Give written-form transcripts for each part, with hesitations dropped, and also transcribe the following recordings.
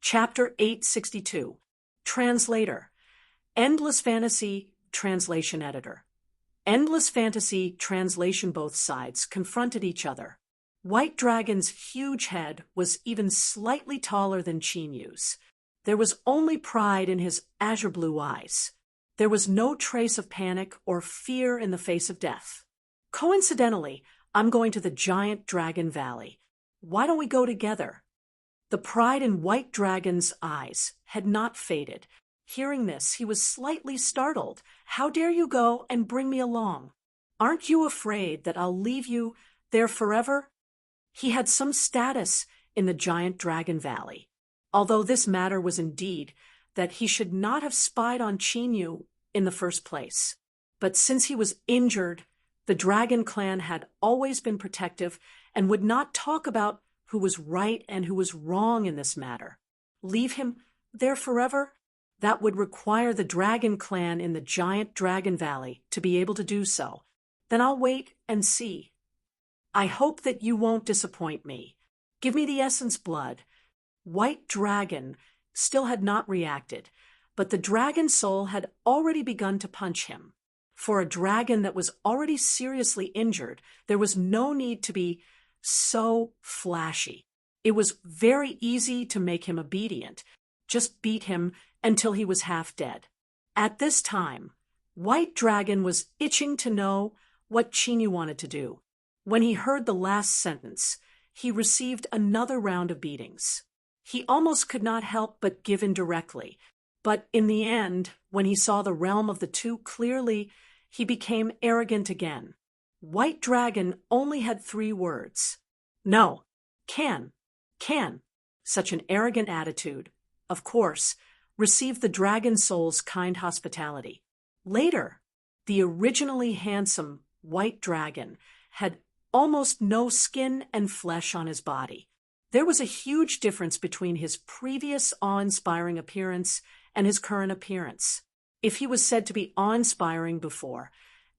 Chapter 862. Translator. Endless Fantasy Translation Editor. Endless Fantasy Translation. Both sides confronted each other. White Dragon's huge head was even slightly taller than Chinyu's. There was only pride in his azure blue eyes. There was no trace of panic or fear in the face of death. Coincidentally, I'm going to the giant Dragon Valley. Why don't we go together? The pride in White Dragon's eyes had not faded. Hearing this, he was slightly startled. How dare you go and bring me along? Aren't you afraid that I'll leave you there forever? He had some status in the giant Dragon Valley, although this matter was indeed that he should not have spied on Chinyu in the first place. But since he was injured, the Dragon Clan had always been protective and would not talk about who was right and who was wrong in this matter. Leave him there forever? That would require the Dragon Clan in the giant Dragon Valley to be able to do so. Then I'll wait and see. I hope that you won't disappoint me. Give me the essence blood. White Dragon still had not reacted, but the dragon soul had already begun to punch him. For a dragon that was already seriously injured, there was no need to be so flashy. It was very easy to make him obedient. Just beat him until he was half dead. At this time, White Dragon was itching to know what Chinyu wanted to do. When he heard the last sentence, he received another round of beatings. He almost could not help but give in directly, but in the end, when he saw the realm of the two clearly, he became arrogant again. White Dragon only had 3 words. No. Can. Such an arrogant attitude, of course, received the dragon soul's kind hospitality. Later, the originally handsome White Dragon had almost no skin and flesh on his body. There was a huge difference between his previous awe-inspiring appearance and his current appearance. If he was said to be awe-inspiring before,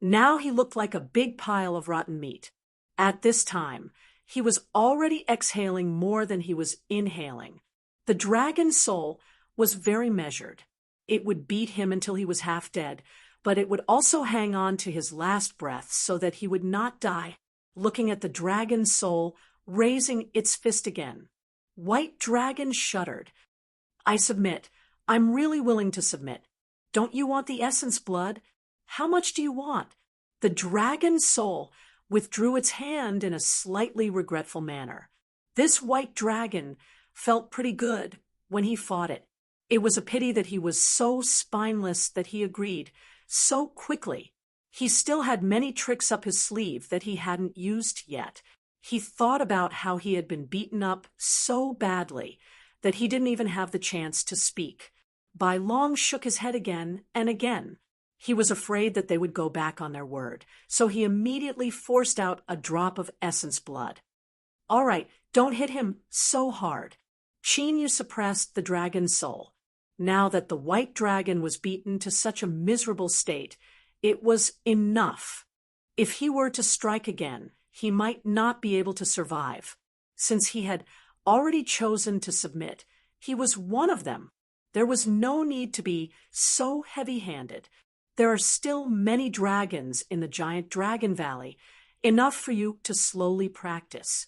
now he looked like a big pile of rotten meat. At this time, he was already exhaling more than he was inhaling. The dragon soul was very measured. It would beat him until he was half dead, but it would also hang on to his last breath so that he would not die. Looking at the dragon soul, raising its fist again. White Dragon shuddered. I submit. I'm really willing to submit. Don't you want the essence blood? How much do you want? The dragon soul withdrew its hand in a slightly regretful manner. This White Dragon felt pretty good when he fought it. It was a pity that he was so spineless that he agreed so quickly. He still had many tricks up his sleeve that he hadn't used yet. He thought about how he had been beaten up so badly that he didn't even have the chance to speak. Bai Long shook his head again and again. He was afraid that they would go back on their word, so he immediately forced out a drop of essence blood. All right, don't hit him so hard. Chinyu suppressed the dragon soul. Now that the White Dragon was beaten to such a miserable state, it was enough. If he were to strike again, he might not be able to survive. Since he had already chosen to submit, he was one of them. There was no need to be so heavy-handed. There are still many dragons in the giant Dragon Valley, enough for you to slowly practice.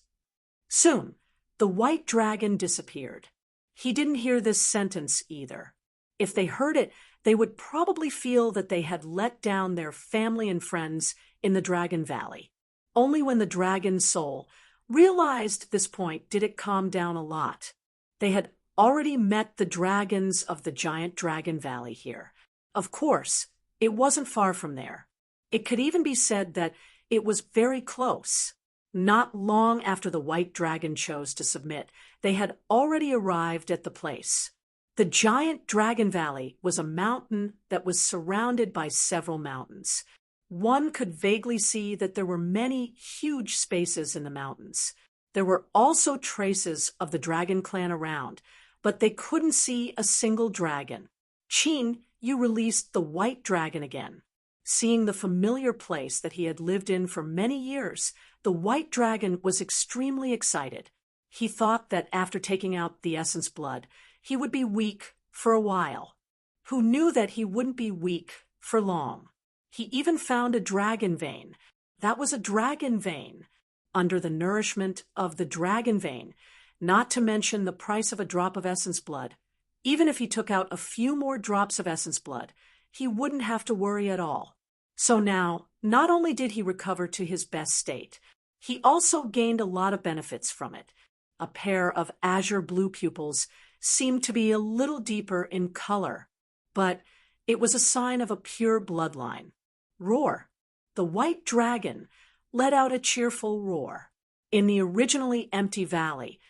Soon, the White Dragon disappeared. He didn't hear this sentence either. If they heard it, they would probably feel that they had let down their family and friends in the Dragon Valley. Only when the dragon soul realized this point did it calm down a lot. They had already met the dragons of the giant Dragon Valley here. Of course, it wasn't far from there. It could even be said that it was very close. Not long after the White Dragon chose to submit, they had already arrived at the place. The giant Dragon Valley was a mountain that was surrounded by several mountains. One could vaguely see that there were many huge spaces in the mountains. There were also traces of the Dragon Clan around, but they couldn't see a single dragon. Chin, you released the White Dragon again. Seeing the familiar place that he had lived in for many years, the White Dragon was extremely excited. He thought that after taking out the essence blood, he would be weak for a while. Who knew that he wouldn't be weak for long? He even found a dragon vein. That was a dragon vein. Under the nourishment of the dragon vein, not to mention the price of a drop of essence blood. Even if he took out a few more drops of essence blood, he wouldn't have to worry at all. So now, not only did he recover to his best state, he also gained a lot of benefits from it. A pair of azure blue pupils seemed to be a little deeper in color, but it was a sign of a pure bloodline. Roar. The white dragon let out a cheerful roar. In the originally empty valley,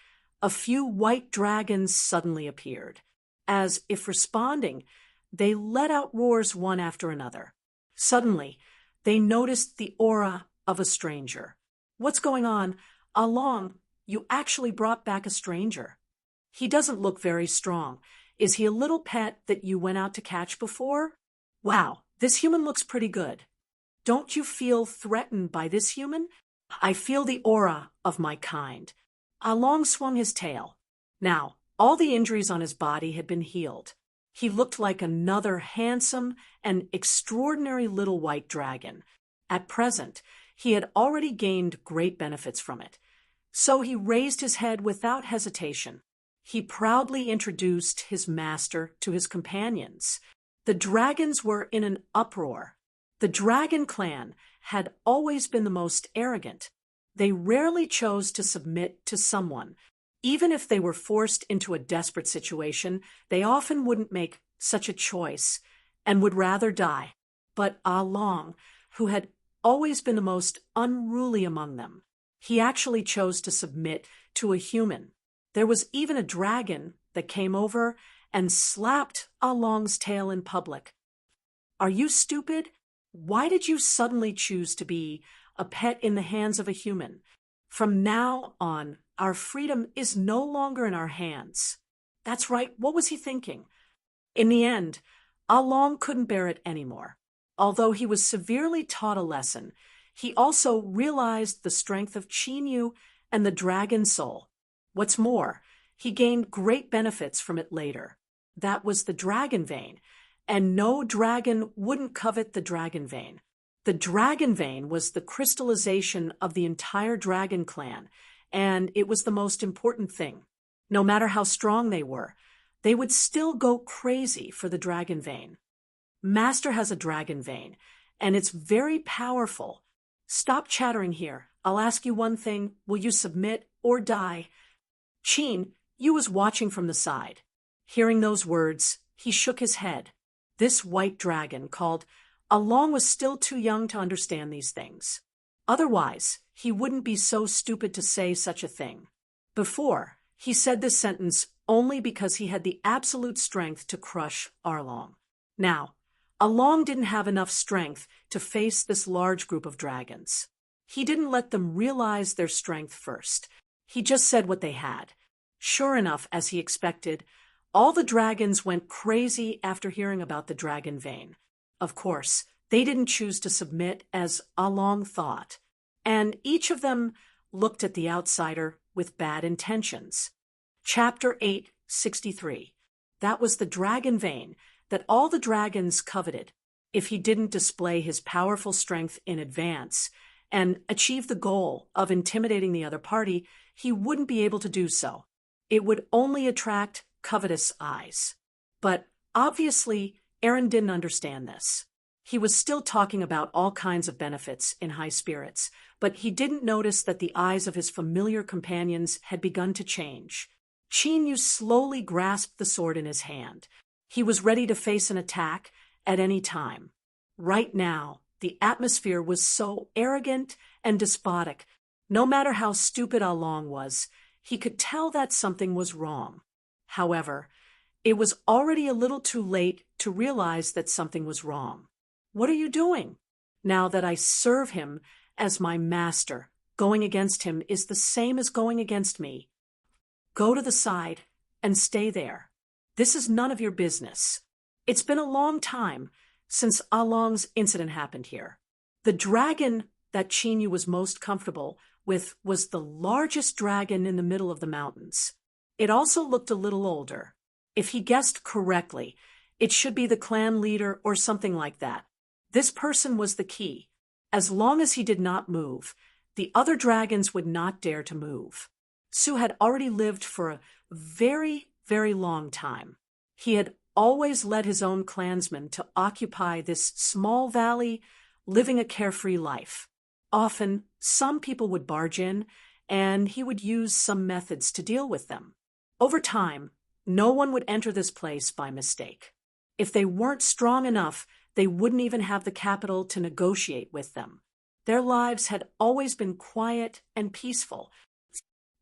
a few white dragons suddenly appeared. As if responding, they let out roars one after another. Suddenly, they noticed the aura of a stranger. What's going on? Along, you actually brought back a stranger. He doesn't look very strong. Is he a little pet that you went out to catch before? Wow, this human looks pretty good. Don't you feel threatened by this human? I feel the aura of my kind. Along swung his tail. Now, all the injuries on his body had been healed. He looked like another handsome and extraordinary little white dragon. At present, he had already gained great benefits from it. So he raised his head without hesitation. He proudly introduced his master to his companions. The dragons were in an uproar. The dragon clan had always been the most arrogant. They rarely chose to submit to someone. Even if they were forced into a desperate situation, they often wouldn't make such a choice and would rather die. But Along, who had always been the most unruly among them, he actually chose to submit to a human. There was even a dragon that came over and slapped Along's tail in public. Are you stupid? Why did you suddenly choose to be a pet in the hands of a human? From now on, our freedom is no longer in our hands. That's right, what was he thinking? In the end, Along couldn't bear it anymore. Although he was severely taught a lesson, he also realized the strength of Chinyu and the dragon soul. What's more, he gained great benefits from it later. That was the dragon vein, and no dragon wouldn't covet the dragon vein. The dragon vein was the crystallization of the entire dragon clan, and it was the most important thing. No matter how strong they were, they would still go crazy for the dragon vein. Master has a dragon vein, and it's very powerful. Stop chattering here. I'll ask you one thing. Will you submit or die? Qin, you was watching from the side. Hearing those words, he shook his head. This white dragon, called Along, was still too young to understand these things. Otherwise, he wouldn't be so stupid to say such a thing. Before, he said this sentence only because he had the absolute strength to crush Arlong. Now, Along didn't have enough strength to face this large group of dragons. He didn't let them realize their strength first. He just said what they had. Sure enough, as he expected, all the dragons went crazy after hearing about the dragon vein. Of course, they didn't choose to submit as Along thought, and each of them looked at the outsider with bad intentions. Chapter 863. That was the dragon vein that all the dragons coveted. If he didn't display his powerful strength in advance and achieve the goal of intimidating the other party, he wouldn't be able to do so. It would only attract covetous eyes. But obviously, Aaron didn't understand this. He was still talking about all kinds of benefits in high spirits, but he didn't notice that the eyes of his familiar companions had begun to change. Chinyu slowly grasped the sword in his hand. He was ready to face an attack at any time. Right now, the atmosphere was so arrogant and despotic. No matter how stupid Along was, he could tell that something was wrong. However, it was already a little too late to realize that something was wrong. What are you doing? Now that I serve him as my master, going against him is the same as going against me. Go to the side and stay there. This is none of your business. It's been a long time since Along's incident happened here. The dragon that Chinyu was most comfortable with was the largest dragon in the middle of the mountains. It also looked a little older. If he guessed correctly, it should be the clan leader or something like that. This person was the key. As long as he did not move, the other dragons would not dare to move. Su had already lived for a very, very long time. He had always led his own clansmen to occupy this small valley, living a carefree life. Often, some people would barge in, and he would use some methods to deal with them. Over time, no one would enter this place by mistake. If they weren't strong enough, they wouldn't even have the capital to negotiate with them. Their lives had always been quiet and peaceful.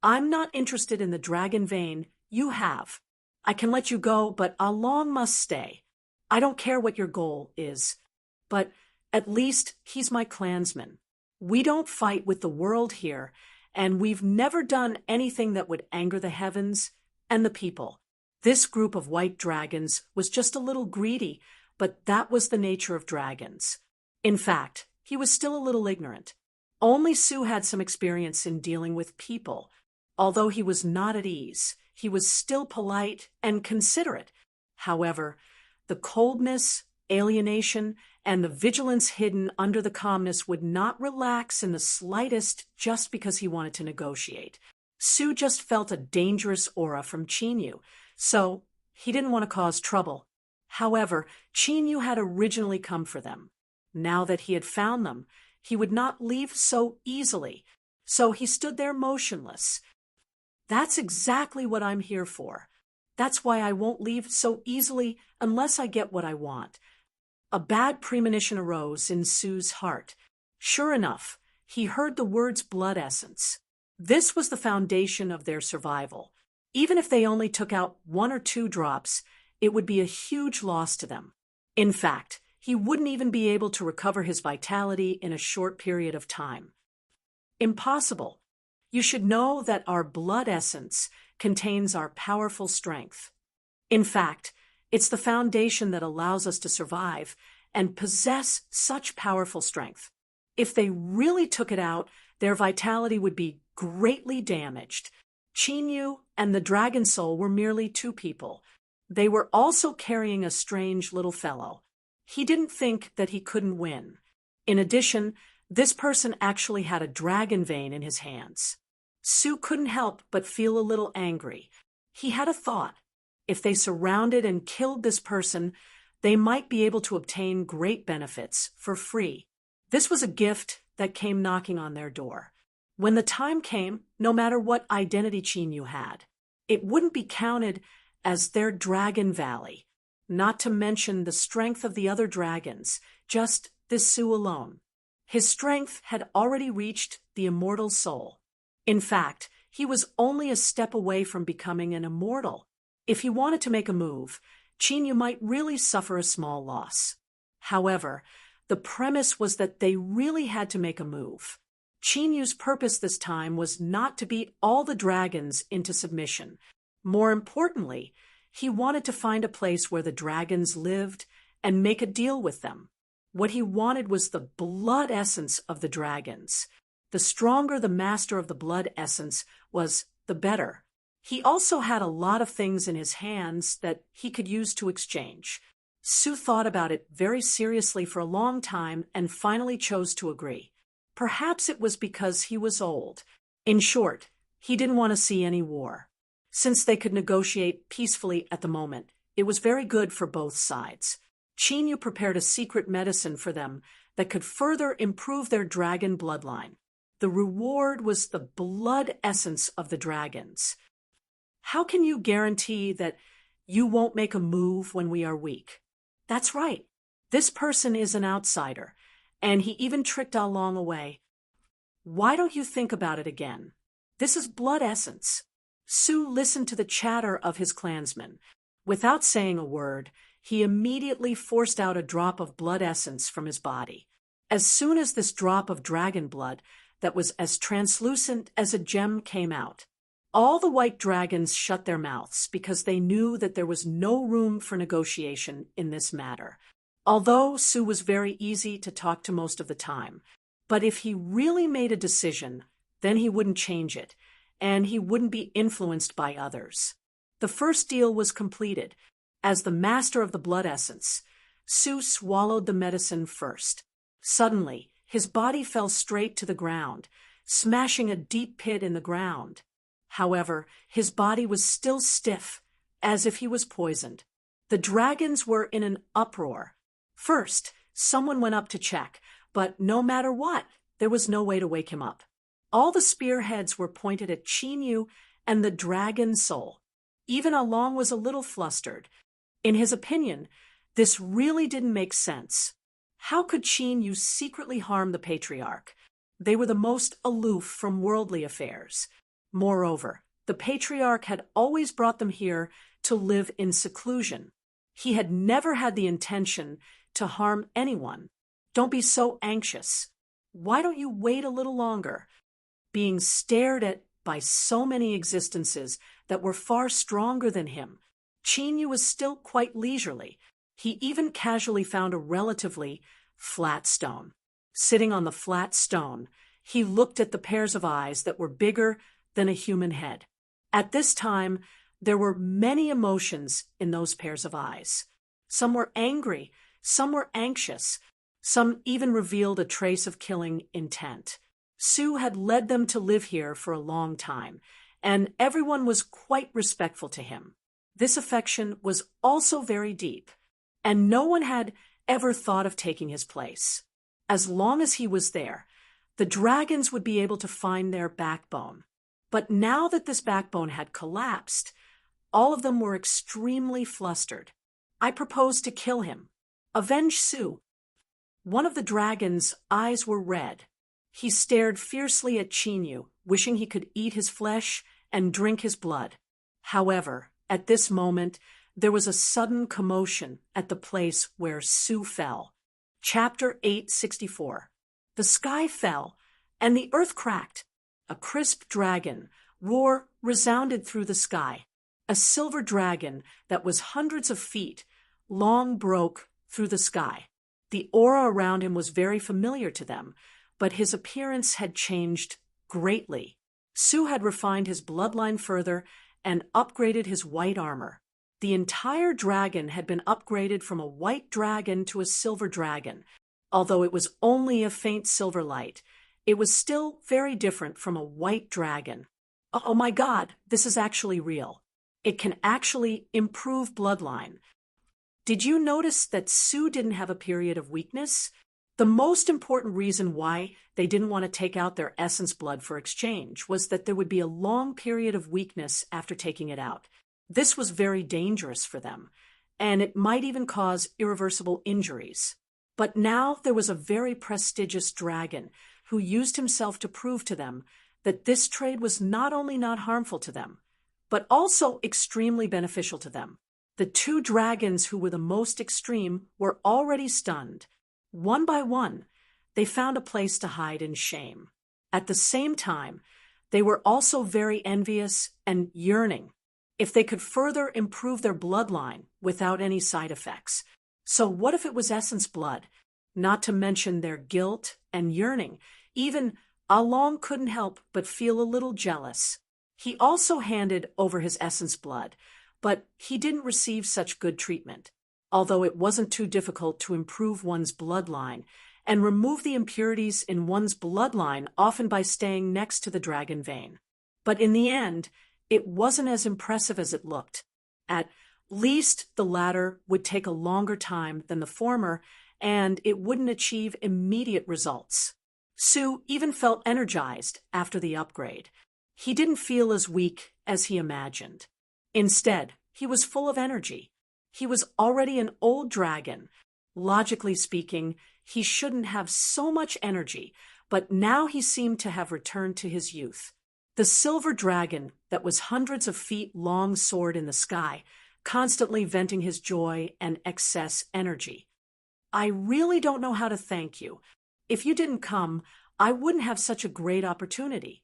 I'm not interested in the dragon vein you have. I can let you go, but Along must stay. I don't care what your goal is, but at least he's my clansman. We don't fight with the world here, and we've never done anything that would anger the heavens and the people. This group of white dragons was just a little greedy, but that was the nature of dragons. In fact, he was still a little ignorant. Only Su had some experience in dealing with people. Although he was not at ease, he was still polite and considerate. However, the coldness, alienation, and the vigilance hidden under the calmness would not relax in the slightest just because he wanted to negotiate. Su just felt a dangerous aura from Chinyu, so he didn't want to cause trouble. However, Chinyu had originally come for them. Now that he had found them, he would not leave so easily, so he stood there motionless. That's exactly what I'm here for. That's why I won't leave so easily unless I get what I want. A bad premonition arose in Su's heart. Sure enough, he heard the words blood essence. This was the foundation of their survival. Even if they only took out 1 or 2 drops, it would be a huge loss to them. In fact, he wouldn't even be able to recover his vitality in a short period of time. Impossible. You should know that our blood essence contains our powerful strength. In fact, it's the foundation that allows us to survive and possess such powerful strength. If they really took it out, their vitality would be greatly damaged. Chinyu and the Dragon Soul were merely 2 people. They were also carrying a strange little fellow. He didn't think that he couldn't win. In addition, this person actually had a dragon vein in his hands. Su couldn't help but feel a little angry. He had a thought. If they surrounded and killed this person, they might be able to obtain great benefits for free. This was a gift that came knocking on their door. When the time came, no matter what identity Chinyu had, it wouldn't be counted as their Dragon Valley, not to mention the strength of the other dragons, just this Su alone. His strength had already reached the immortal soul. In fact, he was only a step away from becoming an immortal. If he wanted to make a move, Chinyu might really suffer a small loss. However, the premise was that they really had to make a move. Chinyu's purpose this time was not to beat all the dragons into submission. More importantly, he wanted to find a place where the dragons lived and make a deal with them. What he wanted was the blood essence of the dragons. The stronger the master of the blood essence was, the better. He also had a lot of things in his hands that he could use to exchange. Su thought about it very seriously for a long time and finally chose to agree. Perhaps it was because he was old. In short, he didn't want to see any war. Since they could negotiate peacefully at the moment, it was very good for both sides. Chinyu prepared a secret medicine for them that could further improve their dragon bloodline. The reward was the blood essence of the dragons. How can you guarantee that you won't make a move when we are weak? That's right. This person is an outsider, and he even tricked Along away. Why don't you think about it again? This is blood essence. Su listened to the chatter of his clansmen. Without saying a word, he immediately forced out a drop of blood essence from his body. As soon as this drop of dragon blood that was as translucent as a gem came out, all the white dragons shut their mouths because they knew that there was no room for negotiation in this matter. Although Su was very easy to talk to most of the time, but if he really made a decision, then he wouldn't change it, and he wouldn't be influenced by others. The first deal was completed. As the master of the blood essence, Su swallowed the medicine first. Suddenly, his body fell straight to the ground, smashing a deep pit in the ground. However, his body was still stiff, as if he was poisoned. The dragons were in an uproar. First, someone went up to check, but no matter what, there was no way to wake him up. All the spearheads were pointed at Qin and the dragon soul. Even Along was a little flustered. In his opinion, this really didn't make sense. How could Qin secretly harm the patriarch? They were the most aloof from worldly affairs. Moreover, the patriarch had always brought them here to live in seclusion. He had never had the intention to harm anyone. Don't be so anxious. Why don't you wait a little longer? Being stared at by so many existences that were far stronger than him, Qin was still quite leisurely. He even casually found a relatively flat stone. Sitting on the flat stone, he looked at the pairs of eyes that were bigger than a human head. At this time, there were many emotions in those pairs of eyes. Some were angry, some were anxious, some even revealed a trace of killing intent. Su had led them to live here for a long time, and everyone was quite respectful to him. This affection was also very deep, and no one had ever thought of taking his place. As long as he was there, the dragons would be able to find their backbone. But now that this backbone had collapsed, all of them were extremely flustered. I proposed to kill him. Avenge Su. One of the dragon's eyes were red. He stared fiercely at Qin, wishing he could eat his flesh and drink his blood. However, at this moment, there was a sudden commotion at the place where Su fell. Chapter 864. The sky fell, and the earth cracked. A crisp dragon roar resounded through the sky. A silver dragon that was hundreds of feet long broke through the sky. The aura around him was very familiar to them, but his appearance had changed greatly. Su had refined his bloodline further and upgraded his white armor. The entire dragon had been upgraded from a white dragon to a silver dragon. Although it was only a faint silver light, it was still very different from a white dragon. Oh my God, this is actually real. It can actually improve bloodline. Did you notice that Su didn't have a period of weakness? The most important reason why they didn't want to take out their essence blood for exchange was that there would be a long period of weakness after taking it out. This was very dangerous for them, and it might even cause irreversible injuries. But now there was a very prestigious dragon who used himself to prove to them that this trade was not only not harmful to them, but also extremely beneficial to them. The two dragons who were the most extreme were already stunned. One by one, they found a place to hide in shame. At the same time, they were also very envious and yearning if they could further improve their bloodline without any side effects. So what if it was essence blood? Not to mention their guilt and yearning. Even Along couldn't help but feel a little jealous. He also handed over his essence blood, but he didn't receive such good treatment, although it wasn't too difficult to improve one's bloodline and remove the impurities in one's bloodline, often by staying next to the dragon vein. But in the end, it wasn't as impressive as it looked. At least the latter would take a longer time than the former, and it wouldn't achieve immediate results. Su even felt energized after the upgrade. He didn't feel as weak as he imagined. Instead, he was full of energy. He was already an old dragon. Logically speaking, he shouldn't have so much energy, but now he seemed to have returned to his youth. The silver dragon that was hundreds of feet long soared in the sky, constantly venting his joy and excess energy. I really don't know how to thank you. If you didn't come, I wouldn't have such a great opportunity.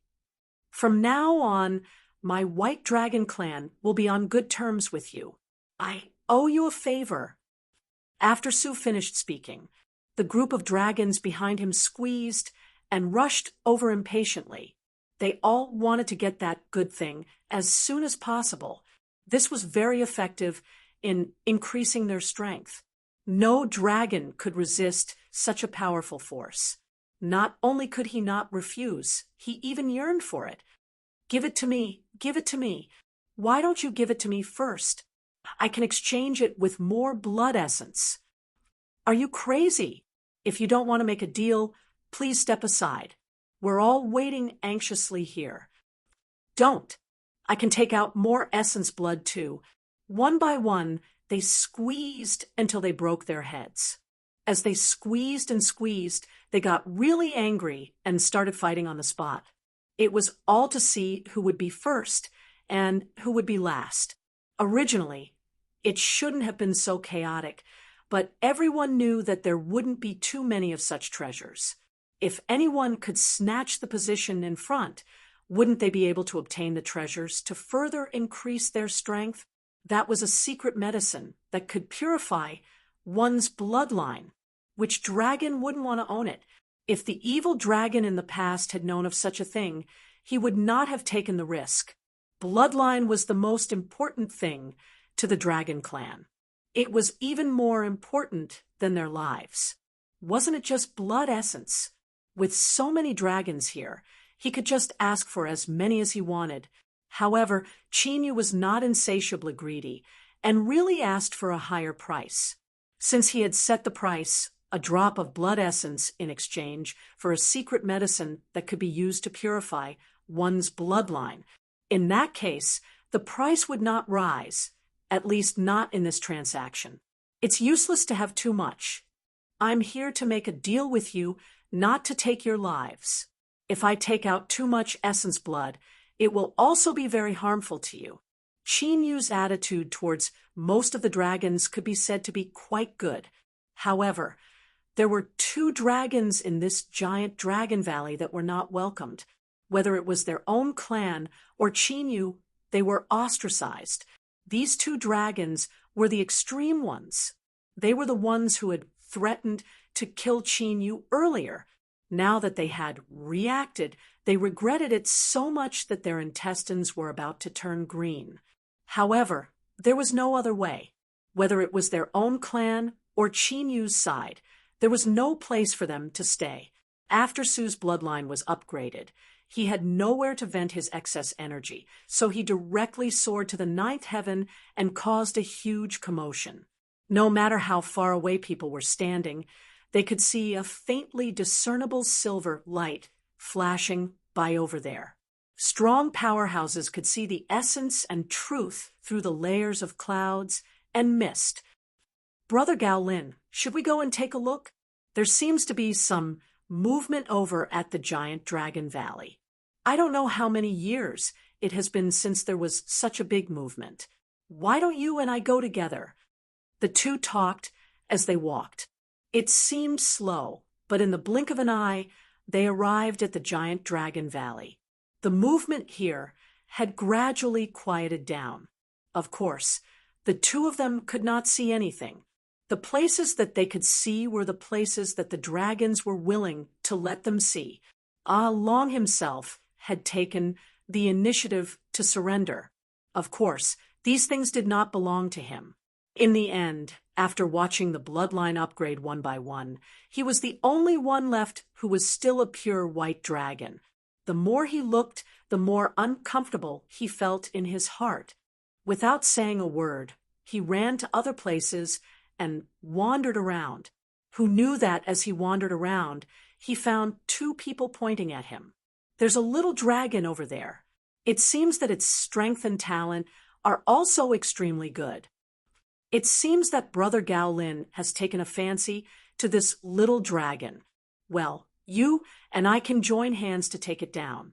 From now on, my White Dragon clan will be on good terms with you. I owe you a favor. After Su finished speaking, the group of dragons behind him squeezed and rushed over impatiently. They all wanted to get that good thing as soon as possible. This was very effective in increasing their strength. No dragon could resist such a powerful force. Not only could he not refuse, he even yearned for it. Give it to me, give it to me. Why don't you give it to me first? I can exchange it with more blood essence. Are you crazy? If you don't want to make a deal, please step aside. We're all waiting anxiously here. Don't. I can take out more essence blood too. One by one, they squeezed until they broke their heads. As they squeezed and squeezed, they got really angry and started fighting on the spot. It was all to see who would be first and who would be last. Originally, it shouldn't have been so chaotic, but everyone knew that there wouldn't be too many of such treasures. If anyone could snatch the position in front, wouldn't they be able to obtain the treasures to further increase their strength? That was a secret medicine that could purify one's bloodline. Which dragon wouldn't want to own it? If the evil dragon in the past had known of such a thing, he would not have taken the risk. Bloodline was the most important thing to the dragon clan. It was even more important than their lives. Wasn't it just blood essence? With so many dragons here, he could just ask for as many as he wanted. However, Chinyu was not insatiably greedy and really asked for a higher price. Since he had set the price, a drop of blood essence in exchange for a secret medicine that could be used to purify one's bloodline. In that case, the price would not rise, at least not in this transaction. It's useless to have too much. I'm here to make a deal with you, not to take your lives. If I take out too much essence blood, it will also be very harmful to you. Chinyu's attitude towards most of the dragons could be said to be quite good. However, there were 2 dragons in this giant dragon valley that were not welcomed. Whether it was their own clan or Chinyu, they were ostracized. These 2 dragons were the extreme ones. They were the ones who had threatened to kill Chinyu earlier. Now that they had reacted, they regretted it so much that their intestines were about to turn green. However, there was no other way. Whether it was their own clan or Chinyu's side, there was no place for them to stay. After Su's bloodline was upgraded, he had nowhere to vent his excess energy, so he directly soared to the 9th heaven and caused a huge commotion. No matter how far away people were standing, they could see a faintly discernible silver light flashing by over there. Strong powerhouses could see the essence and truth through the layers of clouds and mist. Brother Gao Lin, should we go and take a look? There seems to be some movement over at the giant dragon valley. I don't know how many years it has been since there was such a big movement. Why don't you and I go together? The 2 talked as they walked. It seemed slow, but in the blink of an eye, they arrived at the giant dragon valley. The movement here had gradually quieted down. Of course, the 2 of them could not see anything. The places that they could see were the places that the dragons were willing to let them see. Ah Long himself had taken the initiative to surrender. Of course, these things did not belong to him. In the end, after watching the bloodline upgrade one by one, he was the only one left who was still a pure white dragon. The more he looked, the more uncomfortable he felt in his heart. Without saying a word, he ran to other places and wandered around. Who knew that as he wandered around, he found 2 people pointing at him. There's a little dragon over there. It seems that its strength and talent are also extremely good. It seems that Brother Gao Lin has taken a fancy to this little dragon. Well, you and I can join hands to take it down.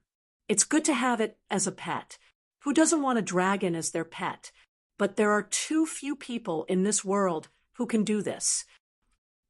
It's good to have it as a pet. Who doesn't want a dragon as their pet? But there are too few people in this world who can do this.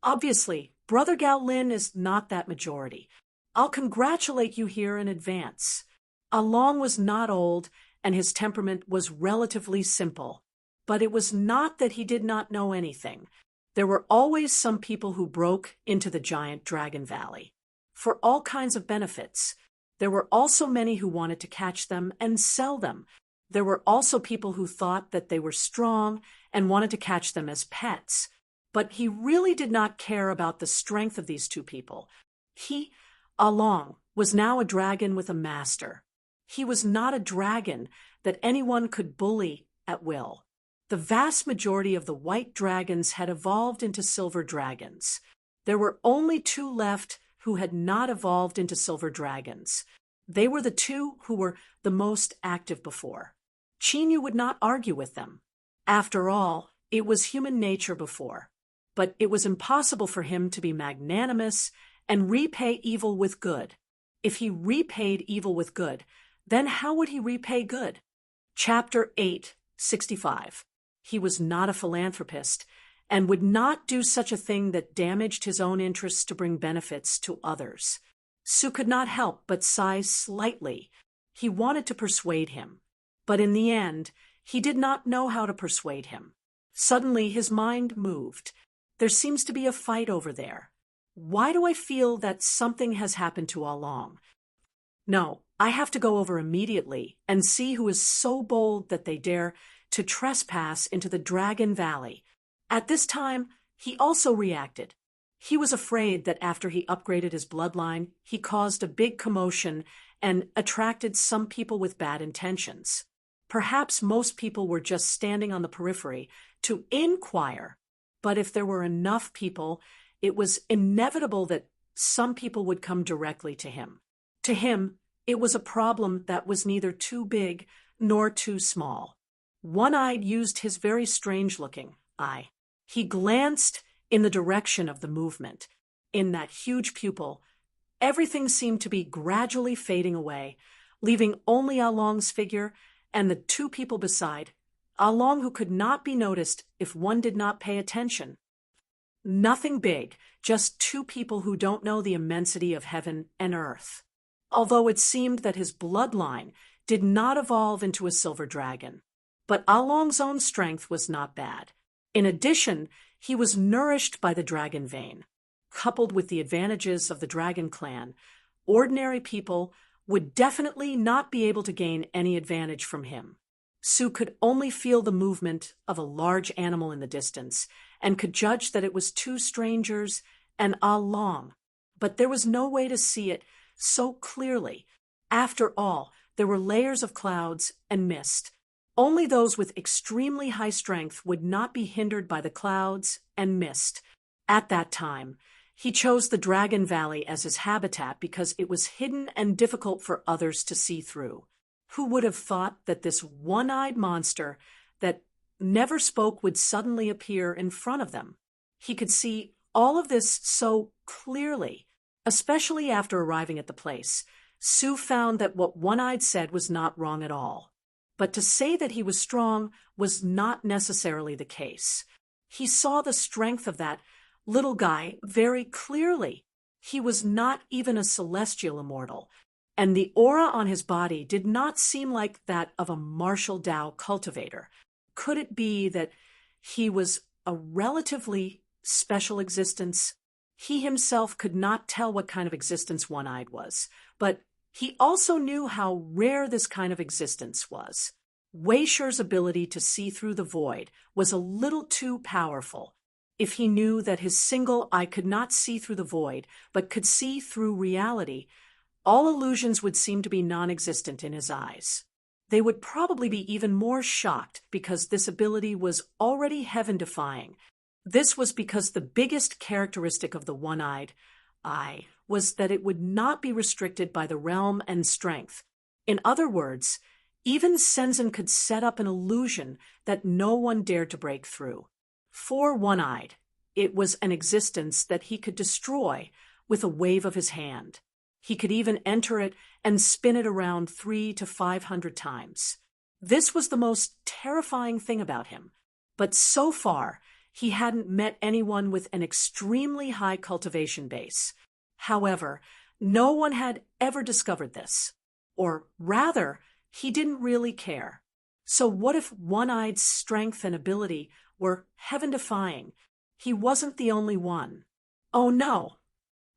Obviously, Brother Gao Lin is not that majority. I'll congratulate you here in advance. Along was not old, and his temperament was relatively simple. But it was not that he did not know anything. There were always some people who broke into the giant dragon valley for all kinds of benefits. There were also many who wanted to catch them and sell them. There were also people who thought that they were strong and wanted to catch them as pets. But he really did not care about the strength of these two people. He, Along, was now a dragon with a master. He was not a dragon that anyone could bully at will. The vast majority of the white dragons had evolved into silver dragons. There were only two left who had not evolved into silver dragons. They were the two who were the most active before. Chinyu would not argue with them. After all, it was human nature before. But it was impossible for him to be magnanimous and repay evil with good. If he repaid evil with good, then how would he repay good? Chapter 8, 65. He was not a philanthropist and would not do such a thing that damaged his own interests to bring benefits to others. Su could not help but sigh slightly. He wanted to persuade him, but in the end, he did not know how to persuade him. Suddenly, his mind moved. There seems to be a fight over there. Why do I feel that something has happened to Along? No, I have to go over immediately and see who is so bold that they dare to trespass into the Dragon Valley. At this time, he also reacted. He was afraid that after he upgraded his bloodline, he caused a big commotion and attracted some people with bad intentions. Perhaps most people were just standing on the periphery to inquire, but if there were enough people, it was inevitable that some people would come directly to him. To him, it was a problem that was neither too big nor too small. One-Eyed used his very strange-looking eye. He glanced in the direction of the movement. In that huge pupil, everything seemed to be gradually fading away, leaving only Along's figure and the two people beside, Along who could not be noticed if one did not pay attention. Nothing big, just two people who don't know the immensity of heaven and earth. Although it seemed that his bloodline did not evolve into a silver dragon. But Along's own strength was not bad. In addition, he was nourished by the dragon vein. Coupled with the advantages of the dragon clan, ordinary people would definitely not be able to gain any advantage from him. Su could only feel the movement of a large animal in the distance and could judge that it was two strangers and Along. But there was no way to see it so clearly. After all, there were layers of clouds and mist. Only those with extremely high strength would not be hindered by the clouds and mist. At that time, he chose the Dragon Valley as his habitat because it was hidden and difficult for others to see through. Who would have thought that this one-eyed monster that never spoke would suddenly appear in front of them? He could see all of this so clearly, especially after arriving at the place. Su found that what One-Eyed said was not wrong at all. But to say that he was strong was not necessarily the case. He saw the strength of that little guy very clearly. He was not even a celestial immortal, and the aura on his body did not seem like that of a martial Tao cultivator. Could it be that he was a relatively special existence? He himself could not tell what kind of existence One-Eyed was, but he also knew how rare this kind of existence was. Wei Shi's ability to see through the void was a little too powerful. If he knew that his single eye could not see through the void, but could see through reality, all illusions would seem to be non-existent in his eyes. They would probably be even more shocked because this ability was already heaven-defying. This was because the biggest characteristic of the one-eyed eye was that it would not be restricted by the realm and strength. In other words, even Senzen could set up an illusion that no one dared to break through. For One-Eyed, it was an existence that he could destroy with a wave of his hand. He could even enter it and spin it around 300 to 500 times. This was the most terrifying thing about him. But so far, he hadn't met anyone with an extremely high cultivation base. However, no one had ever discovered this. Or rather, he didn't really care. So what if One-Eye's strength and ability were heaven-defying? He wasn't the only one. Oh no!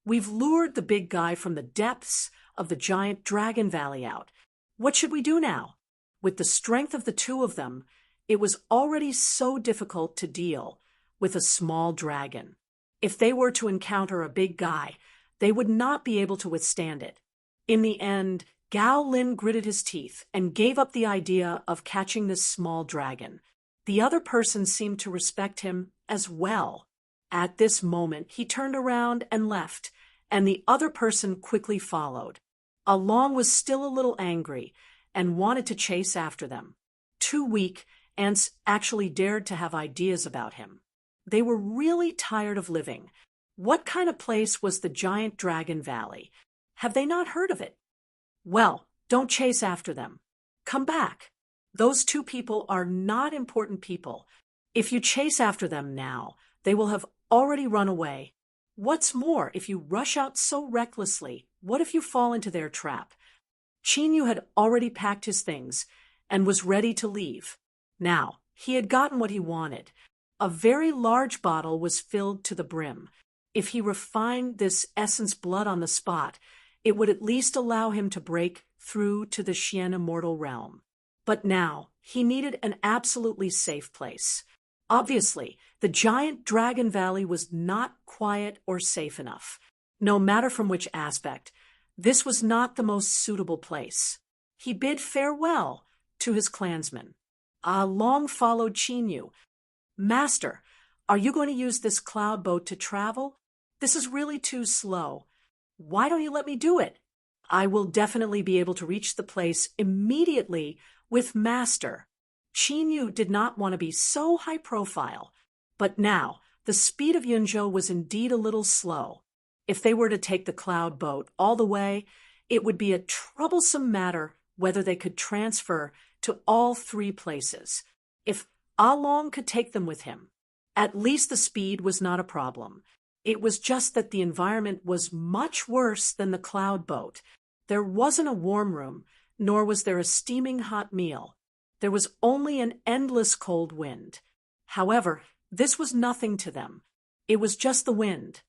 We've lured the big guy from the depths of the giant Dragon Valley out. What should we do now? With the strength of the two of them, it was already so difficult to deal with a small dragon. If they were to encounter a big guy, they would not be able to withstand it. In the end, Gao Lin gritted his teeth and gave up the idea of catching this small dragon. The other person seemed to respect him as well. At this moment, he turned around and left, and the other person quickly followed. Along was still a little angry and wanted to chase after them. Too weak, ants actually dared to have ideas about him. They were really tired of living. What kind of place was the giant Dragon Valley? Have they not heard of it? Well, don't chase after them. Come back. Those two people are not important people. If you chase after them now, they will have already run away. What's more, if you rush out so recklessly, what if you fall into their trap? Qin had already packed his things and was ready to leave. Now, he had gotten what he wanted. A very large bottle was filled to the brim. If he refined this essence blood on the spot, it would at least allow him to break through to the Xian immortal realm. But now, he needed an absolutely safe place. Obviously, the giant Dragon Valley was not quiet or safe enough. No matter from which aspect, this was not the most suitable place. He bid farewell to his clansmen. Long followed Qin. Master, are you going to use this cloud boat to travel? This is really too slow. Why don't you let me do it? I will definitely be able to reach the place immediately with Master. Qin did not want to be so high profile, but now the speed of Yunzhou was indeed a little slow. If they were to take the cloud boat all the way, it would be a troublesome matter whether they could transfer to all three places. If Long could take them with him, at least the speed was not a problem. It was just that the environment was much worse than the cloud boat. There wasn't a warm room, nor was there a steaming hot meal. There was only an endless cold wind. However, this was nothing to them. It was just the wind.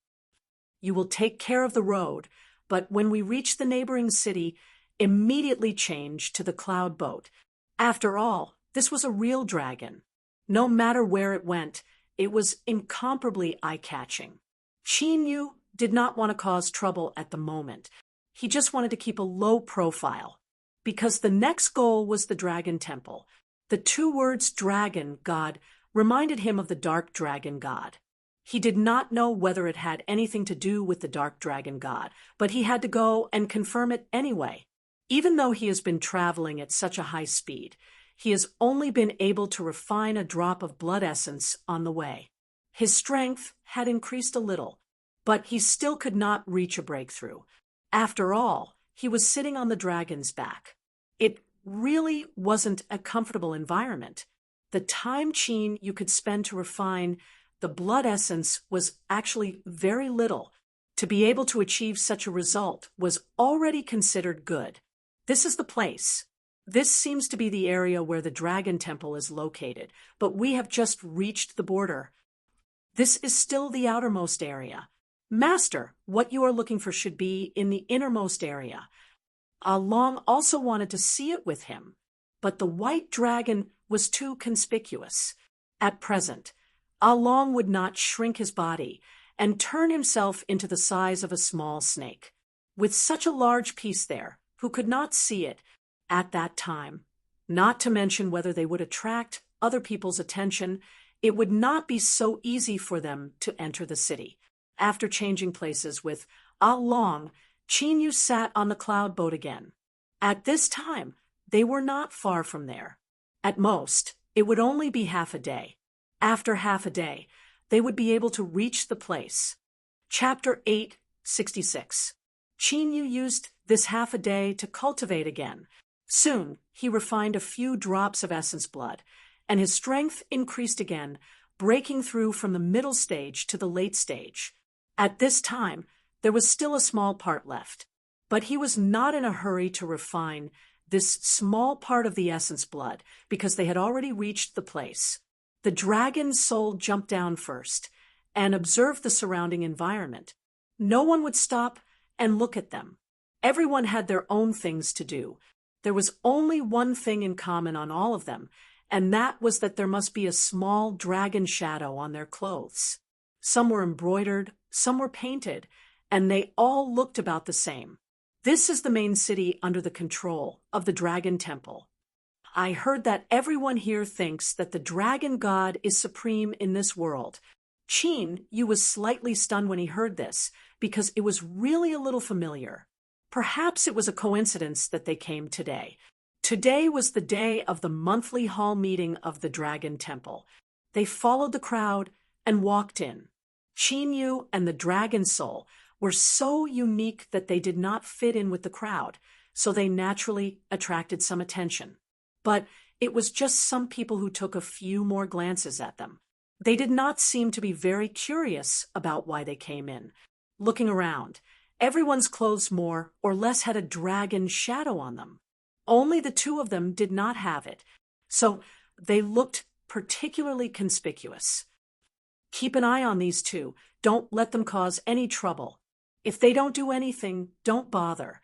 You will take care of the road, but when we reach the neighboring city, immediately change to the cloud boat. After all, this was a real dragon. No matter where it went, it was incomparably eye-catching. Qin did not want to cause trouble at the moment. He just wanted to keep a low profile, because the next goal was the Dragon Temple. The two words dragon god reminded him of the Dark Dragon God. He did not know whether it had anything to do with the Dark Dragon God, but he had to go and confirm it anyway. Even though he has been traveling at such a high speed, he has only been able to refine a drop of blood essence on the way. His strength had increased a little, but he still could not reach a breakthrough. After all, he was sitting on the dragon's back. It really wasn't a comfortable environment. The time Qin you could spend to refine the blood essence was actually very little. To be able to achieve such a result was already considered good. This is the place. This seems to be the area where the Dragon Temple is located, but we have just reached the border. This is still the outermost area. Master, what you are looking for should be in the innermost area. Long also wanted to see it with him, but the white dragon was too conspicuous. At present, Long would not shrink his body and turn himself into the size of a small snake. With such a large piece there, who could not see it at that time, not to mention whether they would attract other people's attention, it would not be so easy for them to enter the city. After changing places with Long, Qin sat on the cloud boat again. At this time, they were not far from there. At most, it would only be half a day. After half a day, they would be able to reach the place. Chapter 866. Qin used this half a day to cultivate again. Soon, he refined a few drops of essence blood, and his strength increased again, breaking through from the middle stage to the late stage. At this time, there was still a small part left, but he was not in a hurry to refine this small part of the essence blood because they had already reached the place. The dragon's soul jumped down first and observed the surrounding environment. No one would stop and look at them. Everyone had their own things to do. There was only one thing in common on all of them, and that was that there must be a small dragon shadow on their clothes. Some were embroidered, some were painted, and they all looked about the same. This is the main city under the control of the Dragon Temple. I heard that everyone here thinks that the dragon god is supreme in this world. Qin Yu was slightly stunned when he heard this, because it was really a little familiar. Perhaps it was a coincidence that they came today. Today was the day of the monthly hall meeting of the Dragon Temple. They followed the crowd and walked in. Qin Yu and the Dragon Soul were so unique that they did not fit in with the crowd, so they naturally attracted some attention. But it was just some people who took a few more glances at them. They did not seem to be very curious about why they came in. Looking around, everyone's clothes more or less had a dragon shadow on them. Only the two of them did not have it, so they looked particularly conspicuous. Keep an eye on these two. Don't let them cause any trouble. If they don't do anything, don't bother.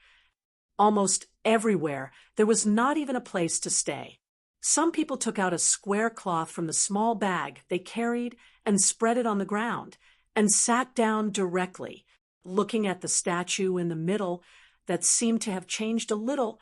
Almost everywhere, there was not even a place to stay. Some people took out a square cloth from the small bag they carried and spread it on the ground, and sat down directly, looking at the statue in the middle that seemed to have changed a little,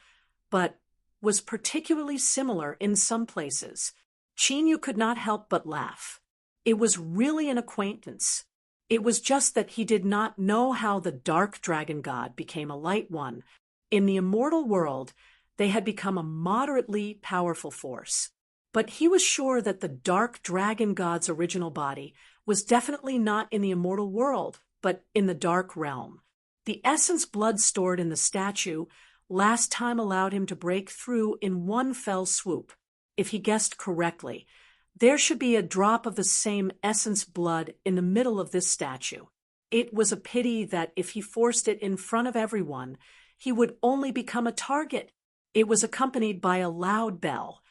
but was particularly similar in some places. Qin Yu could not help but laugh. It was really an acquaintance. It was just that he did not know how the dark dragon god became a light one. In the immortal world, they had become a moderately powerful force. But he was sure that the dark dragon god's original body was definitely not in the immortal world, but in the dark realm. The essence blood stored in the statue last time allowed him to break through in one fell swoop. If he guessed correctly, there should be a drop of the same essence blood in the middle of this statue. It was a pity that if he forced it in front of everyone, he would only become a target. It was accompanied by a loud bell.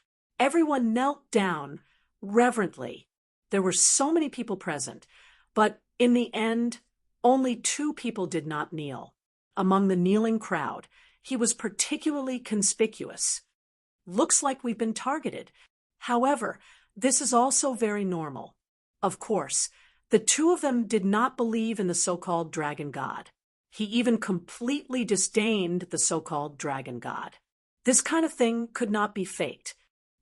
Everyone knelt down reverently. There were so many people present, but in the end, only 2 people did not kneel. Among the kneeling crowd, he was particularly conspicuous. Looks like we've been targeted. However, this is also very normal. Of course, the 2 of them did not believe in the so-called dragon god. He even completely disdained the so-called dragon god. This kind of thing could not be faked.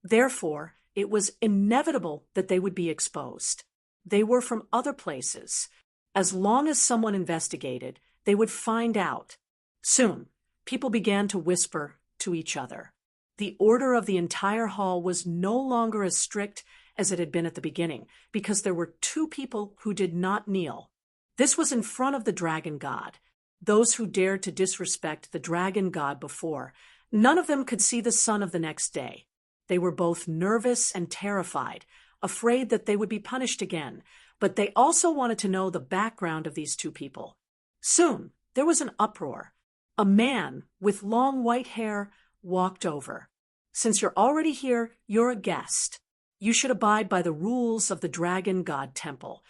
Therefore, it was inevitable that they would be exposed. They were from other places. As long as someone investigated, they would find out. Soon, people began to whisper to each other. The order of the entire hall was no longer as strict as it had been at the beginning, because there were 2 people who did not kneel. This was in front of the dragon god. Those who dared to disrespect the dragon god before, none of them could see the sun of the next day. They were both nervous and terrified, afraid that they would be punished again, but they also wanted to know the background of these 2 people. Soon, there was an uproar. A man with long white hair walked over. Since you're already here, you're a guest. You should abide by the rules of the Dragon God Temple.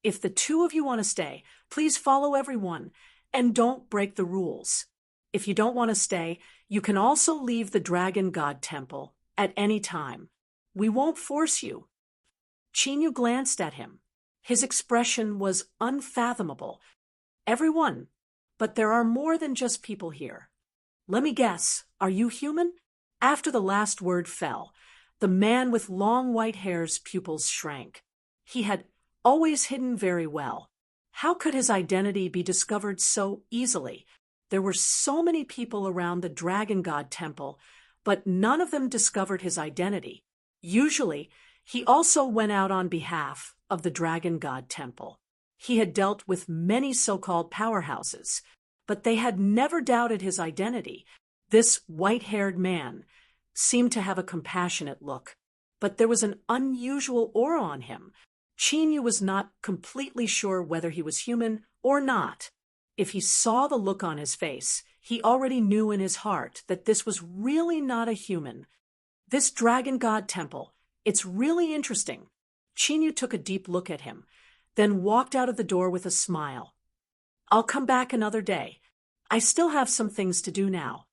If the 2 of you want to stay, please follow everyone, and don't break the rules. If you don't want to stay, you can also leave the Dragon God Temple at any time. We won't force you. Qin Yu glanced at him. His expression was unfathomable. Everyone, but there are more than just people here. Let me guess, are you human? After the last word fell, the man with long white hair's pupils shrank. He had always hidden very well. How could his identity be discovered so easily? There were so many people around the Dragon God Temple, but none of them discovered his identity. Usually, he also went out on behalf of the Dragon God Temple. He had dealt with many so-called powerhouses, but they had never doubted his identity. This white-haired man seemed to have a compassionate look, but there was an unusual aura on him. Qin Yu was not completely sure whether he was human or not. If he saw the look on his face, he already knew in his heart that this was really not a human. This Dragon God Temple, it's really interesting. Qin Yu took a deep look at him, then walked out of the door with a smile. I'll come back another day. I still have some things to do now.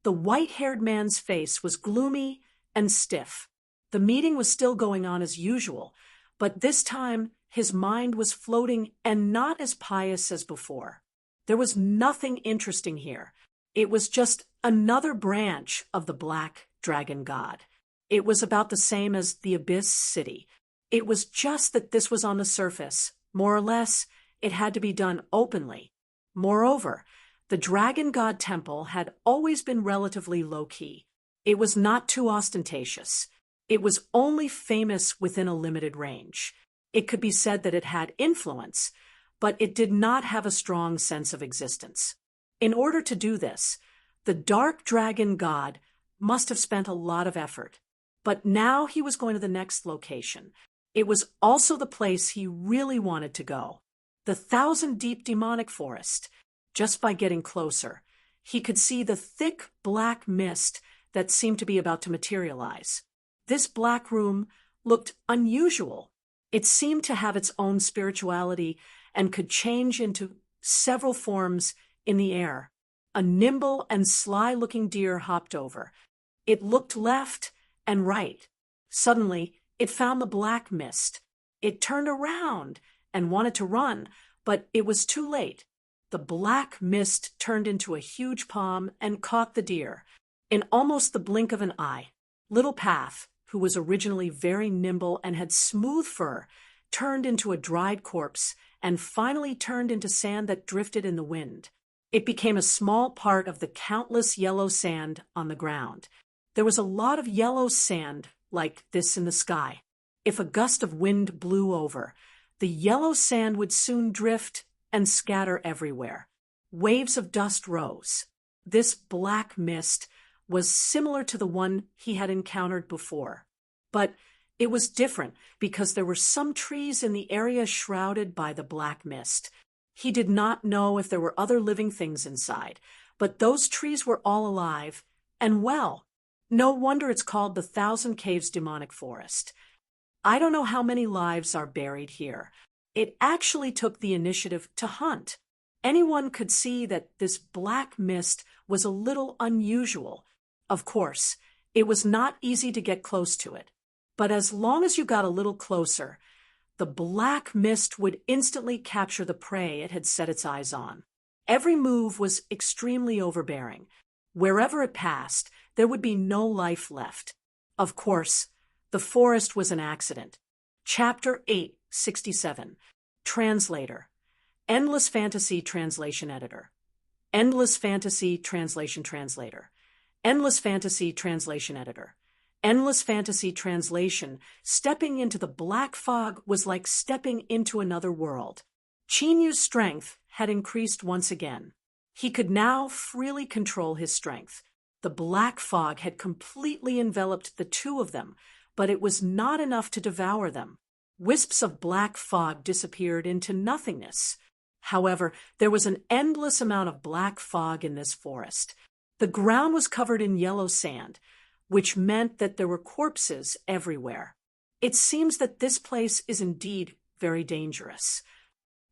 The white-haired man's face was gloomy and stiff. The meeting was still going on as usual, but this time his mind was floating and not as pious as before. There was nothing interesting here. It was just another branch of the Black Dragon God. It was about the same as the Abyss City. It was just that this was on the surface. More or less, it had to be done openly. Moreover, the Dragon God Temple had always been relatively low-key. It was not too ostentatious. It was only famous within a limited range. It could be said that it had influence, but it did not have a strong sense of existence. In order to do this, the Dark Dragon God must have spent a lot of effort. But now he was going to the next location. It was also the place he really wanted to go. The thousand-deep demonic forest. Just by getting closer, he could see the thick black mist that seemed to be about to materialize. This black room looked unusual. It seemed to have its own spirituality and could change into several forms in the air. A nimble and sly-looking deer hopped over. It looked left and right. Suddenly, it found the black mist. It turned around and wanted to run, but it was too late. The black mist turned into a huge palm and caught the deer. In almost the blink of an eye, Little Path, who was originally very nimble and had smooth fur, turned into a dried corpse and finally turned into sand that drifted in the wind. It became a small part of the countless yellow sand on the ground. There was a lot of yellow sand like this in the sky. If a gust of wind blew over, the yellow sand would soon drift and scatter everywhere. Waves of dust rose. This black mist was similar to the one he had encountered before. But it was different because there were some trees in the area shrouded by the black mist. He did not know if there were other living things inside, but those trees were all alive and well. No wonder it's called the Thousand Caves Demonic Forest. I don't know how many lives are buried here. It actually took the initiative to hunt. Anyone could see that this black mist was a little unusual. Of course, it was not easy to get close to it. But as long as you got a little closer, the black mist would instantly capture the prey it had set its eyes on. Every move was extremely overbearing. Wherever it passed, there would be no life left. Of course, the forest was an accident. Chapter 867. Translator. Endless Fantasy Translation Editor. Endless Fantasy Translation Translator. Endless Fantasy Translation Editor. Endless Fantasy Translation. Stepping into the black fog was like stepping into another world. Chinyu's strength had increased once again. He could now freely control his strength. The black fog had completely enveloped the two of them, but it was not enough to devour them. Wisps of black fog disappeared into nothingness. However, there was an endless amount of black fog in this forest. The ground was covered in yellow sand, which meant that there were corpses everywhere. It seems that this place is indeed very dangerous.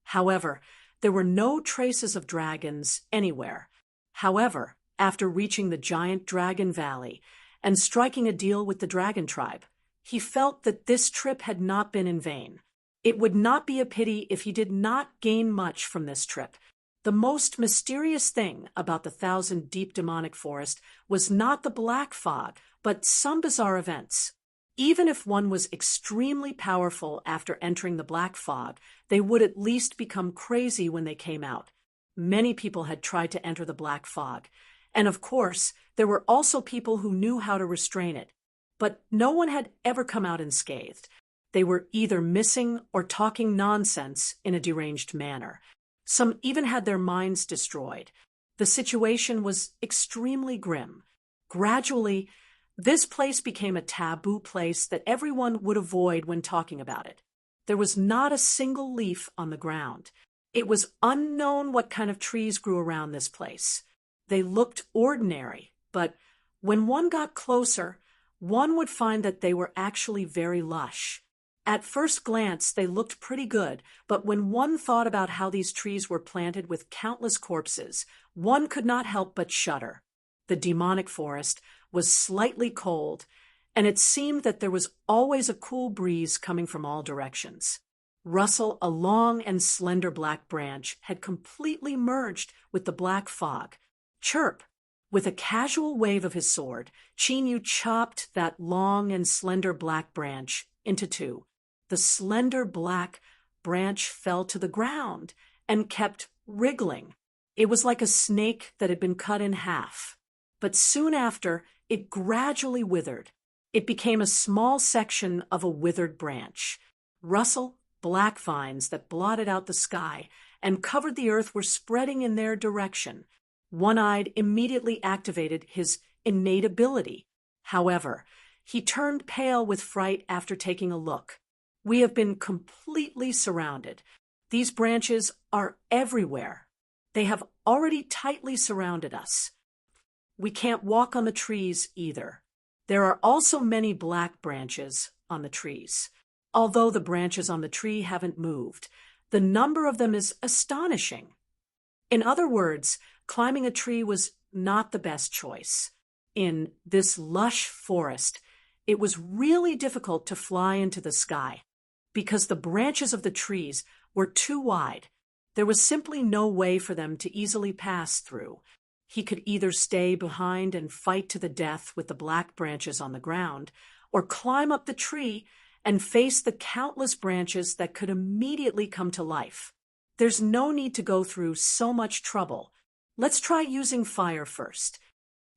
However, there were no traces of dragons anywhere. However, after reaching the giant Dragon Valley and striking a deal with the dragon tribe, he felt that this trip had not been in vain. It would not be a pity if he did not gain much from this trip. The most mysterious thing about the Thousand Deep Demonic Forest was not the black fog, but some bizarre events. Even if one was extremely powerful after entering the black fog, they would at least become crazy when they came out. Many people had tried to enter the black fog, and of course, there were also people who knew how to restrain it. But no one had ever come out unscathed. They were either missing or talking nonsense in a deranged manner. Some even had their minds destroyed. The situation was extremely grim. Gradually, this place became a taboo place that everyone would avoid when talking about it. There was not a single leaf on the ground. It was unknown what kind of trees grew around this place. They looked ordinary, but when one got closer, one would find that they were actually very lush. At first glance, they looked pretty good, but when one thought about how these trees were planted with countless corpses, one could not help but shudder. the demonic forest, was slightly cold, and it seemed that there was always a cool breeze coming from all directions. Russell, a long and slender black branch, had completely merged with the black fog. Chirp! With a casual wave of his sword, Chinyu chopped that long and slender black branch into two. The slender black branch fell to the ground and kept wriggling. It was like a snake that had been cut in half. But soon after, it gradually withered. It became a small section of a withered branch. Russell, black vines that blotted out the sky and covered the earth were spreading in their direction. One-Eyed immediately activated his innate ability. However, he turned pale with fright after taking a look. We have been completely surrounded. These branches are everywhere. They have already tightly surrounded us. We can't walk on the trees either. There are also many black branches on the trees. Although the branches on the tree haven't moved, the number of them is astonishing. In other words, climbing a tree was not the best choice. In this lush forest, it was really difficult to fly into the sky because the branches of the trees were too wide. There was simply no way for them to easily pass through. He could either stay behind and fight to the death with the black branches on the ground, or climb up the tree and face the countless branches that could immediately come to life. There's no need to go through so much trouble. Let's try using fire first.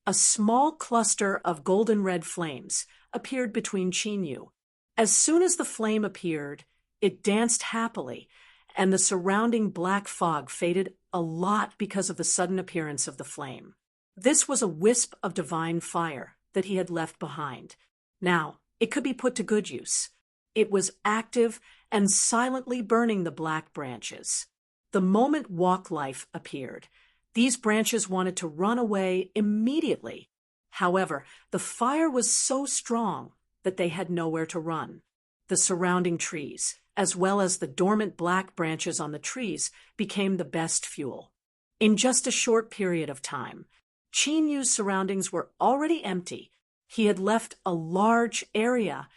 A small cluster of golden red flames appeared between Chinyu. As soon as the flame appeared, it danced happily, and the surrounding black fog faded a lot because of the sudden appearance of the flame. This was a wisp of divine fire that he had left behind. Now, it could be put to good use. It was active and silently burning the black branches. The moment Walk Life appeared, these branches wanted to run away immediately. However, the fire was so strong that they had nowhere to run. The surrounding trees, as well as the dormant black branches on the trees, became the best fuel. In just a short period of time, Chinyu's surroundings were already empty. He had left a large area,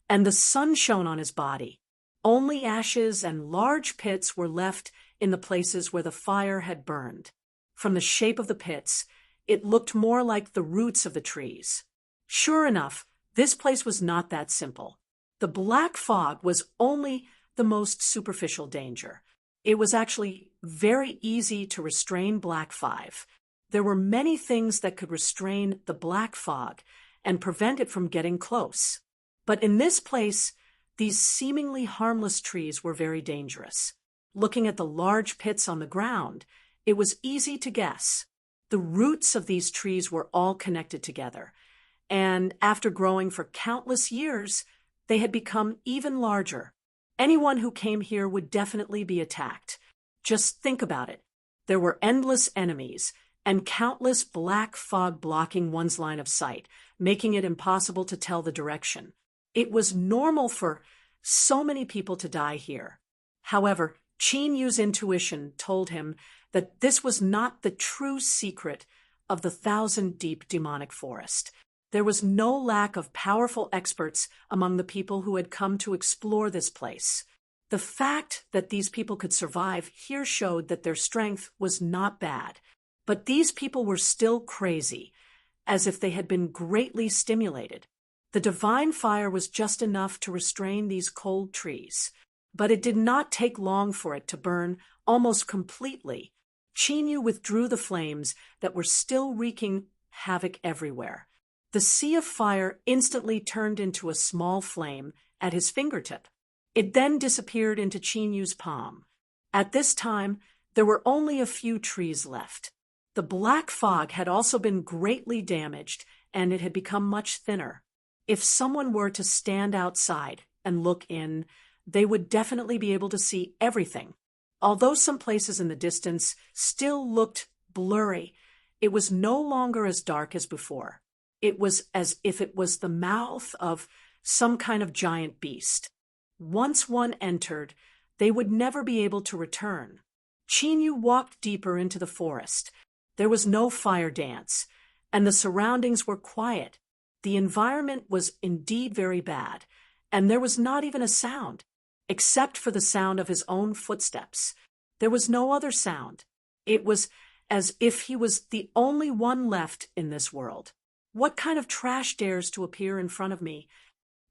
and the sun shone on his body. Only ashes and large pits were left in the places where the fire had burned. From the shape of the pits, it looked more like the roots of the trees. Sure enough, this place was not that simple. The black fog was only the most superficial danger. It was actually very easy to restrain Black 5. There were many things that could restrain the black fog and prevent it from getting close. But in this place, these seemingly harmless trees were very dangerous. Looking at the large pits on the ground, it was easy to guess. The roots of these trees were all connected together, and after growing for countless years, they had become even larger. Anyone who came here would definitely be attacked. Just think about it. There were endless enemies and countless black fog blocking one's line of sight, making it impossible to tell the direction. It was normal for so many people to die here. However, Chinyu's intuition told him that this was not the true secret of the 1,000-deep demonic forest. There was no lack of powerful experts among the people who had come to explore this place. The fact that these people could survive here showed that their strength was not bad. But these people were still crazy, as if they had been greatly stimulated. The divine fire was just enough to restrain these cold trees, but it did not take long for it to burn almost completely. Chinyu withdrew the flames that were still wreaking havoc everywhere. The sea of fire instantly turned into a small flame at his fingertip. It then disappeared into Chinyu's palm. At this time, there were only a few trees left. The black fog had also been greatly damaged, and it had become much thinner. If someone were to stand outside and look in, they would definitely be able to see everything. Although some places in the distance still looked blurry, it was no longer as dark as before. It was as if it was the mouth of some kind of giant beast. Once one entered, they would never be able to return. Chinyu walked deeper into the forest. There was no fire dance, and the surroundings were quiet. The environment was indeed very bad, and there was not even a sound, except for the sound of his own footsteps. There was no other sound. It was as if he was the only one left in this world. What kind of trash dares to appear in front of me?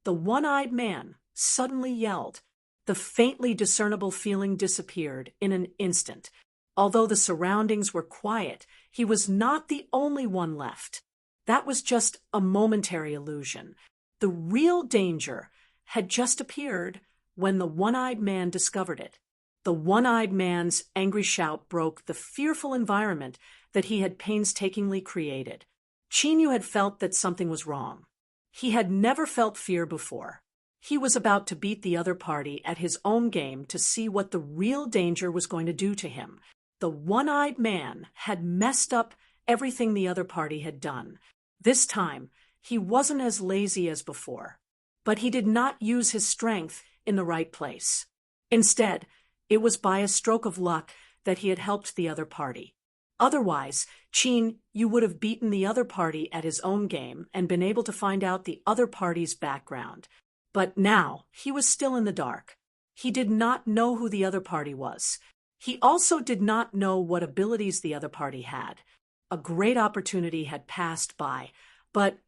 The one-eyed man suddenly yelled. The faintly discernible feeling disappeared in an instant. Although the surroundings were quiet, he was not the only one left. That was just a momentary illusion. The real danger had just appeared when the one-eyed man discovered it. The one-eyed man's angry shout broke the fearful environment that he had painstakingly created. Chinyu had felt that something was wrong. He had never felt fear before. He was about to beat the other party at his own game to see what the real danger was going to do to him. The one-eyed man had messed up everything the other party had done. This time, he wasn't as lazy as before, but he did not use his strength in the right place. Instead, it was by a stroke of luck that he had helped the other party. Otherwise, you would have beaten the other party at his own game and been able to find out the other party's background. But now, he was still in the dark. He did not know who the other party was. He also did not know what abilities the other party had. A great opportunity had passed by, but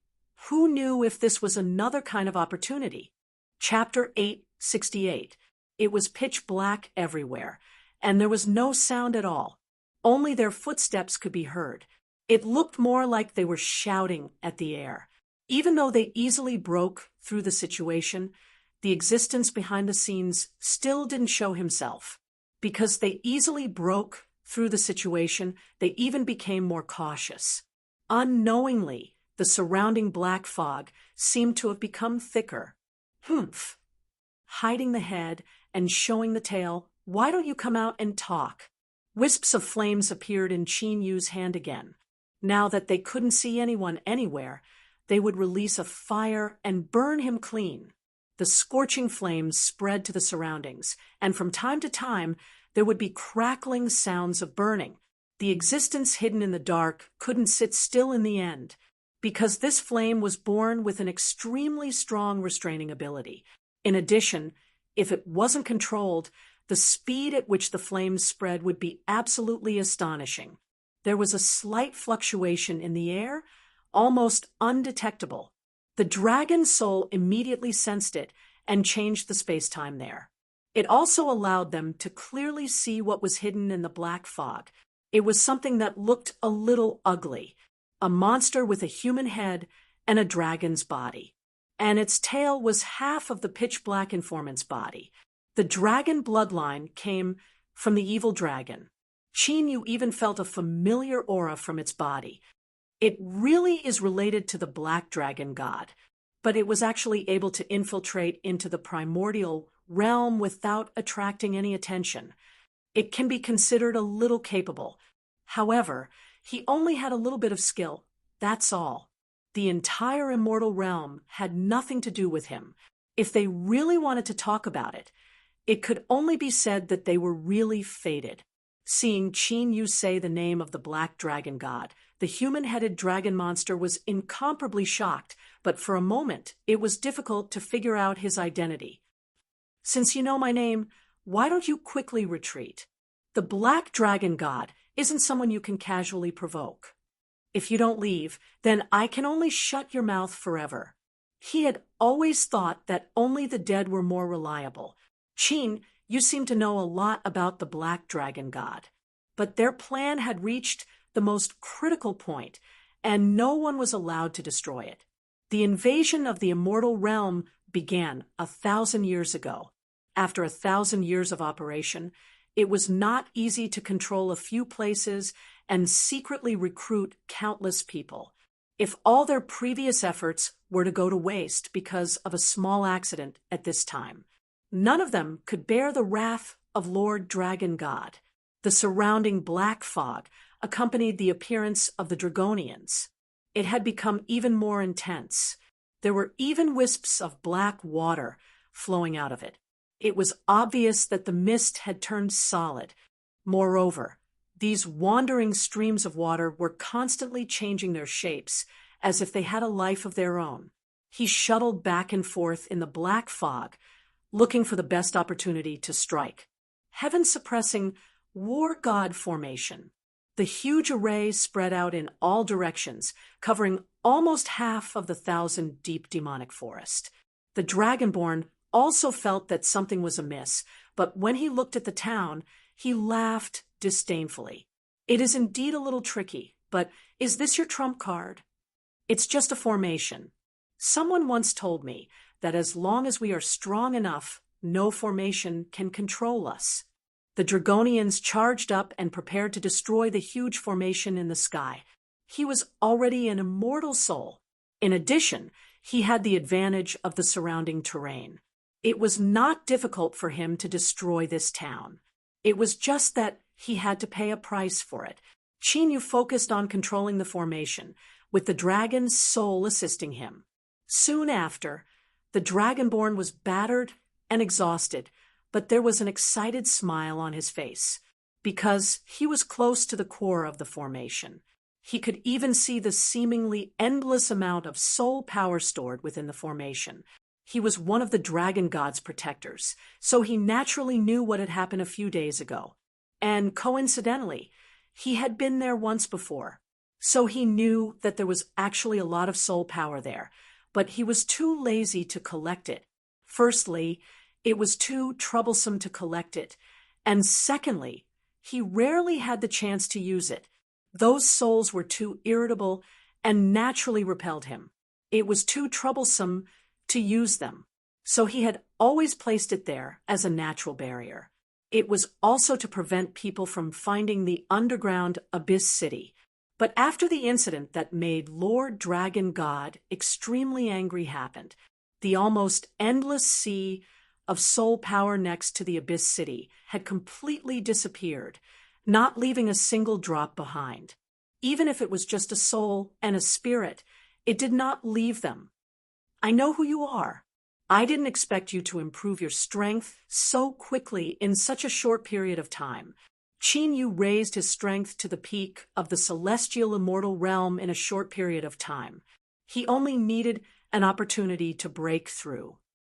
who knew if this was another kind of opportunity? Chapter 868. It was pitch black everywhere, and there was no sound at all. Only their footsteps could be heard. It looked more like they were shouting at the air. Even though they easily broke through the situation, the existence behind the scenes still didn't show himself. Because they easily broke through the situation, they even became more cautious. Unknowingly, the surrounding black fog seemed to have become thicker. Humph! Hiding the head and showing the tail, why don't you come out and talk? Wisps of flames appeared in Chinyu's hand again. Now that they couldn't see anyone anywhere, they would release a fire and burn him clean. The scorching flames spread to the surroundings, and from time to time, there would be crackling sounds of burning. The existence hidden in the dark couldn't sit still in the end, because this flame was born with an extremely strong restraining ability. In addition, if it wasn't controlled, the speed at which the flames spread would be absolutely astonishing. There was a slight fluctuation in the air, almost undetectable. The dragon soul immediately sensed it and changed the space-time there. It also allowed them to clearly see what was hidden in the black fog. It was something that looked a little ugly, a monster with a human head and a dragon's body. And its tail was half of the pitch-black informant's body. The dragon bloodline came from the evil dragon. Chinyu even felt a familiar aura from its body. It really is related to the black dragon god, but it was actually able to infiltrate into the primordial realm without attracting any attention. It can be considered a little capable. However, he only had a little bit of skill, that's all. The entire immortal realm had nothing to do with him. If they really wanted to talk about it, it could only be said that they were really fated. Seeing Chinyu say the name of the black dragon god, the human-headed dragon monster was incomparably shocked, but for a moment it was difficult to figure out his identity. Since you know my name, why don't you quickly retreat? The black dragon god isn't someone you can casually provoke. If you don't leave, then I can only shut your mouth forever. He had always thought that only the dead were more reliable. Chin, you seem to know a lot about the black dragon god. But their plan had reached the most critical point, and no one was allowed to destroy it. The invasion of the immortal realm began 1,000 years ago. After 1,000 years of operation, it was not easy to control a few places and secretly recruit countless people. If all their previous efforts were to go to waste because of a small accident at this time, none of them could bear the wrath of Lord Dragon God. The surrounding black fog accompanied the appearance of the Dragonians. It had become even more intense. There were even wisps of black water flowing out of it. It was obvious that the mist had turned solid. Moreover, These wandering streams of water were constantly changing their shapes, as if they had a life of their own. He shuttled back and forth in the black fog, looking for the best opportunity to strike. Heaven-suppressing war god formation. The huge array spread out in all directions, covering almost half of the 1,000-deep demonic forest. The Dragonborn also felt that something was amiss, but when he looked at the town, he laughed disdainfully. It is indeed a little tricky, but is this your trump card? It's just a formation. Someone once told me that as long as we are strong enough, no formation can control us. The Dragonians charged up and prepared to destroy the huge formation in the sky. He was already an immortal soul. In addition, he had the advantage of the surrounding terrain. It was not difficult for him to destroy this town. It was just that he had to pay a price for it. Chinyu focused on controlling the formation, with the dragon's soul assisting him. Soon after, the Dragonborn was battered and exhausted, but there was an excited smile on his face, because he was close to the core of the formation. He could even see the seemingly endless amount of soul power stored within the formation. He was one of the dragon god's protectors, so he naturally knew what had happened a few days ago. And coincidentally, he had been there once before, so he knew that there was actually a lot of soul power there, but he was too lazy to collect it. Firstly, it was too troublesome to collect it, and secondly, he rarely had the chance to use it. Those souls were too irritable and naturally repelled him. It was too troublesome to use them, so he had always placed it there as a natural barrier. It was also to prevent people from finding the underground Abyss City. But after the incident that made Lord Dragon God extremely angry happened, the almost endless sea of soul power next to the Abyss City had completely disappeared, not leaving a single drop behind. Even if it was just a soul and a spirit, it did not leave them. I know who you are. I didn't expect you to improve your strength so quickly in such a short period of time. Chinyu raised his strength to the peak of the celestial immortal realm in a short period of time. He only needed an opportunity to break through.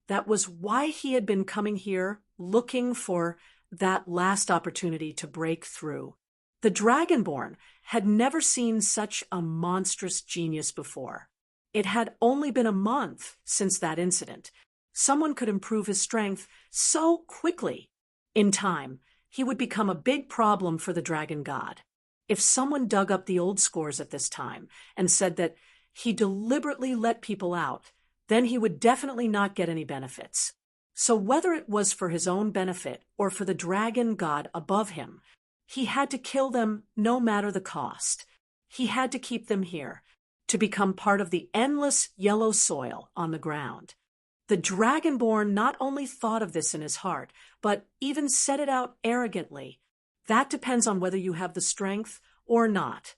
That was why he had been coming here, looking for that last opportunity to break through. The Dragonborn had never seen such a monstrous genius before. It had only been a month since that incident. Someone could improve his strength so quickly. In time, he would become a big problem for the dragon god. If someone dug up the old scores at this time and said that he deliberately let people out, then he would definitely not get any benefits. So whether it was for his own benefit or for the dragon god above him, he had to kill them no matter the cost. He had to keep them here, to become part of the endless yellow soil on the ground. The Dragonborn not only thought of this in his heart, but even said it out arrogantly. That depends on whether you have the strength or not.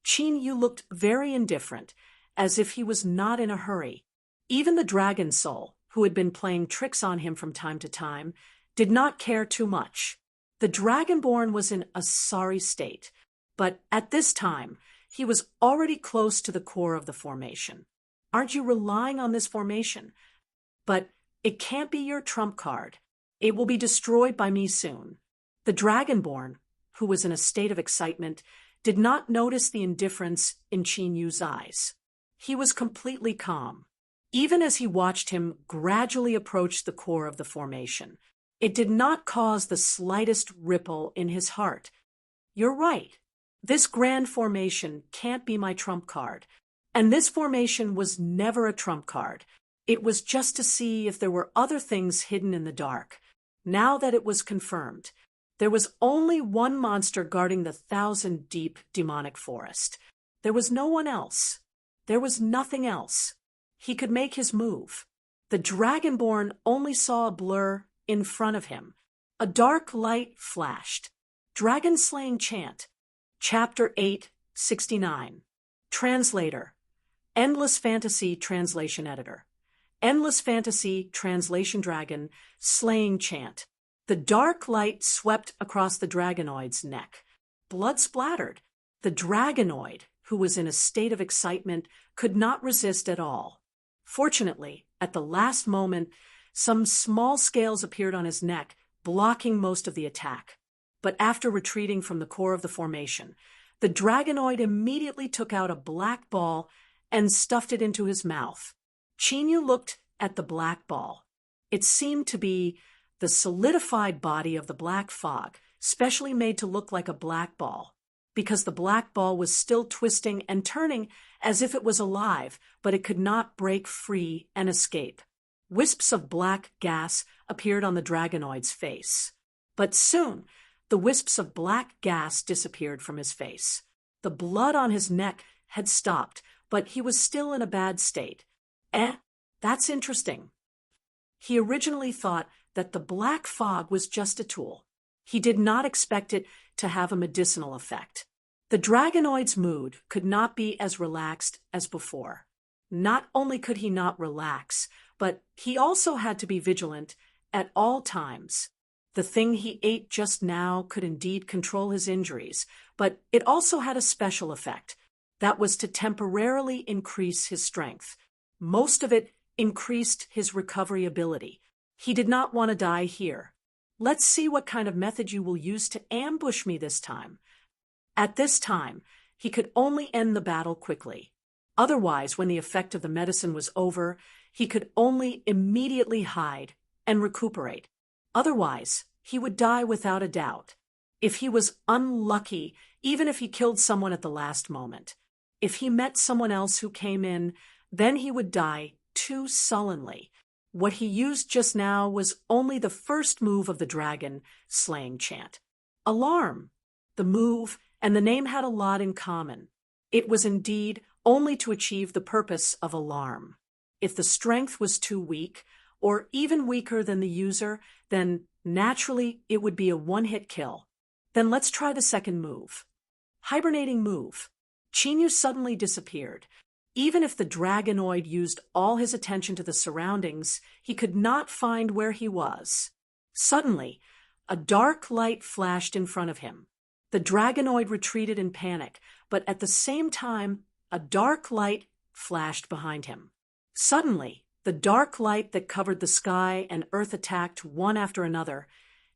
Chinyu looked very indifferent, as if he was not in a hurry. Even the dragon soul, who had been playing tricks on him from time to time, did not care too much. The Dragonborn was in a sorry state, but at this time, he was already close to the core of the formation. Aren't you relying on this formation? But it can't be your trump card. It will be destroyed by me soon. The Dragonborn, who was in a state of excitement, did not notice the indifference in Chinyu's eyes. He was completely calm. Even as he watched him gradually approach the core of the formation, it did not cause the slightest ripple in his heart. You're right. This grand formation can't be my trump card. And this formation was never a trump card. It was just to see if there were other things hidden in the dark. Now that it was confirmed, there was only one monster guarding the 1,000-deep demonic forest. There was no one else. There was nothing else. He could make his move. The Dragonborn only saw a blur in front of him. A dark light flashed. Dragon-slaying chant. Chapter 869. Translator. Endless Fantasy Translation Editor. Endless Fantasy Translation Dragon Slaying Chant. The dark light swept across the dragonoid's neck. blood splattered. The dragonoid, who was in a state of excitement, could not resist at all. Fortunately, at the last moment, some small scales appeared on his neck, blocking most of the attack. But after retreating from the core of the formation, the dragonoid immediately took out a black ball and stuffed it into his mouth. Chinyu looked at the black ball. It seemed to be the solidified body of the black fog, specially made to look like a black ball, because the black ball was still twisting and turning as if it was alive, but it could not break free and escape. Wisps of black gas appeared on the dragonoid's face. But soon, the wisps of black gas disappeared from his face. The blood on his neck had stopped, but he was still in a bad state. That's interesting. He originally thought that the black fog was just a tool. He did not expect it to have a medicinal effect. The dragonoid's mood could not be as relaxed as before. Not only could he not relax, but he also had to be vigilant at all times. The thing he ate just now could indeed control his injuries, but it also had a special effect. That was to temporarily increase his strength. Most of it increased his recovery ability. He did not want to die here. Let's see what kind of method you will use to ambush me this time. At this time, he could only end the battle quickly. Otherwise, when the effect of the medicine was over, he could only immediately hide and recuperate. Otherwise, he would die without a doubt. If he was unlucky, even if he killed someone at the last moment. If he met someone else who came in, then he would die too sullenly. What he used just now was only the first move of the dragon slaying chant. Alarm. The move and the name had a lot in common. It was indeed only to achieve the purpose of alarm. If the strength was too weak, or even weaker than the user, then naturally it would be a one-hit kill. Then let's try the second move. Hibernating move. Chinyu suddenly disappeared. Even if the dragonoid used all his attention to the surroundings, he could not find where he was. Suddenly, a dark light flashed in front of him. The dragonoid retreated in panic, but at the same time, a dark light flashed behind him. Suddenly, the dark light that covered the sky and earth attacked one after another.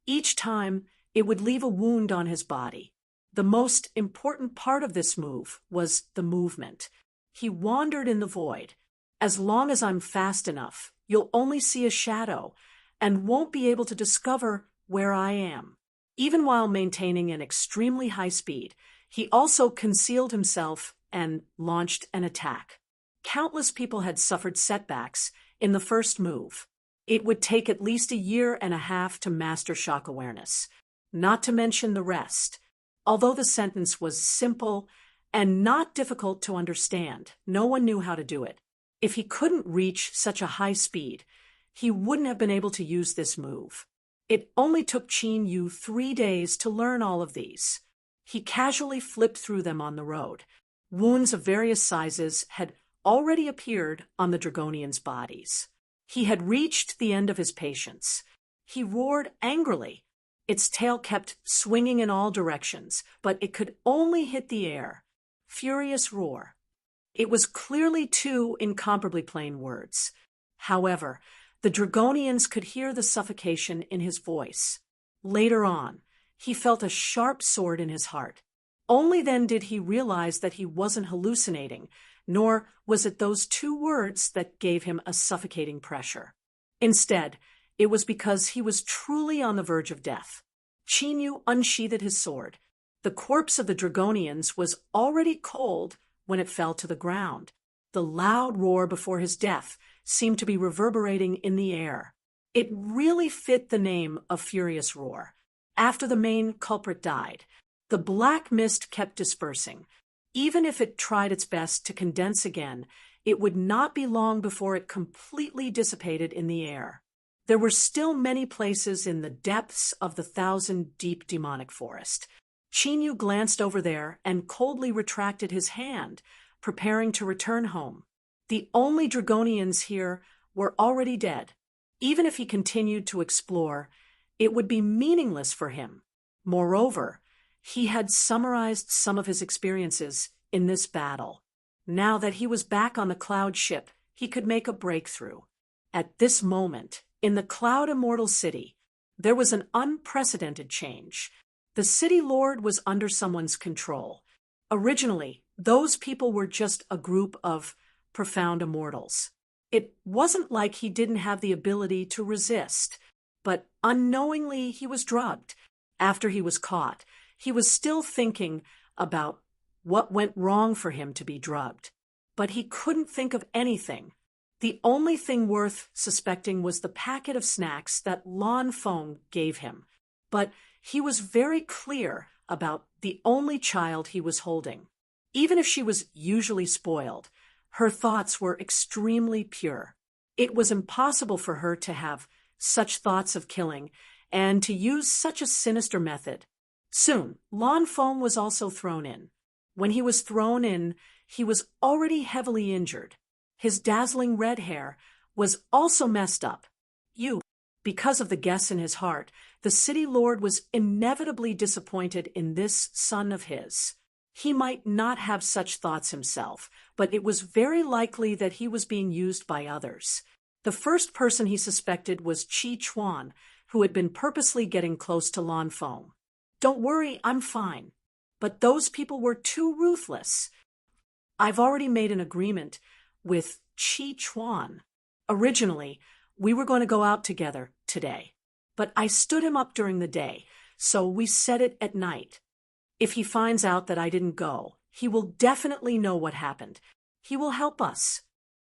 Each time, it would leave a wound on his body. The most important part of this move was the movement. He wandered in the void. As long as I'm fast enough, you'll only see a shadow and won't be able to discover where I am. Even while maintaining an extremely high speed, he also concealed himself and launched an attack. Countless people had suffered setbacks in the first move. It would take at least 1.5 years to master shock awareness, not to mention the rest. Although the sentence was simple and not difficult to understand, no one knew how to do it. If he couldn't reach such a high speed, he wouldn't have been able to use this move. It only took Chinyu 3 days to learn all of these. He casually flipped through them on the road. Wounds of various sizes had already appeared on the Dragonians' bodies. He had reached the end of his patience. He roared angrily. Its tail kept swinging in all directions, but it could only hit the air. Furious roar. It was clearly 2 incomparably plain words. However, the Dragonians could hear the suffocation in his voice. Later on, he felt a sharp sword in his heart. Only then did he realize that he wasn't hallucinating, nor was it those 2 words that gave him a suffocating pressure. Instead, it was because he was truly on the verge of death. Chinyu unsheathed his sword. The corpse of the Dragonians was already cold when it fell to the ground. The loud roar before his death seemed to be reverberating in the air. It really fit the name of Furious Roar. After the main culprit died, the black mist kept dispersing. Even if it tried its best to condense again, it would not be long before it completely dissipated in the air. There were still many places in the depths of the 1,000-deep demonic forest. Chinyu glanced over there and coldly retracted his hand, preparing to return home. The only Dragonians here were already dead. Even if he continued to explore, it would be meaningless for him. Moreover, He had summarized some of his experiences in this battle. Now that he was back on the Cloud ship, he could make a breakthrough. At this moment, in the Cloud Immortal City, there was an unprecedented change. The City Lord was under someone's control. Originally, those people were just a group of profound immortals. It wasn't like he didn't have the ability to resist, but unknowingly he was drugged. After he was caught, he was still thinking about what went wrong for him to be drugged. But he couldn't think of anything. The only thing worth suspecting was the packet of snacks that Lan Feng gave him. But he was very clear about the only child he was holding. Even if she was usually spoiled, her thoughts were extremely pure. It was impossible for her to have such thoughts of killing and to use such a sinister method. Soon, Lan Feng was also thrown in. When he was thrown in, he was already heavily injured. His dazzling red hair was also messed up. Because of the guess in his heart, the City Lord was inevitably disappointed in this son of his. He might not have such thoughts himself, but it was very likely that he was being used by others. The first person he suspected was Chi Chuan, who had been purposely getting close to Lan Feng. "Don't worry, I'm fine." But those people were too ruthless. "I've already made an agreement with Chi Chuan. Originally, we were going to go out together today, but I stood him up during the day, so we said it at night. If he finds out that I didn't go, he will definitely know what happened. He will help us."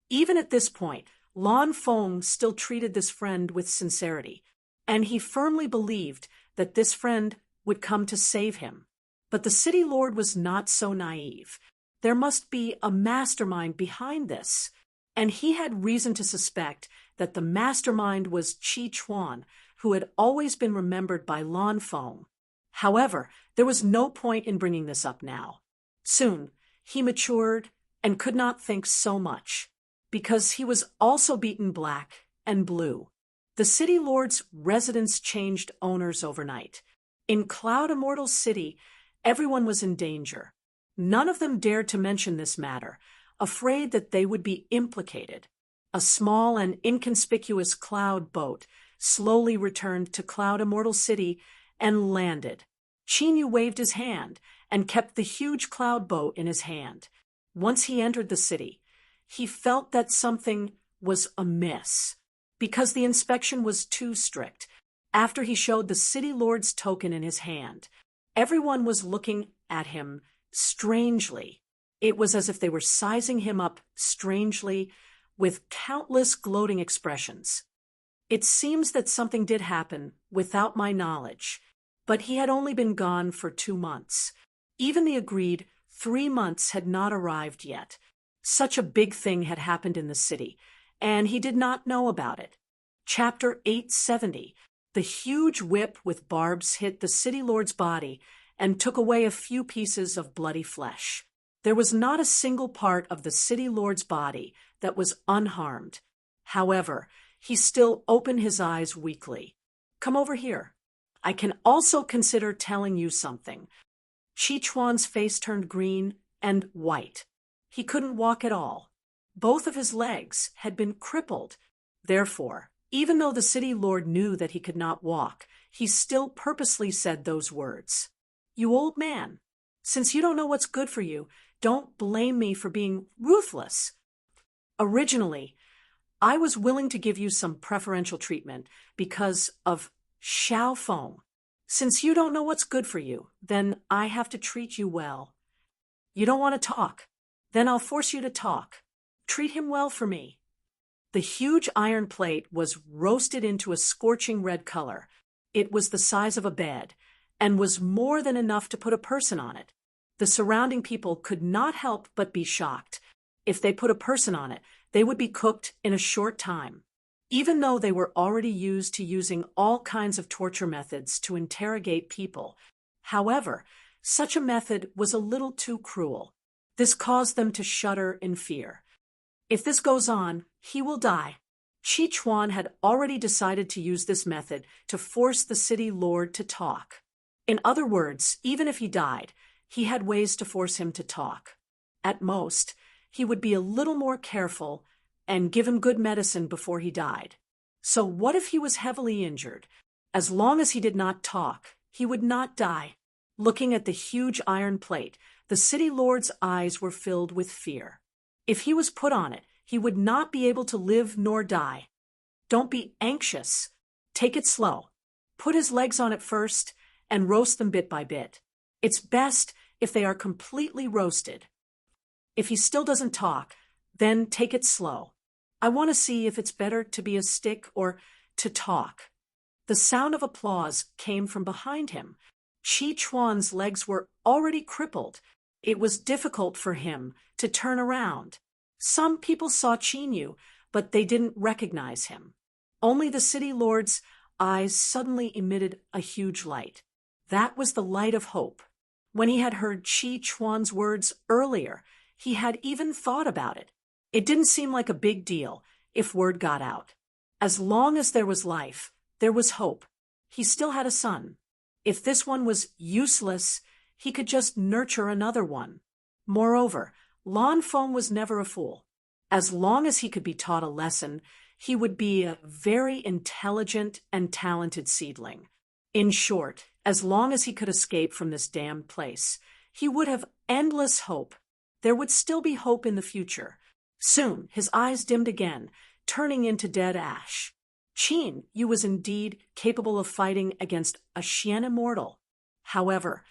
Even at this point, Lan Feng still treated this friend with sincerity, and he firmly believed that this friend would come to save him. But the City Lord was not so naive. There must be a mastermind behind this, and he had reason to suspect that the mastermind was Chi Chuan, who had always been remembered by Lan Feng. However, there was no point in bringing this up now. Soon, he matured and could not think so much, because he was also beaten black and blue. The City Lord's residence changed owners overnight. In Cloud Immortal City, everyone was in danger. None of them dared to mention this matter, afraid that they would be implicated. A small and inconspicuous cloud boat slowly returned to Cloud Immortal City and landed. Qinyu waved his hand and kept the huge cloud boat in his hand. Once he entered the city, he felt that something was amiss, because the inspection was too strict. After he showed the City Lord's token in his hand, everyone was looking at him strangely. It was as if they were sizing him up strangely, with countless gloating expressions. It seems that something did happen without my knowledge, but he had only been gone for 2 months. Even the agreed 3 months had not arrived yet. Such a big thing had happened in the city, and he did not know about it. Chapter 870. The huge whip with barbs hit the City Lord's body and took away a few pieces of bloody flesh. There was not a single part of the City Lord's body that was unharmed. However, he still opened his eyes weakly. "Come over here. I can also consider telling you something." Chi Chuan's face turned green and white. He couldn't walk at all. Both of his legs had been crippled. Therefore, even though the City Lord knew that he could not walk, he still purposely said those words. "You old man, since you don't know what's good for you, don't blame me for being ruthless. Originally, I was willing to give you some preferential treatment because of Xiao Feng. Since you don't know what's good for you, then I have to treat you well. You don't want to talk? Then I'll force you to talk. Treat him well for me." The huge iron plate was roasted into a scorching red color. It was the size of a bed, and was more than enough to put a person on it. The surrounding people could not help but be shocked. If they put a person on it, they would be cooked in a short time. Even though they were already used to using all kinds of torture methods to interrogate people. However, such a method was a little too cruel. This caused them to shudder in fear. If this goes on, he will die. Chi Chuan had already decided to use this method to force the City Lord to talk. In other words, even if he died, he had ways to force him to talk. At most, he would be a little more careful and give him good medicine before he died. So what if he was heavily injured? As long as he did not talk, he would not die. Looking at the huge iron plate, the city lord's eyes were filled with fear. If he was put on it, he would not be able to live nor die. Don't be anxious. Take it slow. Put his legs on it first and roast them bit by bit. It's best if they are completely roasted. If he still doesn't talk, then take it slow. I want to see if it's better to be a stick or to talk. The sound of applause came from behind him. Chi Chuan's legs were already crippled. It was difficult for him to turn around. Some people saw Qin Yu, but they didn't recognize him. Only the city lord's eyes suddenly emitted a huge light. That was the light of hope. When he had heard Chi Chuan's words earlier, he had even thought about it. It didn't seem like a big deal if word got out. As long as there was life, there was hope. He still had a son. If this one was useless, he could just nurture another one. Moreover, Lan Feng was never a fool. As long as he could be taught a lesson, he would be a very intelligent and talented seedling. In short, as long as he could escape from this damned place, he would have endless hope. There would still be hope in the future. Soon, his eyes dimmed again, turning into dead ash. Qin Yu was indeed capable of fighting against a Xian immortal. However,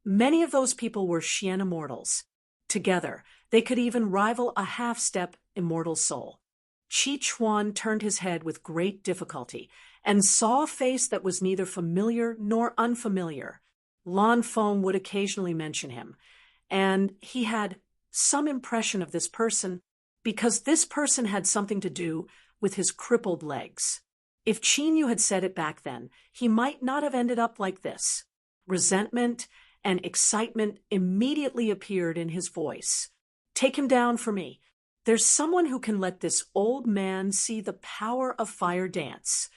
many of those people were Xian immortals. Together, they could even rival a half-step immortal soul. Chi Chuan turned his head with great difficulty and saw a face that was neither familiar nor unfamiliar. Lan Feng would occasionally mention him, and he had some impression of this person because this person had something to do with his crippled legs. If Qin Yu had said it back then, he might not have ended up like this. Resentment and excitement immediately appeared in his voice. Take him down for me. There's someone who can let this old man see the power of fire dance.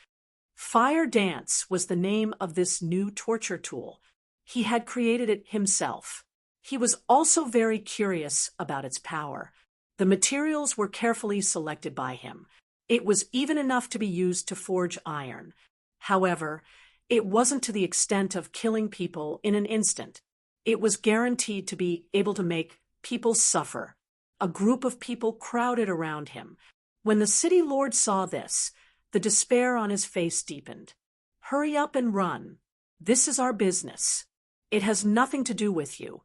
Fire dance was the name of this new torture tool. He had created it himself. He was also very curious about its power. The materials were carefully selected by him. It was even enough to be used to forge iron. However, it wasn't to the extent of killing people in an instant. It was guaranteed to be able to make people suffer. A group of people crowded around him. When the city lord saw this, the despair on his face deepened. Hurry up and run. This is our business. It has nothing to do with you.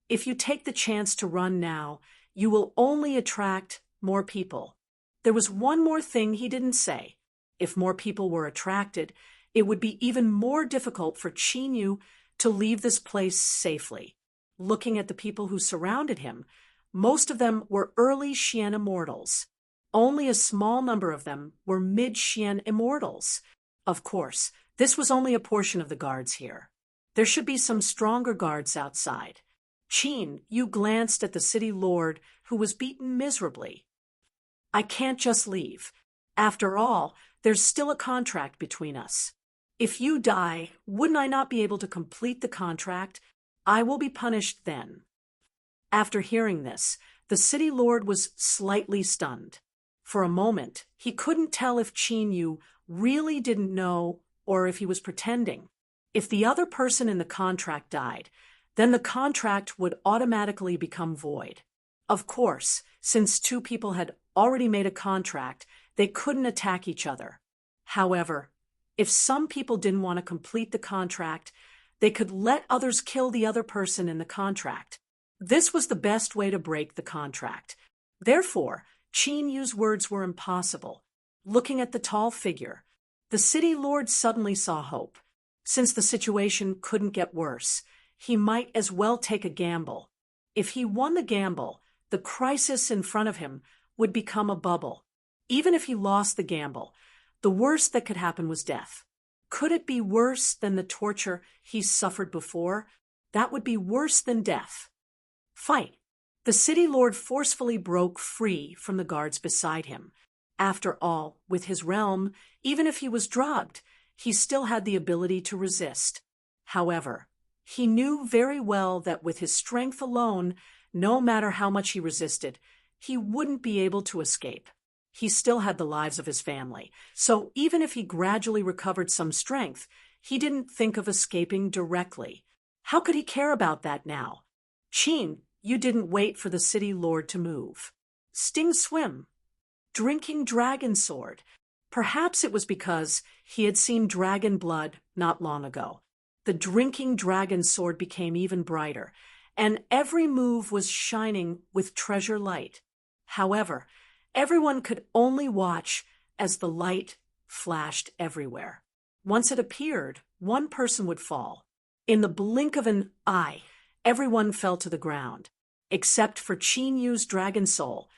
If you take the chance to run now, you will only attract more people. There was one more thing he didn't say. If more people were attracted, it would be even more difficult for Qin Yu to leave this place safely. Looking at the people who surrounded him, most of them were early Xian immortals. Only a small number of them were mid-Xian immortals. Of course, this was only a portion of the guards here. There should be some stronger guards outside. Qin Yu glanced at the city lord, who was beaten miserably. I can't just leave. After all, there's still a contract between us. If you die, wouldn't I not be able to complete the contract? I will be punished then. After hearing this, the city lord was slightly stunned. For a moment, he couldn't tell if Qin Yu really didn't know or if he was pretending. If the other person in the contract died, then the contract would automatically become void. Of course, since two people had already made a contract, they couldn't attack each other. However, if some people didn't want to complete the contract, they could let others kill the other person in the contract. This was the best way to break the contract. Therefore, Qin Yu's words were impossible. Looking at the tall figure, the city lord suddenly saw hope. Since the situation couldn't get worse, he might as well take a gamble. If he won the gamble, the crisis in front of him would become a bubble. Even if he lost the gamble, the worst that could happen was death. Could it be worse than the torture he suffered before? That would be worse than death. Fight. The city lord forcefully broke free from the guards beside him. After all, with his realm, even if he was drugged, he still had the ability to resist. However, he knew very well that with his strength alone, no matter how much he resisted, he wouldn't be able to escape. He still had the lives of his family, so even if he gradually recovered some strength, he didn't think of escaping directly. How could he care about that now? Qin, you didn't wait for the city lord to move. Sting swim. Drinking dragon sword. Perhaps it was because he had seen dragon blood not long ago. The drinking dragon sword became even brighter, and every move was shining with treasure light. However, everyone could only watch as the light flashed everywhere. Once it appeared, one person would fall. In the blink of an eye, everyone fell to the ground, except for Qin Yu's dragon soul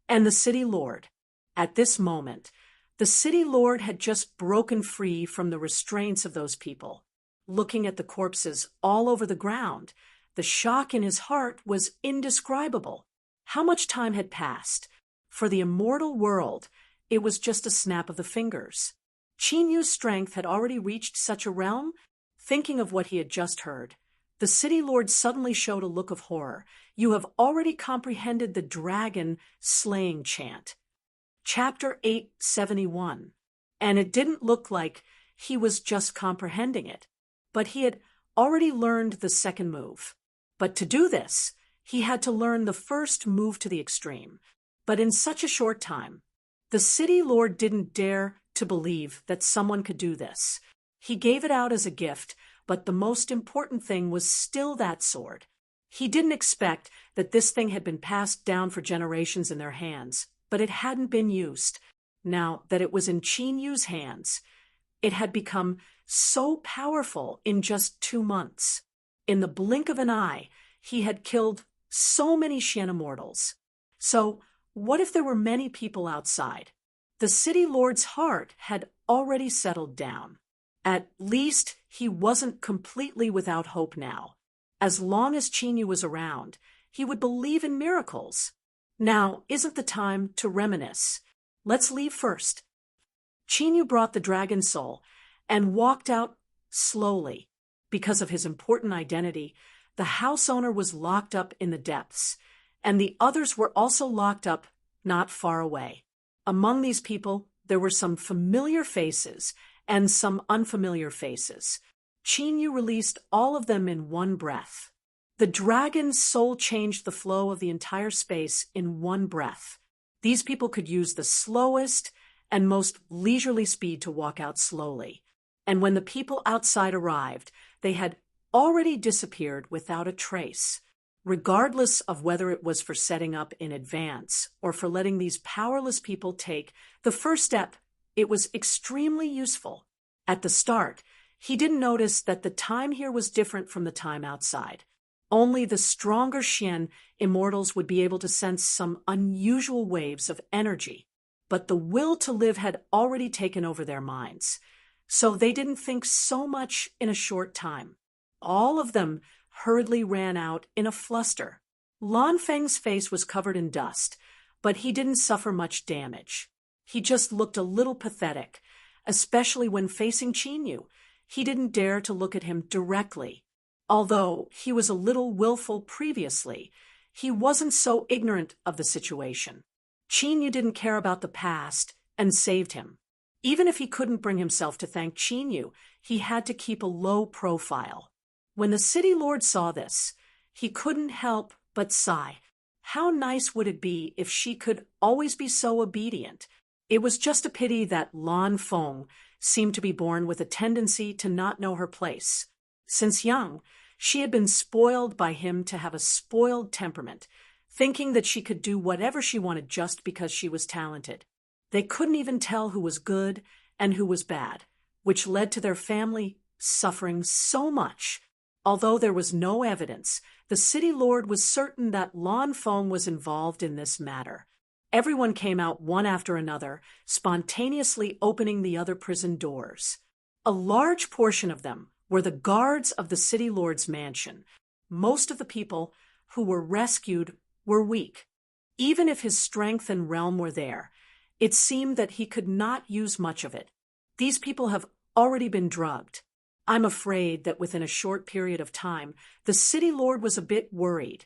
and the city lord. At this moment, the city lord had just broken free from the restraints of those people. Looking at the corpses all over the ground, the shock in his heart was indescribable. How much time had passed? For the immortal world, it was just a snap of the fingers. Qin Yu's strength had already reached such a realm. Thinking of what he had just heard, the city lord suddenly showed a look of horror. You have already comprehended the dragon slaying chant. Chapter 871. And it didn't look like he was just comprehending it, but he had already learned the second move. But to do this, he had to learn the first move to the extreme. But in such a short time, the city lord didn't dare to believe that someone could do this. He gave it out as a gift, but the most important thing was still that sword. He didn't expect that this thing had been passed down for generations in their hands, but it hadn't been used. Now that it was in Qin Yu's hands, it had become so powerful in just 2 months. In the blink of an eye, he had killed so many Xian immortals. So, what if there were many people outside? The city lord's heart had already settled down. At least he wasn't completely without hope now. As long as Qin Yu was around, he would believe in miracles. Now isn't the time to reminisce. Let's leave first. Qin Yu brought the dragon soul and walked out slowly. Because of his important identity, the house owner was locked up in the depths, and the others were also locked up not far away. Among these people, there were some familiar faces and some unfamiliar faces. Qin Yu released all of them in one breath. The dragon's soul changed the flow of the entire space in one breath. These people could use the slowest and most leisurely speed to walk out slowly. And when the people outside arrived, they had already disappeared without a trace. Regardless of whether it was for setting up in advance or for letting these powerless people take the first step, it was extremely useful. At the start, he didn't notice that the time here was different from the time outside. Only the stronger Xian immortals would be able to sense some unusual waves of energy. But the will to live had already taken over their minds, so they didn't think so much in a short time. All of them hurriedly ran out in a fluster. Lan Feng's face was covered in dust, but he didn't suffer much damage. He just looked a little pathetic, especially when facing Qin Yu. He didn't dare to look at him directly. Although he was a little willful previously, he wasn't so ignorant of the situation. Qin Yu didn't care about the past and saved him. Even if he couldn't bring himself to thank Qin Yu, he had to keep a low profile. When the city lord saw this, he couldn't help but sigh. How nice would it be if she could always be so obedient? It was just a pity that Lan Feng seemed to be born with a tendency to not know her place. Since young, she had been spoiled by him to have a spoiled temperament, thinking that she could do whatever she wanted just because she was talented. They couldn't even tell who was good and who was bad, which led to their family suffering so much. Although there was no evidence, the city lord was certain that Lan Feng was involved in this matter. Everyone came out one after another, spontaneously opening the other prison doors. A large portion of them were the guards of the city lord's mansion. Most of the people who were rescued were weak. Even if his strength and realm were there, it seemed that he could not use much of it. These people have already been drugged. I'm afraid that within a short period of time, the city lord was a bit worried.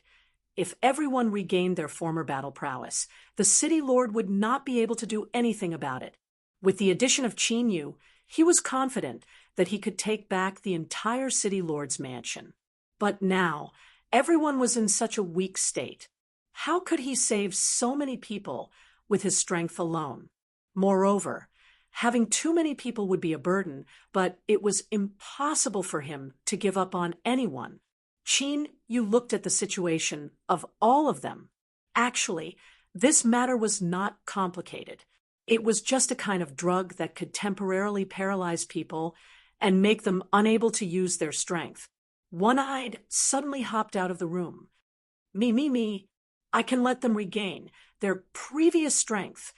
If everyone regained their former battle prowess, the city lord would not be able to do anything about it. With the addition of Qin Yu, he was confident that he could take back the entire city lord's mansion. But now, everyone was in such a weak state. How could he save so many people with his strength alone? Moreover, having too many people would be a burden, but it was impossible for him to give up on anyone. Qin Yu looked at the situation of all of them. Actually, this matter was not complicated. It was just a kind of drug that could temporarily paralyze people and make them unable to use their strength. One-Eyed suddenly hopped out of the room. Me. I can let them regain their previous strength.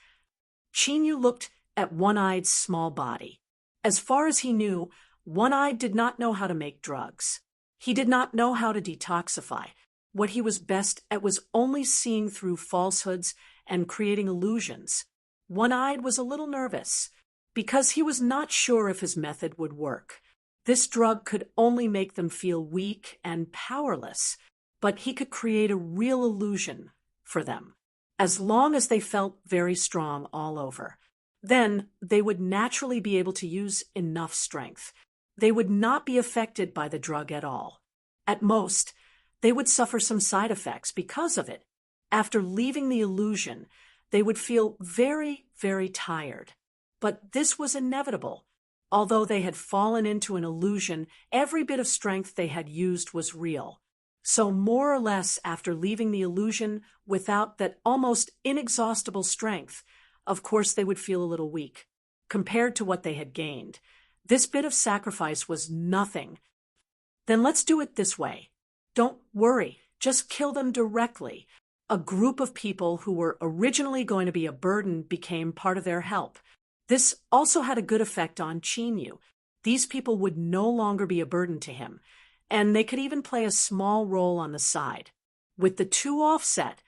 Qin Yu looked at One-Eye's small body. As far as he knew, One-Eyed did not know how to make drugs. He did not know how to detoxify. What he was best at was only seeing through falsehoods and creating illusions. One-Eyed was a little nervous, because he was not sure if his method would work. This drug could only make them feel weak and powerless, but he could create a real illusion for them, as long as they felt very strong all over. Then they would naturally be able to use enough strength. They would not be affected by the drug at all. At most, they would suffer some side effects because of it. After leaving the illusion, they would feel very, very tired. But this was inevitable. Although they had fallen into an illusion, every bit of strength they had used was real. So more or less after leaving the illusion without that almost inexhaustible strength, of course they would feel a little weak. Compared to what they had gained, this bit of sacrifice was nothing. Then let's do it this way. Don't worry, just kill them directly. A group of people who were originally going to be a burden became part of their help. This also had a good effect on Qin Yu. These people would no longer be a burden to him, and they could even play a small role on the side. With the two offset,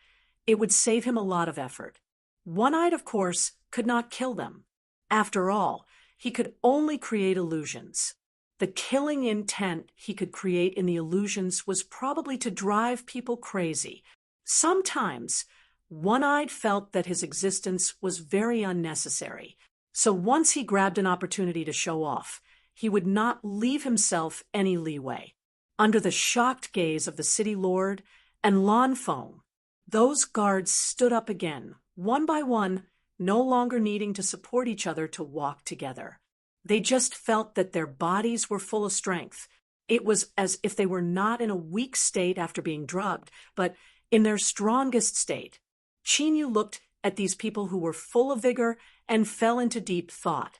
it would save him a lot of effort. One-Eyed, of course, could not kill them. After all, he could only create illusions. The killing intent he could create in the illusions was probably to drive people crazy. Sometimes, One-Eyed felt that his existence was very unnecessary. So once he grabbed an opportunity to show off, he would not leave himself any leeway. Under the shocked gaze of the city lord and Lan Feng, those guards stood up again, one by one, no longer needing to support each other to walk together. They just felt that their bodies were full of strength. It was as if they were not in a weak state after being drugged, but in their strongest state. Qin Yu looked at these people who were full of vigor and fell into deep thought.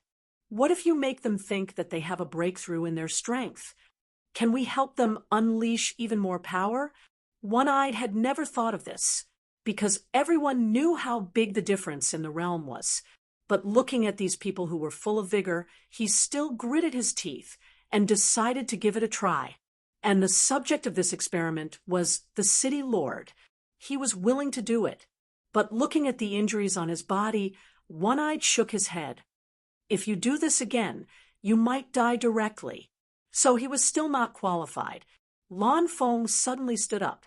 What if you make them think that they have a breakthrough in their strength? Can we help them unleash even more power? One-Eyed had never thought of this, because everyone knew how big the difference in the realm was. But looking at these people who were full of vigor, he still gritted his teeth and decided to give it a try. And the subject of this experiment was the city lord. He was willing to do it. But looking at the injuries on his body, One-Eyed shook his head. If you do this again, you might die directly. So he was still not qualified. Lan Feng suddenly stood up.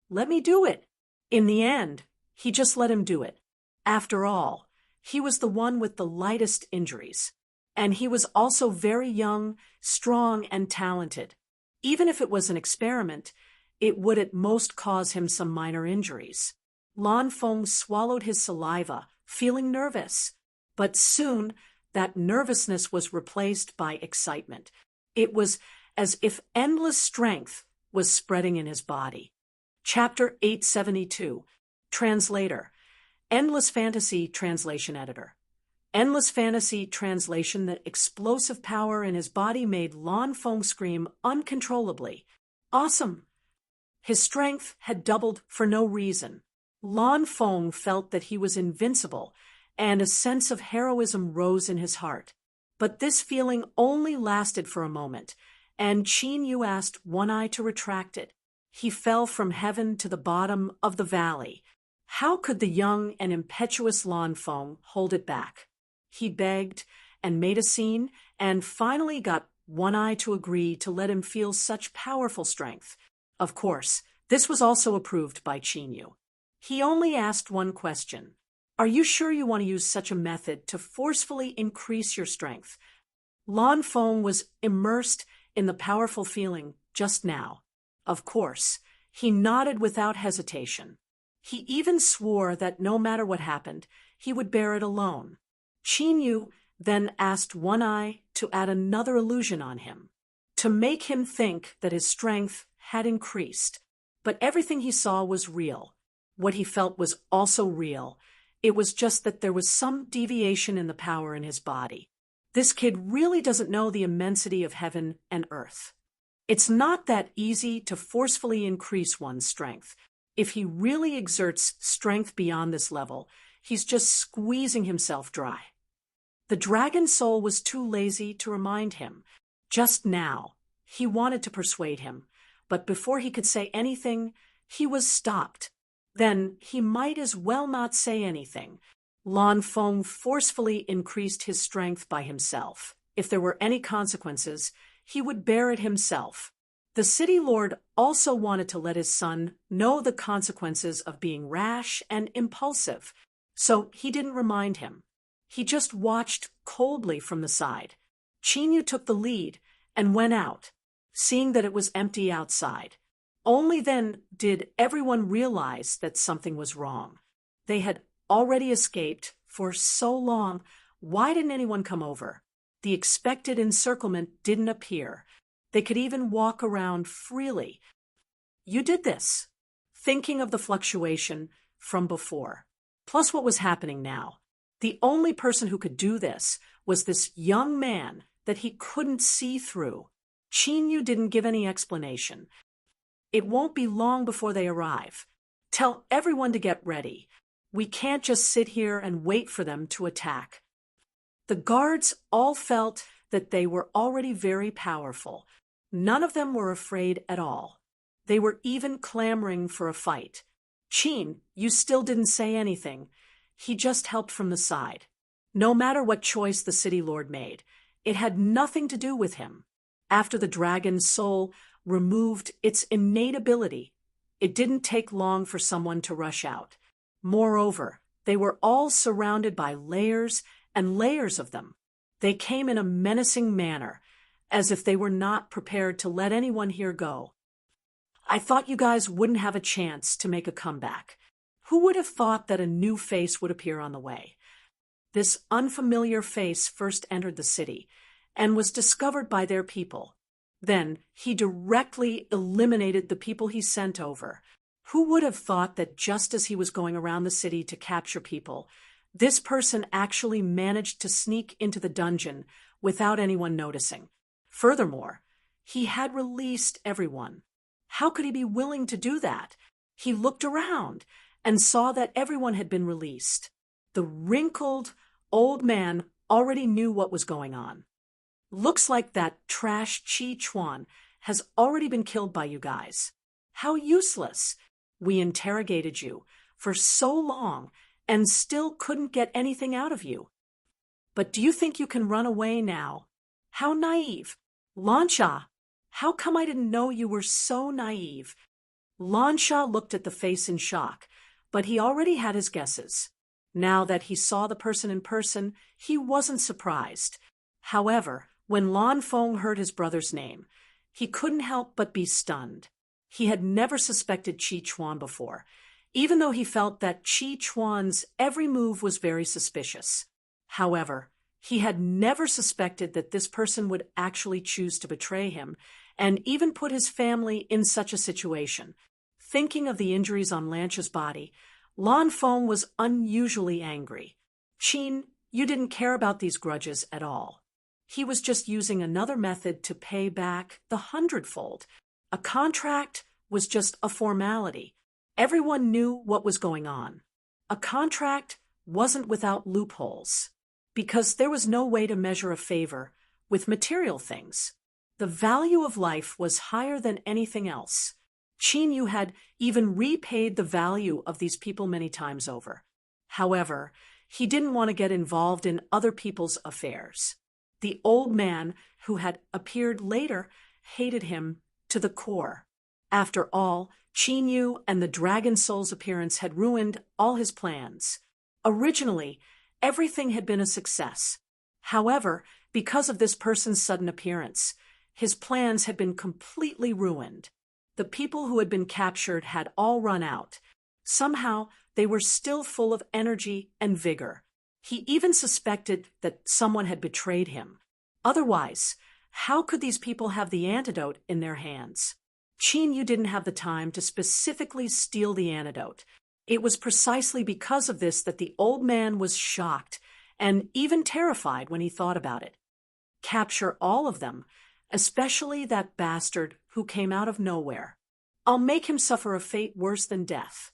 Let me do it. In the end, he just let him do it. After all, he was the one with the lightest injuries. And he was also very young, strong, and talented. Even if it was an experiment, it would at most cause him some minor injuries. Lan Feng swallowed his saliva, feeling nervous. But soon, that nervousness was replaced by excitement. It was as if endless strength was spreading in his body. Chapter 872. Translator. Endless Fantasy Translation Editor. Endless Fantasy Translation. The explosive power in his body made Lan Feng scream uncontrollably. Awesome! His strength had doubled for no reason. Lan Feng felt that he was invincible, and a sense of heroism rose in his heart. But this feeling only lasted for a moment, and Qin Yu asked One-Eye to retract it. He fell from heaven to the bottom of the valley. How could the young and impetuous Lan Feng hold it back? He begged and made a scene, and finally got One Eye to agree to let him feel such powerful strength. Of course, this was also approved by Chinyu. He only asked one question. Are you sure you want to use such a method to forcefully increase your strength? Lan Feng was immersed in the powerful feeling just now. Of course, he nodded without hesitation. He even swore that no matter what happened, he would bear it alone. Chinyu then asked One Eye to add another illusion on him, to make him think that his strength had increased. But everything he saw was real. What he felt was also real. It was just that there was some deviation in the power in his body. This kid really doesn't know the immensity of heaven and earth. It's not that easy to forcefully increase one's strength. If he really exerts strength beyond this level, he's just squeezing himself dry. The dragon soul was too lazy to remind him. Just now, he wanted to persuade him, but before he could say anything, he was stopped. Then he might as well not say anything. Lan Feng forcefully increased his strength by himself. If there were any consequences, he would bear it himself. The city lord also wanted to let his son know the consequences of being rash and impulsive, so he didn't remind him. He just watched coldly from the side. Chinyu took the lead and went out, seeing that it was empty outside. Only then did everyone realize that something was wrong. They had already escaped for so long. Why didn't anyone come over? The expected encirclement didn't appear. They could even walk around freely. You did this, thinking of the fluctuation from before, plus what was happening now. The only person who could do this was this young man that he couldn't see through. Chinyu didn't give any explanation. It won't be long before they arrive. Tell everyone to get ready. We can't just sit here and wait for them to attack. The guards all felt that they were already very powerful. None of them were afraid at all. They were even clamoring for a fight. Chin, you still didn't say anything. He just helped from the side. No matter what choice the city lord made, it had nothing to do with him. After the dragon's soul removed its innate ability, it didn't take long for someone to rush out. Moreover, they were all surrounded by layers and layers of them. They came in a menacing manner, as if they were not prepared to let anyone here go. I thought you guys wouldn't have a chance to make a comeback. Who would have thought that a new face would appear on the way? This unfamiliar face first entered the city and was discovered by their people. Then he directly eliminated the people he sent over. Who would have thought that just as he was going around the city to capture people, this person actually managed to sneak into the dungeon without anyone noticing? Furthermore, he had released everyone. How could he be willing to do that? He looked around and saw that everyone had been released. The wrinkled old man already knew what was going on. Looks like that trash Chi Chuan has already been killed by you guys. How useless! We interrogated you for so long and still couldn't get anything out of you. But do you think you can run away now? How naive! Lansha, how come I didn't know you were so naive? Lansha looked at the face in shock, but he already had his guesses. Now that he saw the person in person, he wasn't surprised. However, when Lan Feng heard his brother's name, he couldn't help but be stunned. He had never suspected Chi Chuan before, even though he felt that Chi Chuan's every move was very suspicious. However, he had never suspected that this person would actually choose to betray him and even put his family in such a situation. Thinking of the injuries on Lansha's body, Lan Feng was unusually angry. Chin, you didn't care about these grudges at all. He was just using another method to pay back the 100-fold. A contract was just a formality. Everyone knew what was going on. A contract wasn't without loopholes, because there was no way to measure a favor with material things. The value of life was higher than anything else. Chinyu had even repaid the value of these people many times over. However, he didn't want to get involved in other people's affairs. The old man, who had appeared later, hated him to the core. After all, Qin Yu and the Dragon Soul's appearance had ruined all his plans. Originally, everything had been a success. However, because of this person's sudden appearance, his plans had been completely ruined. The people who had been captured had all run out. Somehow, they were still full of energy and vigor. He even suspected that someone had betrayed him. Otherwise, how could these people have the antidote in their hands? Qin Yu didn't have the time to specifically steal the antidote. It was precisely because of this that the old man was shocked and even terrified when he thought about it. Capture all of them, especially that bastard who came out of nowhere. I'll make him suffer a fate worse than death.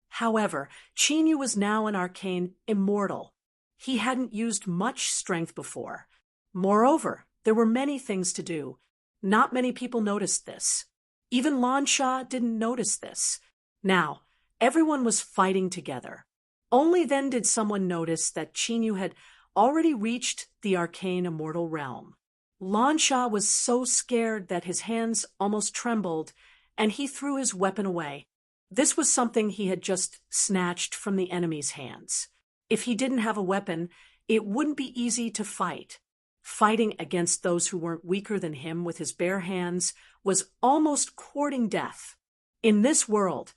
However, Qin Yu was now an arcane immortal. He hadn't used much strength before. Moreover, there were many things to do. Not many people noticed this. Even Lan Sha didn't notice this. Now, everyone was fighting together. Only then did someone notice that Qin Yu had already reached the arcane immortal realm. Lan Sha was so scared that his hands almost trembled, and he threw his weapon away. This was something he had just snatched from the enemy's hands. If he didn't have a weapon, it wouldn't be easy to fight. Fighting against those who weren't weaker than him with his bare hands was almost courting death. In this world,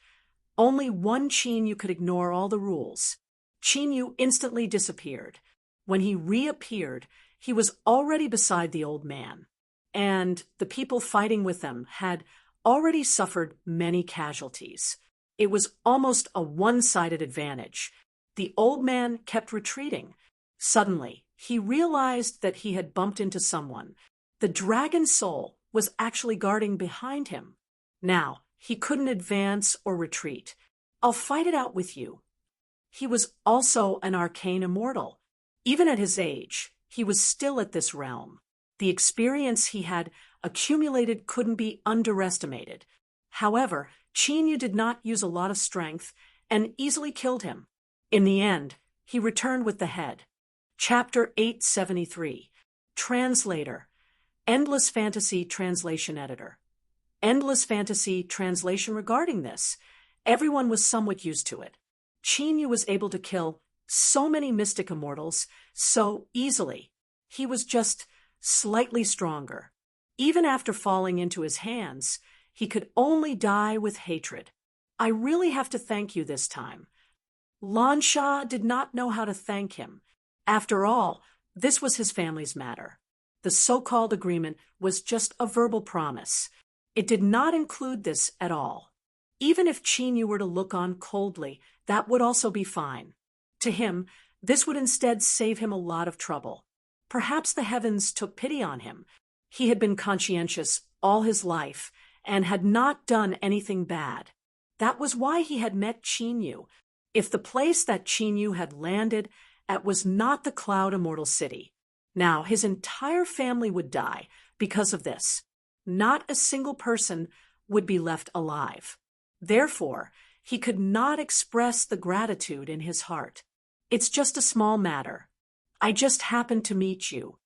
only one Qin Yu could ignore all the rules. Qin Yu instantly disappeared. When he reappeared, he was already beside the old man, and the people fighting with them had already suffered many casualties. It was almost a one-sided advantage. The old man kept retreating. Suddenly, he realized that he had bumped into someone. The Dragon Soul was actually guarding behind him. Now, he couldn't advance or retreat. I'll fight it out with you. He was also an arcane immortal. Even at his age, he was still at this realm. The experience he had accumulated couldn't be underestimated. However, Qin Yu did not use a lot of strength and easily killed him. In the end, he returned with the head. Chapter 873. Translator. Endless Fantasy Translation Editor. Endless Fantasy translation regarding this. Everyone was somewhat used to it. Qin Yu was able to kill so many mystic immortals so easily. He was just slightly stronger. Even after falling into his hands, he could only die with hatred. I really have to thank you this time. Lan Sha did not know how to thank him. After all, this was his family's matter. The so-called agreement was just a verbal promise. It did not include this at all. Even if Qin Yu were to look on coldly, that would also be fine. To him, this would instead save him a lot of trouble. Perhaps the heavens took pity on him. He had been conscientious all his life and had not done anything bad. That was why he had met Qin Yu. If the place that Qin Yu had landed at was not the Cloud Immortal City, now his entire family would die because of this. Not a single person would be left alive. Therefore, he could not express the gratitude in his heart. It's just a small matter. I just happened to meet you.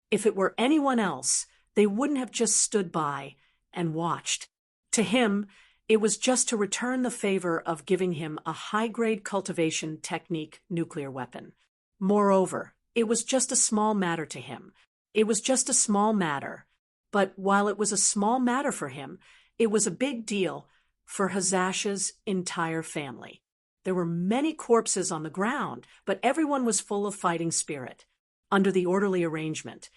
If it were anyone else, they wouldn't have just stood by and watched. To him, it was just to return the favor of giving him a high-grade cultivation technique nuclear weapon. Moreover, it was just a small matter to him. It was just a small matter. But while it was a small matter for him, it was a big deal for Hazash's entire family. There were many corpses on the ground, but everyone was full of fighting spirit. Under the orderly arrangement,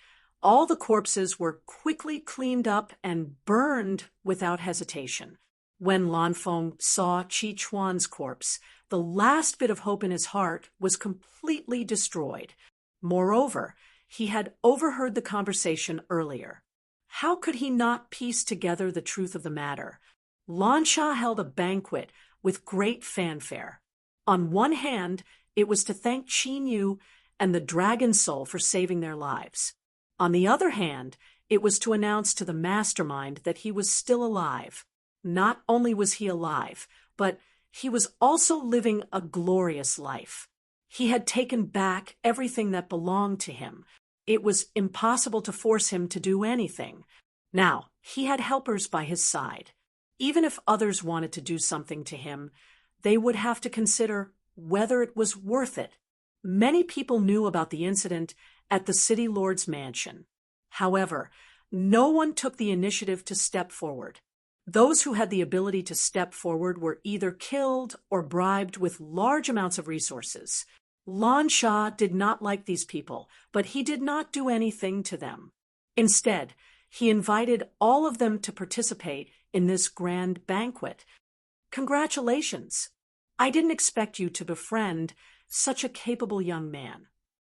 all the corpses were quickly cleaned up and burned without hesitation. When Lanfeng saw Qi Chuan's corpse, the last bit of hope in his heart was completely destroyed. Moreover, he had overheard the conversation earlier. How could he not piece together the truth of the matter? Lan Sha held a banquet with great fanfare. On one hand, it was to thank Qin Yu and the Dragon Soul for saving their lives. On the other hand, it was to announce to the mastermind that he was still alive. Not only was he alive, but he was also living a glorious life. He had taken back everything that belonged to him. It was impossible to force him to do anything. Now, he had helpers by his side. Even if others wanted to do something to him, they would have to consider whether it was worth it. Many people knew about the incident at the city lord's mansion. However, no one took the initiative to step forward. Those who had the ability to step forward were either killed or bribed with large amounts of resources. Lan Shah did not like these people, but he did not do anything to them. Instead, he invited all of them to participate in this grand banquet. Congratulations! I didn't expect you to befriend such a capable young man.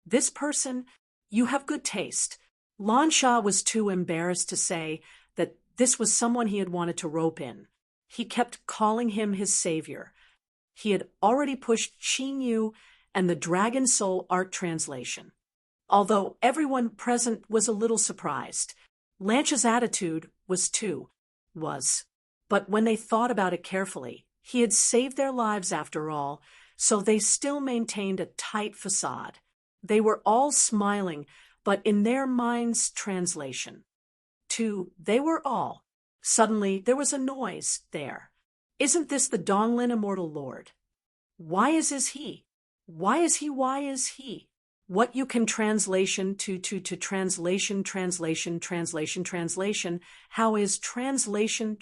This person, you have good taste. Lan Shah was too embarrassed to say that this was someone he had wanted to rope in. He kept calling him his savior. He had already pushed Qin Yu and the Dragon Soul art translation. Although everyone present was a little surprised, Lance's attitude was too. But when they thought about it carefully, he had saved their lives after all, so they still maintained a tight facade. They were all smiling, but in their minds' translation. They were all. Suddenly there was a noise there. Isn't this the Donglin Immortal Lord? Why is he? Why is he? What you can translation to translation. How is translation.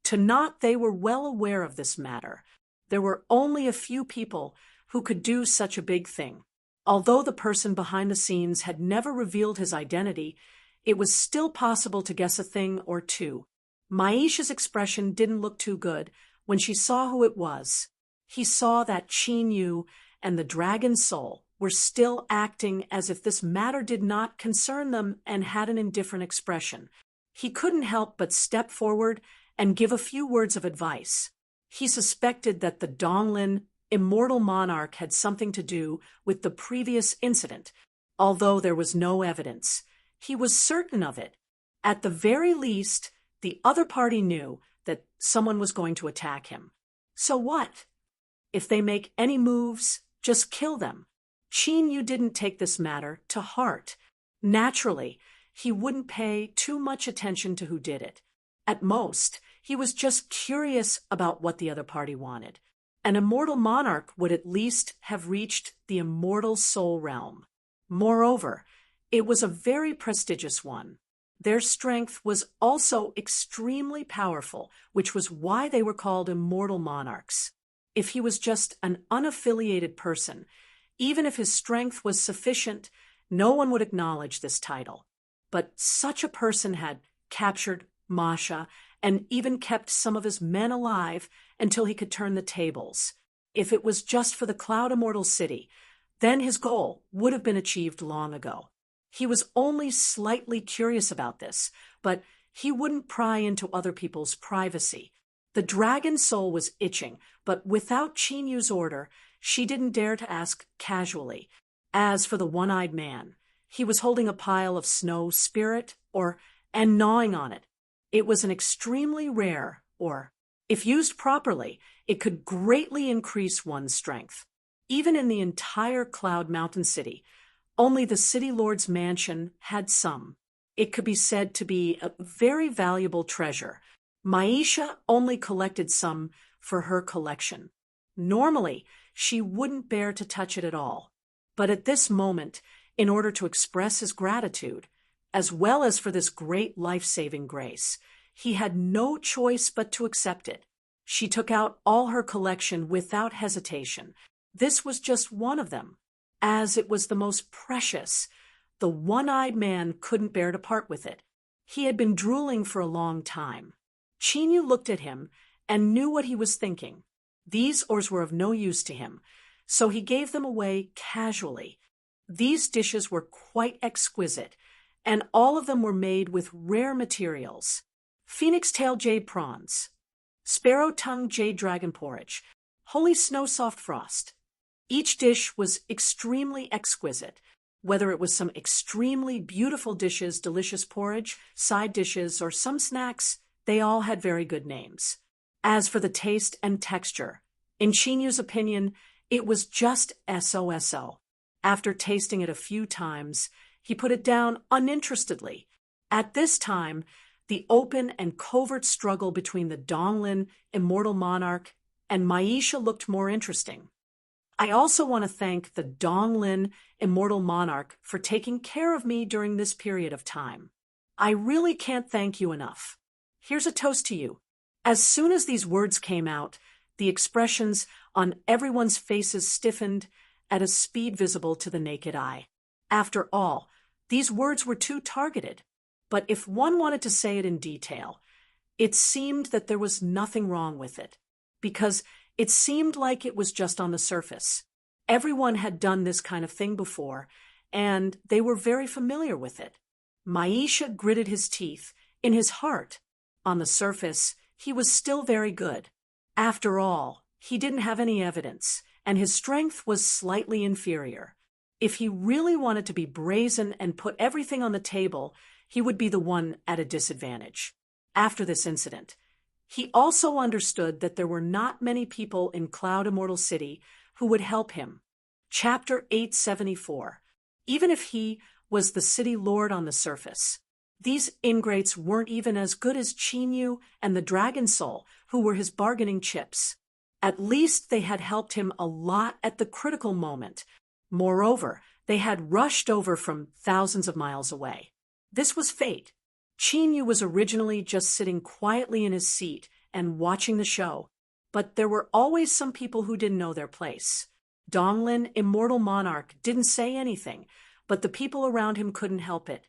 To not, they were well aware of this matter. There were only a few people who could do such a big thing. Although the person behind the scenes had never revealed his identity, it was still possible to guess a thing or two. Maisha's expression didn't look too good when she saw who it was. He saw that Qin Yu and the Dragon Soul were still acting as if this matter did not concern them and had an indifferent expression. He couldn't help but step forward and give a few words of advice. He suspected that the Donglin Immortal Monarch had something to do with the previous incident, although there was no evidence. He was certain of it. At the very least, the other party knew that someone was going to attack him. So what? If they make any moves, just kill them. Qin Yu didn't take this matter to heart. Naturally, he wouldn't pay too much attention to who did it. At most, he was just curious about what the other party wanted. An immortal monarch would at least have reached the immortal soul realm. Moreover, it was a very prestigious one. Their strength was also extremely powerful, which was why they were called immortal monarchs. If he was just an unaffiliated person, even if his strength was sufficient, no one would acknowledge this title. But such a person had captured Masha and even kept some of his men alive until he could turn the tables. If it was just for the Cloud Immortal City, then his goal would have been achieved long ago. He was only slightly curious about this, but he wouldn't pry into other people's privacy. The Dragon Soul was itching, but without Qin Yu's order, she didn't dare to ask casually. As for the one-eyed man, he was holding a pile of snow spirit and gnawing on it. It was an extremely rare, if used properly, it could greatly increase one's strength. Even in the entire Cloud Mountain City, only the City Lord's mansion had some. It could be said to be a very valuable treasure. Maisha only collected some for her collection. Normally, she wouldn't bear to touch it at all. But at this moment, in order to express his gratitude, as well as for this great life-saving grace, he had no choice but to accept it. She took out all her collection without hesitation. This was just one of them. As it was the most precious, the one-eyed man couldn't bear to part with it. He had been drooling for a long time. Qin Yu looked at him and knew what he was thinking. These ores were of no use to him, so he gave them away casually. These dishes were quite exquisite, and all of them were made with rare materials. Phoenix-tail jade prawns, sparrow-tongue jade dragon porridge, holy snow soft frost. Each dish was extremely exquisite, whether it was some extremely beautiful dishes, delicious porridge, side dishes, or some snacks. They all had very good names. As for the taste and texture, in Qin Yu's opinion, it was just SOSO. After tasting it a few times, he put it down uninterestedly. At this time, the open and covert struggle between the Donglin immortal monarch and Maisha looked more interesting. I also want to thank the Donglin immortal monarch for taking care of me during this period of time. I really can't thank you enough. Here's a toast to you. As soon as these words came out, the expressions on everyone's faces stiffened at a speed visible to the naked eye. After all, these words were too targeted. But if one wanted to say it in detail, it seemed that there was nothing wrong with it, because it seemed like it was just on the surface. Everyone had done this kind of thing before, and they were very familiar with it. Maisha gritted his teeth. In his heart, on the surface, he was still very good. After all, he didn't have any evidence, and his strength was slightly inferior. If he really wanted to be brazen and put everything on the table, he would be the one at a disadvantage. After this incident, he also understood that there were not many people in Cloud Immortal City who would help him. Chapter 874. Even if he was the city lord on the surface, these ingrates weren't even as good as Chinyu and the Dragon Soul, who were his bargaining chips. At least they had helped him a lot at the critical moment. Moreover, they had rushed over from thousands of miles away. This was fate. Chinyu was originally just sitting quietly in his seat and watching the show, but there were always some people who didn't know their place. Donglin, immortal monarch, didn't say anything, but the people around him couldn't help it.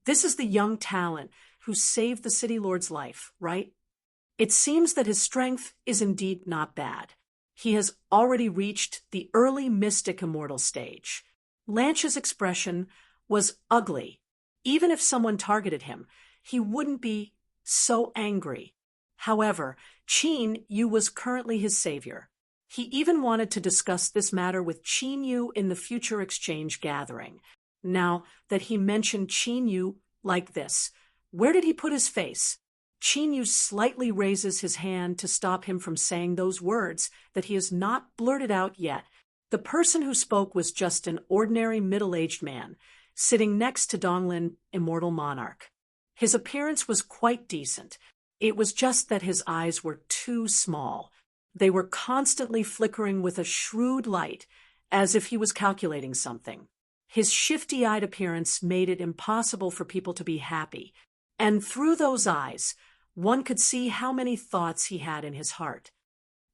This is the young talent who saved the city lord's life, right? It seems that his strength is indeed not bad. He has already reached the early mystic immortal stage. Lance's expression was ugly. Even if someone targeted him, he wouldn't be so angry. However, Chinyu was currently his savior. He even wanted to discuss this matter with Chinyu in the future exchange gathering. Now that he mentioned Chinyu like this, where did he put his face? Chinyu slightly raises his hand to stop him from saying those words that he has not blurted out yet. The person who spoke was just an ordinary middle-aged man, sitting next to Donglin, immortal monarch. His appearance was quite decent. It was just that his eyes were too small. They were constantly flickering with a shrewd light, as if he was calculating something. His shifty-eyed appearance made it impossible for people to be happy, and through those eyes, one could see how many thoughts he had in his heart.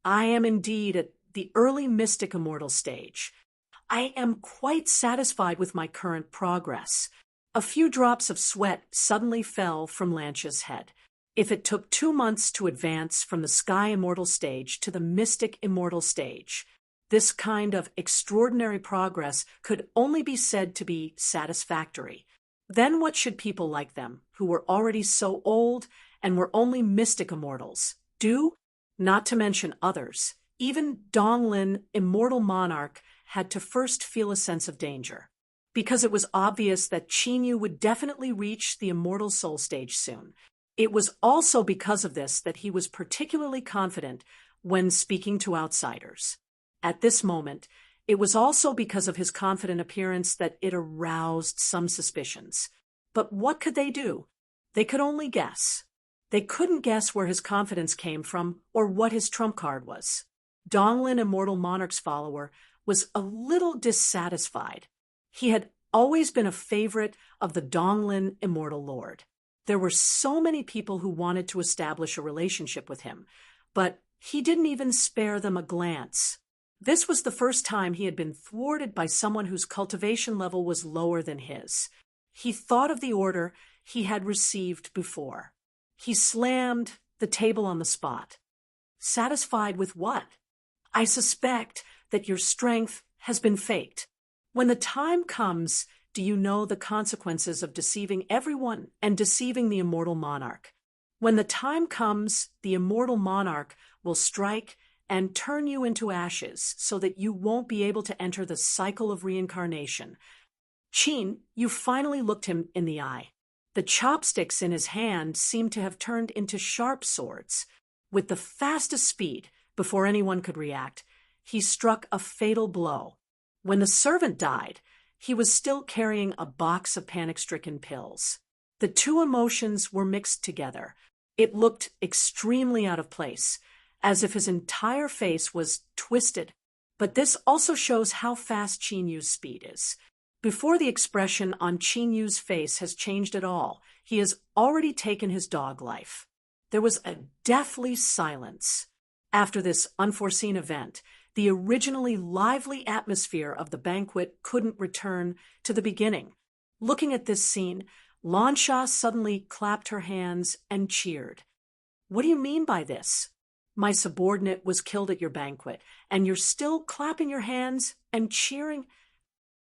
I am indeed at the early mystic immortal stage. I am quite satisfied with my current progress. A few drops of sweat suddenly fell from Lance's head. If it took 2 months to advance from the sky immortal stage to the mystic immortal stage, this kind of extraordinary progress could only be said to be satisfactory. Then what should people like them, who were already so old and were only mystic immortals, do? Not to mention others. Even Donglin, immortal monarch, had to first feel a sense of danger, because it was obvious that Chinyu would definitely reach the immortal soul stage soon. It was also because of this that he was particularly confident when speaking to outsiders. At this moment, it was also because of his confident appearance that it aroused some suspicions. But what could they do? They could only guess. They couldn't guess where his confidence came from or what his trump card was. Donglin, immortal monarch's follower, was a little dissatisfied. He had always been a favorite of the Donglin, immortal lord. There were so many people who wanted to establish a relationship with him, but he didn't even spare them a glance. This was the first time he had been thwarted by someone whose cultivation level was lower than his. He thought of the order he had received before. He slammed the table on the spot. Satisfied with what? I suspect that your strength has been faked. When the time comes, do you know the consequences of deceiving everyone and deceiving the immortal monarch? When the time comes, the immortal monarch will strike and turn you into ashes so that you won't be able to enter the cycle of reincarnation. Chin, you finally looked him in the eye. The chopsticks in his hand seemed to have turned into sharp swords. With the fastest speed, before anyone could react, he struck a fatal blow. When the servant died, he was still carrying a box of panic-stricken pills. The two emotions were mixed together. It looked extremely out of place, as if his entire face was twisted. But this also shows how fast Chinyu's speed is. Before the expression on Chinyu's face has changed at all, he has already taken his dog life. There was a deathly silence. After this unforeseen event, the originally lively atmosphere of the banquet couldn't return to the beginning. Looking at this scene, Lansha suddenly clapped her hands and cheered. "What do you mean by this? My subordinate was killed at your banquet, and you're still clapping your hands and cheering?"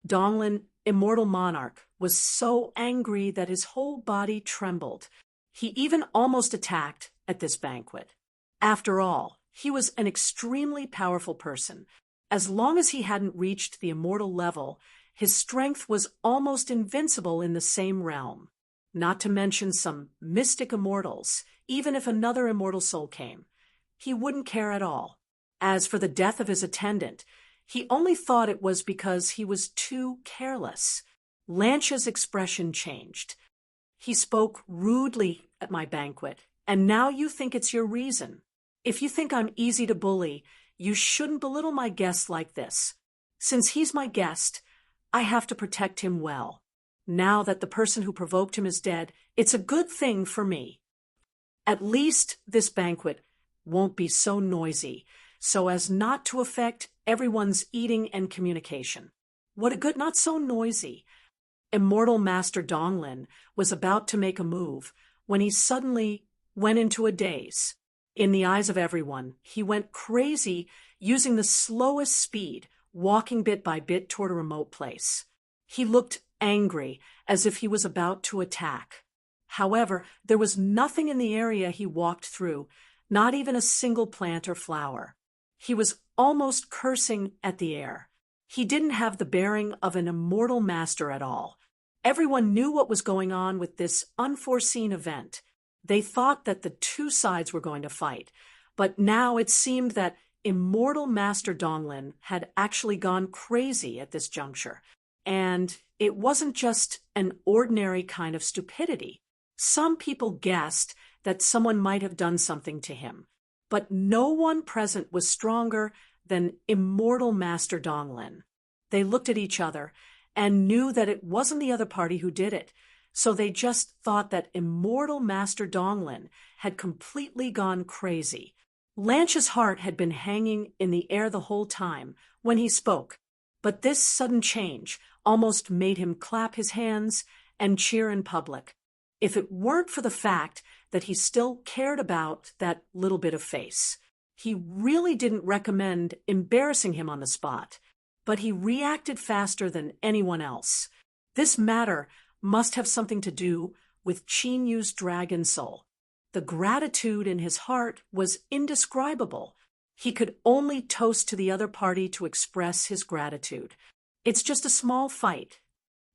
Donglin, immortal monarch, was so angry that his whole body trembled. He even almost attacked at this banquet. After all, he was an extremely powerful person. As long as he hadn't reached the immortal level, his strength was almost invincible in the same realm. Not to mention some mystic immortals, even if another immortal soul came. He wouldn't care at all. As for the death of his attendant, he only thought it was because he was too careless. Lansha's expression changed. "He spoke rudely at my banquet, and now you think it's your reason. If you think I'm easy to bully, you shouldn't belittle my guest like this. Since he's my guest, I have to protect him well. Now that the person who provoked him is dead, it's a good thing for me. At least this banquet won't be so noisy, so as not to affect everyone's eating and communication." What a good, not so noisy. Immortal Master Donglin was about to make a move when he suddenly went into a daze. In the eyes of everyone, he went crazy, using the slowest speed, walking bit by bit toward a remote place. He looked angry, as if he was about to attack. However, there was nothing in the area he walked through, not even a single plant or flower. He was almost cursing at the air. He didn't have the bearing of an immortal master at all. Everyone knew what was going on with this unforeseen event. They thought that the two sides were going to fight, but now it seemed that immortal Master Donglin had actually gone crazy at this juncture. And it wasn't just an ordinary kind of stupidity. Some people guessed that someone might have done something to him, but no one present was stronger than immortal Master Donglin. They looked at each other and knew that it wasn't the other party who did it, so they just thought that immortal Master Donglin had completely gone crazy. Lansha's heart had been hanging in the air the whole time when he spoke, but this sudden change almost made him clap his hands and cheer in public. If it weren't for the fact that he still cared about that little bit of face, he really didn't recommend embarrassing him on the spot, but he reacted faster than anyone else. This matter must have something to do with Chinyu's dragon soul. The gratitude in his heart was indescribable. He could only toast to the other party to express his gratitude. It's just a small fight.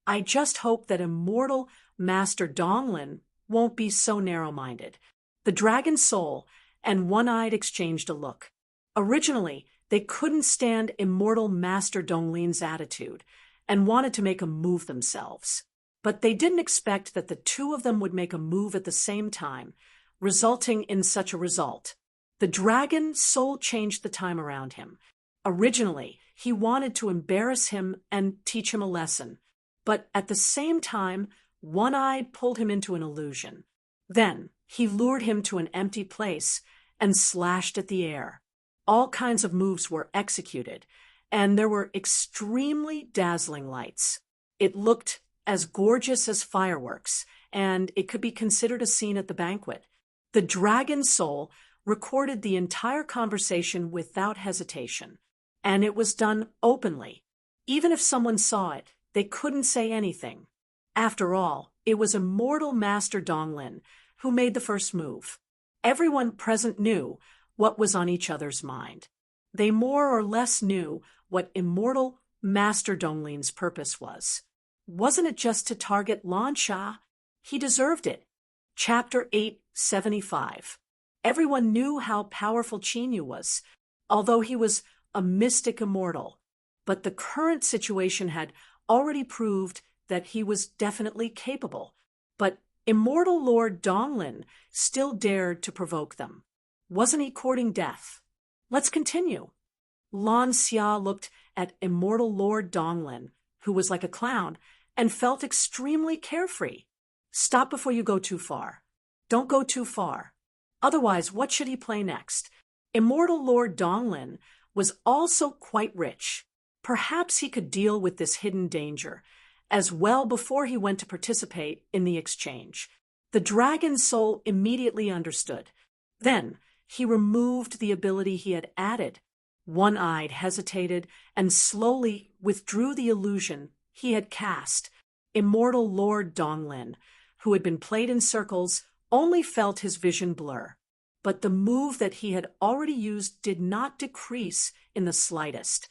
I just hope that immortal Master Donglin won't be so narrow-minded. The dragon soul and One-Eyed exchanged a look. Originally, they couldn't stand immortal Master Donglin's attitude and wanted to make a move themselves. But they didn't expect that the two of them would make a move at the same time, resulting in such a result. The dragon soul changed the time around him. Originally, he wanted to embarrass him and teach him a lesson, but at the same time, One-Eyed pulled him into an illusion. Then, he lured him to an empty place and slashed at the air. All kinds of moves were executed, and there were extremely dazzling lights. It looked as gorgeous as fireworks, and it could be considered a scene at the banquet. The dragon soul recorded the entire conversation without hesitation, and it was done openly. Even if someone saw it, they couldn't say anything. After all, it was immortal Master Donglin who made the first move. Everyone present knew what was on each other's mind. They more or less knew what immortal Master Donglin's purpose was. Wasn't it just to target Lansha? He deserved it. Chapter 875. Everyone knew how powerful Chinyu was, although he was a mystic immortal. but the current situation had already proved that he was definitely capable. But immortal Lord Donglin still dared to provoke them. Wasn't he courting death? Let's continue. Lan Xia looked at immortal Lord Donglin, who was like a clown, and felt extremely carefree. Stop before you go too far. Don't go too far. Otherwise, what should he play next? Immortal Lord Donglin was also quite rich. Perhaps he could deal with this hidden danger as well before he went to participate in the exchange. The dragon's soul immediately understood. Then he removed the ability he had added. One-eyed hesitated and slowly withdrew the illusion he had cast. Immortal Lord Donglin, who had been played in circles, only felt his vision blur. But the move that he had already used did not decrease in the slightest.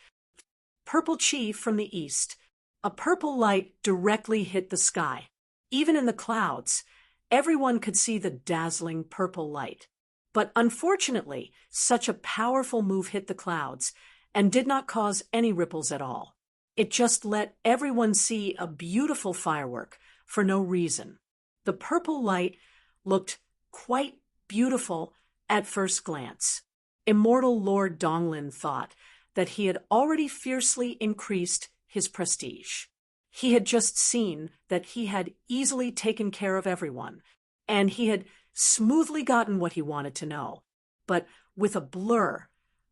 Purple chi from the east. A purple light directly hit the sky. Even in the clouds, everyone could see the dazzling purple light. But unfortunately, such a powerful move hit the clouds and did not cause any ripples at all. It just let everyone see a beautiful firework for no reason. The purple light looked quite beautiful at first glance. Immortal Lord Donglin thought that he had already fiercely increased his prestige. He had just seen that he had easily taken care of everyone, and he had smoothly gotten what he wanted to know. But with a blur,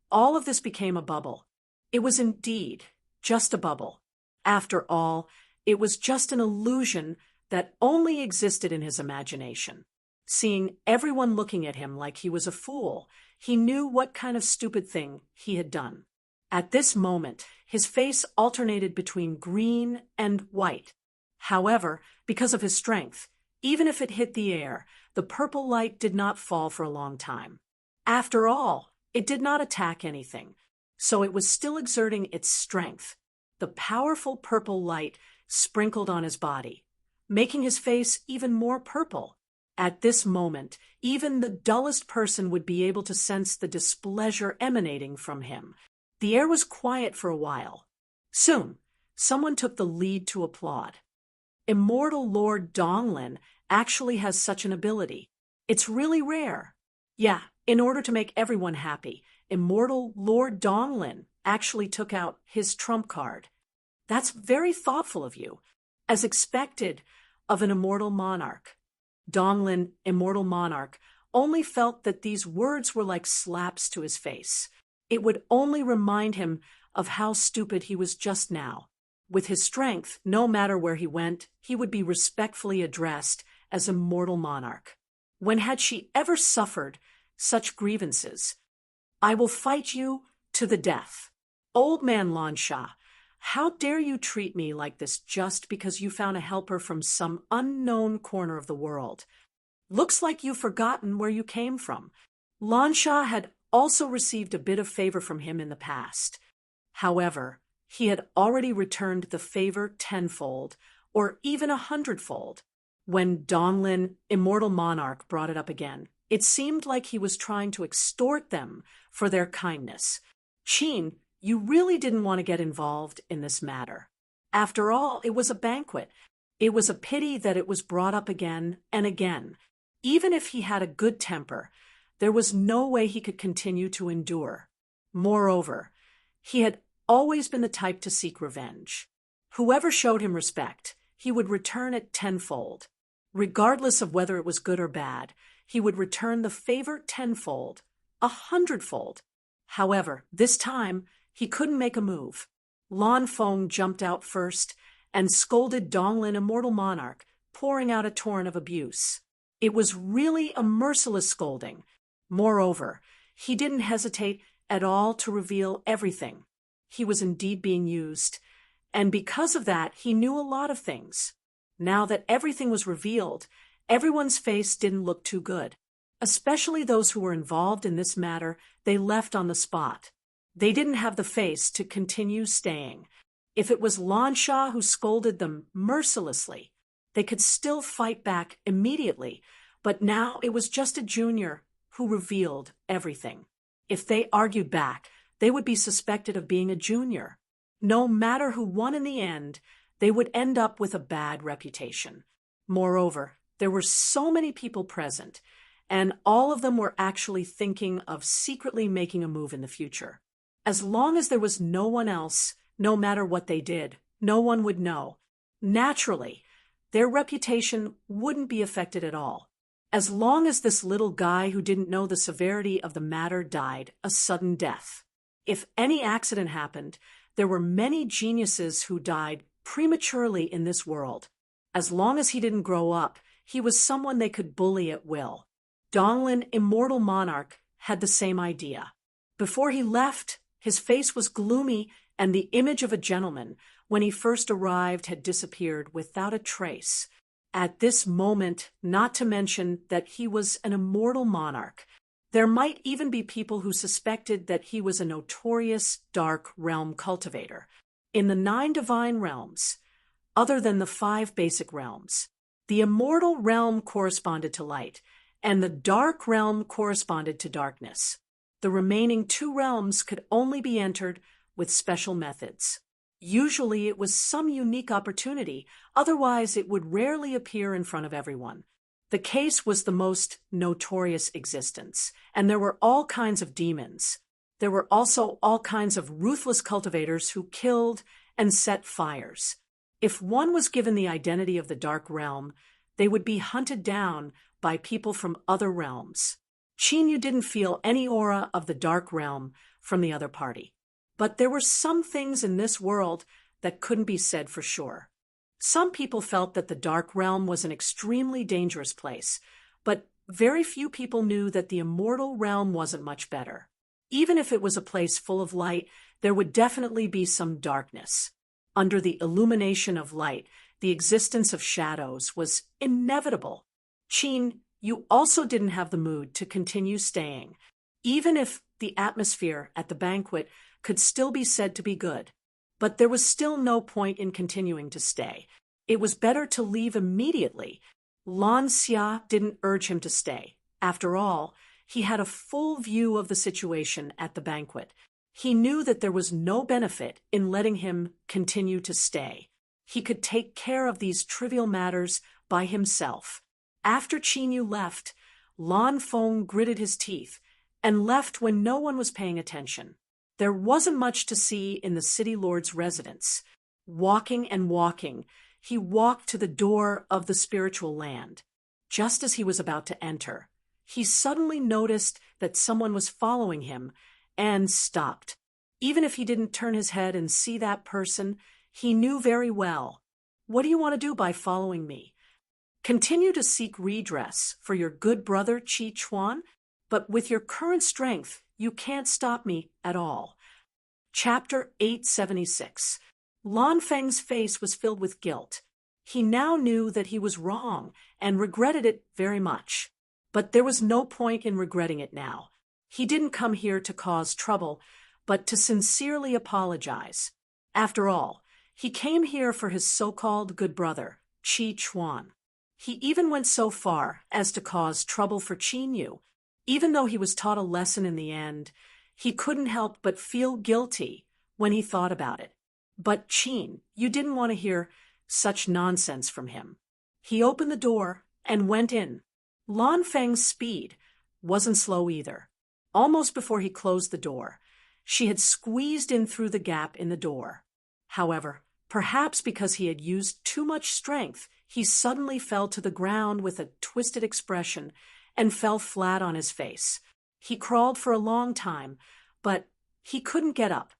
all of this became a bubble. It was indeed just a bubble. After all, it was just an illusion that only existed in his imagination. Seeing everyone looking at him like he was a fool, he knew what kind of stupid thing he had done. At this moment, his face alternated between green and white. However, because of his strength, even if it hit the air, the purple light did not fall for a long time. After all, it did not attack anything, so it was still exerting its strength. The powerful purple light sprinkled on his body, making his face even more purple. At this moment, even the dullest person would be able to sense the displeasure emanating from him. The air was quiet for a while. Soon, someone took the lead to applaud. Immortal Lord Donglin actually has such an ability. It's really rare. Yeah, in order to make everyone happy, Immortal Lord Donglin actually took out his trump card. That's very thoughtful of you, as expected of an immortal monarch. Donglin, immortal monarch, only felt that these words were like slaps to his face. It would only remind him of how stupid he was just now. With his strength, no matter where he went, he would be respectfully addressed as immortal monarch. When had she ever suffered such grievances? I will fight you to the death. Old man Lan Xia, how dare you treat me like this just because you found a helper from some unknown corner of the world? Looks like you've forgotten where you came from. Lan Xia had also received a bit of favor from him in the past. However, he had already returned the favor tenfold, or even 100-fold. When Donglin, immortal monarch, brought it up again, it seemed like he was trying to extort them for their kindness. Qin, you really didn't want to get involved in this matter. After all, it was a banquet. It was a pity that it was brought up again and again. Even if he had a good temper, there was no way he could continue to endure. Moreover, he had always been the type to seek revenge. Whoever showed him respect, he would return it tenfold. Regardless of whether it was good or bad, he would return the favor tenfold, 100-fold. However, this time, he couldn't make a move. Lan Feng jumped out first and scolded Donglin, immortal monarch, pouring out a torrent of abuse. It was really a merciless scolding. Moreover, he didn't hesitate at all to reveal everything. He was indeed being used, and because of that, he knew a lot of things. Now that everything was revealed, everyone's face didn't look too good. Especially those who were involved in this matter, they left on the spot. They didn't have the face to continue staying. If it was Lan Xia who scolded them mercilessly, they could still fight back immediately, but now it was just a junior who revealed everything. If they argued back, they would be suspected of being a junior. No matter who won in the end, they would end up with a bad reputation. Moreover, there were so many people present, and all of them were actually thinking of secretly making a move in the future. As long as there was no one else, no matter what they did, no one would know. Naturally, their reputation wouldn't be affected at all. As long as this little guy who didn't know the severity of the matter died a sudden death. If any accident happened, there were many geniuses who died prematurely in this world. As long as he didn't grow up, he was someone they could bully at will. Donglin, immortal monarch, had the same idea. Before he left, his face was gloomy, and the image of a gentleman, when he first arrived, had disappeared without a trace. At this moment, not to mention that he was an immortal monarch, there might even be people who suspected that he was a notorious dark realm cultivator. In the 9 divine realms, other than the 5 basic realms, the immortal realm corresponded to light, and the dark realm corresponded to darkness. The remaining 2 realms could only be entered with special methods. Usually it was some unique opportunity, otherwise it would rarely appear in front of everyone. The case was the most notorious existence, and there were all kinds of demons. There were also all kinds of ruthless cultivators who killed and set fires. If one was given the identity of the dark realm, they would be hunted down by people from other realms. Chinyu didn't feel any aura of the dark realm from the other party. But there were some things in this world that couldn't be said for sure. Some people felt that the dark realm was an extremely dangerous place, but very few people knew that the immortal realm wasn't much better. Even if it was a place full of light, there would definitely be some darkness. Under the illumination of light, the existence of shadows was inevitable. Qin, you also didn't have the mood to continue staying, even if the atmosphere at the banquet could still be said to be good. But there was still no point in continuing to stay. It was better to leave immediately. Lan Xia didn't urge him to stay. After all, he had a full view of the situation at the banquet. He knew that there was no benefit in letting him continue to stay. He could take care of these trivial matters by himself. After Qinyu left, Lan Feng gritted his teeth and left when no one was paying attention. There wasn't much to see in the city lord's residence. Walking and walking, he walked to the door of the spiritual land. Just as he was about to enter, he suddenly noticed that someone was following him and stopped. Even if he didn't turn his head and see that person, he knew very well. What do you want to do by following me? Continue to seek redress for your good brother Qi Chuan, but with your current strength, you can't stop me at all. Chapter 876. Lan Feng's face was filled with guilt. He now knew that he was wrong and regretted it very much. But there was no point in regretting it now. He didn't come here to cause trouble, but to sincerely apologize. After all, he came here for his so-called good brother, Qi Chuan. He even went so far as to cause trouble for Qinyu. Even though he was taught a lesson in the end, he couldn't help but feel guilty when he thought about it. But Qin, you didn't want to hear such nonsense from him. He opened the door and went in. Lan Feng's speed wasn't slow either. Almost before he closed the door, she had squeezed in through the gap in the door. However, perhaps because he had used too much strength, he suddenly fell to the ground with a twisted expression and fell flat on his face. He crawled for a long time, but he couldn't get up.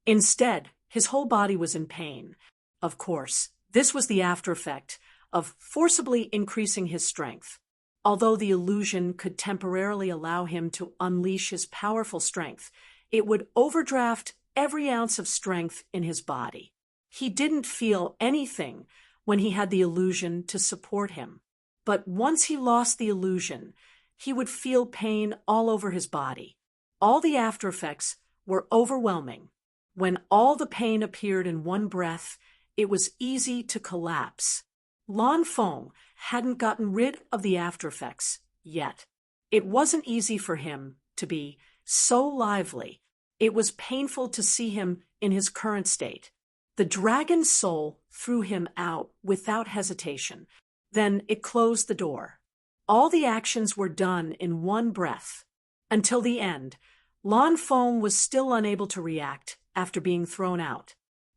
Instead, his whole body was in pain. Of course, this was the after effect of forcibly increasing his strength. Although the illusion could temporarily allow him to unleash his powerful strength, it would overdraft every ounce of strength in his body. He didn't feel anything when he had the illusion to support him. But once he lost the illusion, he would feel pain all over his body. All the after effects were overwhelming. When all the pain appeared in one breath, it was easy to collapse. Lan Feng hadn't gotten rid of the after effects yet. It wasn't easy for him to be so lively. It was painful to see him in his current state. The dragon's soul threw him out without hesitation. Then it closed the door. All the actions were done in one breath. Until the end, Lan Feng was still unable to react after being thrown out.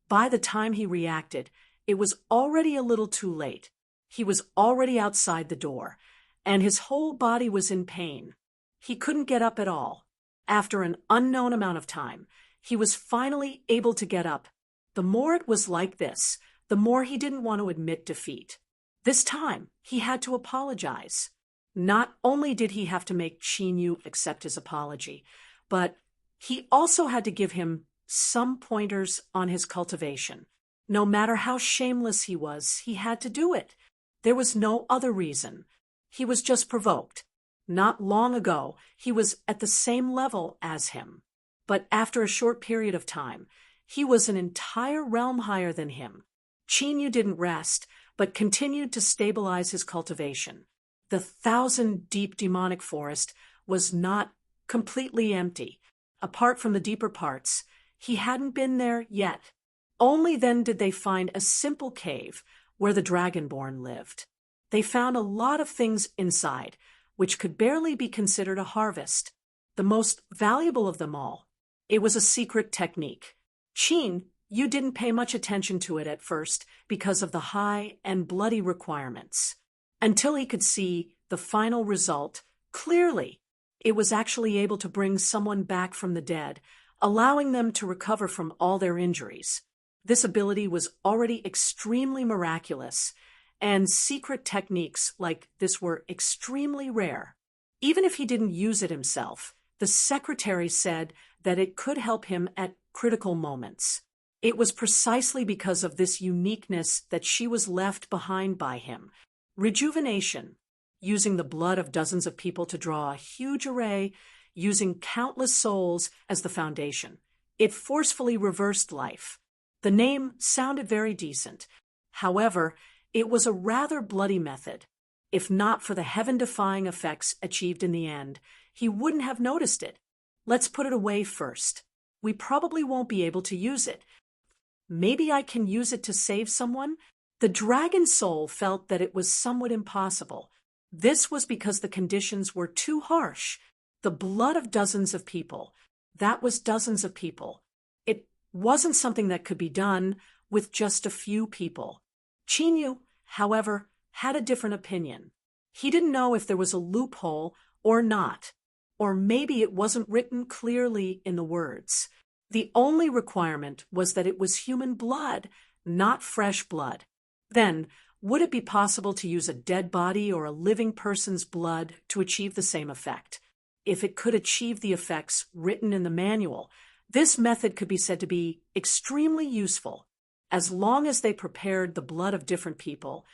By the time he reacted, it was already a little too late. He was already outside the door, and his whole body was in pain. He couldn't get up at all. After an unknown amount of time, he was finally able to get up. The more it was like this, the more he didn't want to admit defeat. This time, he had to apologize. Not only did he have to make Qinyu accept his apology, but he also had to give him some pointers on his cultivation. No matter how shameless he was, he had to do it. There was no other reason. He was just provoked. Not long ago, he was at the same level as him. But after a short period of time, he was an entire realm higher than him. Qinyu didn't rest, but continued to stabilize his cultivation. The 1,000-deep demonic forest was not completely empty. Apart from the deeper parts, he hadn't been there yet. Only then did they find a simple cave where the Dragonborn lived. They found a lot of things inside, which could barely be considered a harvest. The most valuable of them all, it was a secret technique. Qin, you didn't pay much attention to it at first because of the high and bloody requirements. Until he could see the final result clearly, it was actually able to bring someone back from the dead, allowing them to recover from all their injuries. This ability was already extremely miraculous, and secret techniques like this were extremely rare. Even if he didn't use it himself, the secretary said that it could help him at critical moments. It was precisely because of this uniqueness that she was left behind by him. Rejuvenation, using the blood of dozens of people to draw a huge array, using countless souls as the foundation. It forcefully reversed life. The name sounded very decent. However, it was a rather bloody method. If not for the heaven-defying effects achieved in the end, he wouldn't have noticed it. Let's put it away first. We probably won't be able to use it. Maybe I can use it to save someone? The dragon soul felt that it was somewhat impossible. This was because the conditions were too harsh. The blood of dozens of people. That was dozens of people. It wasn't something that could be done with just a few people. Qinyu, however, had a different opinion. He didn't know if there was a loophole or not, or maybe it wasn't written clearly in the words. The only requirement was that it was human blood, not fresh blood. Then, would it be possible to use a dead body or a living person's blood to achieve the same effect? If it could achieve the effects written in the manual, this method could be said to be extremely useful. As long as they prepared the blood of different people,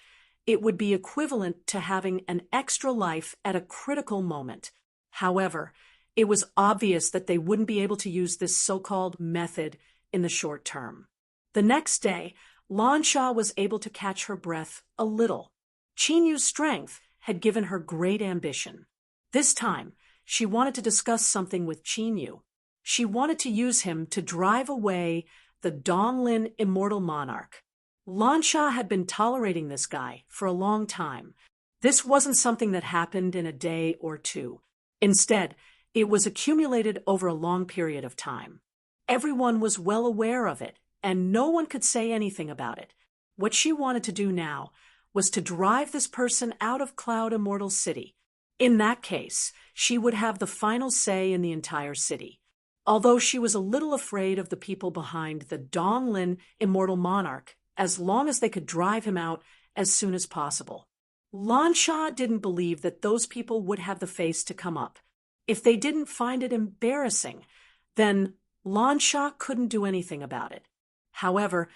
it would be equivalent to having an extra life at a critical moment. However, it was obvious that they wouldn't be able to use this so-called method in the short term. The next day, Lansha was able to catch her breath a little. Qinyu's strength had given her great ambition. This time, she wanted to discuss something with Qinyu. She wanted to use him to drive away the Donglin immortal monarch. Lansha had been tolerating this guy for a long time. This wasn't something that happened in a day or two. Instead, it was accumulated over a long period of time. Everyone was well aware of it, and no one could say anything about it. What she wanted to do now was to drive this person out of Cloud Immortal City. In that case, she would have the final say in the entire city. Although she was a little afraid of the people behind the Donglin immortal monarch, as long as they could drive him out as soon as possible. Lansha didn't believe that those people would have the face to come up. If they didn't find it embarrassing, then Lansha couldn't do anything about it. However,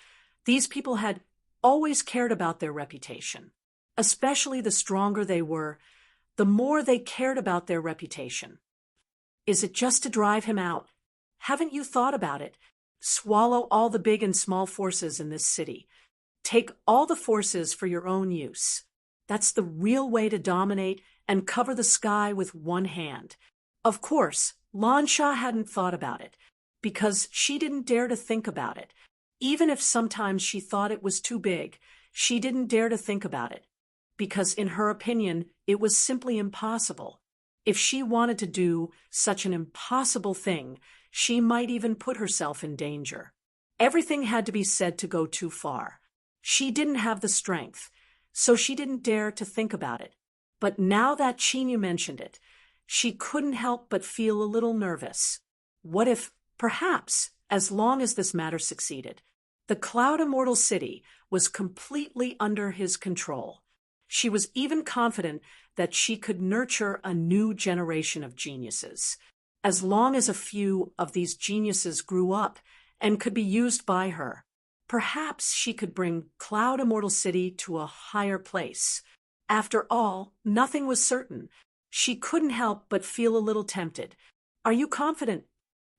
these people had always cared about their reputation. Especially the stronger they were, the more they cared about their reputation. Is it just to drive him out? Haven't you thought about it? Swallow all the big and small forces in this city. Take all the forces for your own use. That's the real way to dominate and cover the sky with one hand. Of course, Lansha hadn't thought about it, because she didn't dare to think about it. Even if sometimes she thought it was too big, she didn't dare to think about it, because in her opinion, it was simply impossible. If she wanted to do such an impossible thing, she might even put herself in danger. Everything had to be said to go too far. She didn't have the strength, so she didn't dare to think about it. But now that Chinyu mentioned it, she couldn't help but feel a little nervous. What if, perhaps, as long as this matter succeeded, the Cloud Immortal City was completely under his control? She was even confident that she could nurture a new generation of geniuses. As long as a few of these geniuses grew up and could be used by her, perhaps she could bring Cloud Immortal City to a higher place. After all, nothing was certain. She couldn't help but feel a little tempted. Are you confident?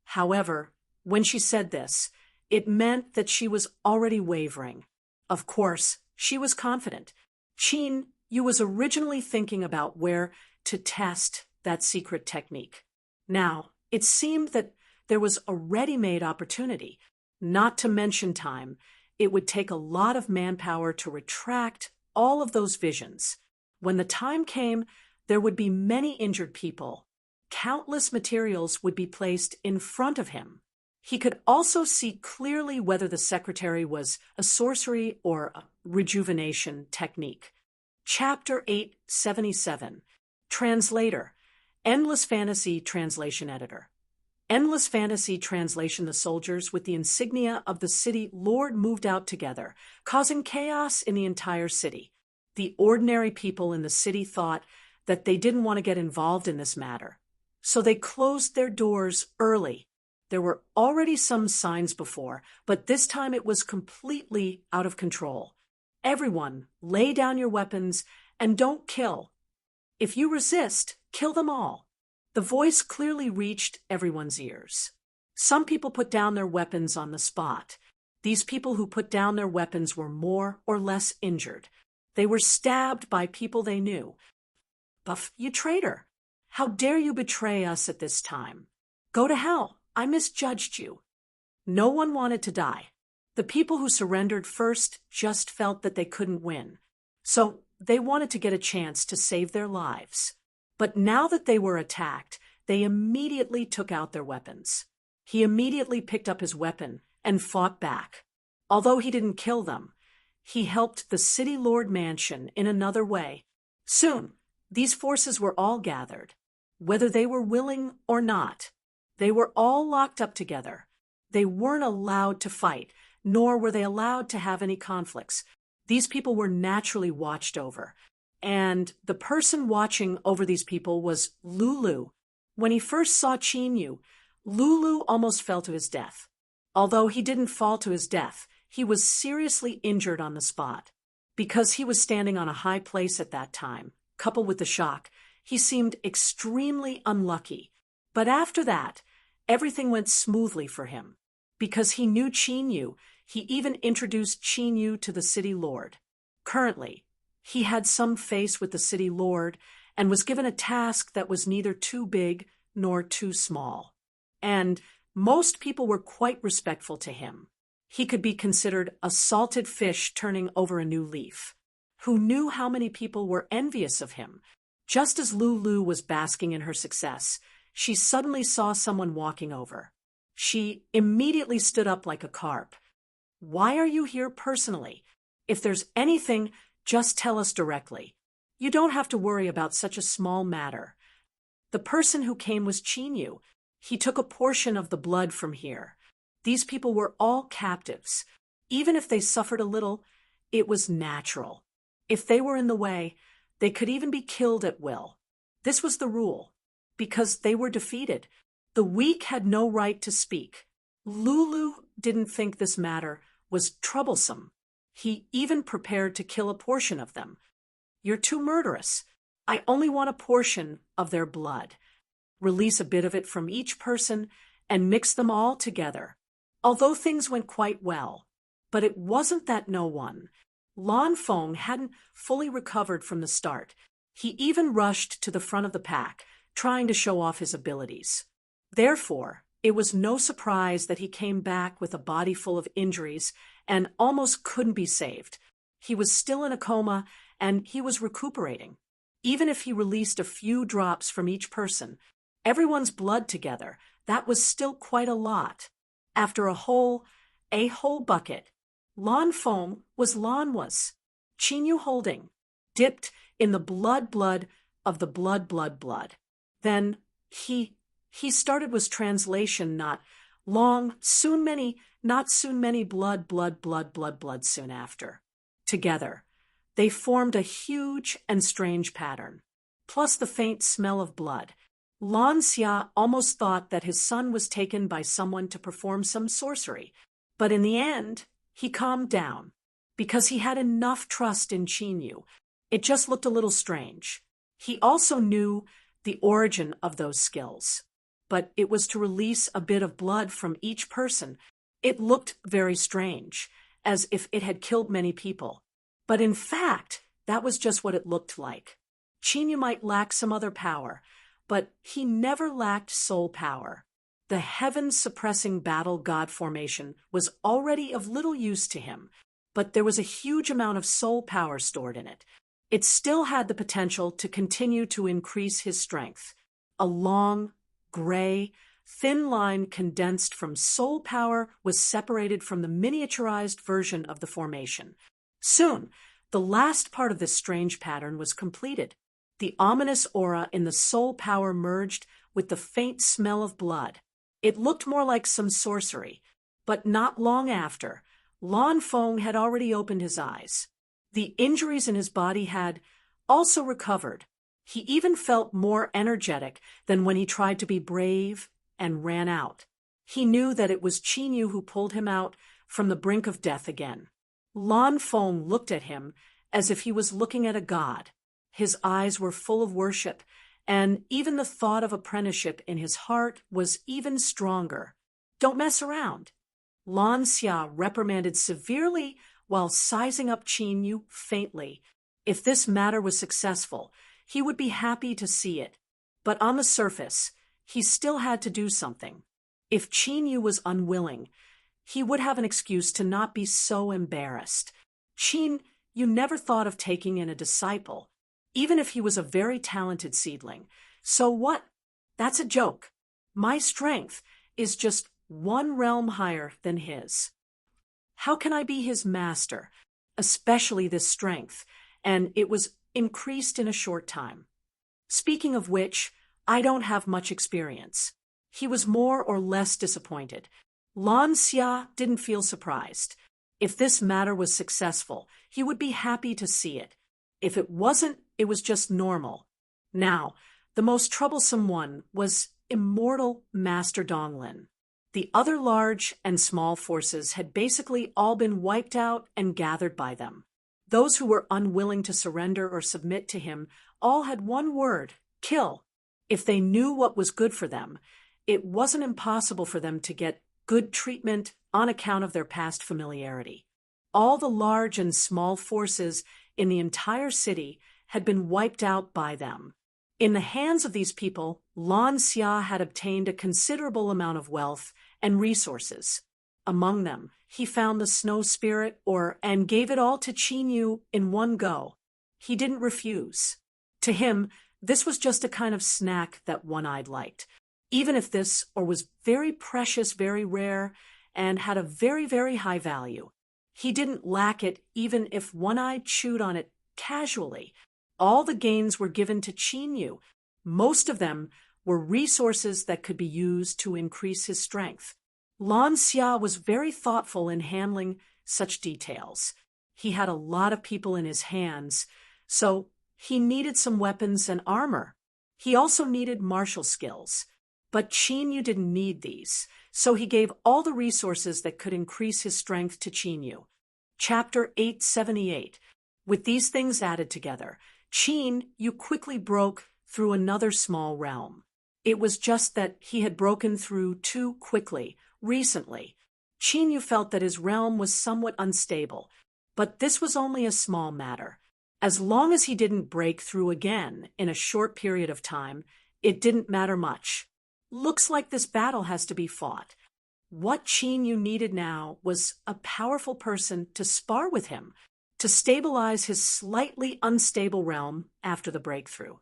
However, when she said this, it meant that she was already wavering. Of course, she was confident. Chin Yu was originally thinking about where to test that secret technique. Now, it seemed that there was a ready-made opportunity. Not to mention time, it would take a lot of manpower to retract all of those visions. When the time came, there would be many injured people. Countless materials would be placed in front of him. He could also see clearly whether the secretary was a sorcery or a rejuvenation technique. Chapter 877. Translator. Endless Fantasy Translation Editor. Endless Fantasy Translation. The soldiers with the insignia of the city lord moved out together, causing chaos in the entire city. The ordinary people in the city thought that they didn't want to get involved in this matter, so they closed their doors early. There were already some signs before, but this time it was completely out of control. Everyone, lay down your weapons and don't kill. If you resist, kill them all. The voice clearly reached everyone's ears. Some people put down their weapons on the spot. These people who put down their weapons were more or less injured. They were stabbed by people they knew. Buff, you traitor! How dare you betray us at this time? Go to hell! I misjudged you. No one wanted to die. The people who surrendered first just felt that they couldn't win, so they wanted to get a chance to save their lives. But now that they were attacked, they immediately took out their weapons. He immediately picked up his weapon and fought back. Although he didn't kill them, he helped the City Lord Mansion in another way. Soon, these forces were all gathered. Whether they were willing or not, they were all locked up together. They weren't allowed to fight, nor were they allowed to have any conflicts. These people were naturally watched over. And the person watching over these people was Lulu. When he first saw Chinyu, Lulu almost fell to his death. Although he didn't fall to his death, he was seriously injured on the spot. Because he was standing on a high place at that time, coupled with the shock, he seemed extremely unlucky. But after that, everything went smoothly for him. Because he knew Chinyu, he even introduced Chinyu to the City Lord. Currently, he had some face with the City Lord and was given a task that was neither too big nor too small. And most people were quite respectful to him. He could be considered a salted fish turning over a new leaf, who knew how many people were envious of him. Just as Lulu was basking in her success, she suddenly saw someone walking over. She immediately stood up like a carp. Why are you here personally? If there's anything, just tell us directly. You don't have to worry about such a small matter. The person who came was Chinyu. He took a portion of the blood from here. These people were all captives. Even if they suffered a little, it was natural. If they were in the way, they could even be killed at will. This was the rule. Because they were defeated, the weak had no right to speak. Lulu didn't think this matter was troublesome. He even prepared to kill a portion of them. You're too murderous. I only want a portion of their blood. Release a bit of it from each person and mix them all together. Although things went quite well, but it wasn't that no one. Lan Feng hadn't fully recovered from the start. He even rushed to the front of the pack, trying to show off his abilities. Therefore, It was no surprise that he came back with a body full of injuries and almost couldn't be saved. He was still in a coma, and he was recuperating. Even if he released a few drops from each person, everyone's blood together, that was still quite a lot. After a whole bucket. Lan Feng was Qinyu holding, dipped in the blood of the blood. Then he started was translation, not long, soon many, not soon many blood soon after. Together, they formed a huge and strange pattern. Plus the faint smell of blood. Lan Xia almost thought that his son was taken by someone to perform some sorcery, but in the end, he calmed down, because he had enough trust in Qinyu. It just looked a little strange. He also knew the origin of those skills, but it was to release a bit of blood from each person. It looked very strange, as if it had killed many people. But in fact, that was just what it looked like. Qinyu might lack some other power, but he never lacked soul power. The heaven-suppressing battle god formation was already of little use to him, but there was a huge amount of soul power stored in it. It still had the potential to continue to increase his strength. A long, gray, thin line condensed from soul power was separated from the miniaturized version of the formation. Soon, the last part of this strange pattern was completed. The ominous aura in the soul power merged with the faint smell of blood. It looked more like some sorcery, but not long after, Lan Feng had already opened his eyes. The injuries in his body had also recovered. He even felt more energetic than when he tried to be brave and ran out. He knew that it was Qinyu who pulled him out from the brink of death again. Lan Feng looked at him as if he was looking at a god. His eyes were full of worship, and even the thought of apprenticeship in his heart was even stronger. Don't mess around. Lan Xia reprimanded severely while sizing up Qinyu faintly. If this matter was successful, he would be happy to see it. But on the surface, he still had to do something. If Qinyu was unwilling, he would have an excuse to not be so embarrassed. You never thought of taking in a disciple, even if he was a very talented seedling. So what? That's a joke. My strength is just one realm higher than his. How can I be his master, especially this strength? And it was increased in a short time. Speaking of which, I don't have much experience. He was more or less disappointed. Lan Xia didn't feel surprised. If this matter was successful, he would be happy to see it. If it wasn't, it was just normal. Now, the most troublesome one was immortal Master Donglin. The other large and small forces had basically all been wiped out and gathered by them. Those who were unwilling to surrender or submit to him all had one word: kill. If they knew what was good for them, it wasn't impossible for them to get good treatment on account of their past familiarity. All the large and small forces in the entire city had been wiped out by them. In the hands of these people, Lan Xia had obtained a considerable amount of wealth and resources. Among them, he found the snow spirit and gave it all to Qinyu in one go. He didn't refuse. To him, this was just a kind of snack that One-Eyed liked. Even if this was very precious, very rare, and had a very, very high value. He didn't lack it even if One-Eyed chewed on it casually. All the gains were given to Qinyu. Most of them were resources that could be used to increase his strength. Lan Xia was very thoughtful in handling such details. He had a lot of people in his hands, so he needed some weapons and armor. He also needed martial skills. But Qinyu didn't need these, so he gave all the resources that could increase his strength to Qinyu. Chapter 878. With these things added together, Qinyu quickly broke through another small realm. It was just that he had broken through too quickly, recently. Qinyu felt that his realm was somewhat unstable, but this was only a small matter. As long as he didn't break through again in a short period of time, it didn't matter much. Looks like this battle has to be fought. What Qin Yu needed now was a powerful person to spar with him, to stabilize his slightly unstable realm after the breakthrough.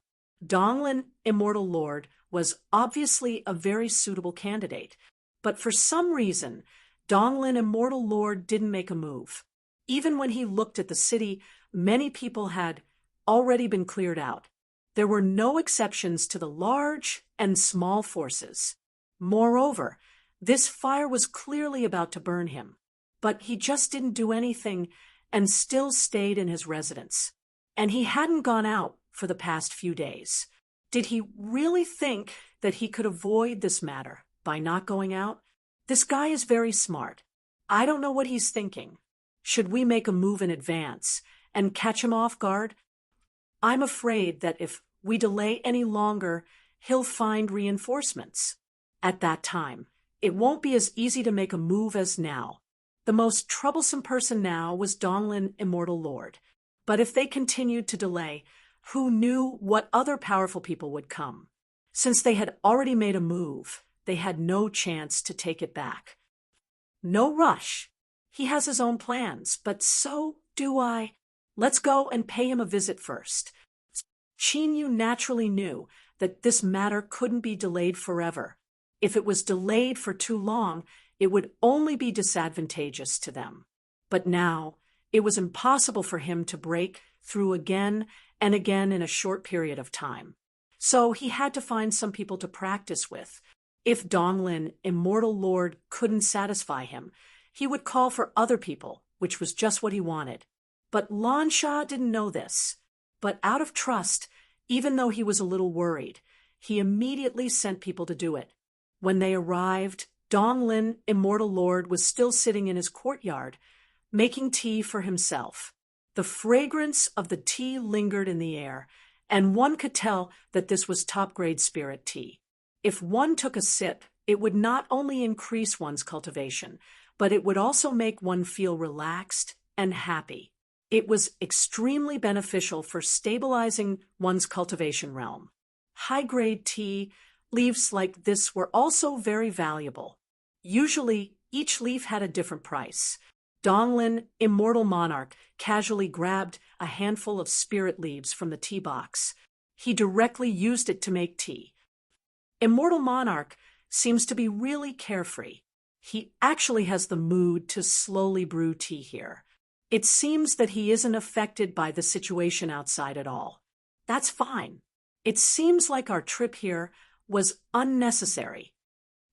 Donglin, Immortal Lord, was obviously a very suitable candidate, but for some reason, Donglin, Immortal Lord, didn't make a move. Even when he looked at the city, many people had already been cleared out. There were no exceptions to the large and small forces. Moreover, this fire was clearly about to burn him, but he just didn't do anything and still stayed in his residence. And he hadn't gone out for the past few days. Did he really think that he could avoid this matter by not going out? This guy is very smart. I don't know what he's thinking. Should we make a move in advance and catch him off guard? I'm afraid that if we delay any longer, he'll find reinforcements. At that time, it won't be as easy to make a move as now. The most troublesome person now was Donglin, Immortal Lord. But if they continued to delay, who knew what other powerful people would come? Since they had already made a move, they had no chance to take it back. No rush. He has his own plans, but so do I. Let's go and pay him a visit first. Qin Yu naturally knew that this matter couldn't be delayed forever. If it was delayed for too long, it would only be disadvantageous to them. But now, it was impossible for him to break through again and again in a short period of time. So he had to find some people to practice with. If Donglin, Immortal Lord, couldn't satisfy him, he would call for other people, which was just what he wanted. But Lan Sha didn't know this. But out of trust, even though he was a little worried, he immediately sent people to do it. When they arrived, Donglin, Immortal Lord, was still sitting in his courtyard, making tea for himself. The fragrance of the tea lingered in the air, and one could tell that this was top-grade spirit tea. If one took a sip, it would not only increase one's cultivation, but it would also make one feel relaxed and happy. It was extremely beneficial for stabilizing one's cultivation realm. High-grade tea leaves like this were also very valuable. Usually, each leaf had a different price. Donglin, Immortal Monarch, casually grabbed a handful of spirit leaves from the tea box. He directly used it to make tea. Immortal Monarch seems to be really carefree. He actually has the mood to slowly brew tea here. It seems that he isn't affected by the situation outside at all. That's fine. It seems like our trip here was unnecessary.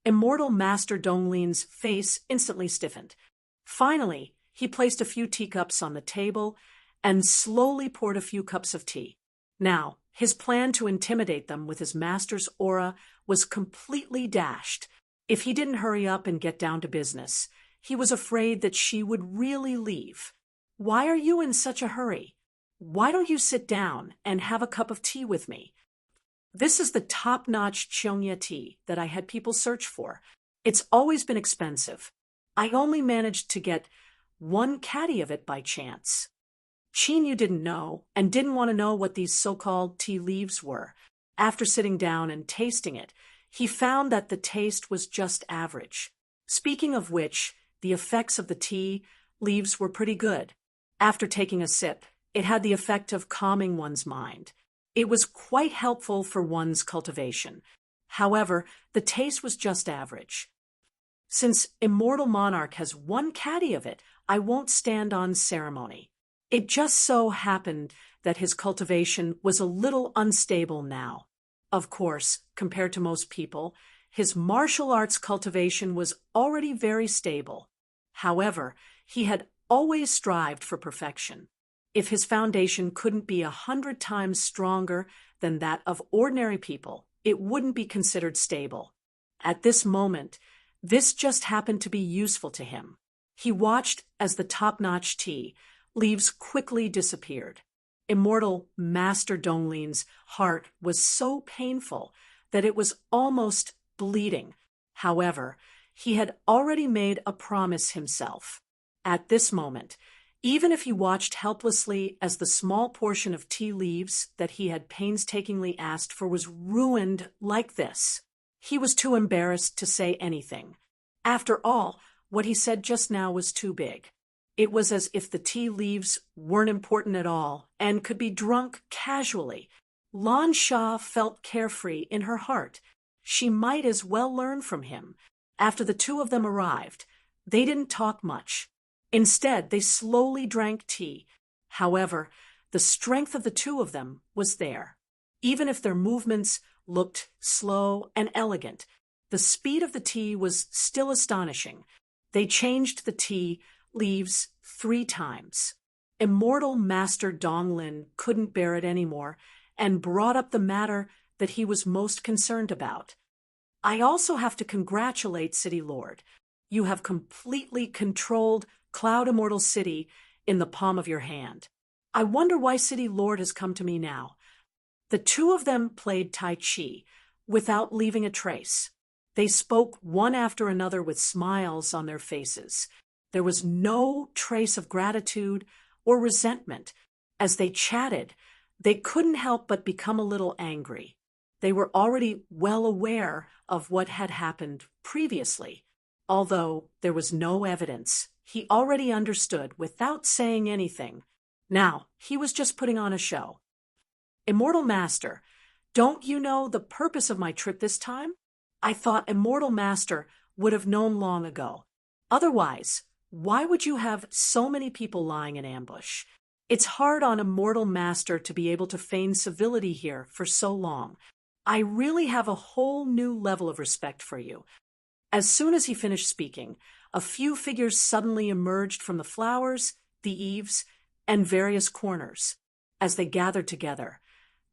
Immortal Master Donglin's face instantly stiffened. Finally, he placed a few teacups on the table and slowly poured a few cups of tea. Now, his plan to intimidate them with his master's aura was completely dashed. If he didn't hurry up and get down to business, he was afraid that she would really leave. Why are you in such a hurry? Why don't you sit down and have a cup of tea with me? This is the top-notch Cheongya tea that I had people search for. It's always been expensive. I only managed to get one caddy of it by chance. Qin Yu didn't know and didn't want to know what these so-called tea leaves were. After sitting down and tasting it, he found that the taste was just average. Speaking of which, the effects of the tea leaves were pretty good. After taking a sip, it had the effect of calming one's mind. It was quite helpful for one's cultivation. However, the taste was just average. Since Immortal Monarch has one caddy of it, I won't stand on ceremony. It just so happened that his cultivation was a little unstable now. Of course, compared to most people, his martial arts cultivation was already very stable. However, he had always strived for perfection. If his foundation couldn't be 100 times stronger than that of ordinary people, it wouldn't be considered stable. At this moment, this just happened to be useful to him. He watched as the top-notch tea leaves quickly disappeared. Immortal Master Donglin's heart was so painful that it was almost bleeding. However, he had already made a promise himself. At this moment, even if he watched helplessly as the small portion of tea leaves that he had painstakingly asked for was ruined like this, He was too embarrassed to say anything. After all, what he said just now was too big. It was as if the tea leaves weren't important at all and could be drunk casually. Lan Shah felt carefree in her heart. She might as well learn from him. After the two of them arrived, they didn't talk much. Instead, they slowly drank tea. However, the strength of the two of them was there. Even if their movements looked slow and elegant, the speed of the tea was still astonishing. They changed the tea leaves 3 times. Immortal Master Donglin couldn't bear it anymore and brought up the matter that he was most concerned about. I also have to congratulate City Lord. You have completely controlled Cloud Immortal City in the palm of your hand. I wonder why City Lord has come to me now. The two of them played Tai Chi without leaving a trace. They spoke one after another with smiles on their faces. There was no trace of gratitude or resentment. As they chatted, they couldn't help but become a little angry. They were already well aware of what had happened previously. Although there was no evidence, he already understood without saying anything. Now, he was just putting on a show. Immortal Master, don't you know the purpose of my trip this time? I thought Immortal Master would have known long ago. Otherwise, why would you have so many people lying in ambush? It's hard on Immortal Master to be able to feign civility here for so long. I really have a whole new level of respect for you. As soon as he finished speaking, a few figures suddenly emerged from the flowers, the eaves, and various corners. As they gathered together,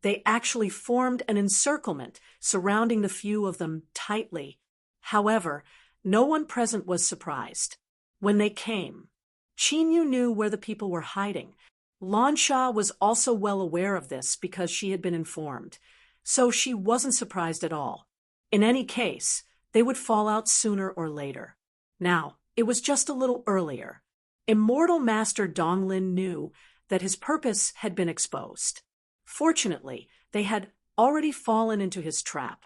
they actually formed an encirclement surrounding the few of them tightly. However, no one present was surprised. When they came, Qinyu knew where the people were hiding. Lan Shah was also well aware of this because she had been informed, so she wasn't surprised at all. In any case, they would fall out sooner or later. Now, it was just a little earlier. Immortal Master Donglin knew that his purpose had been exposed. Fortunately, they had already fallen into his trap.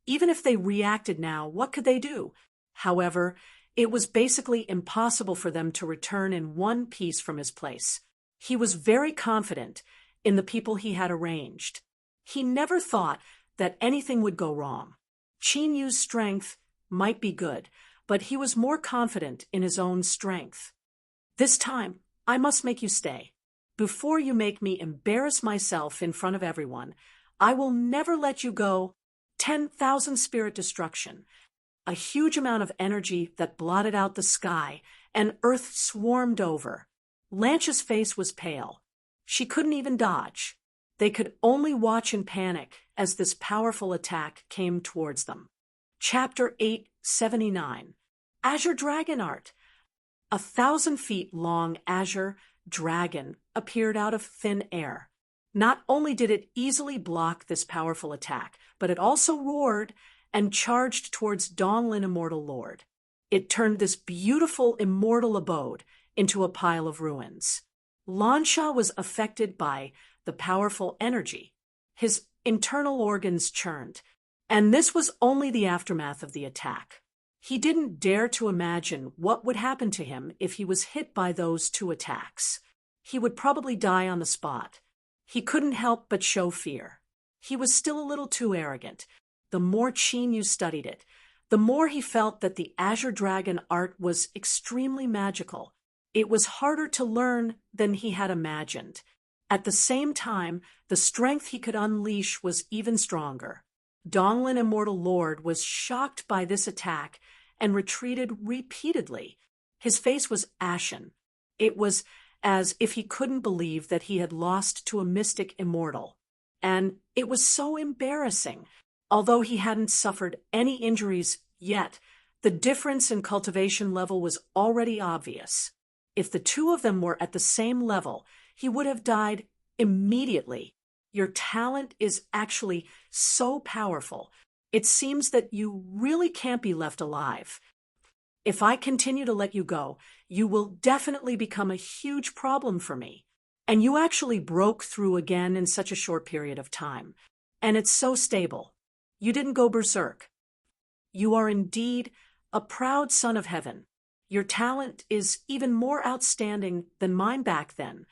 Even if they reacted now, what could they do? However, it was basically impossible for them to return in one piece from his place. He was very confident in the people he had arranged. He never thought that anything would go wrong. Qinyu's strength might be good, but he was more confident in his own strength. This time, I must make you stay. Before you make me embarrass myself in front of everyone, I will never let you go. 10,000 spirit destruction. A huge amount of energy that blotted out the sky, and earth swarmed over. Lance's face was pale. She couldn't even dodge. They could only watch in panic as this powerful attack came towards them. Chapter 879. Azure Dragon Art. 1,000 feet long azure dragon appeared out of thin air. Not only did it easily block this powerful attack, but it also roared and charged towards Donglin Immortal Lord. It turned this beautiful immortal abode into a pile of ruins. Lan Shah was affected by the powerful energy. His internal organs churned, and this was only the aftermath of the attack. He didn't dare to imagine what would happen to him if he was hit by those 2 attacks. He would probably die on the spot. He couldn't help but show fear. He was still a little too arrogant. The more Qinyu studied it, the more he felt that the Azure Dragon art was extremely magical. It was harder to learn than he had imagined. At the same time, the strength he could unleash was even stronger. Donglin Immortal Lord was shocked by this attack and retreated repeatedly. His face was ashen. It was as if he couldn't believe that he had lost to a mystic immortal. And it was so embarrassing. Although he hadn't suffered any injuries yet, the difference in cultivation level was already obvious. If the two of them were at the same level, he would have died immediately. Your talent is actually so powerful. It seems that you really can't be left alive. If I continue to let you go, you will definitely become a huge problem for me. And you actually broke through again in such a short period of time. And it's so stable. You didn't go berserk. You are indeed a proud son of heaven. Your talent is even more outstanding than mine back then.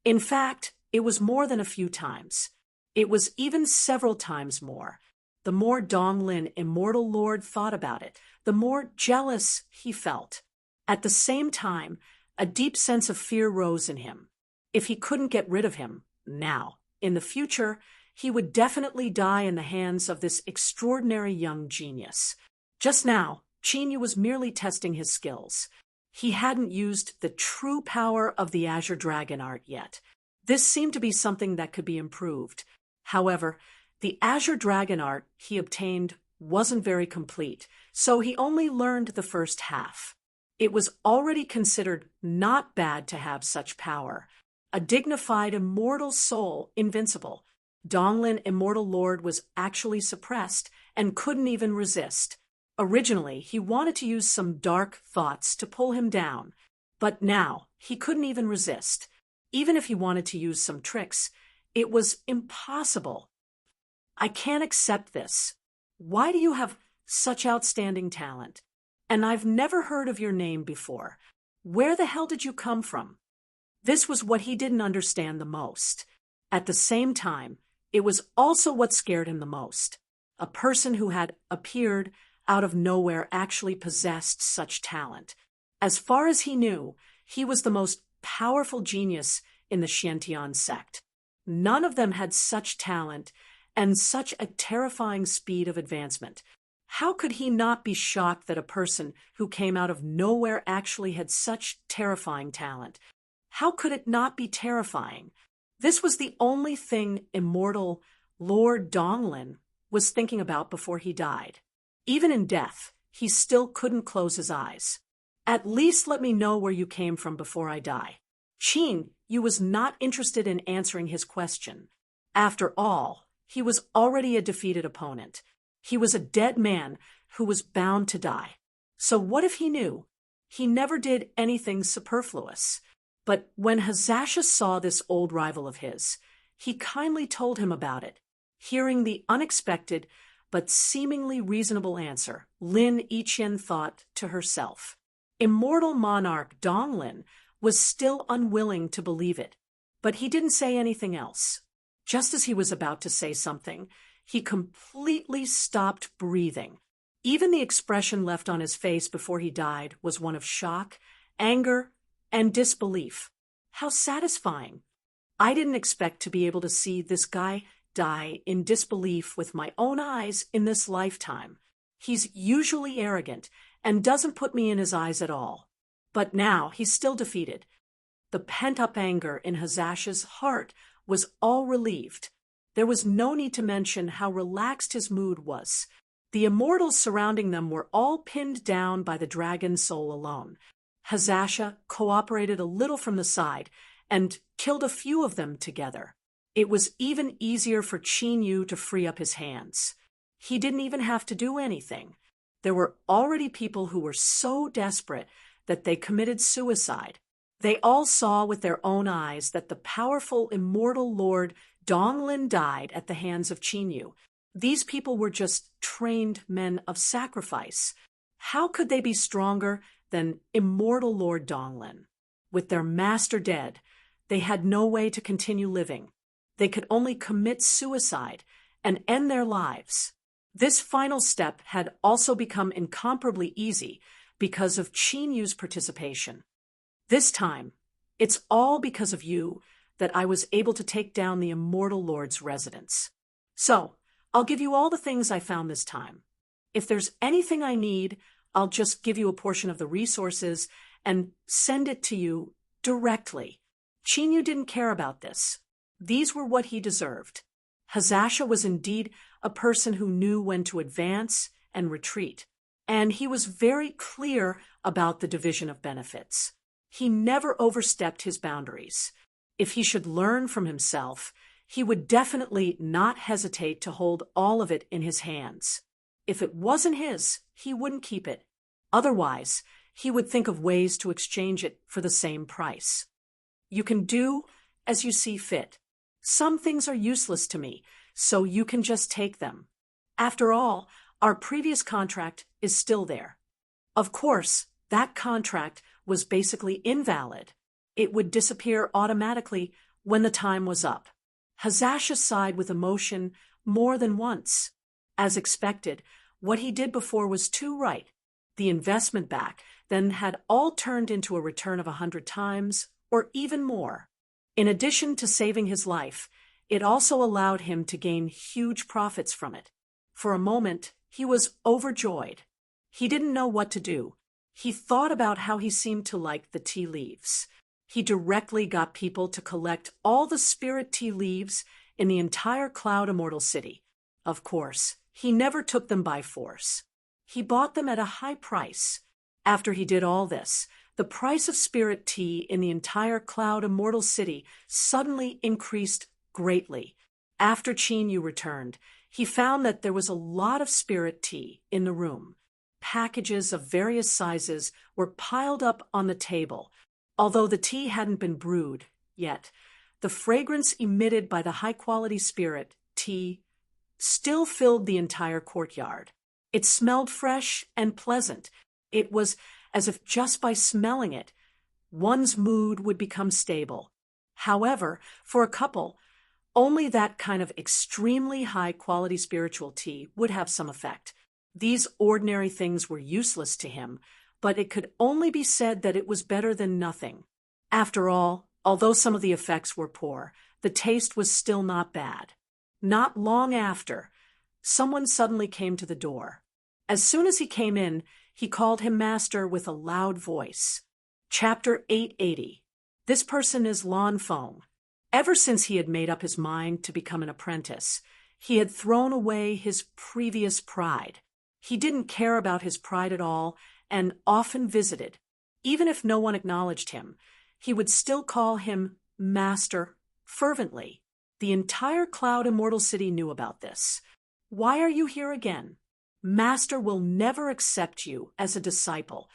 In fact, it was more than a few times. It was even several times more. The more Donglin, Immortal Lord, thought about it, the more jealous he felt. At the same time, a deep sense of fear rose in him. If he couldn't get rid of him, now, in the future, he would definitely die in the hands of this extraordinary young genius. Just now, Chinyu was merely testing his skills. He hadn't used the true power of the Azure Dragon art yet. This seemed to be something that could be improved. However, the Azure Dragon art he obtained wasn't very complete, so he only learned the first half. It was already considered not bad to have such power. A dignified immortal soul, invincible. Donglin, Immortal Lord, was actually suppressed and couldn't even resist. Originally, he wanted to use some dark thoughts to pull him down, but now he couldn't even resist. Even if he wanted to use some tricks, it was impossible. I can't accept this. Why do you have such outstanding talent? And I've never heard of your name before. Where the hell did you come from? This was what he didn't understand the most. At the same time, it was also what scared him the most. A person who had appeared out of nowhere actually possessed such talent. As far as he knew, he was the most powerful genius in the Xiantian sect. None of them had such talent and such a terrifying speed of advancement. How could he not be shocked that a person who came out of nowhere actually had such terrifying talent? How could it not be terrifying? This was the only thing Immortal Lord Donglin was thinking about before he died. Even in death, he still couldn't close his eyes. At least let me know where you came from before I die. Qin Yu was not interested in answering his question. After all, he was already a defeated opponent. He was a dead man who was bound to die. So what if he knew? He never did anything superfluous. But when Hazasha saw this old rival of his, he kindly told him about it. Hearing the unexpected but seemingly reasonable answer, Lin Yiqian thought to herself. Immortal monarch Donglin was still unwilling to believe it, but he didn't say anything else. Just as he was about to say something, he completely stopped breathing. Even the expression left on his face before he died was one of shock, anger, and disbelief. How satisfying! I didn't expect to be able to see this guy die in disbelief with my own eyes in this lifetime. He's usually arrogant and doesn't put me in his eyes at all. But now he's still defeated. The pent-up anger in Hazasha's heart was all relieved. There was no need to mention how relaxed his mood was. The immortals surrounding them were all pinned down by the dragon soul alone. Hazasha cooperated a little from the side and killed a few of them together. It was even easier for Qin Yu to free up his hands. He didn't even have to do anything. There were already people who were so desperate that they committed suicide. They all saw with their own eyes that the powerful immortal lord Donglin died at the hands of Qin Yu. These people were just trained men of sacrifice. How could they be stronger than immortal Lord Donglin? With their master dead, they had no way to continue living. They could only commit suicide and end their lives. This final step had also become incomparably easy because of Qin Yu's participation. This time, it's all because of you that I was able to take down the Immortal Lord's residence. So, I'll give you all the things I found this time. If there's anything I need, I'll just give you a portion of the resources and send it to you directly. Qin Yu didn't care about this. These were what he deserved. Hazasha was indeed a person who knew when to advance and retreat, and he was very clear about the division of benefits. He never overstepped his boundaries. If he should learn from himself, he would definitely not hesitate to hold all of it in his hands. If it wasn't his, he wouldn't keep it. Otherwise, he would think of ways to exchange it for the same price. You can do as you see fit. Some things are useless to me, so you can just take them. After all, Our previous contract is still there. Of course, that contract was basically invalid. It would disappear automatically when the time was up. Hazasha sighed with emotion more than once. As expected, what he did before was too right. The investment back then had all turned into a return of 100 times, or even more. In addition to saving his life, it also allowed him to gain huge profits from it. For a moment, he was overjoyed. He didn't know what to do. He thought about how he seemed to like the tea leaves. He directly got people to collect all the spirit tea leaves in the entire Cloud Immortal City. Of course, he never took them by force. He bought them at a high price. After he did all this, the price of spirit tea in the entire Cloud Immortal City suddenly increased greatly. After Chinyu returned, he found that there was a lot of spirit tea in the room. Packages of various sizes were piled up on the table. Although the tea hadn't been brewed yet, the fragrance emitted by the high-quality spirit tea still filled the entire courtyard. It smelled fresh and pleasant. It was as if just by smelling it, one's mood would become stable. However, for a couple, only that kind of extremely high-quality spiritual tea would have some effect. These ordinary things were useless to him, but it could only be said that it was better than nothing. After all, although some of the effects were poor, the taste was still not bad. Not long after, someone suddenly came to the door. As soon as he came in, he called him master with a loud voice. Chapter 880. This person is Lan Feng. Ever since he had made up his mind to become an apprentice, he had thrown away his previous pride. He didn't care about his pride at all and often visited. Even if no one acknowledged him, he would still call him master fervently. The entire Cloud Immortal City knew about this. Why are you here again? Master will never accept you as a disciple.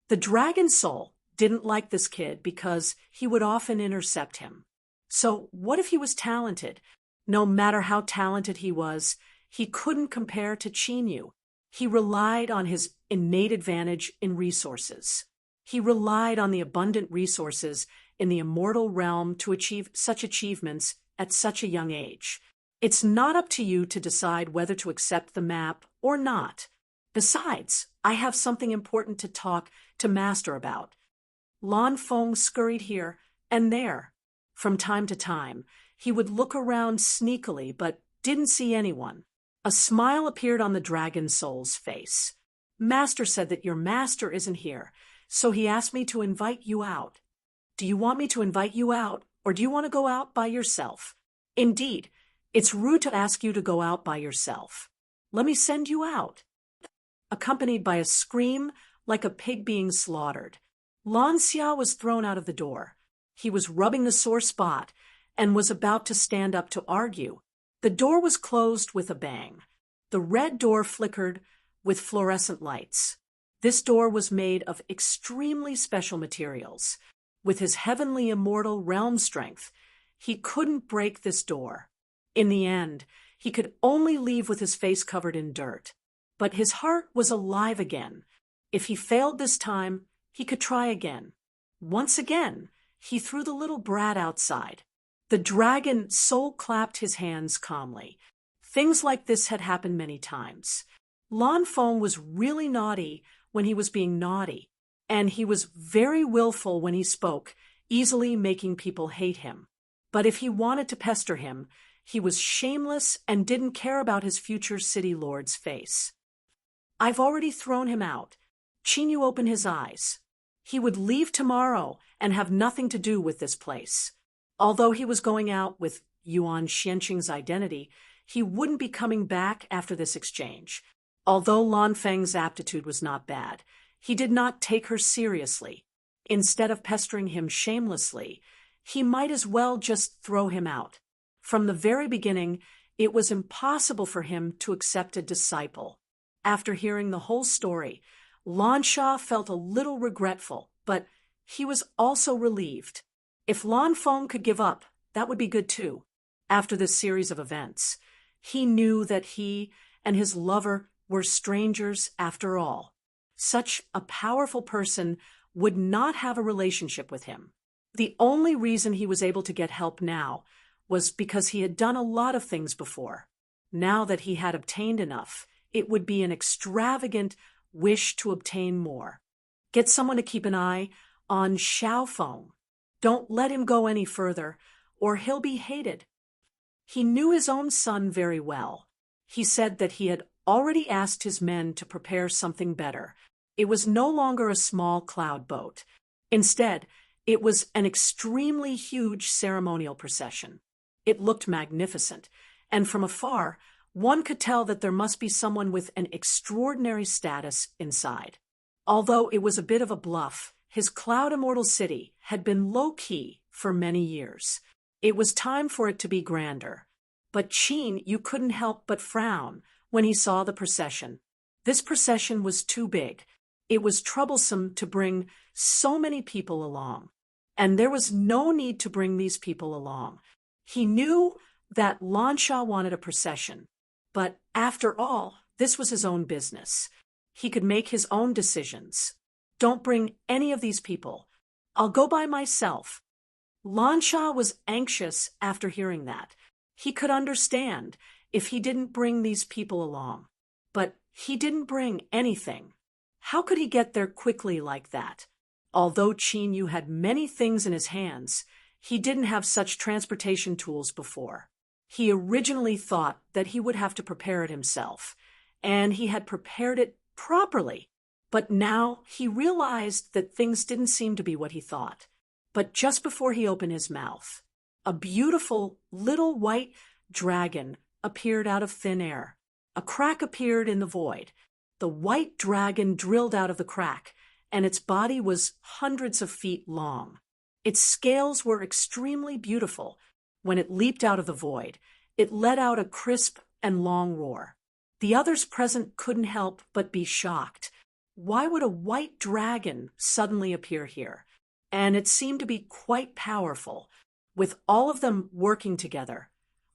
The dragon soul didn't like this kid because he would often intercept him. So what if he was talented? No matter how talented he was, he couldn't compare to Chinyu. He relied on his innate advantage in resources. He relied on the abundant resources in the immortal realm to achieve such achievements at such a young age. It's not up to you to decide whether to accept the map or not. Besides, I have something important to talk to Master about. Lan Feng scurried here and there. From time to time, he would look around sneakily but didn't see anyone. A smile appeared on the dragon soul's face. Master said that your master isn't here, so he asked me to invite you out. Do you want me to invite you out, or do you want to go out by yourself? Indeed, it's rude to ask you to go out by yourself. Let me send you out. Accompanied by a scream like a pig being slaughtered, Lan Xia was thrown out of the door. He was rubbing the sore spot and was about to stand up to argue. The door was closed with a bang. The red door flickered with fluorescent lights. This door was made of extremely special materials. With his heavenly immortal realm strength, he couldn't break this door. In the end, he could only leave with his face covered in dirt. But his heart was alive again. If he failed this time, he could try again. Once again, he threw the little brat outside. The dragon soul clapped his hands calmly. Things like this had happened many times. Lan Feng was really naughty when he was being naughty, and he was very willful when he spoke, easily making people hate him. But if he wanted to pester him, he was shameless and didn't care about his future city lord's face. I've already thrown him out. Chinyu opened his eyes. He would leave tomorrow and have nothing to do with this place. Although he was going out with Yuan Xianqing's identity, he wouldn't be coming back after this exchange. Although Lan Feng's aptitude was not bad, he did not take her seriously. Instead of pestering him shamelessly, he might as well just throw him out. From the very beginning, it was impossible for him to accept a disciple. After hearing the whole story, Lan Xia felt a little regretful, but he was also relieved. If Lan Feng could give up, that would be good too. After this series of events, he knew that he and his lover were strangers after all. Such a powerful person would not have a relationship with him. The only reason he was able to get help now was because he had done a lot of things before. Now that he had obtained enough, it would be an extravagant wish to obtain more. Get someone to keep an eye on Xiaofeng. Don't let him go any further, or he'll be hated. He knew his own son very well. He said that he had already asked his men to prepare something better. It was no longer a small cloud boat. Instead, it was an extremely huge ceremonial procession. It looked magnificent, and from afar, one could tell that there must be someone with an extraordinary status inside. Although it was a bit of a bluff, his cloud immortal city had been low-key for many years. It was time for it to be grander. But Qin Yu couldn't help but frown when he saw the procession. This procession was too big. It was troublesome to bring so many people along. And there was no need to bring these people along. He knew that Lansha wanted a procession. But after all, this was his own business. He could make his own decisions. Don't bring any of these people. I'll go by myself. Lansha was anxious after hearing that. He could understand if he didn't bring these people along. But he didn't bring anything. How could he get there quickly like that? Although Qin Yu had many things in his hands, he didn't have such transportation tools before. He originally thought that he would have to prepare it himself, and he had prepared it properly. But now he realized that things didn't seem to be what he thought. But just before he opened his mouth, a beautiful little white dragon appeared out of thin air. A crack appeared in the void. The white dragon drilled out of the crack, and its body was hundreds of feet long. Its scales were extremely beautiful. When it leaped out of the void, it let out a crisp and long roar. The others present couldn't help but be shocked. Why would a white dragon suddenly appear here? And it seemed to be quite powerful, with all of them working together.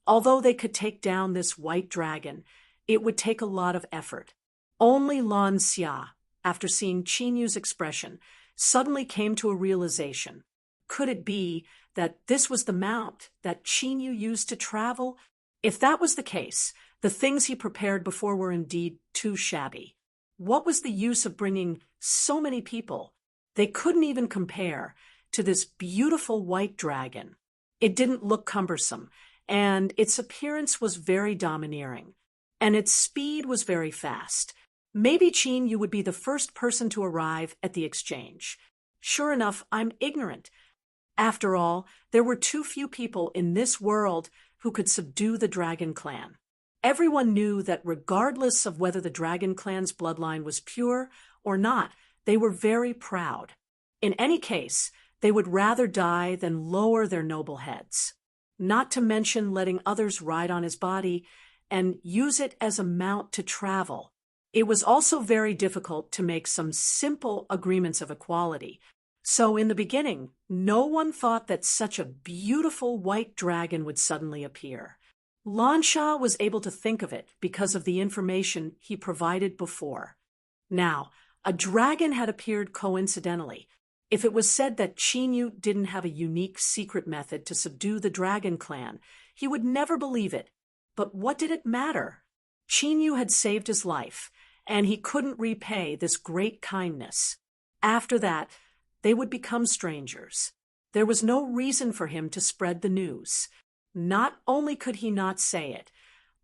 Although they could take down this white dragon, it would take a lot of effort. Only Lan Xia, after seeing Qin Yu's expression, suddenly came to a realization. Could it be that this was the mount that Qin Yu used to travel? If that was the case, the things he prepared before were indeed too shabby. What was the use of bringing so many people? They couldn't even compare to this beautiful white dragon. It didn't look cumbersome, and its appearance was very domineering, and its speed was very fast. Maybe Qin Yu would be the first person to arrive at the exchange. Sure enough, I'm ignorant. After all, there were too few people in this world who could subdue the Dragon Clan. Everyone knew that regardless of whether the Dragon Clan's bloodline was pure or not, they were very proud. In any case, they would rather die than lower their noble heads. Not to mention letting others ride on his body and use it as a mount to travel. It was also very difficult to make some simple agreements of equality. So in the beginning, no one thought that such a beautiful white dragon would suddenly appear. Lansha was able to think of it because of the information he provided before. Now, a dragon had appeared coincidentally. If it was said that Qin Yu didn't have a unique secret method to subdue the Dragon Clan, he would never believe it. But what did it matter? Qin Yu had saved his life, and he couldn't repay this great kindness. After that, they would become strangers. There was no reason for him to spread the news. Not only could he not say it,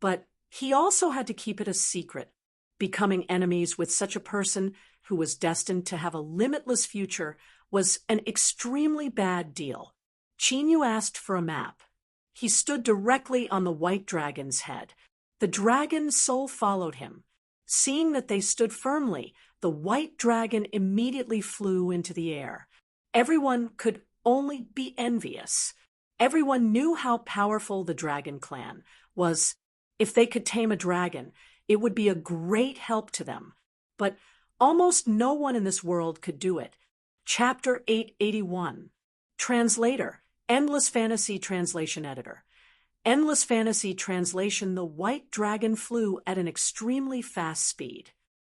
but he also had to keep it a secret. Becoming enemies with such a person who was destined to have a limitless future was an extremely bad deal. Qin Yu asked for a map. He stood directly on the white dragon's head. The dragon's soul followed him. Seeing that they stood firmly, the white dragon immediately flew into the air. Everyone could only be envious. Everyone knew how powerful the Dragon Clan was. If they could tame a dragon, it would be a great help to them. But almost no one in this world could do it. Chapter 881. Translator, Endless Fantasy Translation Editor. Endless Fantasy translation: The white dragon flew at an extremely fast speed.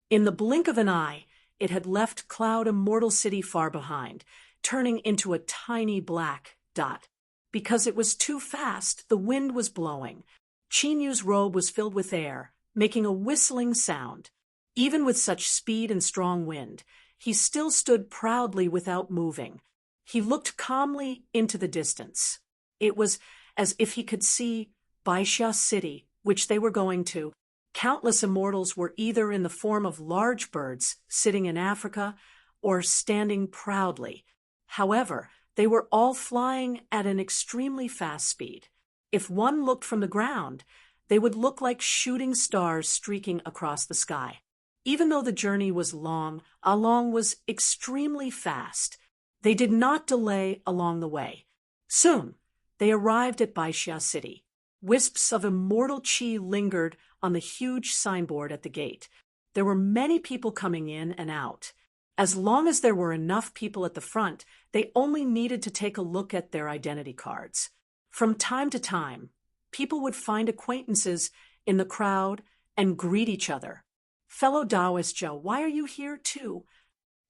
In the blink of an eye, it had left Cloud Immortal City far behind, turning into a tiny black dot. Because it was too fast, the wind was blowing. Chinyu's robe was filled with air, making a whistling sound. Even with such speed and strong wind, he still stood proudly without moving. He looked calmly into the distance. It was as if he could see Baixia City, which they were going to. Countless immortals were either in the form of large birds sitting in Africa or standing proudly. However, they were all flying at an extremely fast speed. If one looked from the ground, they would look like shooting stars streaking across the sky. Even though the journey was long, Along was extremely fast. They did not delay along the way. Soon, they arrived at Baixia City. Wisps of immortal chi lingered on the huge signboard at the gate. There were many people coming in and out. As long as there were enough people at the front, they only needed to take a look at their identity cards. From time to time, people would find acquaintances in the crowd and greet each other. "Fellow Taoist Joe, why are you here too?"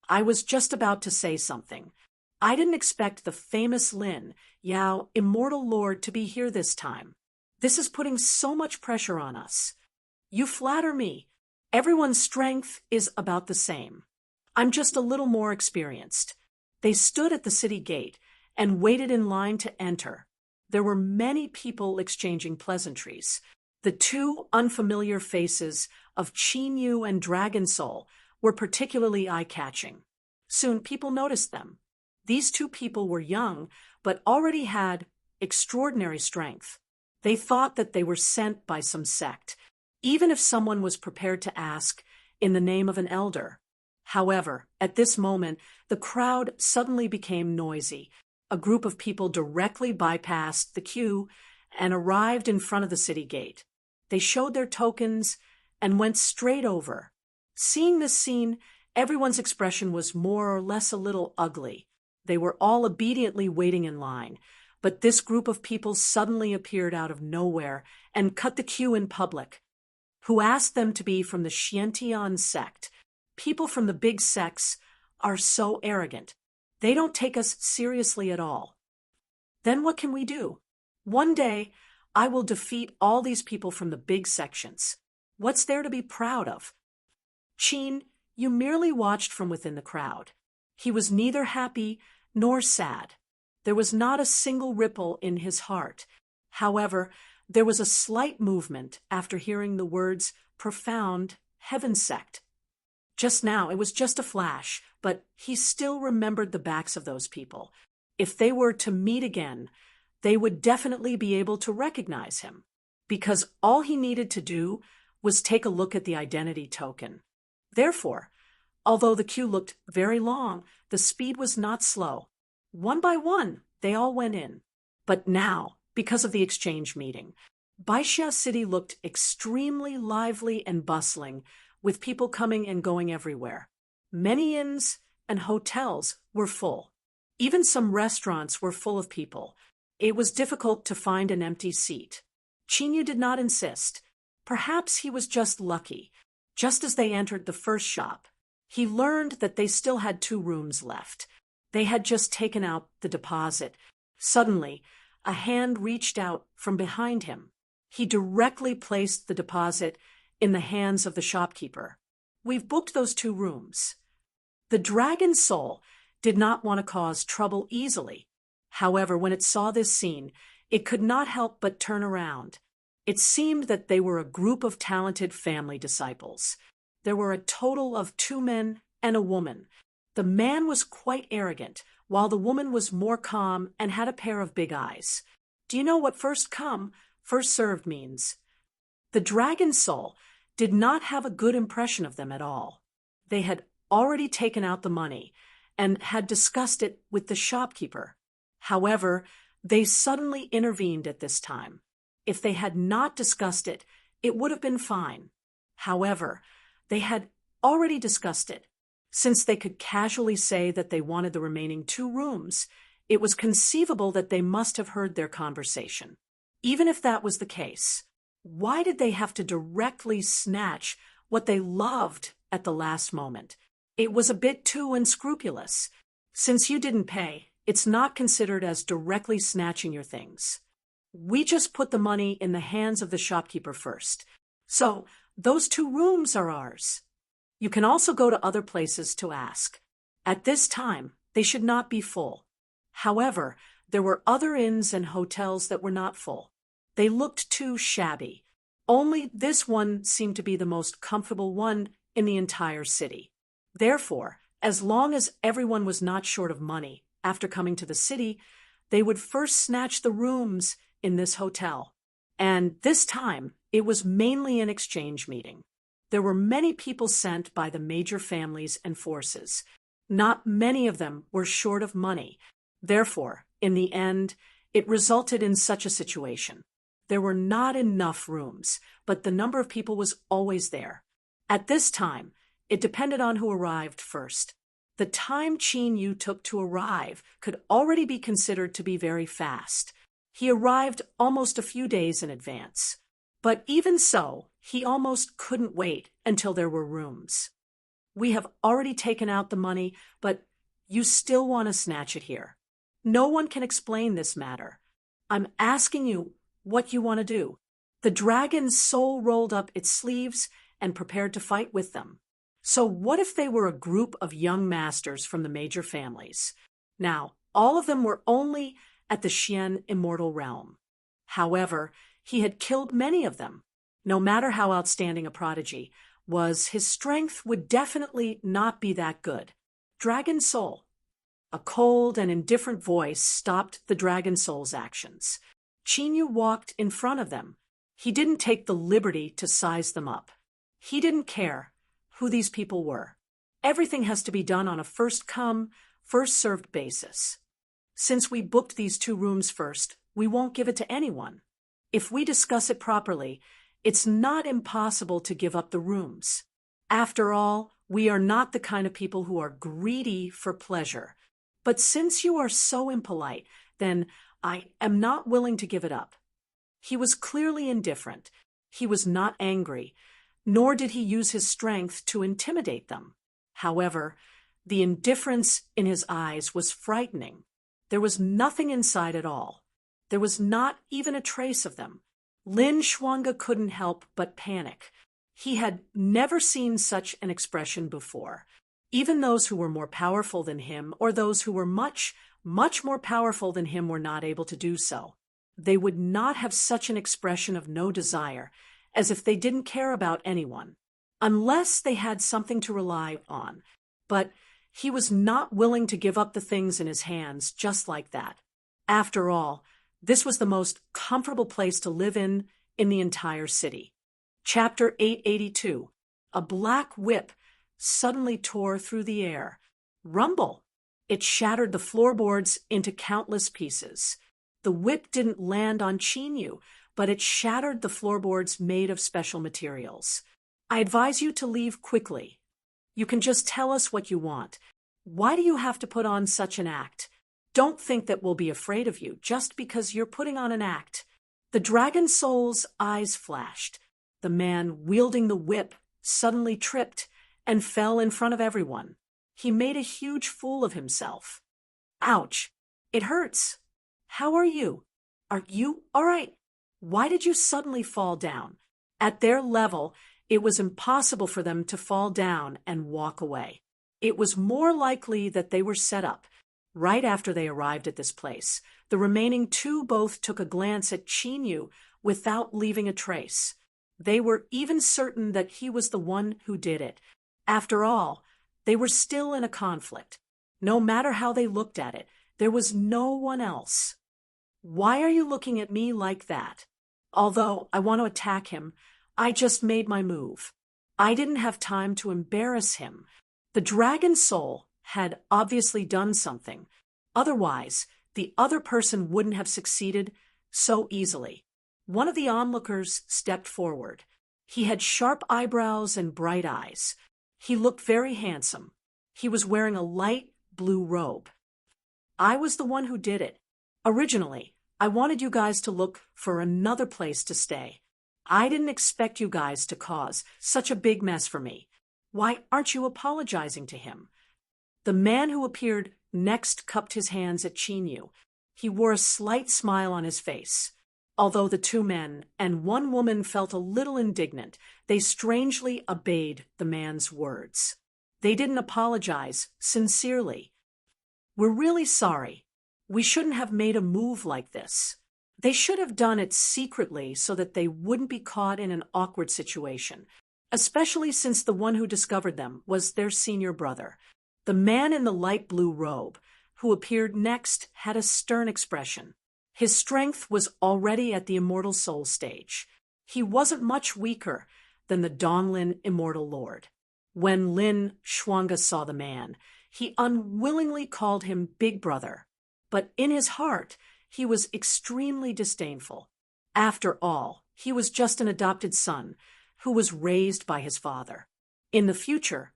I was just about to say something. I didn't expect the famous Lin Yao, Immortal Lord, to be here this time. This is putting so much pressure on us. You flatter me. Everyone's strength is about the same. I'm just a little more experienced. They stood at the city gate and waited in line to enter. There were many people exchanging pleasantries. The two unfamiliar faces of Chinyu and Dragon Soul were particularly eye-catching. Soon people noticed them. These two people were young, but already had extraordinary strength. They thought that they were sent by some sect, even if someone was prepared to ask in the name of an elder. However, at this moment, the crowd suddenly became noisy. A group of people directly bypassed the queue and arrived in front of the city gate. They showed their tokens and went straight over. Seeing this scene, everyone's expression was more or less a little ugly. They were all obediently waiting in line, but this group of people suddenly appeared out of nowhere and cut the queue in public. Who asked them to be from the Xiantian sect? People from the big sects are so arrogant. They don't take us seriously at all. Then what can we do? One day, I will defeat all these people from the big sections. What's there to be proud of? Chin, you merely watched from within the crowd. He was neither happy nor sad. There was not a single ripple in his heart. However, there was a slight movement after hearing the words profound heaven sect. Just now, it was just a flash, but he still remembered the backs of those people. If they were to meet again, they would definitely be able to recognize him, because all he needed to do was take a look at the identity token. Therefore, although the queue looked very long, the speed was not slow. One by one, they all went in. But now, because of the exchange meeting, Baixia City looked extremely lively and bustling, with people coming and going everywhere. Many inns and hotels were full. Even some restaurants were full of people. It was difficult to find an empty seat. Chinyu did not insist. Perhaps he was just lucky. Just as they entered the first shop, he learned that they still had 2 rooms left. They had just taken out the deposit. Suddenly, a hand reached out from behind him. He directly placed the deposit in the hands of the shopkeeper. "We've booked those 2 rooms." The Dragon Soul did not want to cause trouble easily. However, when it saw this scene, it could not help but turn around. It seemed that they were a group of talented family disciples. There were a total of 2 men and a woman. The man was quite arrogant, while the woman was more calm and had a pair of big eyes. Do you know what first come, first served means? The Dragon Soul did not have a good impression of them at all. They had already taken out the money and had discussed it with the shopkeeper. However, they suddenly intervened at this time. If they had not discussed it, it would have been fine. However, they had already discussed it. Since they could casually say that they wanted the remaining 2 rooms, it was conceivable that they must have heard their conversation. Even if that was the case, why did they have to directly snatch what they loved at the last moment? It was a bit too unscrupulous. Since you didn't pay, it's not considered as directly snatching your things. We just put the money in the hands of the shopkeeper first. So, those 2 rooms are ours. You can also go to other places to ask. At this time, they should not be full. However, there were other inns and hotels that were not full. They looked too shabby. Only this one seemed to be the most comfortable one in the entire city. Therefore, as long as everyone was not short of money after coming to the city, they would first snatch the rooms in this hotel. And this time, it was mainly an exchange meeting. There were many people sent by the major families and forces. Not many of them were short of money. Therefore, in the end, it resulted in such a situation. There were not enough rooms, but the number of people was always there. At this time, it depended on who arrived first. The time Qin Yu took to arrive could already be considered to be very fast. He arrived almost a few days in advance. But even so, he almost couldn't wait until there were rooms. We have already taken out the money, but you still want to snatch it here. No one can explain this matter. I'm asking you what you want to do. The dragon's soul rolled up its sleeves and prepared to fight with them. So what if they were a group of young masters from the major families? Now, all of them were only at the Xian immortal realm. However, he had killed many of them. No matter how outstanding a prodigy was, his strength would definitely not be that good. Dragon Soul. A cold and indifferent voice stopped the Dragon Soul's actions. Qin Yu walked in front of them. He didn't take the liberty to size them up. He didn't care who these people were. Everything has to be done on a first-come, first-served basis. Since we booked these 2 rooms first, we won't give it to anyone. If we discuss it properly, it's not impossible to give up the rooms. After all, we are not the kind of people who are greedy for pleasure. But since you are so impolite, then I am not willing to give it up. He was clearly indifferent. He was not angry, nor did he use his strength to intimidate them. However, the indifference in his eyes was frightening. There was nothing inside at all. There was not even a trace of them. Lin Shuangge couldn't help but panic. He had never seen such an expression before. Even those who were more powerful than him, or those who were much, much more powerful than him, were not able to do so. They would not have such an expression of no desire, as if they didn't care about anyone, unless they had something to rely on. But he was not willing to give up the things in his hands just like that. After all, this was the most comfortable place to live in the entire city. Chapter 882. A black whip suddenly tore through the air. Rumble! It shattered the floorboards into countless pieces. The whip didn't land on Qin Yu, but it shattered the floorboards made of special materials. I advise you to leave quickly. You can just tell us what you want. Why do you have to put on such an act? Don't think that we'll be afraid of you just because you're putting on an act. The Dragon Soul's eyes flashed. The man wielding the whip suddenly tripped and fell in front of everyone. He made a huge fool of himself. Ouch! It hurts. How are you? Are you all right? Why did you suddenly fall down? At their level, it was impossible for them to fall down and walk away. It was more likely that they were set up. Right after they arrived at this place, the remaining 2 both took a glance at Qin Yu without leaving a trace. They were even certain that he was the one who did it. After all, they were still in a conflict. No matter how they looked at it, there was no one else. Why are you looking at me like that? Although I want to attack him, I just made my move. I didn't have time to embarrass him. The Dragon Soul had obviously done something. Otherwise, the other person wouldn't have succeeded so easily. One of the onlookers stepped forward. He had sharp eyebrows and bright eyes. He looked very handsome. He was wearing a light blue robe. I was the one who did it. Originally, I wanted you guys to look for another place to stay. I didn't expect you guys to cause such a big mess for me. Why aren't you apologizing to him?" The man who appeared next cupped his hands at Chinyu. He wore a slight smile on his face. Although the two men and one woman felt a little indignant, they strangely obeyed the man's words. They didn't apologize sincerely. "We're really sorry. We shouldn't have made a move like this. They should have done it secretly so that they wouldn't be caught in an awkward situation, especially since the one who discovered them was their senior brother." The man in the light blue robe, who appeared next, had a stern expression. His strength was already at the immortal soul stage. He wasn't much weaker than the Donglin immortal lord. When Lin Shuanga saw the man, he unwillingly called him Big Brother, but in his heart he was extremely disdainful. After all, he was just an adopted son who was raised by his father. In the future,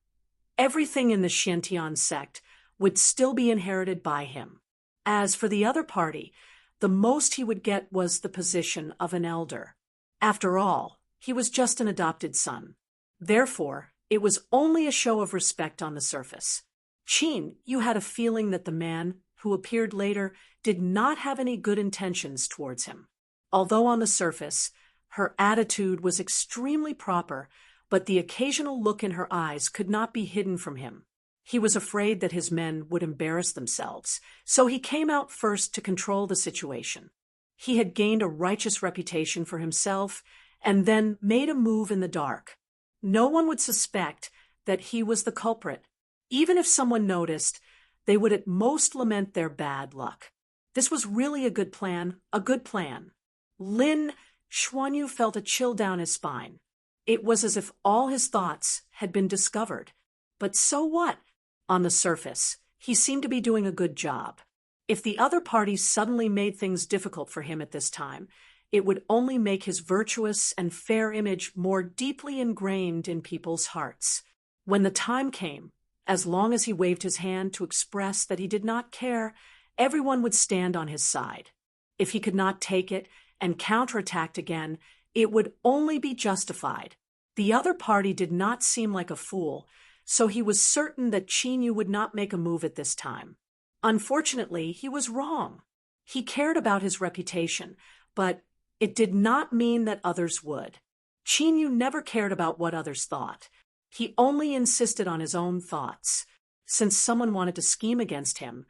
everything in the Xiantian sect would still be inherited by him. As for the other party, the most he would get was the position of an elder. After all, he was just an adopted son. Therefore, it was only a show of respect on the surface. Qin, you had a feeling that the man who appeared later did not have any good intentions towards him. Although on the surface, her attitude was extremely proper, but the occasional look in her eyes could not be hidden from him. He was afraid that his men would embarrass themselves, so he came out first to control the situation. He had gained a righteous reputation for himself and then made a move in the dark. No one would suspect that he was the culprit. Even if someone noticed, they would at most lament their bad luck. This was really a good plan, a good plan. Lin Xuanyu felt a chill down his spine. It was as if all his thoughts had been discovered. But so what? On the surface, he seemed to be doing a good job. If the other party suddenly made things difficult for him at this time, it would only make his virtuous and fair image more deeply ingrained in people's hearts. When the time came, as long as he waved his hand to express that he did not care, everyone would stand on his side. If he could not take it and counterattacked again, it would only be justified. The other party did not seem like a fool, so he was certain that Chinyu would not make a move at this time. Unfortunately, he was wrong. He cared about his reputation, but it did not mean that others would. Chinyu never cared about what others thought. He only insisted on his own thoughts. Since someone wanted to scheme against him,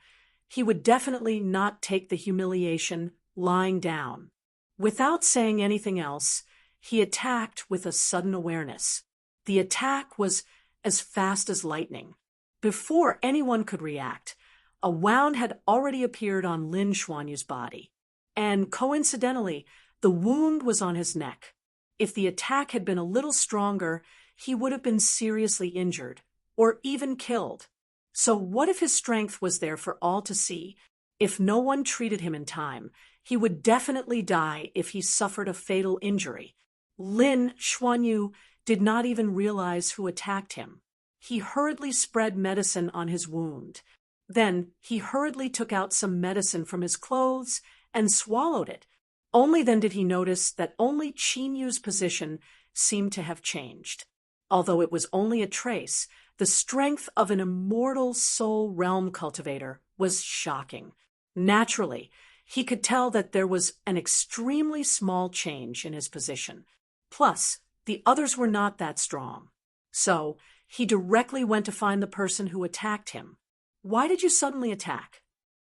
he would definitely not take the humiliation lying down. Without saying anything else, he attacked with a sudden awareness. The attack was as fast as lightning. Before anyone could react, a wound had already appeared on Lin Xuanyu's body, and coincidentally, the wound was on his neck. If the attack had been a little stronger, he would have been seriously injured, or even killed. So what if his strength was there for all to see? If no one treated him in time, he would definitely die if he suffered a fatal injury. Lin Xuanyu did not even realize who attacked him. He hurriedly spread medicine on his wound. Then he hurriedly took out some medicine from his clothes and swallowed it. Only then did he notice that only Chinyu's position seemed to have changed. Although it was only a trace, the strength of an immortal soul realm cultivator was shocking. Naturally, he could tell that there was an extremely small change in his position. Plus, the others were not that strong. So, he directly went to find the person who attacked him. "Why did you suddenly attack?"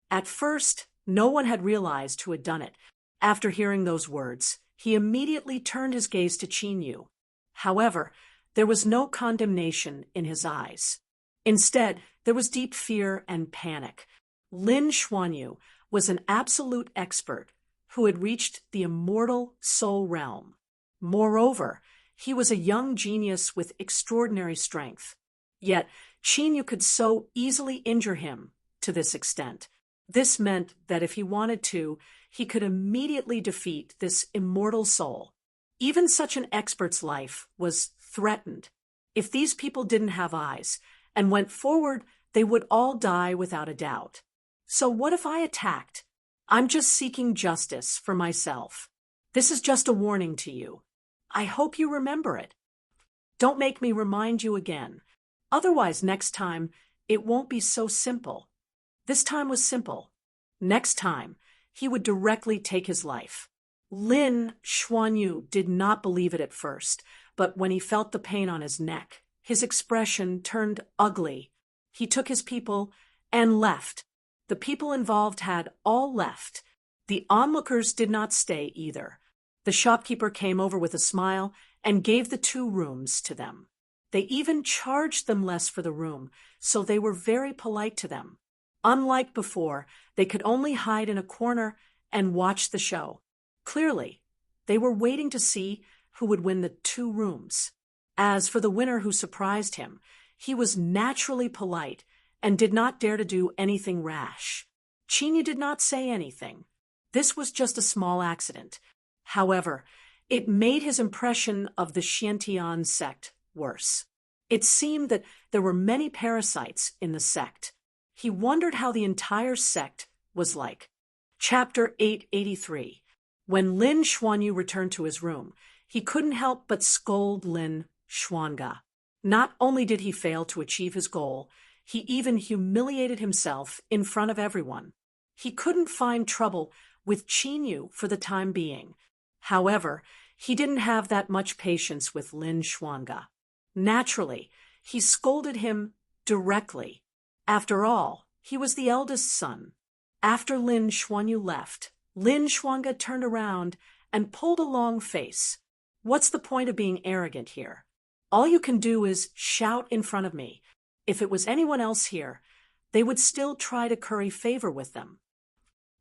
At first, no one had realized who had done it. After hearing those words, he immediately turned his gaze to Chinyu. However, there was no condemnation in his eyes. Instead, there was deep fear and panic. Lin Xuanyu was an absolute expert who had reached the immortal soul realm. Moreover, he was a young genius with extraordinary strength. Yet, Chinyu could so easily injure him to this extent. This meant that if he wanted to, he could immediately defeat this immortal soul. Even such an expert's life was threatened. If these people didn't have eyes and went forward, they would all die without a doubt. So what if I attacked? I'm just seeking justice for myself. This is just a warning to you. I hope you remember it. Don't make me remind you again. Otherwise, next time, it won't be so simple. This time was simple. Next time, he would directly take his life. Lin Xuanyu did not believe it at first, but when he felt the pain on his neck, his expression turned ugly. He took his people and left. The people involved had all left. The onlookers did not stay either. The shopkeeper came over with a smile and gave the 2 rooms to them. They even charged them less for the room, so they were very polite to them. Unlike before, they could only hide in a corner and watch the show. Clearly, they were waiting to see who would win the 2 rooms. As for the winner who surprised him, he was naturally polite and did not dare to do anything rash. Qinyu did not say anything. This was just a small accident. However, it made his impression of the Xiantian sect worse. It seemed that there were many parasites in the sect. He wondered how the entire sect was like. Chapter 883. When Lin Xuanyu returned to his room, he couldn't help but scold Lin Xuanga. Not only did he fail to achieve his goal, he even humiliated himself in front of everyone. He couldn't find trouble with Qinyu for the time being. However, he didn't have that much patience with Lin Xuanga. Naturally, he scolded him directly. After all, he was the eldest son. After Lin Xuanyu left, Lin Xuanga turned around and pulled a long face. What's the point of being arrogant here? All you can do is shout in front of me. If it was anyone else here, they would still try to curry favor with them.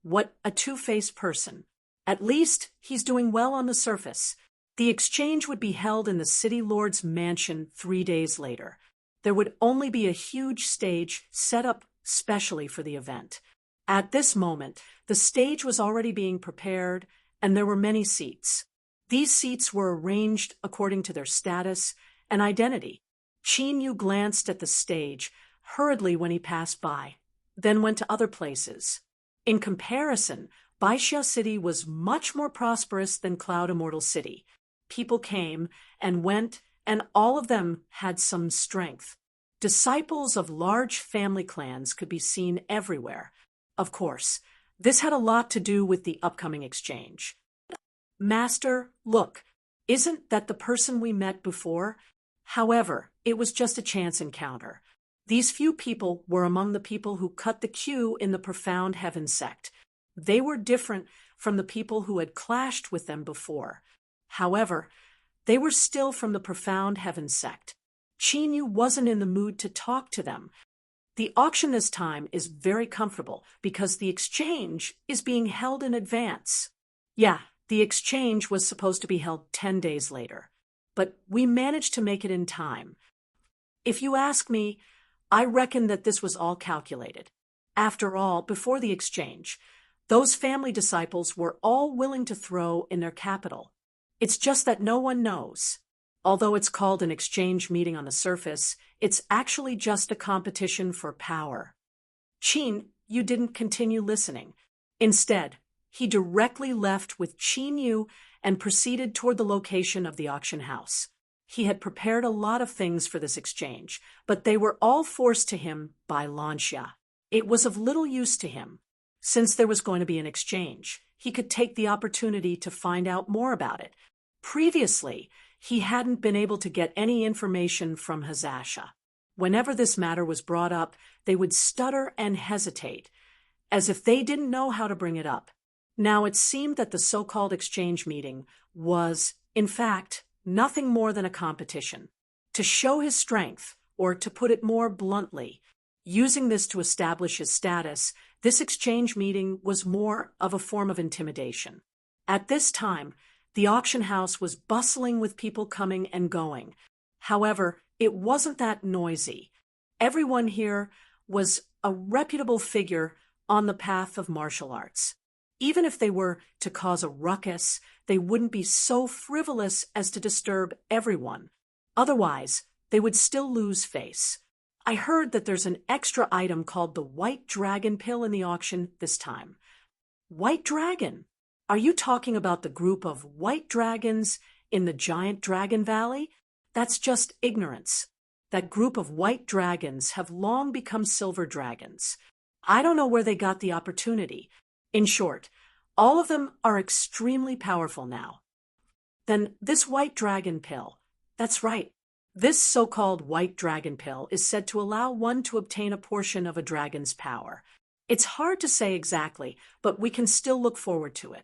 What a two-faced person. At least he's doing well on the surface. The exchange would be held in the city lord's mansion 3 days later. There would only be a huge stage set up specially for the event. At this moment, the stage was already being prepared, and there were many seats. These seats were arranged according to their status and identity. Qinyu glanced at the stage hurriedly when he passed by, then went to other places. In comparison, Baixia City was much more prosperous than Cloud Immortal City. People came and went, and all of them had some strength. Disciples of large family clans could be seen everywhere. Of course, this had a lot to do with the upcoming exchange. Master, look, isn't that the person we met before? However, it was just a chance encounter. These few people were among the people who cut the queue in the Profound Heaven sect. They were different from the people who had clashed with them before. However, they were still from the Profound Heaven sect. Qinyu wasn't in the mood to talk to them. The auction this time is very comfortable because the exchange is being held in advance. Yeah, the exchange was supposed to be held 10 days later, but we managed to make it in time. If you ask me, I reckon that this was all calculated. After all, before the exchange, those family disciples were all willing to throw in their capital. It's just that no one knows. Although it's called an exchange meeting on the surface, it's actually just a competition for power. Qin, you didn't continue listening. Instead, he directly left with Qinyu and proceeded toward the location of the auction house. He had prepared a lot of things for this exchange, but they were all forced to him by Lancia. It was of little use to him. Since there was going to be an exchange, he could take the opportunity to find out more about it. Previously, he hadn't been able to get any information from Hazasha. Whenever this matter was brought up, they would stutter and hesitate, as if they didn't know how to bring it up. Now it seemed that the so-called exchange meeting was, in fact, nothing more than a competition. To show his strength, or to put it more bluntly, using this to establish his status, this exchange meeting was more of a form of intimidation. At this time, the auction house was bustling with people coming and going. However, it wasn't that noisy. Everyone here was a reputable figure on the path of martial arts. Even if they were to cause a ruckus, they wouldn't be so frivolous as to disturb everyone. Otherwise, they would still lose face. I heard that there's an extra item called the White Dragon Pill in the auction this time. White dragon. Are you talking about the group of white dragons in the giant dragon valley? That's just ignorance. That group of white dragons have long become silver dragons. I don't know where they got the opportunity. In short, all of them are extremely powerful now. Then this white dragon pill. That's right. This so-called white dragon pill is said to allow one to obtain a portion of a dragon's power. It's hard to say exactly, but we can still look forward to it.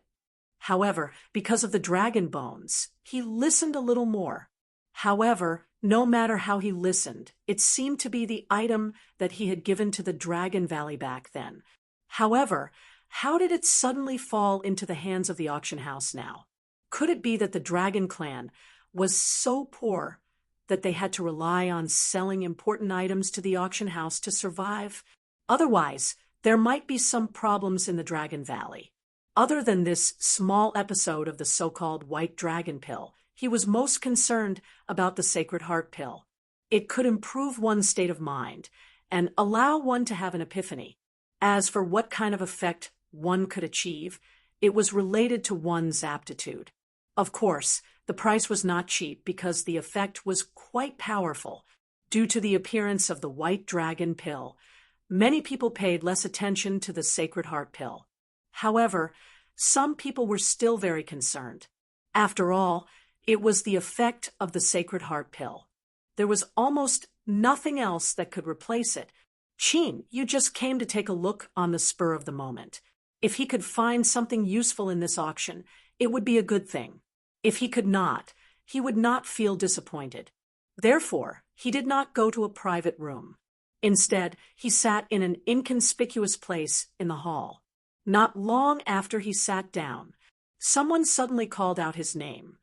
However, because of the dragon bones, he listened a little more. However, no matter how he listened, it seemed to be the item that he had given to the Dragon Valley back then. However, how did it suddenly fall into the hands of the auction house now? Could it be that the Dragon Clan was so poor that they had to rely on selling important items to the auction house to survive? Otherwise, there might be some problems in the Dragon Valley. Other than this small episode of the so-called White Dragon Pill, he was most concerned about the Sacred Heart Pill. It could improve one's state of mind and allow one to have an epiphany. As for what kind of effect one could achieve, it was related to one's aptitude. Of course, the price was not cheap because the effect was quite powerful. Due to the appearance of the White Dragon Pill, many people paid less attention to the Sacred Heart Pill. However, some people were still very concerned. After all, it was the effect of the Sacred Heart Pill. There was almost nothing else that could replace it. Qin, you just came to take a look on the spur of the moment. If he could find something useful in this auction, it would be a good thing. If he could not, he would not feel disappointed. Therefore, he did not go to a private room. Instead, he sat in an inconspicuous place in the hall. Not long after he sat down, someone suddenly called out his name.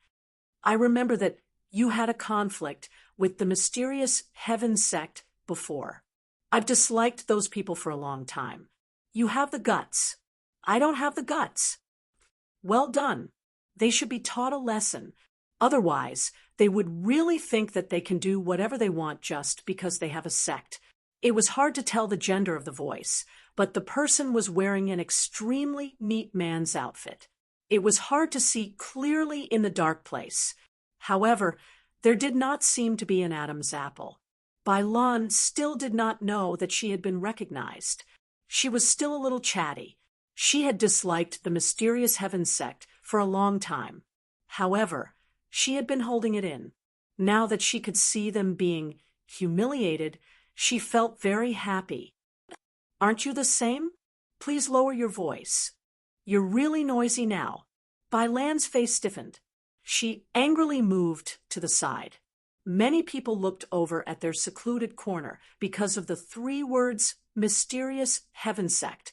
I remember that you had a conflict with the mysterious Heaven sect before. I've disliked those people for a long time. You have the guts. I don't have the guts. Well done. They should be taught a lesson. Otherwise, they would really think that they can do whatever they want just because they have a sect. It was hard to tell the gender of the voice, but the person was wearing an extremely neat man's outfit. It was hard to see clearly in the dark place. However, there did not seem to be an Adam's apple. Bai Lan still did not know that she had been recognized. She was still a little chatty. She had disliked the mysterious Heaven sect for a long time. However, she had been holding it in. Now that she could see them being humiliated, she felt very happy. Aren't you the same? Please lower your voice. You're really noisy now. Bai Lan's face stiffened. She angrily moved to the side. Many people looked over at their secluded corner because of the 3 words, mysterious Heaven sect.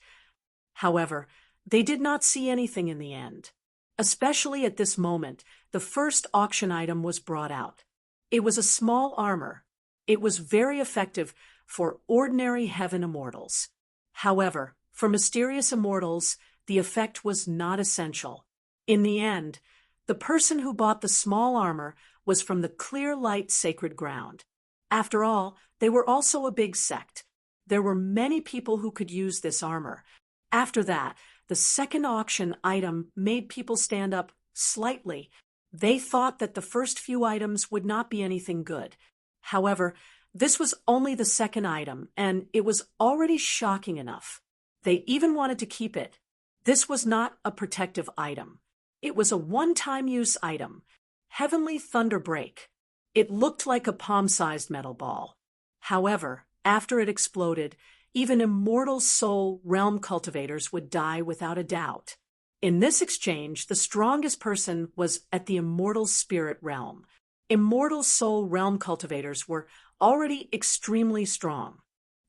However, they did not see anything in the end. Especially at this moment, the first auction item was brought out. It was a small armor. It was very effective for ordinary Heaven immortals. However, for mysterious immortals, the effect was not essential. In the end, the person who bought the small armor was from the Clear Light Sacred Ground. After all, they were also a big sect. There were many people who could use this armor. After that, the second auction item made people stand up slightly. They thought that the first few items would not be anything good. However, this was only the second item, and it was already shocking enough. They even wanted to keep it. This was not a protective item. It was a one-time use item. Heavenly Thunder Break. It looked like a palm-sized metal ball. However, after it exploded, even immortal soul realm cultivators would die without a doubt. In this exchange, the strongest person was at the immortal spirit realm. Immortal soul realm cultivators were already extremely strong.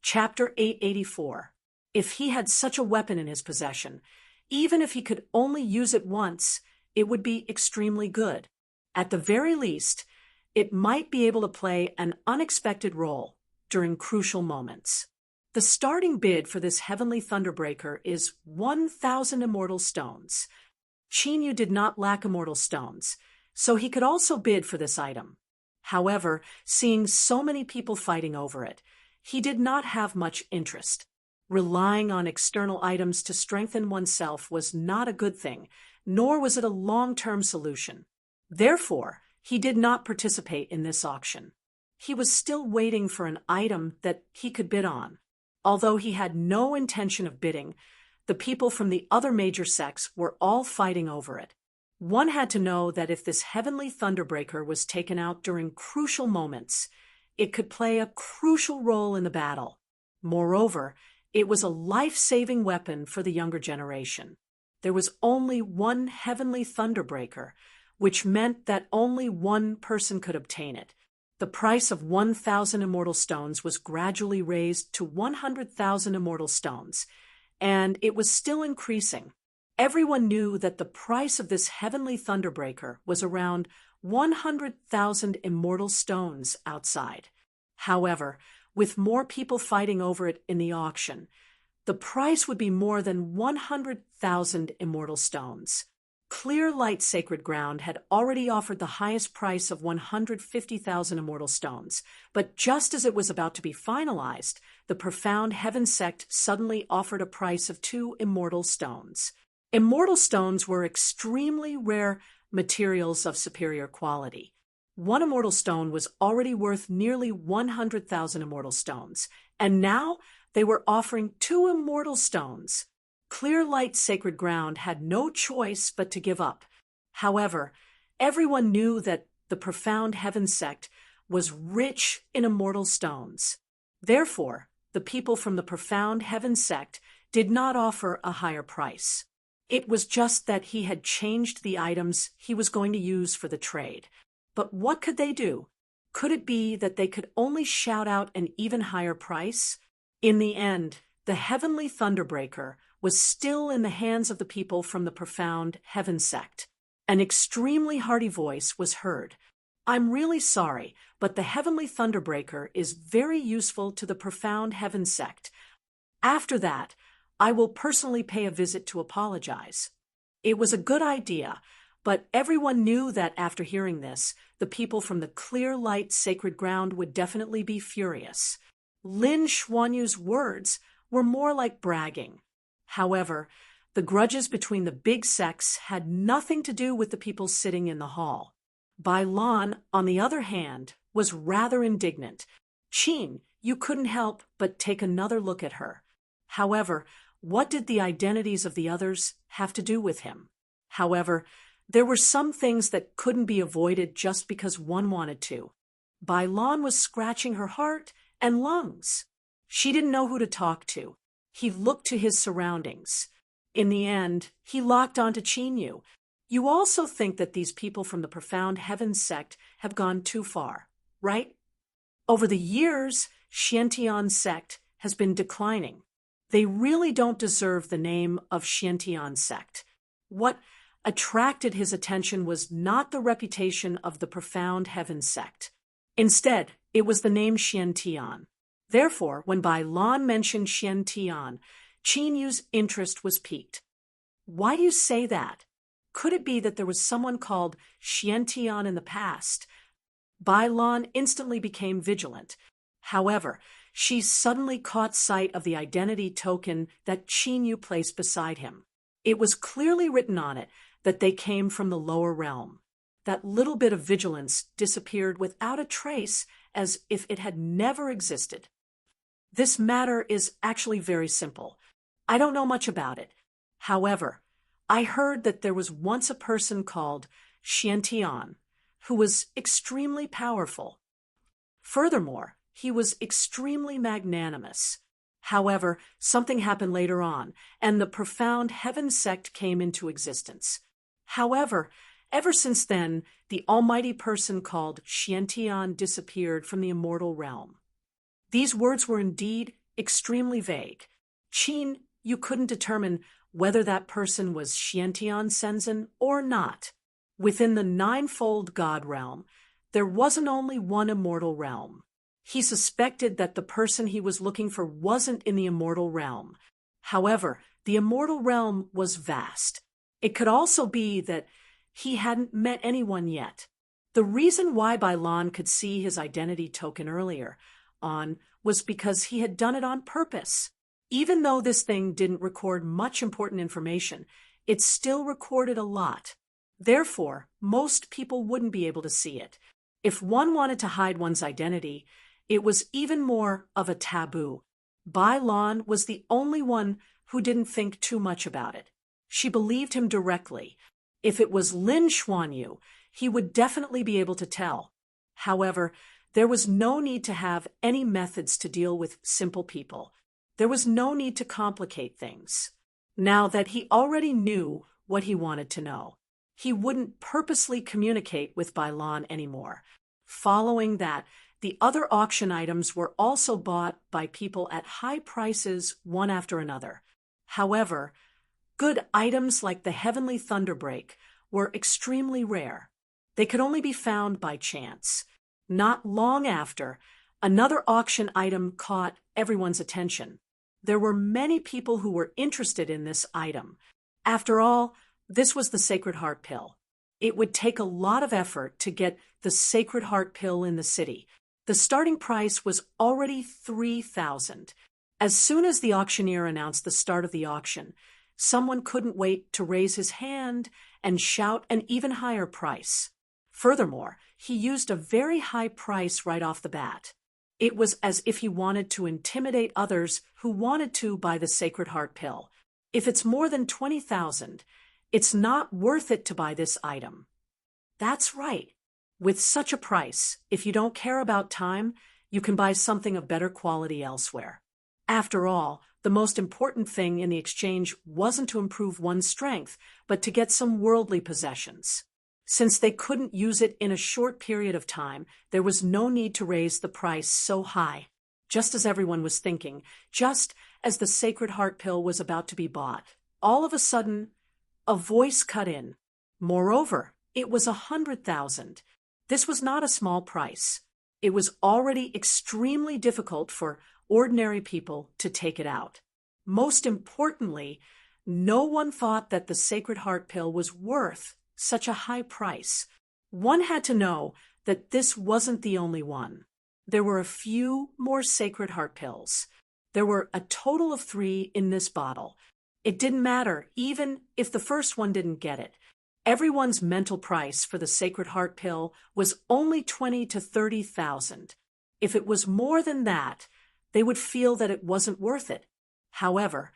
Chapter 884. If he had such a weapon in his possession, even if he could only use it once, it would be extremely good. At the very least, it might be able to play an unexpected role during crucial moments. The starting bid for this Heavenly Thunderbreaker is 1,000 immortal stones. Qin did not lack immortal stones, so he could also bid for this item. However, seeing so many people fighting over it, he did not have much interest. Relying on external items to strengthen oneself was not a good thing, nor was it a long-term solution. Therefore, he did not participate in this auction. He was still waiting for an item that he could bid on. Although he had no intention of bidding, the people from the other major sects were all fighting over it. One had to know that if this heavenly thunderbreaker was taken out during crucial moments, it could play a crucial role in the battle. Moreover, it was a life-saving weapon for the younger generation. There was only one heavenly thunderbreaker, which meant that only one person could obtain it. The price of 1,000 immortal stones was gradually raised to 100,000 immortal stones, and it was still increasing. Everyone knew that the price of this heavenly thunderbreaker was around 100,000 immortal stones outside. However, with more people fighting over it in the auction, the price would be more than 100,000 immortal stones. Clear Light Sacred Ground had already offered the highest price of 150,000 immortal stones, but just as it was about to be finalized, the Profound Heaven sect suddenly offered a price of 2 immortal stones. Immortal stones were extremely rare materials of superior quality. One immortal stone was already worth nearly 100,000 immortal stones, and now they were offering 2 immortal stones. Clear Light Sacred Ground had no choice but to give up. However, everyone knew that the Profound Heaven sect was rich in immortal stones. Therefore, the people from the Profound Heaven sect did not offer a higher price. It was just that he had changed the items he was going to use for the trade. But what could they do? Could it be that they could only shout out an even higher price? In the end, the heavenly thunderbreaker was still in the hands of the people from the Profound Heaven sect. An extremely hearty voice was heard. "I'm really sorry, but the heavenly thunderbreaker is very useful to the Profound Heaven sect. After that, I will personally pay a visit to apologize." It was a good idea, but everyone knew that after hearing this, the people from the Clear Light Sacred Ground would definitely be furious. Lin Xuanyu's words were more like bragging. However, the grudges between the big sects had nothing to do with the people sitting in the hall. Bai Lan, on the other hand, was rather indignant. "Qin, you couldn't help but take another look at her." However, what did the identities of the others have to do with him? However, there were some things that couldn't be avoided just because one wanted to. Bai Lan was scratching her heart and lungs. She didn't know who to talk to. He looked to his surroundings. In the end, he locked onto Qinyu. "You also think that these people from the Profound Heaven sect have gone too far, right? Over the years, Xiantian sect has been declining. They really don't deserve the name of Xiantian sect." What attracted his attention was not the reputation of the Profound Heaven sect. Instead, it was the name Xiantian. Therefore, when Bai Lan mentioned Xiantian, Qinyu's interest was piqued. "Why do you say that? Could it be that there was someone called Xiantian in the past?" Bai Lan instantly became vigilant. However, she suddenly caught sight of the identity token that Qinyu placed beside him. It was clearly written on it that they came from the lower realm. That little bit of vigilance disappeared without a trace, as if it had never existed. "This matter is actually very simple. I don't know much about it. However, I heard that there was once a person called Xiantian who was extremely powerful. Furthermore, he was extremely magnanimous. However, something happened later on, and the Profound Heaven sect came into existence. However, ever since then, the almighty person called Xiantian disappeared from the immortal realm." These words were indeed extremely vague. Qin, you couldn't determine whether that person was Xiantian Senzin or not. Within the ninefold God realm, there wasn't only one immortal realm. He suspected that the person he was looking for wasn't in the immortal realm. However, the immortal realm was vast. It could also be that he hadn't met anyone yet. The reason why Bai Lan could see his identity token earlier on was because he had done it on purpose. Even though this thing didn't record much important information, it still recorded a lot. Therefore, most people wouldn't be able to see it. If one wanted to hide one's identity, it was even more of a taboo. Bai Lan was the only one who didn't think too much about it. She believed him directly. If it was Lin Xuanyu, he would definitely be able to tell. However, there was no need to have any methods to deal with simple people. There was no need to complicate things. Now that he already knew what he wanted to know, he wouldn't purposely communicate with Bai Lan anymore. Following that, the other auction items were also bought by people at high prices one after another. However, good items like the Heavenly Thunderbreak were extremely rare. They could only be found by chance. Not long after, another auction item caught everyone's attention. There were many people who were interested in this item. After all, this was the Sacred Heart Pill. It would take a lot of effort to get the Sacred Heart Pill in the city. The starting price was already 3,000. As soon as the auctioneer announced the start of the auction, someone couldn't wait to raise his hand and shout an even higher price. Furthermore, he used a very high price right off the bat. It was as if he wanted to intimidate others who wanted to buy the Sacred Heart Pill. If it's more than 20,000, it's not worth it to buy this item. That's right. With such a price, if you don't care about time, you can buy something of better quality elsewhere. After all, the most important thing in the exchange wasn't to improve one's strength, but to get some worldly possessions. Since they couldn't use it in a short period of time, there was no need to raise the price so high. Just as everyone was thinking, just as the Sacred Heart Pill was about to be bought, all of a sudden, a voice cut in. Moreover, it was 100,000. This was not a small price. It was already extremely difficult for ordinary people to take it out. Most importantly, no one thought that the Sacred Heart Pill was worth such a high price. One had to know that this wasn't the only one. There were a few more Sacred Heart Pills. There were a total of 3 in this bottle. It didn't matter even if the first one didn't get it. Everyone's mental price for the Sacred Heart Pill was only 20 to 30,000. If it was more than that, they would feel that it wasn't worth it. However,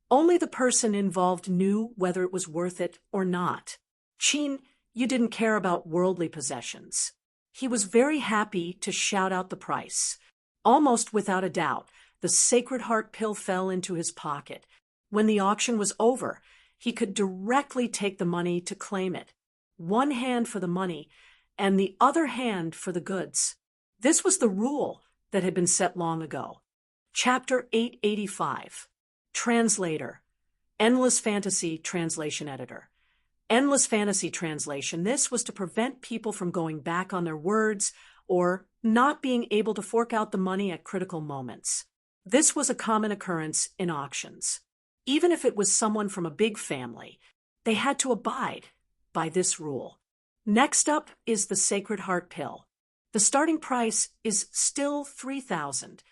only the person involved knew whether it was worth it or not. Qin, you didn't care about worldly possessions. He was very happy to shout out the price. Almost without a doubt, the Sacred Heart Pill fell into his pocket. When the auction was over, he could directly take the money to claim it. One hand for the money, and the other hand for the goods. This was the rule that had been set long ago. Chapter 885. Translator. Endless Fantasy Translation Editor. Endless Fantasy Translation. This was to prevent people from going back on their words or not being able to fork out the money at critical moments. This was a common occurrence in auctions. Even if it was someone from a big family, they had to abide by this rule. Next up is the Sacred Heart Pill. The starting price is still 3,000.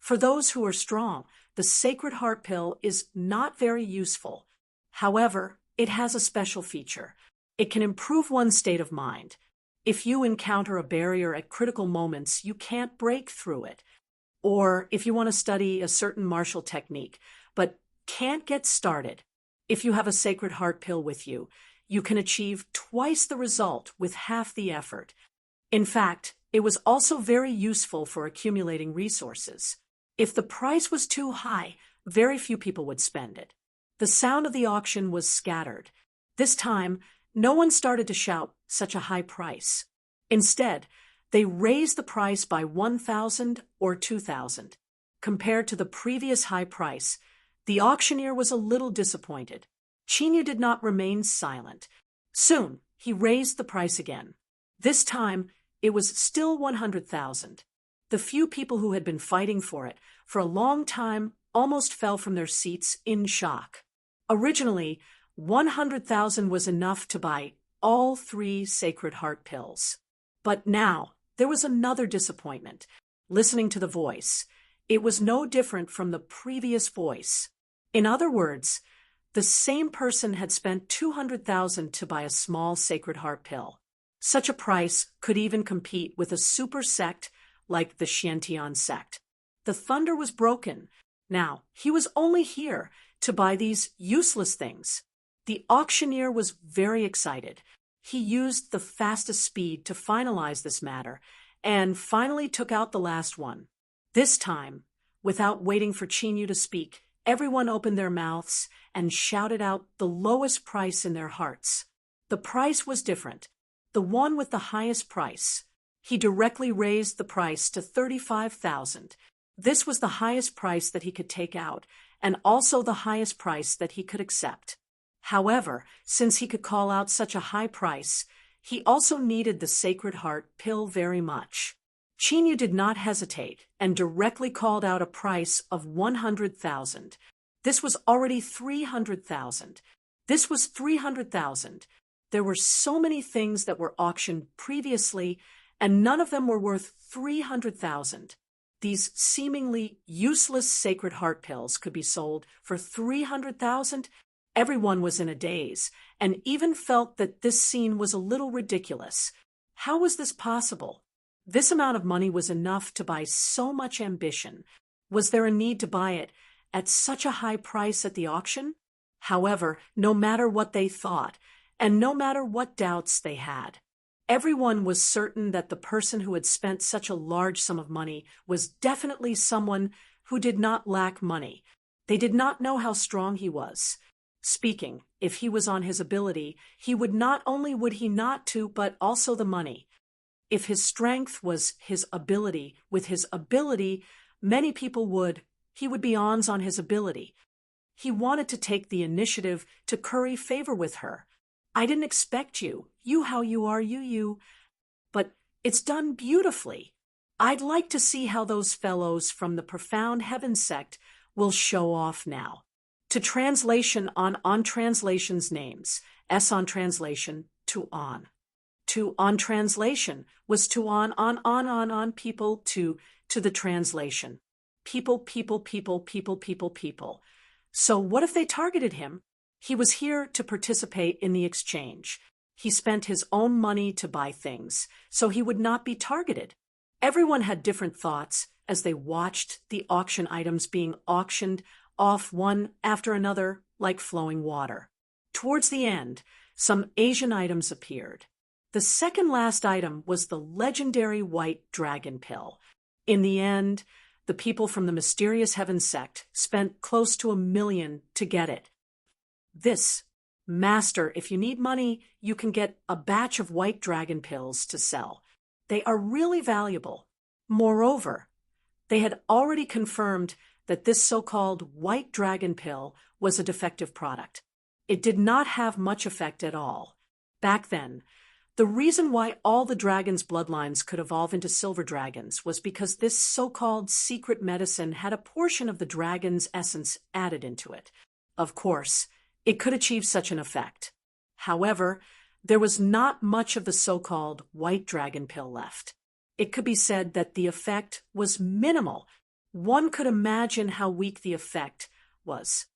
For those who are strong, the Sacred Heart Pill is not very useful. However, it has a special feature. It can improve one's state of mind. If you encounter a barrier at critical moments, you can't break through it. Or if you want to study a certain martial technique, but can't get started, if you have a Sacred Heart Pill with you, you can achieve twice the result with half the effort. In fact, it was also very useful for accumulating resources. If the price was too high, very few people would spend it. The sound of the auction was scattered. This time, no one started to shout such a high price. Instead, they raised the price by 1,000 or 2,000. Compared to the previous high price, the auctioneer was a little disappointed. Qinyu did not remain silent. Soon, he raised the price again. This time, it was still 100,000. The few people who had been fighting for it for a long time almost fell from their seats in shock. Originally, 100,000 was enough to buy all 3 Sacred Heart Pills. But now, there was another disappointment. Listening to the voice, It was no different from the previous voice. In other words, the same person had spent 200,000 to buy a small Sacred Heart pill. Such a price could even compete with a super sect like the Xiantian sect. The thunder was broken. Now, he was only here to buy these useless things. The auctioneer was very excited. He used the fastest speed to finalize this matter and finally took out the last one. This time, without waiting for Chinyu to speak, everyone opened their mouths and shouted out the lowest price in their hearts. The price was different. The one with the highest price. He directly raised the price to 35,000. This was the highest price that he could take out, and also the highest price that he could accept. However, since he could call out such a high price, he also needed the Sacred Heart pill very much. Chinyu did not hesitate and directly called out a price of 100,000. This was already 300,000. This was 300,000. There were so many things that were auctioned previously, and none of them were worth 300,000. These seemingly useless Sacred Heart pills could be sold for 300,000. Everyone was in a daze, and even felt that this scene was a little ridiculous. How was this possible? This amount of money was enough to buy so much ambition. Was there a need to buy it at such a high price at the auction? However, no matter what they thought, and no matter what doubts they had, everyone was certain that the person who had spent such a large sum of money was definitely someone who did not lack money. They did not know how strong he was. Speaking, if he was on his ability, he would not only would he not to, but also the money. If his strength was his ability, with his ability, many people would. He would be on his ability. He wanted to take the initiative to curry favor with her. I didn't expect you. You how you are, you. But it's done beautifully. I'd like to see how those fellows from the Profound Heaven sect will show off now. To translation on translation's names. S on translation, to on. To on translation was to on people to the translation. People. So what if they targeted him? He was here to participate in the exchange. He spent his own money to buy things, so he would not be targeted. Everyone had different thoughts as they watched the auction items being auctioned off one after another like flowing water. Towards the end, some Asian items appeared. The second last item was the legendary white dragon pill. In the end, the people from the Mysterious Heaven sect spent close to 1 million to get it. This, Master, if you need money, you can get a batch of white dragon pills to sell. They are really valuable. Moreover, they had already confirmed that this so-called white dragon pill was a defective product. It did not have much effect at all. Back then, the reason why all the dragons' bloodlines could evolve into silver dragons was because this so-called secret medicine had a portion of the dragon's essence added into it. Of course, it could achieve such an effect. However, there was not much of the so-called white dragon pill left. It could be said that the effect was minimal. One could imagine how weak the effect was.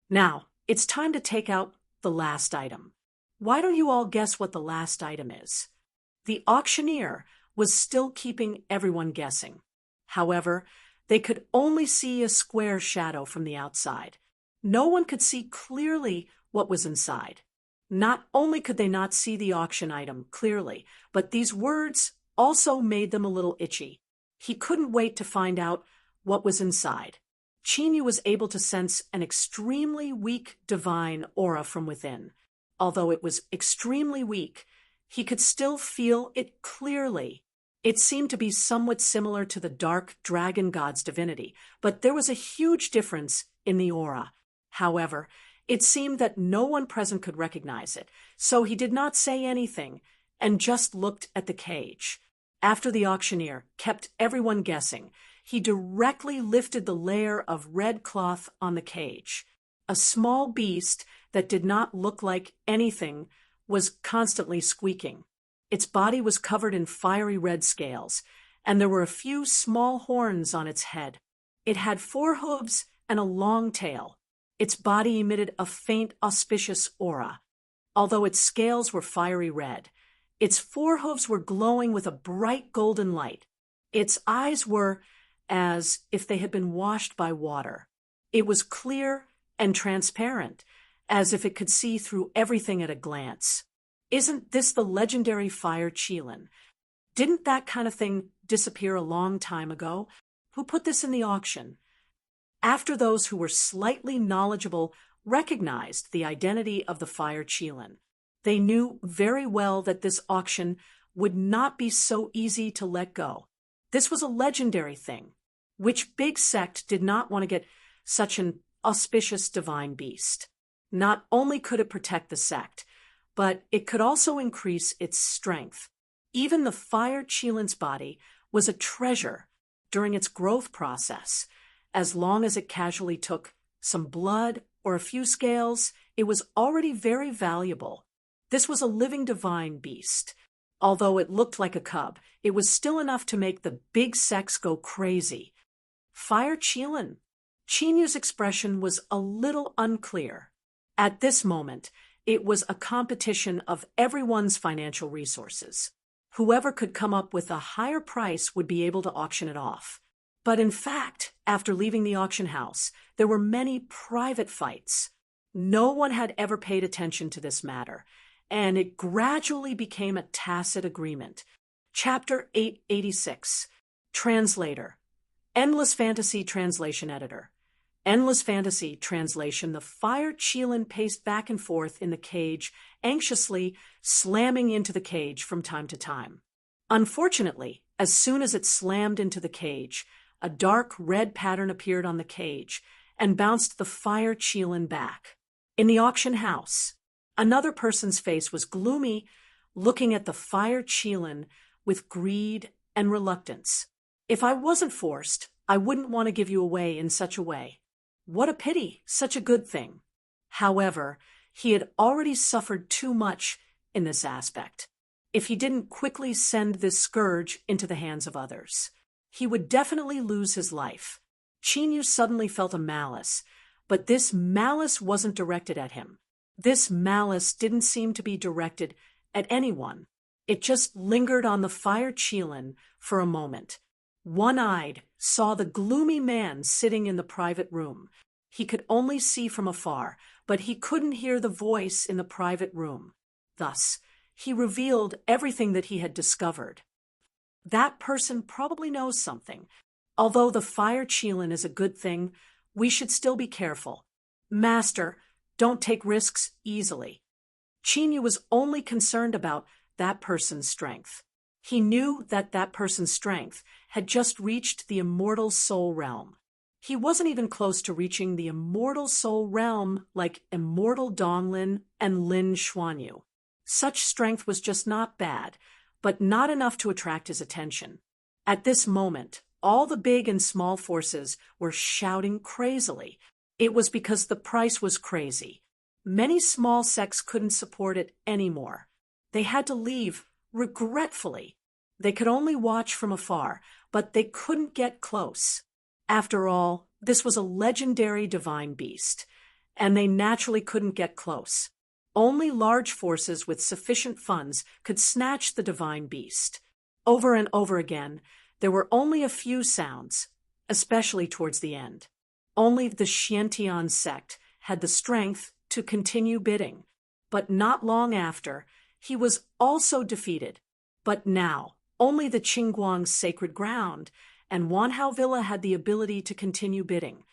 Now, it's time to take out the last item. Why don't you all guess what the last item is? The auctioneer was still keeping everyone guessing. However, they could only see a square shadow from the outside. No one could see clearly what was inside. Not only could they not see the auction item clearly, but these words also made them a little itchy. He couldn't wait to find out what was inside. Chinyu was able to sense an extremely weak divine aura from within. Although it was extremely weak, he could still feel it clearly. It seemed to be somewhat similar to the dark dragon god's divinity, but there was a huge difference in the aura. However, it seemed that no one present could recognize it, so he did not say anything and just looked at the cage. After the auctioneer kept everyone guessing, he directly lifted the layer of red cloth on the cage. A small beast that did not look like anything was constantly squeaking. Its body was covered in fiery red scales, and there were a few small horns on its head. It had 4 hooves and a long tail. Its body emitted a faint, auspicious aura, although its scales were fiery red. Its 4 hooves were glowing with a bright golden light. Its eyes were as if they had been washed by water. It was clear and transparent, as if it could see through everything at a glance. Isn't this the legendary fire Qilin? Didn't that kind of thing disappear a long time ago? Who put this in the auction? After those who were slightly knowledgeable recognized the identity of the fire Qilin, they knew very well that this auction would not be so easy to let go. This was a legendary thing. Which big sect did not want to get such an auspicious divine beast? Not only could it protect the sect, but it could also increase its strength. Even the fire Qilin's body was a treasure during its growth process. As long as it casually took some blood or a few scales, it was already very valuable. This was a living divine beast. Although it looked like a cub, it was still enough to make the big sects go crazy. Fire Qilin. Qinyu's expression was a little unclear. At this moment, it was a competition of everyone's financial resources. Whoever could come up with a higher price would be able to auction it off. But in fact, after leaving the auction house, there were many private fights. No one had ever paid attention to this matter, and it gradually became a tacit agreement. Chapter 886. Translator. Endless Fantasy Translation Editor. Endless Fantasy Translation. The fire Qilin paced back and forth in the cage, anxiously slamming into the cage from time to time. Unfortunately, as soon as it slammed into the cage, a dark red pattern appeared on the cage and bounced the fire Qilin back. In the auction house, another person's face was gloomy, looking at the fire Qilin with greed and reluctance. If I wasn't forced, I wouldn't want to give you away in such a way. What a pity, such a good thing. However, he had already suffered too much in this aspect. If he didn't quickly send this scourge into the hands of others, he would definitely lose his life. Qinyu suddenly felt a malice, but this malice wasn't directed at him. This malice didn't seem to be directed at anyone. It just lingered on the fire Qilin for a moment. One-eyed, saw the gloomy man sitting in the private room. He could only see from afar, but he couldn't hear the voice in the private room. Thus, he revealed everything that he had discovered. That person probably knows something. Although the fire Qilin is a good thing, we should still be careful. Master, don't take risks easily. Qinyu was only concerned about that person's strength. He knew that that person's strength had just reached the immortal soul realm. He wasn't even close to reaching the immortal soul realm like immortal Donglin and Lin Xuanyu. Such strength was just not bad, but not enough to attract his attention. At this moment, all the big and small forces were shouting crazily. It was because the price was crazy. Many small sects couldn't support it anymore. They had to leave, regretfully. They could only watch from afar, but they couldn't get close. After all, this was a legendary divine beast, and they naturally couldn't get close. Only large forces with sufficient funds could snatch the divine beast. Over and over again, there were only a few sounds, especially towards the end. Only the Xiantian sect had the strength to continue bidding, but not long after, he was also defeated. But now, only the Qingguang's sacred ground and Wanhao Villa had the ability to continue bidding.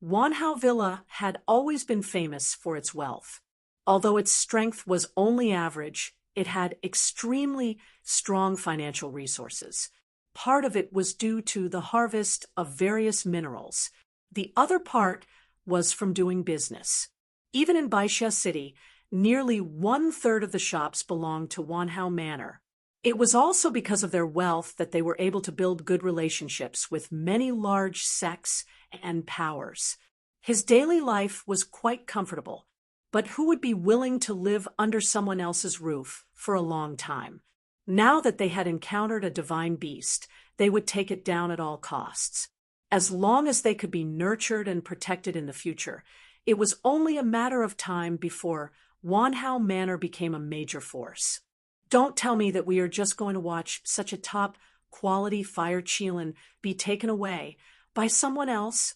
Wanhao Villa had always been famous for its wealth. Although its strength was only average, it had extremely strong financial resources. Part of it was due to the harvest of various minerals. The other part was from doing business. Even in Baixia City, nearly 1/3 of the shops belonged to Wanhao Manor. It was also because of their wealth that they were able to build good relationships with many large sects and powers. His daily life was quite comfortable, but who would be willing to live under someone else's roof for a long time? Now that they had encountered a divine beast, they would take it down at all costs. As long as they could be nurtured and protected in the future, it was only a matter of time before Wanhao Manor became a major force. Don't tell me that we are just going to watch such a top-quality fire Qilin be taken away by someone else.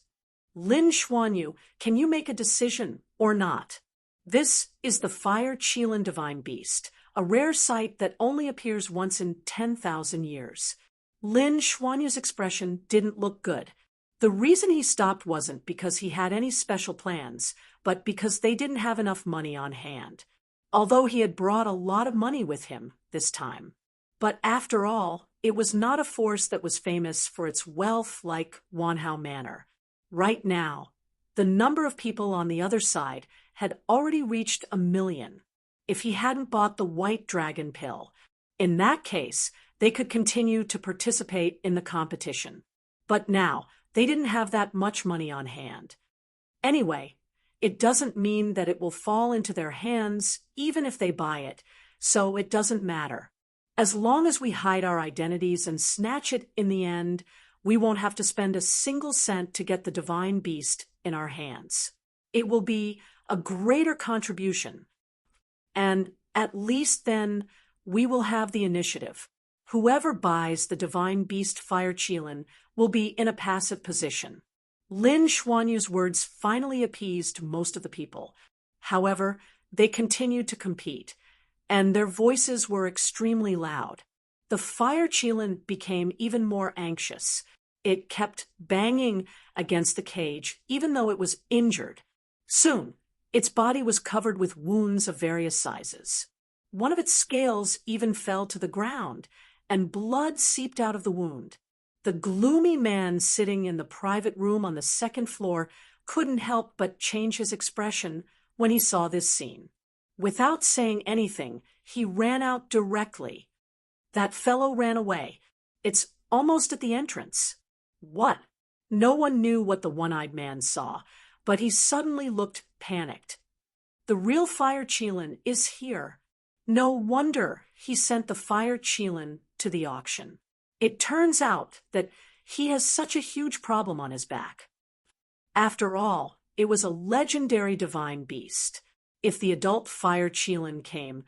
Lin Xuanyu, can you make a decision or not? This is the fire Qilin divine beast, a rare sight that only appears once in 10,000 years. Lin Xuanyu's expression didn't look good. The reason he stopped wasn't because he had any special plans, but because they didn't have enough money on hand. Although he had brought a lot of money with him this time. But after all, it was not a force that was famous for its wealth like Wanhao Manor. Right now, the number of people on the other side had already reached 1 million. If he hadn't bought the white dragon pill, in that case, they could continue to participate in the competition. But now, they didn't have that much money on hand. Anyway, it doesn't mean that it will fall into their hands even if they buy it, so it doesn't matter. As long as we hide our identities and snatch it in the end, we won't have to spend a single cent to get the divine beast in our hands. It will be a greater contribution. And at least then, we will have the initiative. Whoever buys the divine beast fire Qilin will be in a passive position. Lin Xuanyu's words finally appeased most of the people. However, they continued to compete, and their voices were extremely loud. The fire Qilin became even more anxious. It kept banging against the cage, even though it was injured. Soon, its body was covered with wounds of various sizes. One of its scales even fell to the ground, and blood seeped out of the wound. The gloomy man sitting in the private room on the second floor couldn't help but change his expression when he saw this scene. Without saying anything, he ran out directly. That fellow ran away. It's almost at the entrance. What? No one knew what the one-eyed man saw, but he suddenly looked panicked. The real fire Qilin is here. No wonder he sent the fire Qilin to the auction. It turns out that he has such a huge problem on his back. After all, it was a legendary divine beast. If the adult fire Qilin came,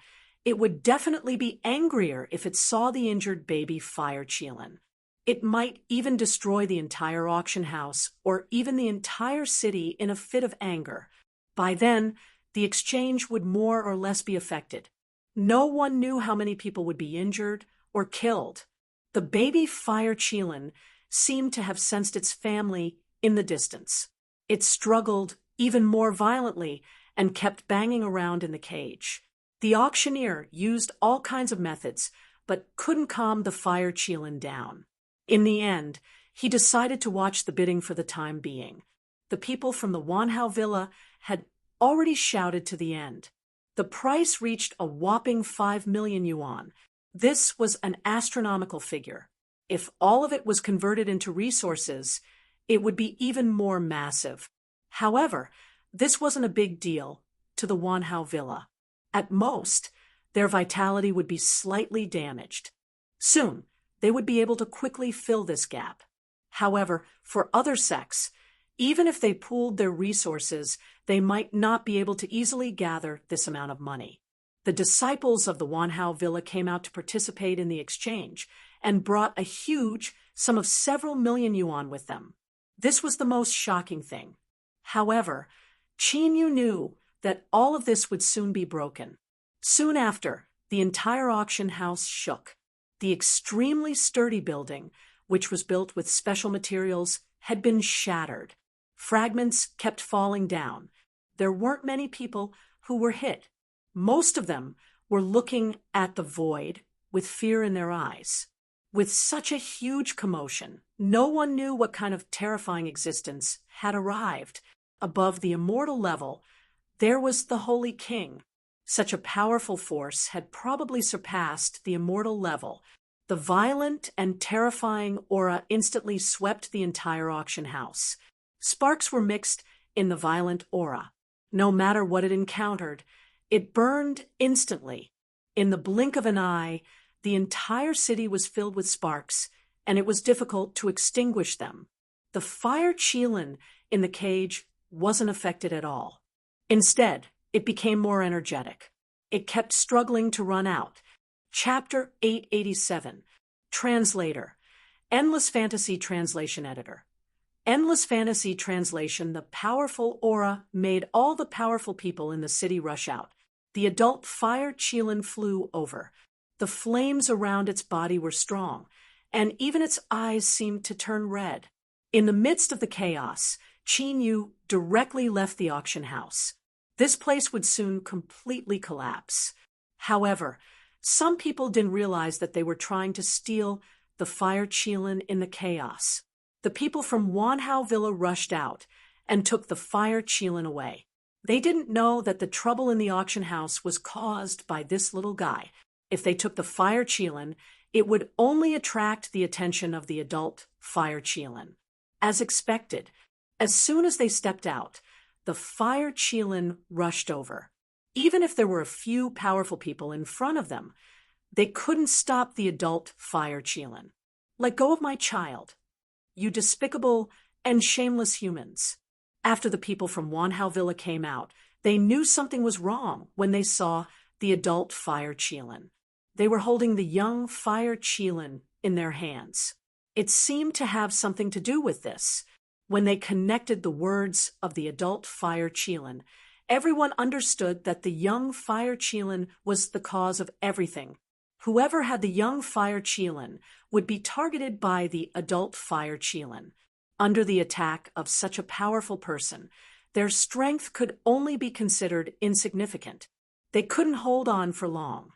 it would definitely be angrier if it saw the injured baby fire Qilin. It might even destroy the entire auction house or even the entire city in a fit of anger. By then, the exchange would more or less be affected. No one knew how many people would be injured or killed. The baby fire Qilin seemed to have sensed its family in the distance. It struggled even more violently and kept banging around in the cage. The auctioneer used all kinds of methods, but couldn't calm the fire Qilin down. In the end, he decided to watch the bidding for the time being. The people from the Wanhao Villa had already shouted to the end. The price reached a whopping 5 million yuan. This was an astronomical figure. If all of it was converted into resources, it would be even more massive. However, this wasn't a big deal to the Wanhao Villa. At most, their vitality would be slightly damaged. Soon, they would be able to quickly fill this gap. However, for other sects, even if they pooled their resources, they might not be able to easily gather this amount of money. The disciples of the Wanhao Villa came out to participate in the exchange and brought a huge sum of several million yuan with them. This was the most shocking thing. However, Qin Yu knew that all of this would soon be broken. Soon after, the entire auction house shook. The extremely sturdy building, which was built with special materials, had been shattered. Fragments kept falling down. There weren't many people who were hit. Most of them were looking at the void with fear in their eyes. With such a huge commotion, no one knew what kind of terrifying existence had arrived. Above the immortal level, there was the Holy King. Such a powerful force had probably surpassed the immortal level. The violent and terrifying aura instantly swept the entire auction house. Sparks were mixed in the violent aura. No matter what it encountered, it burned instantly. In the blink of an eye, the entire city was filled with sparks, and it was difficult to extinguish them. The fire Qilin in the cage wasn't affected at all. Instead, it became more energetic. It kept struggling to run out. Chapter 887. Translator. Endless Fantasy Translation Editor. Endless Fantasy Translation. The powerful aura made all the powerful people in the city rush out. The adult fire Qilin flew over. The flames around its body were strong, and even its eyes seemed to turn red. In the midst of the chaos, Qin Yu directly left the auction house. This place would soon completely collapse. However, some people didn't realize that they were trying to steal the fire Qilin in the chaos. The people from Wanhao Villa rushed out and took the fire Qilin away. They didn't know that the trouble in the auction house was caused by this little guy. If they took the fire Qilin, it would only attract the attention of the adult fire Qilin. As expected, as soon as they stepped out, the fire Qilin rushed over. Even if there were a few powerful people in front of them, they couldn't stop the adult fire Qilin. Let go of my child, you despicable and shameless humans. After the people from Wanhao Villa came out, they knew something was wrong when they saw the adult fire Qilin. They were holding the young fire Qilin in their hands. It seemed to have something to do with this. When they connected the words of the adult fire Qilin, everyone understood that the young fire Qilin was the cause of everything. Whoever had the young fire Qilin would be targeted by the adult fire Qilin. Under the attack of such a powerful person, their strength could only be considered insignificant. They couldn't hold on for long.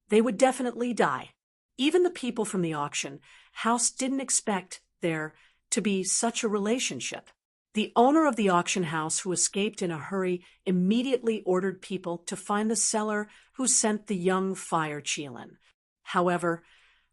They would definitely die. Even the people from the auction house didn't expect there to be such a relationship. The owner of the auction house, who escaped in a hurry, immediately ordered people to find the seller who sent the young fire Qilin. However,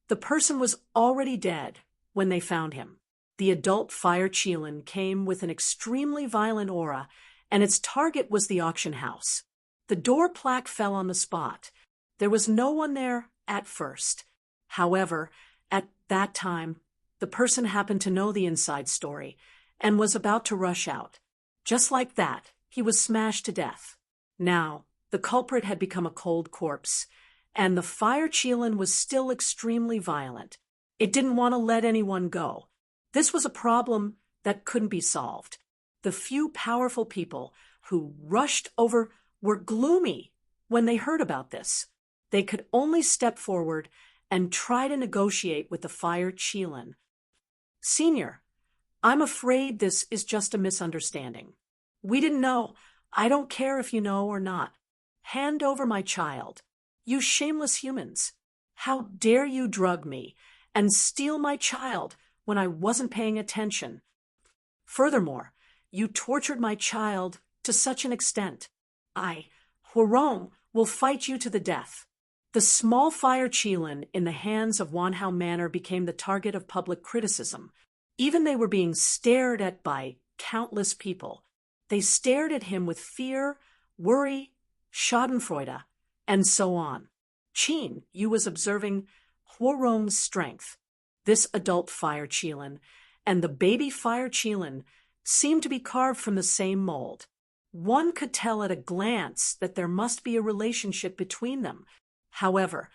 the person was already dead when they found him. The adult fire Qilin came with an extremely violent aura, and its target was the auction house. The door plaque fell on the spot. There was no one there at first. However, at that time, the person happened to know the inside story and was about to rush out. Just like that, he was smashed to death. Now, the culprit had become a cold corpse, and the fire Qilin was still extremely violent. It didn't want to let anyone go. This was a problem that couldn't be solved. The few powerful people who rushed over were gloomy when they heard about this. They could only step forward and try to negotiate with the fire Qilin. Senior, I'm afraid this is just a misunderstanding. We didn't know. I don't care if you know or not. Hand over my child. You shameless humans. How dare you drug me and steal my child when I wasn't paying attention? Furthermore, you tortured my child to such an extent. I, Huarong, will fight you to the death. The small fire Qilin in the hands of Wanhao Manor became the target of public criticism. Even they were being stared at by countless people. They stared at him with fear, worry, schadenfreude, and so on. Qin Yu was observing Huarong's strength. This adult fire Qilin and the baby fire Qilin seemed to be carved from the same mold. One could tell at a glance that there must be a relationship between them. However,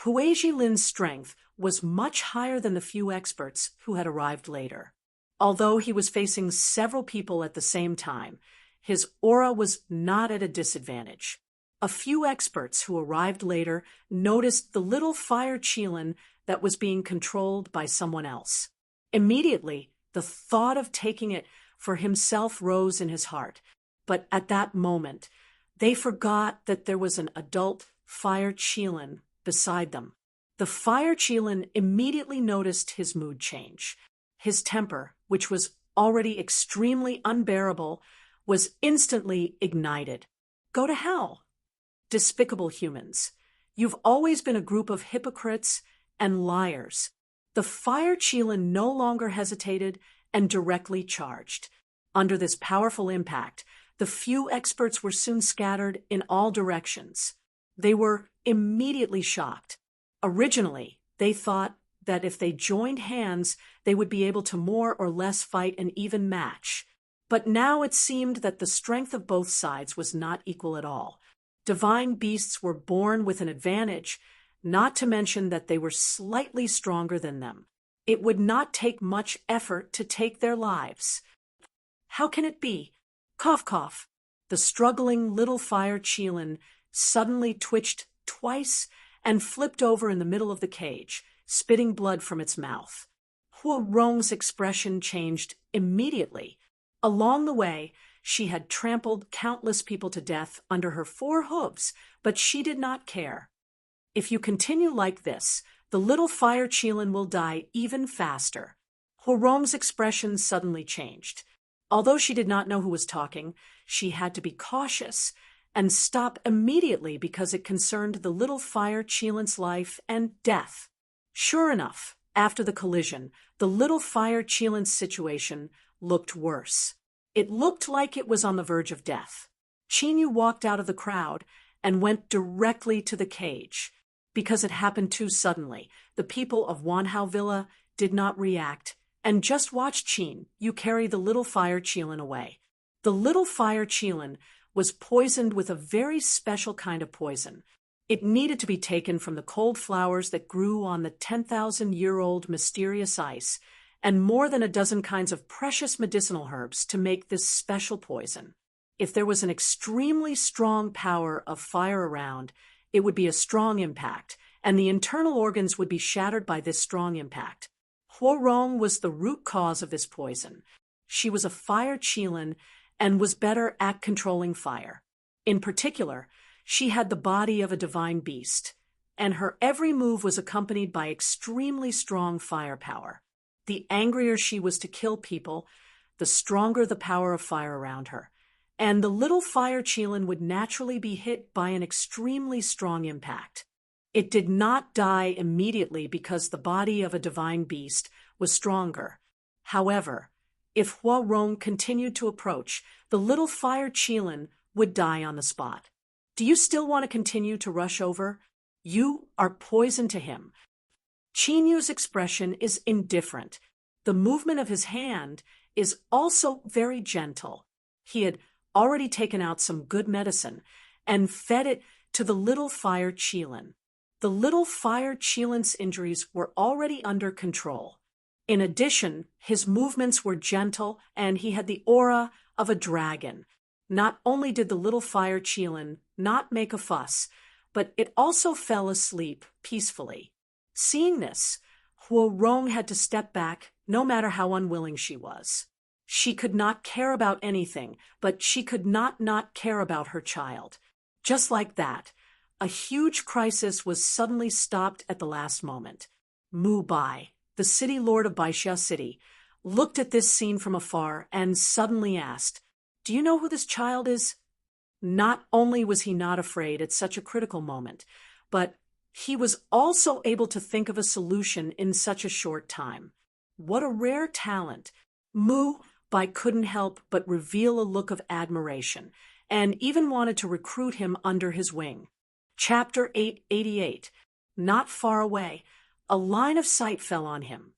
Hui Jilin's strength was much higher than the few experts who had arrived later. Although he was facing several people at the same time, his aura was not at a disadvantage. A few experts who arrived later noticed the little fire Qilin that was being controlled by someone else. Immediately, the thought of taking it for himself rose in his heart, but at that moment, they forgot that there was an adult fire Qilin beside them. The fire Qilin immediately noticed his mood change. His temper, which was already extremely unbearable, was instantly ignited. Go to hell. Despicable humans. You've always been a group of hypocrites and liars. The fire Qilin no longer hesitated and directly charged. Under this powerful impact, the few experts were soon scattered in all directions. They were immediately shocked. Originally, they thought that if they joined hands, they would be able to more or less fight an even match. But now it seemed that the strength of both sides was not equal at all. Divine beasts were born with an advantage, not to mention that they were slightly stronger than them. It would not take much effort to take their lives. How can it be? Cough, cough. The struggling little fire Qilin suddenly twitched twice and flipped over in the middle of the cage, spitting blood from its mouth. Huo Rong's expression changed immediately. Along the way, she had trampled countless people to death under her 4 hooves, but she did not care. If you continue like this, the little fire Qilin will die even faster. Huo Rong's expression suddenly changed. Although she did not know who was talking, she had to be cautious and stop immediately because it concerned the little fire Qilin's life and death. Sure enough, after the collision, the little fire Qilin's situation looked worse. It looked like it was on the verge of death. Qinyu walked out of the crowd and went directly to the cage. Because it happened too suddenly, the people of Wanhao Villa did not react and just watched Qinyu carry the little fire Qilin away. The little fire Qilin was poisoned with a very special kind of poison. It needed to be taken from the cold flowers that grew on the 10,000-year-old mysterious ice, and more than a dozen kinds of precious medicinal herbs to make this special poison. If there was an extremely strong power of fire around, it would be a strong impact, and the internal organs would be shattered by this strong impact. Huo Rong was the root cause of this poison. She was a fire Qilin and was better at controlling fire. In particular, she had the body of a divine beast, and her every move was accompanied by extremely strong firepower. The angrier she was to kill people, the stronger the power of fire around her, and the little fire Qilin would naturally be hit by an extremely strong impact. It did not die immediately because the body of a divine beast was stronger. However, if Huo Rong continued to approach, the little fire Qilin would die on the spot. Do you still want to continue to rush over? You are poison to him. Qinyu's expression is indifferent. The movement of his hand is also very gentle. He had already taken out some good medicine and fed it to the little fire Qilin. The little fire Qilin's injuries were already under control. In addition, his movements were gentle and he had the aura of a dragon. Not only did the little fire Qilin not make a fuss, but it also fell asleep peacefully. Seeing this, Huo Rong had to step back, no matter how unwilling she was. She could not care about anything, but she could not care about her child. Just like that, a huge crisis was suddenly stopped at the last moment. Mu Bai, the city lord of Baixia City, looked at this scene from afar and suddenly asked, "Do you know who this child is?" Not only was he not afraid at such a critical moment, but he was also able to think of a solution in such a short time. What a rare talent! Mu Bai couldn't help but reveal a look of admiration, and even wanted to recruit him under his wing. Chapter 888. Not far away, a line of sight fell on him.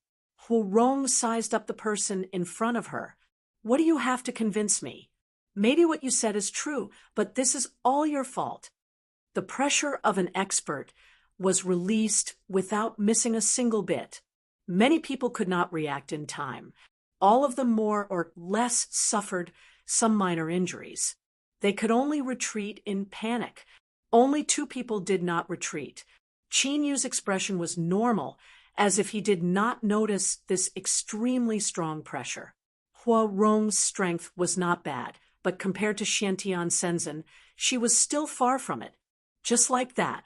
Huo Rong sized up the person in front of her. "What do you have to convince me? Maybe what you said is true, but this is all your fault." The pressure of an expert was released without missing a single bit. Many people could not react in time. All of them more or less suffered some minor injuries. They could only retreat in panic. Only 2 people did not retreat. Qinyu's expression was normal, as if he did not notice this extremely strong pressure. Huo Rong's strength was not bad, but compared to Xiantian Senzin, she was still far from it. Just like that,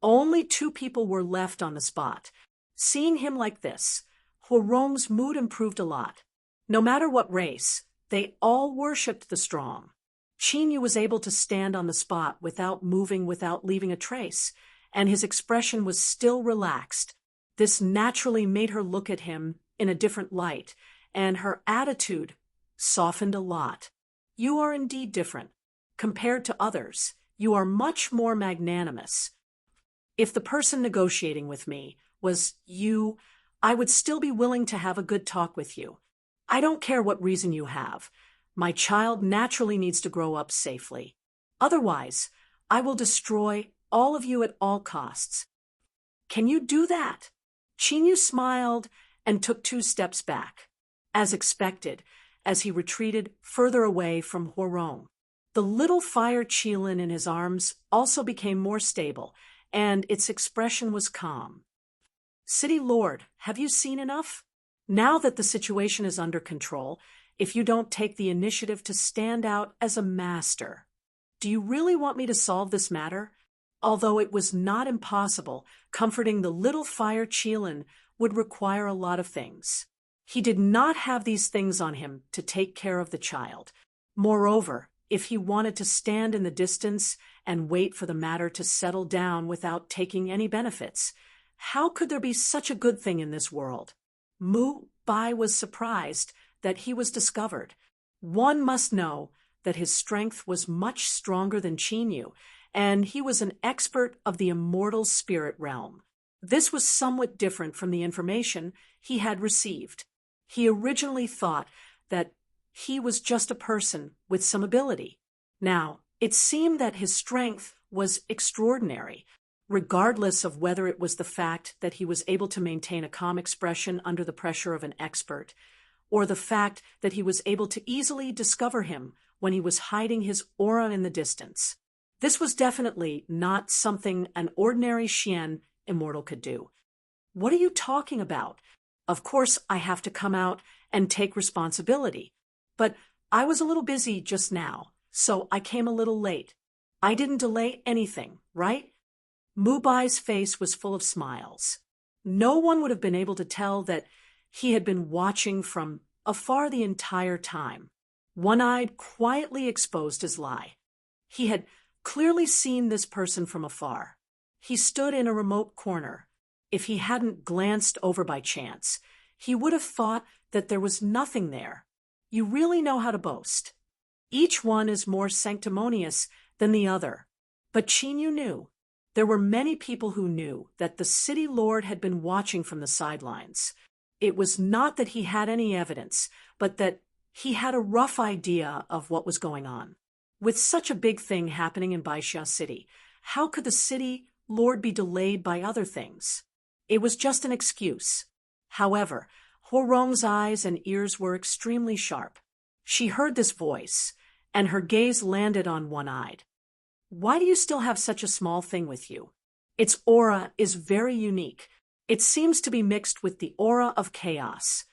only 2 people were left on the spot. Seeing him like this, Huo Rong's mood improved a lot. No matter what race, they all worshipped the strong. Qinyu was able to stand on the spot without moving, without leaving a trace, and his expression was still relaxed. This naturally made her look at him in a different light, and her attitude softened a lot. "You are indeed different. Compared to others, you are much more magnanimous. If the person negotiating with me was you, I would still be willing to have a good talk with you. I don't care what reason you have. My child naturally needs to grow up safely. Otherwise, I will destroy all of you at all costs. Can you do that? Chinyu smiled and took 2 steps back. As expected, as he retreated further away from Huarong. The little fire qilin in his arms also became more stable, and its expression was calm. City Lord, have you seen enough? Now that the situation is under control, if you don't take the initiative to stand out as a master, do you really want me to solve this matter? Although it was not impossible, comforting the little fire qilin would require a lot of things. He did not have these things on him to take care of the child. Moreover, if he wanted to stand in the distance and wait for the matter to settle down without taking any benefits, how could there be such a good thing in this world? Mu Bai was surprised that he was discovered. One must know that his strength was much stronger than Chinyu, and he was an expert of the immortal spirit realm. This was somewhat different from the information he had received. He originally thought that he was just a person with some ability. Now, it seemed that his strength was extraordinary, regardless of whether it was the fact that he was able to maintain a calm expression under the pressure of an expert, or the fact that he was able to easily discover him when he was hiding his aura in the distance. This was definitely not something an ordinary Xian immortal could do. What are you talking about? Of course, I have to come out and take responsibility. But I was a little busy just now, so I came a little late. I didn't delay anything, right? Mu Bai's face was full of smiles. No one would have been able to tell that he had been watching from afar the entire time. One-eyed, quietly exposed his lie. He had clearly seen this person from afar. He stood in a remote corner. If he hadn't glanced over by chance, he would have thought that there was nothing there. You really know how to boast. Each one is more sanctimonious than the other. But Chinyu knew. There were many people who knew that the city lord had been watching from the sidelines. It was not that he had any evidence, but that he had a rough idea of what was going on. With such a big thing happening in Baixia City, how could the city lord be delayed by other things? It was just an excuse. However, Huarong's eyes and ears were extremely sharp. She heard this voice, and her gaze landed on One-Eyed. Why do you still have such a small thing with you? Its aura is very unique. It seems to be mixed with the aura of chaos.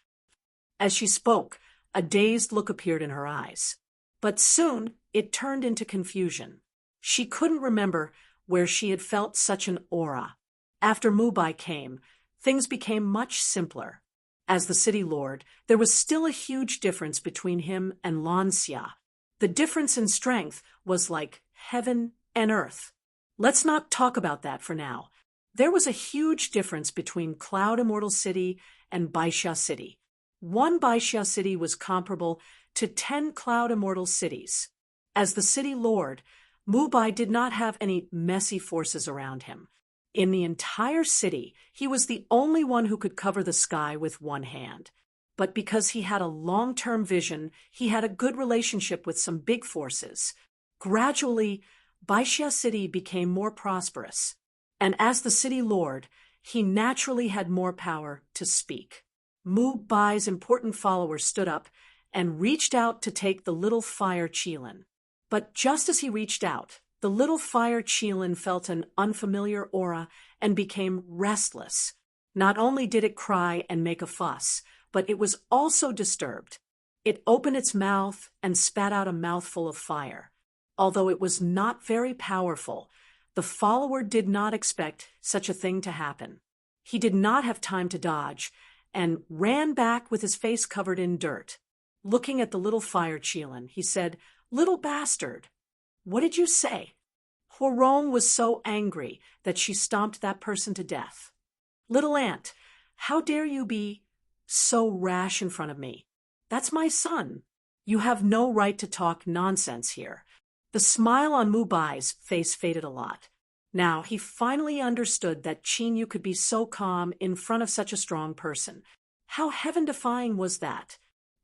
As she spoke, a dazed look appeared in her eyes. But soon, it turned into confusion. She couldn't remember where she had felt such an aura. After Mu Bai came, things became much simpler. As the city lord, there was still a huge difference between him and Lan Xia. The difference in strength was like heaven and earth. Let's not talk about that for now. There was a huge difference between Cloud Immortal City and Baixia City. One Baixia City was comparable to 10 Cloud Immortal Cities. As the city lord, Mu Bai did not have any messy forces around him. In the entire city, he was the only one who could cover the sky with one hand. But because he had a long-term vision, he had a good relationship with some big forces. Gradually, Baixia City became more prosperous. And as the city lord, he naturally had more power to speak. Mu Bai's important followers stood up and reached out to take the little fire qilin. But just as he reached out, the little fire qilin felt an unfamiliar aura and became restless. Not only did it cry and make a fuss, but it was also disturbed. It opened its mouth and spat out a mouthful of fire. Although it was not very powerful, the follower did not expect such a thing to happen. He did not have time to dodge and ran back with his face covered in dirt. Looking at the little fire qilin, he said, "Little bastard, what did you say?" Huarong was so angry that she stomped that person to death. "Little ant, how dare you be so rash in front of me? That's my son. You have no right to talk nonsense here." The smile on Mu Bai's face faded a lot. Now, he finally understood that Qin Yu could be so calm in front of such a strong person. How heaven-defying was that?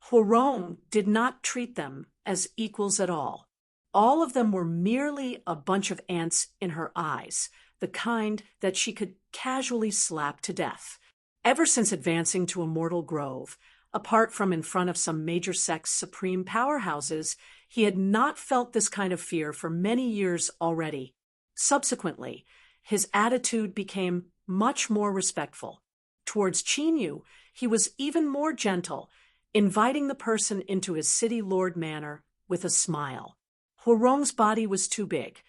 Huarong did not treat them as equals at all. All of them were merely a bunch of ants in her eyes, the kind that she could casually slap to death. Ever since advancing to Immortal Grove, apart from in front of some major sect's supreme powerhouses, he had not felt this kind of fear for many years already. Subsequently, his attitude became much more respectful. Towards Qin Yu, he was even more gentle, inviting the person into his city lord manor with a smile. Huarong's body was too big.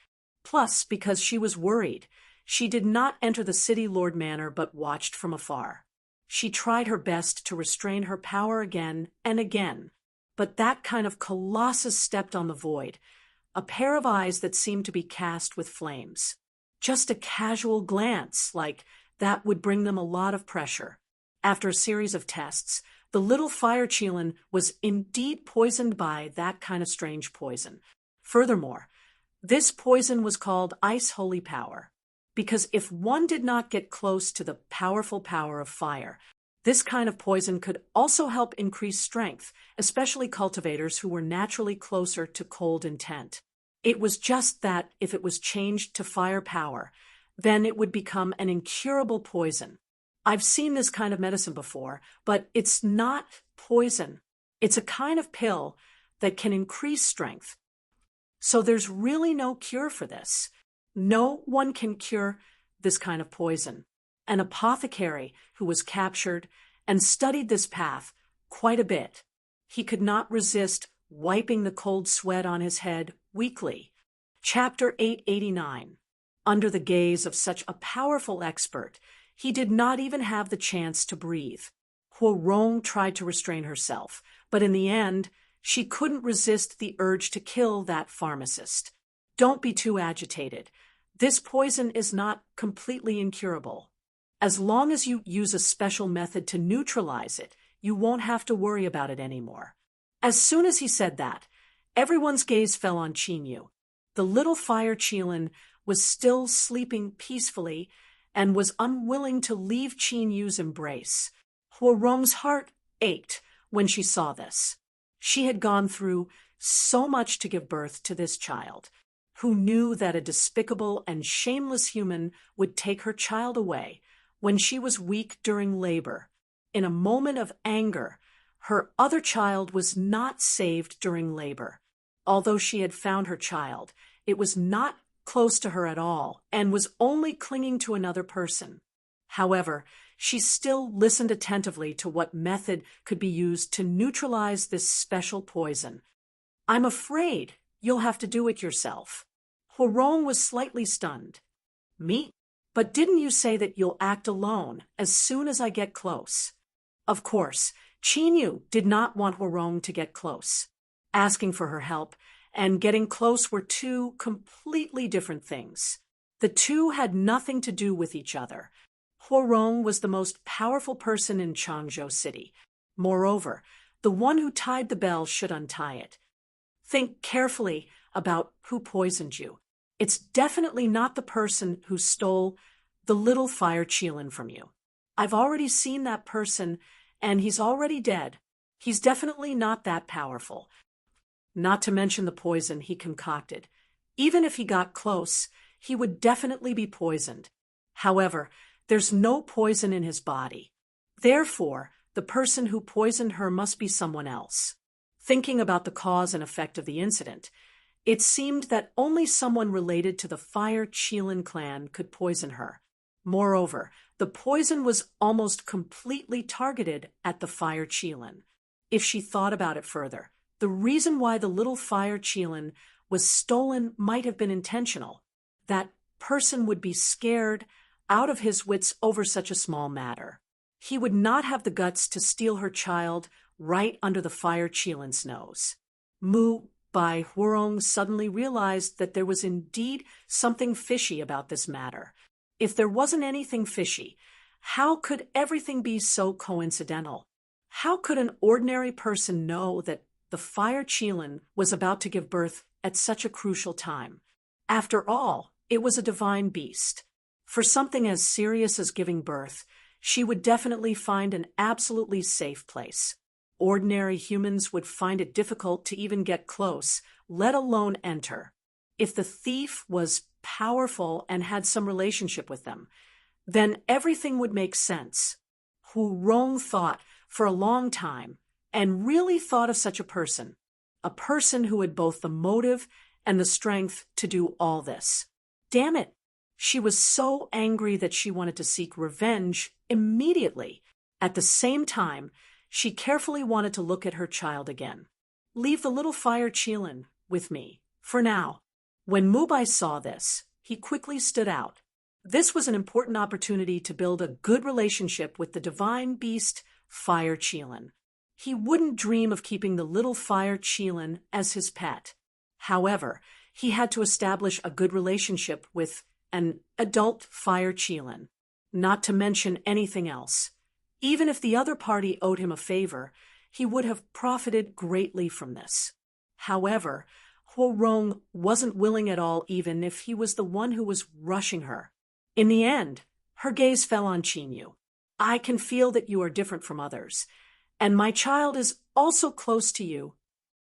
Plus, because she was worried, she did not enter the city lord manor but watched from afar. She tried her best to restrain her power again and again, but that kind of colossus stepped on the void, a pair of eyes that seemed to be cast with flames. Just a casual glance, like that would bring them a lot of pressure. After a series of tests, the little fire Qilin was indeed poisoned by that kind of strange poison. Furthermore, this poison was called Ice Holy Power, because if one did not get close to the powerful power of fire, this kind of poison could also help increase strength, especially cultivators who were naturally closer to cold intent. It was just that if it was changed to fire power, then it would become an incurable poison. I've seen this kind of medicine before, but it's not poison. It's a kind of pill that can increase strength. So there's really no cure for this. No one can cure this kind of poison. An apothecary who was captured and studied this path quite a bit. He could not resist wiping the cold sweat on his head weekly. Chapter 889. Under the gaze of such a powerful expert, he did not even have the chance to breathe. Huarong tried to restrain herself, but in the end, she couldn't resist the urge to kill that pharmacist. Don't be too agitated. This poison is not completely incurable. As long as you use a special method to neutralize it, you won't have to worry about it anymore. As soon as he said that, everyone's gaze fell on Qin Yu. The little fire Qilin was still sleeping peacefully and was unwilling to leave Qin Yu's embrace. Huarong's heart ached when she saw this. She had gone through so much to give birth to this child. Who knew that a despicable and shameless human would take her child away when she was weak during labor? In a moment of anger, her other child was not saved during labor. Although she had found her child, it was not close to her at all and was only clinging to another person. However, she still listened attentively to what method could be used to neutralize this special poison. "I'm afraid you'll have to do it yourself." Huarong was slightly stunned. "Me? But didn't you say that you'll act alone as soon as I get close?" Of course, Qin Yu did not want Huarong to get close. Asking for her help and getting close were two completely different things. The two had nothing to do with each other. Huarong was the most powerful person in Changzhou City. Moreover, the one who tied the bell should untie it. Think carefully about who poisoned you. It's definitely not the person who stole the little fire Qilin from you. I've already seen that person, and he's already dead. He's definitely not that powerful. Not to mention the poison he concocted. Even if he got close, he would definitely be poisoned. However, there's no poison in his body. Therefore, the person who poisoned her must be someone else. Thinking about the cause and effect of the incident, it seemed that only someone related to the Fire Qilin clan could poison her. Moreover, the poison was almost completely targeted at the Fire Qilin. If she thought about it further, the reason why the little Fire Qilin was stolen might have been intentional. That person would be scared out of his wits over such a small matter. He would not have the guts to steal her child right under the Fire Qilin's nose. Mu Bai Huarong suddenly realized that there was indeed something fishy about this matter. If there wasn't anything fishy, how could everything be so coincidental? How could an ordinary person know that the Fire Qilin was about to give birth at such a crucial time? After all, It was a divine beast. For something as serious as giving birth, she would definitely find an absolutely safe place. Ordinary humans would find it difficult to even get close, let alone enter. If the thief was powerful and had some relationship with them, then everything would make sense. Hu Rong thought for a long time, and really thought of such a person who had both the motive and the strength to do all this. Damn it! She was so angry that she wanted to seek revenge immediately. At the same time, she carefully wanted to look at her child again. Leave the little fire Qilin with me, for now. When Mubai saw this, he quickly stood out. This was an important opportunity to build a good relationship with the divine beast, Fire Qilin. He wouldn't dream of keeping the little Fire Qilin as his pet. However, he had to establish a good relationship with an adult Fire Qilin, not to mention anything else. Even if the other party owed him a favor, he would have profited greatly from this. However, Hu Rong wasn't willing at all, even if he was the one who was rushing her. In the end, her gaze fell on Qinyu. I can feel that you are different from others, and my child is also close to you.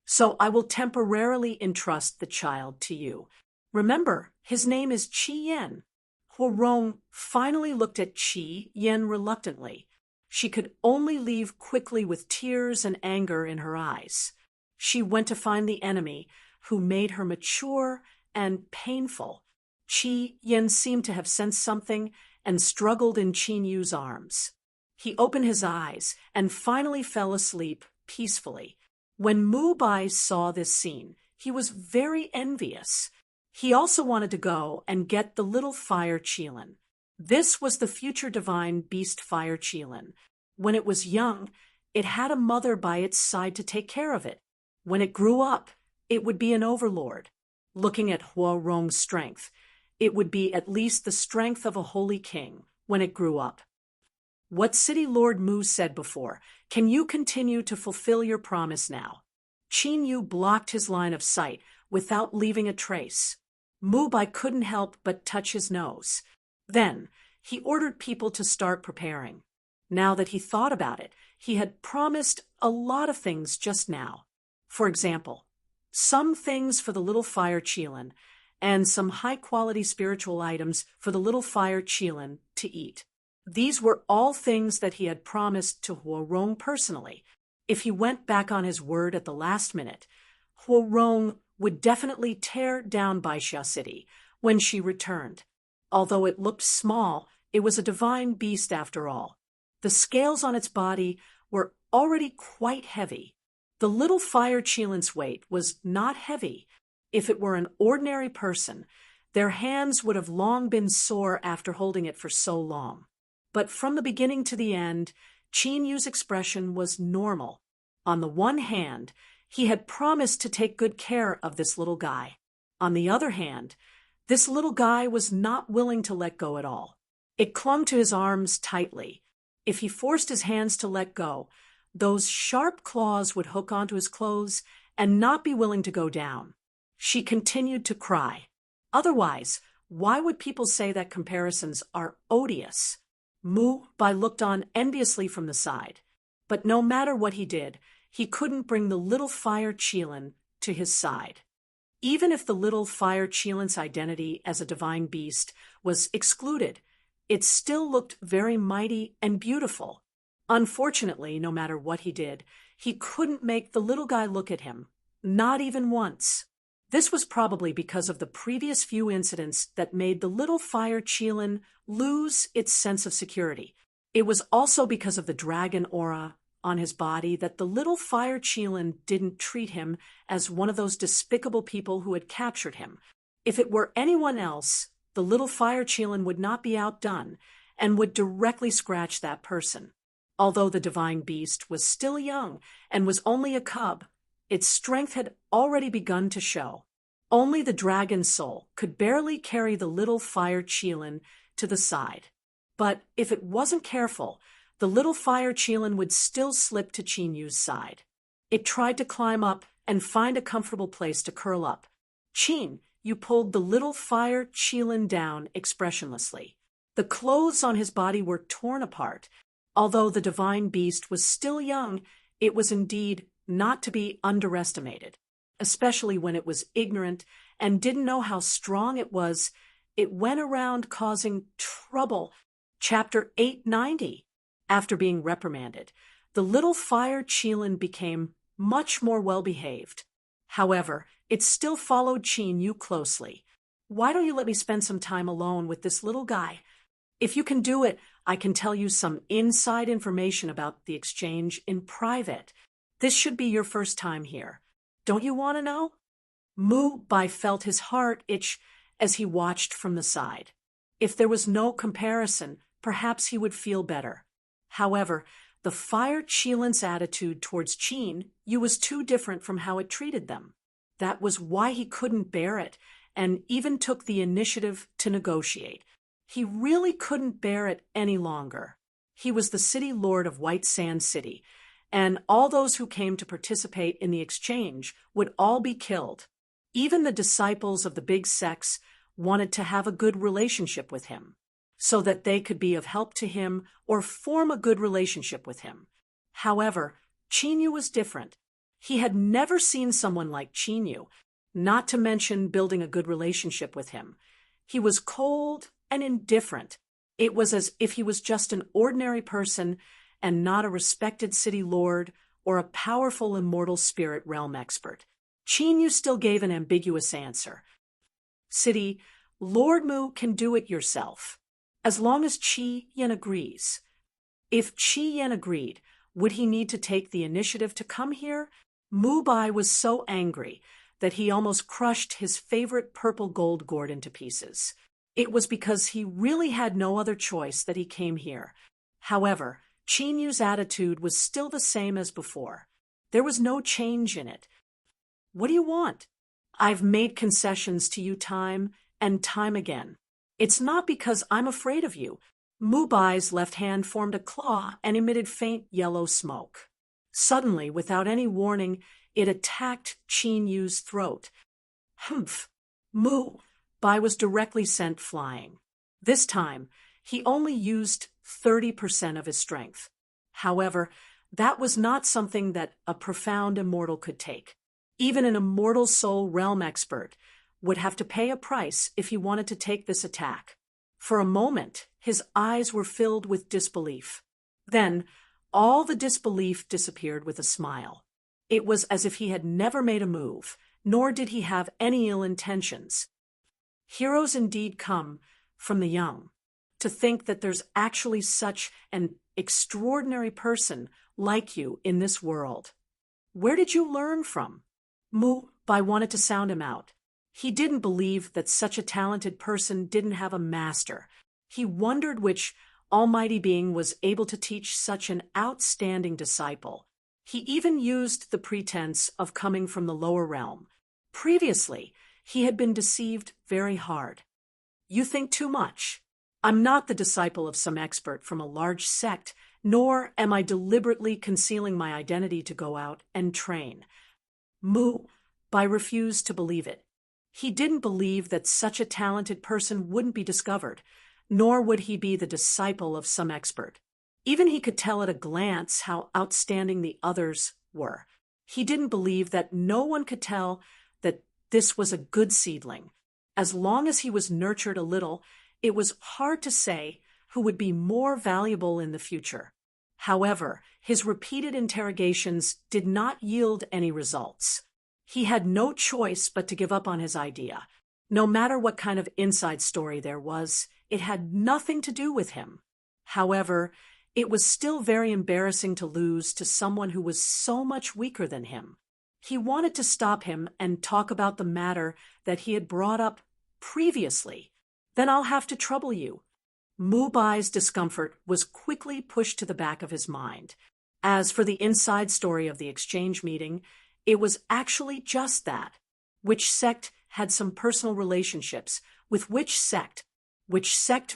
So I will temporarily entrust the child to you. Remember, his name is Qi Yan. Hu Rong finally looked at Qi Yan reluctantly. She could only leave quickly with tears and anger in her eyes. She went to find the enemy, who made her mature and painful. Qi Yan seemed to have sensed something and struggled in Qin Yu's arms. He opened his eyes and finally fell asleep peacefully. When Mu Bai saw this scene, he was very envious. He also wanted to go and get the little Fire Qilin. This was the future divine beast Fire Qilin. When it was young, it had a mother by its side to take care of it. When it grew up, it would be an overlord. Looking at Hu Rong's strength, it would be at least the strength of a holy king when it grew up. What City Lord Mu said before, can you continue to fulfill your promise now? Qin Yu blocked his line of sight without leaving a trace. Mu Bai couldn't help but touch his nose. Then, he ordered people to start preparing. Now that he thought about it, he had promised a lot of things just now. For example, some things for the little Fire Qilin, and some high-quality spiritual items for the little Fire Qilin to eat. These were all things that he had promised to Hu Rong personally. If he went back on his word at the last minute, Hu Rong would definitely tear down Baixia City when she returned. Although it looked small, it was a divine beast after all. The scales on its body were already quite heavy. The little Fire Qilin's weight was not heavy. If it were an ordinary person, their hands would have long been sore after holding it for so long. But from the beginning to the end, Qin Yu's expression was normal. On the one hand, he had promised to take good care of this little guy. On the other hand, this little guy was not willing to let go at all. It clung to his arms tightly. If he forced his hands to let go, those sharp claws would hook onto his clothes and not be willing to go down. She continued to cry. Otherwise, why would people say that comparisons are odious? Mu Bai looked on enviously from the side. But no matter what he did, he couldn't bring the little Fire Qilin to his side. Even if the little Fire Qilin's identity as a divine beast was excluded, it still looked very mighty and beautiful. Unfortunately, no matter what he did, he couldn't make the little guy look at him, not even once. This was probably because of the previous few incidents that made the little Fire Qilin lose its sense of security. It was also because of the dragon aura on his body that the little Fire Qilin didn't treat him as one of those despicable people who had captured him. If it were anyone else, the little Fire Qilin would not be outdone and would directly scratch that person. Although the divine beast was still young and was only a cub, its strength had already begun to show. Only the dragon soul could barely carry the little Fire Qilin to the side. But if it wasn't careful, the little Fire Qilin would still slip to Qin Yu's side. It tried to climb up and find a comfortable place to curl up. Qin, Yu pulled the little fire Qilin down expressionlessly. The clothes on his body were torn apart. Although the divine beast was still young, it was indeed not to be underestimated, especially when it was ignorant and didn't know how strong it was. It went around causing trouble. Chapter 890. After being reprimanded, the little fire Qilin became much more well-behaved. However, it still followed Qin Yu closely. Why don't you let me spend some time alone with this little guy? If you can do it, I can tell you some inside information about the exchange in private. This should be your first time here. Don't you want to know? Mu Bai felt his heart itch as he watched from the side. If there was no comparison, perhaps he would feel better. However, the fire Qilin's attitude towards Qin Yu was too different from how it treated them. That was why he couldn't bear it, and even took the initiative to negotiate. He really couldn't bear it any longer. He was the city lord of White Sand City, and all those who came to participate in the exchange would all be killed. Even the disciples of the big sects wanted to have a good relationship with him, so that they could be of help to him or form a good relationship with him. However, Qin Yu was different. He had never seen someone like Qin Yu, not to mention building a good relationship with him. He was cold and indifferent. It was as if he was just an ordinary person and not a respected city lord or a powerful immortal spirit realm expert. Qin Yu still gave an ambiguous answer. City, Lord Mu can do it yourself, as long as Qi Yan agrees. If Qi Yan agreed, would he need to take the initiative to come here? Mu Bai was so angry that he almost crushed his favorite purple gold gourd into pieces. It was because he really had no other choice that he came here. However, Qin Yu's attitude was still the same as before. There was no change in it. What do you want? I've made concessions to you time and time again. It's not because I'm afraid of you. Mu Bai's left hand formed a claw and emitted faint yellow smoke. Suddenly, without any warning, it attacked Qin Yu's throat. Humph! Mu Bai was directly sent flying. This time, he only used 30% of his strength. However, that was not something that a profound immortal could take. Even an immortal soul realm expert would have to pay a price if he wanted to take this attack. For a moment, his eyes were filled with disbelief. Then, all the disbelief disappeared with a smile. It was as if he had never made a move, nor did he have any ill intentions. Heroes indeed come from the young. To think that there's actually such an extraordinary person like you in this world. Where did you learn from? Mu Bai wanted to sound him out. He didn't believe that such a talented person didn't have a master. He wondered which almighty being was able to teach such an outstanding disciple. He even used the pretense of coming from the lower realm. Previously, he had been deceived very hard. You think too much. I'm not the disciple of some expert from a large sect, nor am I deliberately concealing my identity to go out and train. Mu Bai refused to believe it. He didn't believe that such a talented person wouldn't be discovered, nor would he be the disciple of some expert. Even he could tell at a glance how outstanding the others were. He didn't believe that no one could tell that this was a good seedling. As long as he was nurtured a little, it was hard to say who would be more valuable in the future. However, his repeated interrogations did not yield any results. He had no choice but to give up on his idea. No matter what kind of inside story there was, it had nothing to do with him. However, it was still very embarrassing to lose to someone who was so much weaker than him. He wanted to stop him and talk about the matter that he had brought up previously. Then I'll have to trouble you. Mu Bai's discomfort was quickly pushed to the back of his mind. As for the inside story of the exchange meeting, it was actually just that. Which sect had some personal relationships with which sect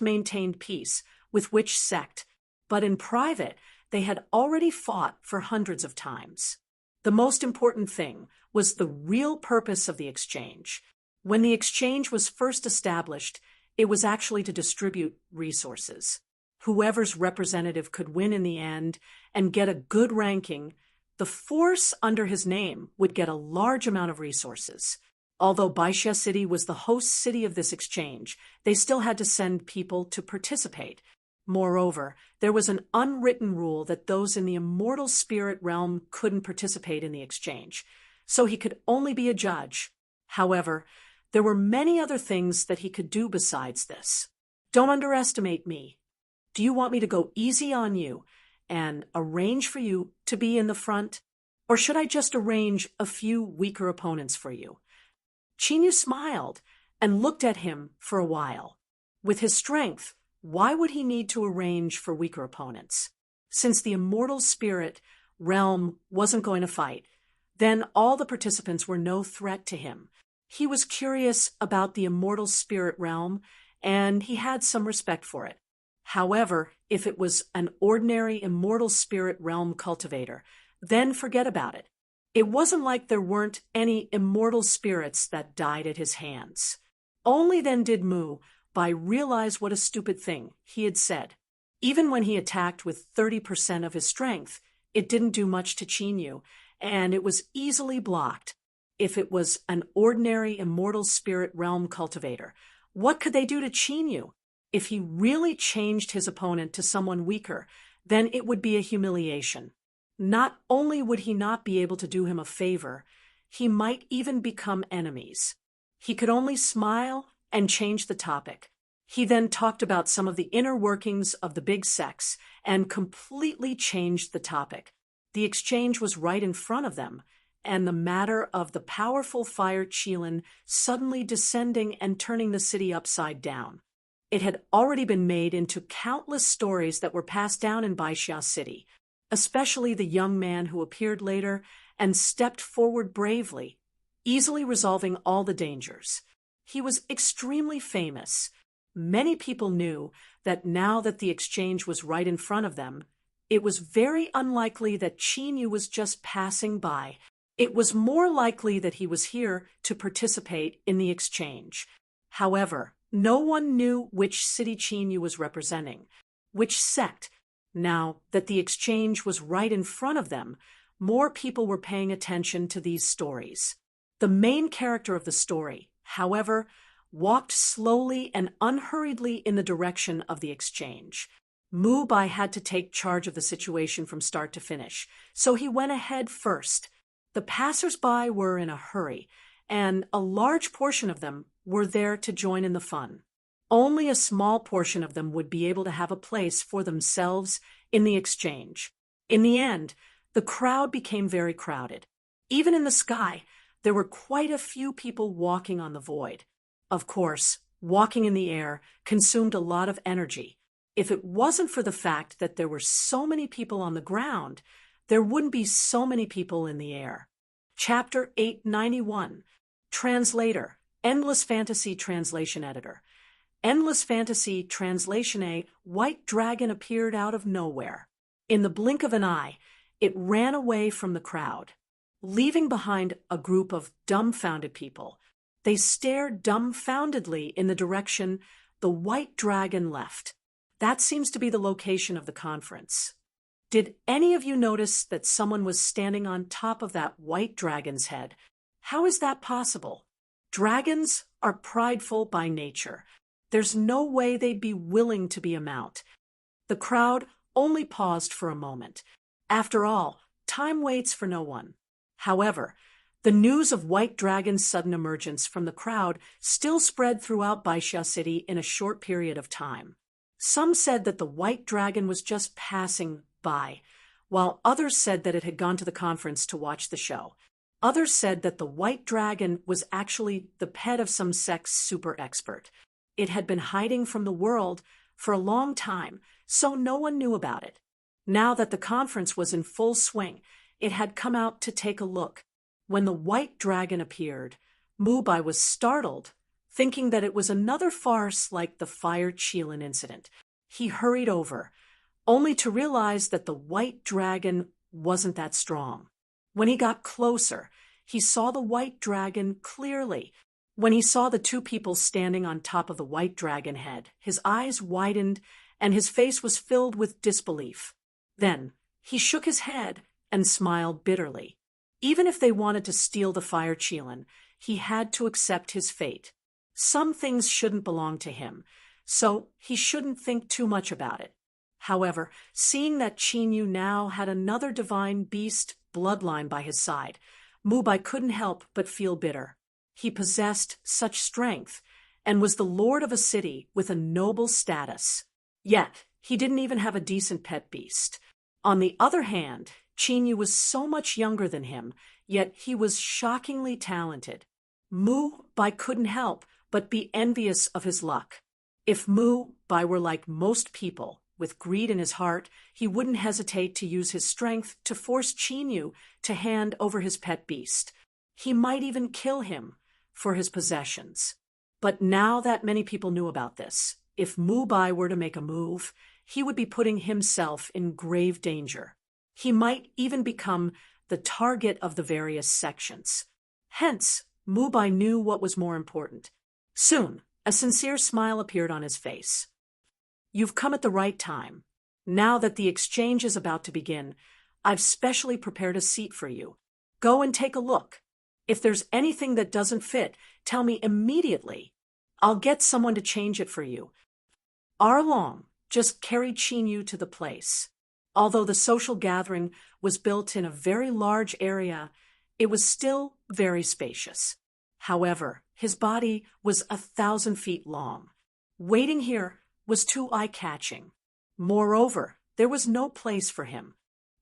maintained peace with which sect, but in private they had already fought for hundreds of times. The most important thing was the real purpose of the exchange. When the exchange was first established, it was actually to distribute resources. Whoever's representative could win in the end and get a good ranking, the force under his name would get a large amount of resources. Although Baixia City was the host city of this exchange, they still had to send people to participate. Moreover, there was an unwritten rule that those in the immortal spirit realm couldn't participate in the exchange, so he could only be a judge. However, there were many other things that he could do besides this. Don't underestimate me. Do you want me to go easy on you and arrange for you to be in the front? Or should I just arrange a few weaker opponents for you? Chinyu smiled and looked at him for a while. With his strength, why would he need to arrange for weaker opponents? Since the immortal spirit realm wasn't going to fight, then all the participants were no threat to him. He was curious about the immortal spirit realm, and he had some respect for it. However, if it was an ordinary immortal spirit realm cultivator, then forget about it. It wasn't like there weren't any immortal spirits that died at his hands. Only then did Mu Bai realize what a stupid thing he had said. Even when he attacked with 30% of his strength, it didn't do much to Chinyu, and it was easily blocked. If it was an ordinary immortal spirit realm cultivator, what could they do to Chinyu? If he really changed his opponent to someone weaker, then it would be a humiliation. Not only would he not be able to do him a favor, he might even become enemies. He could only smile and change the topic. He then talked about some of the inner workings of the big sects and completely changed the topic. The exchange was right in front of them, and the matter of the powerful fire Qilin suddenly descending and turning the city upside down. It had already been made into countless stories that were passed down in Baixia City, especially the young man who appeared later and stepped forward bravely, easily resolving all the dangers. He was extremely famous. Many people knew that now that the exchange was right in front of them, it was very unlikely that Chinyu was just passing by. It was more likely that he was here to participate in the exchange. However, no one knew which city Chinyu was representing, which sect. Now that the exchange was right in front of them, more people were paying attention to these stories. The main character of the story, however, walked slowly and unhurriedly in the direction of the exchange. Mu Bai had to take charge of the situation from start to finish, so he went ahead first. The passers-by were in a hurry, and a large portion of them were there to join in the fun. Only a small portion of them would be able to have a place for themselves in the exchange. In the end, the crowd became very crowded. Even in the sky, there were quite a few people walking on the void. Of course, walking in the air consumed a lot of energy. If it wasn't for the fact that there were so many people on the ground, there wouldn't be so many people in the air. Chapter 891. Translator, Endless Fantasy Translation Editor. Endless Fantasy Translation. A white dragon appeared out of nowhere. In the blink of an eye, it ran away from the crowd, leaving behind a group of dumbfounded people. They stared dumbfoundedly in the direction the white dragon left. That seems to be the location of the conference. Did any of you notice that someone was standing on top of that white dragon's head? How is that possible? Dragons are prideful by nature. There's no way they'd be willing to be a mount. The crowd only paused for a moment. After all, time waits for no one. However, the news of White Dragon's sudden emergence from the crowd still spread throughout Baixia City in a short period of time. Some said that the White Dragon was just passing by, while others said that it had gone to the conference to watch the show. Others said that the White Dragon was actually the pet of some sect's super expert. It had been hiding from the world for a long time, so no one knew about it. Now that the conference was in full swing, it had come out to take a look. When the White Dragon appeared, Mu Bai was startled, thinking that it was another farce like the Fire Qilin incident. He hurried over, only to realize that the White Dragon wasn't that strong. When he got closer, he saw the White Dragon clearly. When he saw the two people standing on top of the white dragon head, his eyes widened and his face was filled with disbelief. Then, he shook his head and smiled bitterly. Even if they wanted to steal the fire Qilin, he had to accept his fate. Some things shouldn't belong to him, so he shouldn't think too much about it. However, seeing that Qinyu now had another divine beast bloodline by his side, Mubai couldn't help but feel bitter. He possessed such strength and was the lord of a city with a noble status. Yet, he didn't even have a decent pet beast. On the other hand, Qinyu was so much younger than him, yet he was shockingly talented. Mubai couldn't help but be envious of his luck. If Mubai were like most people, with greed in his heart, he wouldn't hesitate to use his strength to force Qinyu to hand over his pet beast. He might even kill him for his possessions. But now that many people knew about this, if Mubai were to make a move, he would be putting himself in grave danger. He might even become the target of the various sections. Hence, Mubai knew what was more important. Soon, a sincere smile appeared on his face. You've come at the right time. Now that the exchange is about to begin, I've specially prepared a seat for you. Go and take a look. If there's anything that doesn't fit, tell me immediately. I'll get someone to change it for you. Arlong just carried Qinyu to the place. Although the social gathering was built in a very large area, it was still very spacious. However, his body was 1,000 feet long. Waiting here was too eye-catching. Moreover, there was no place for him.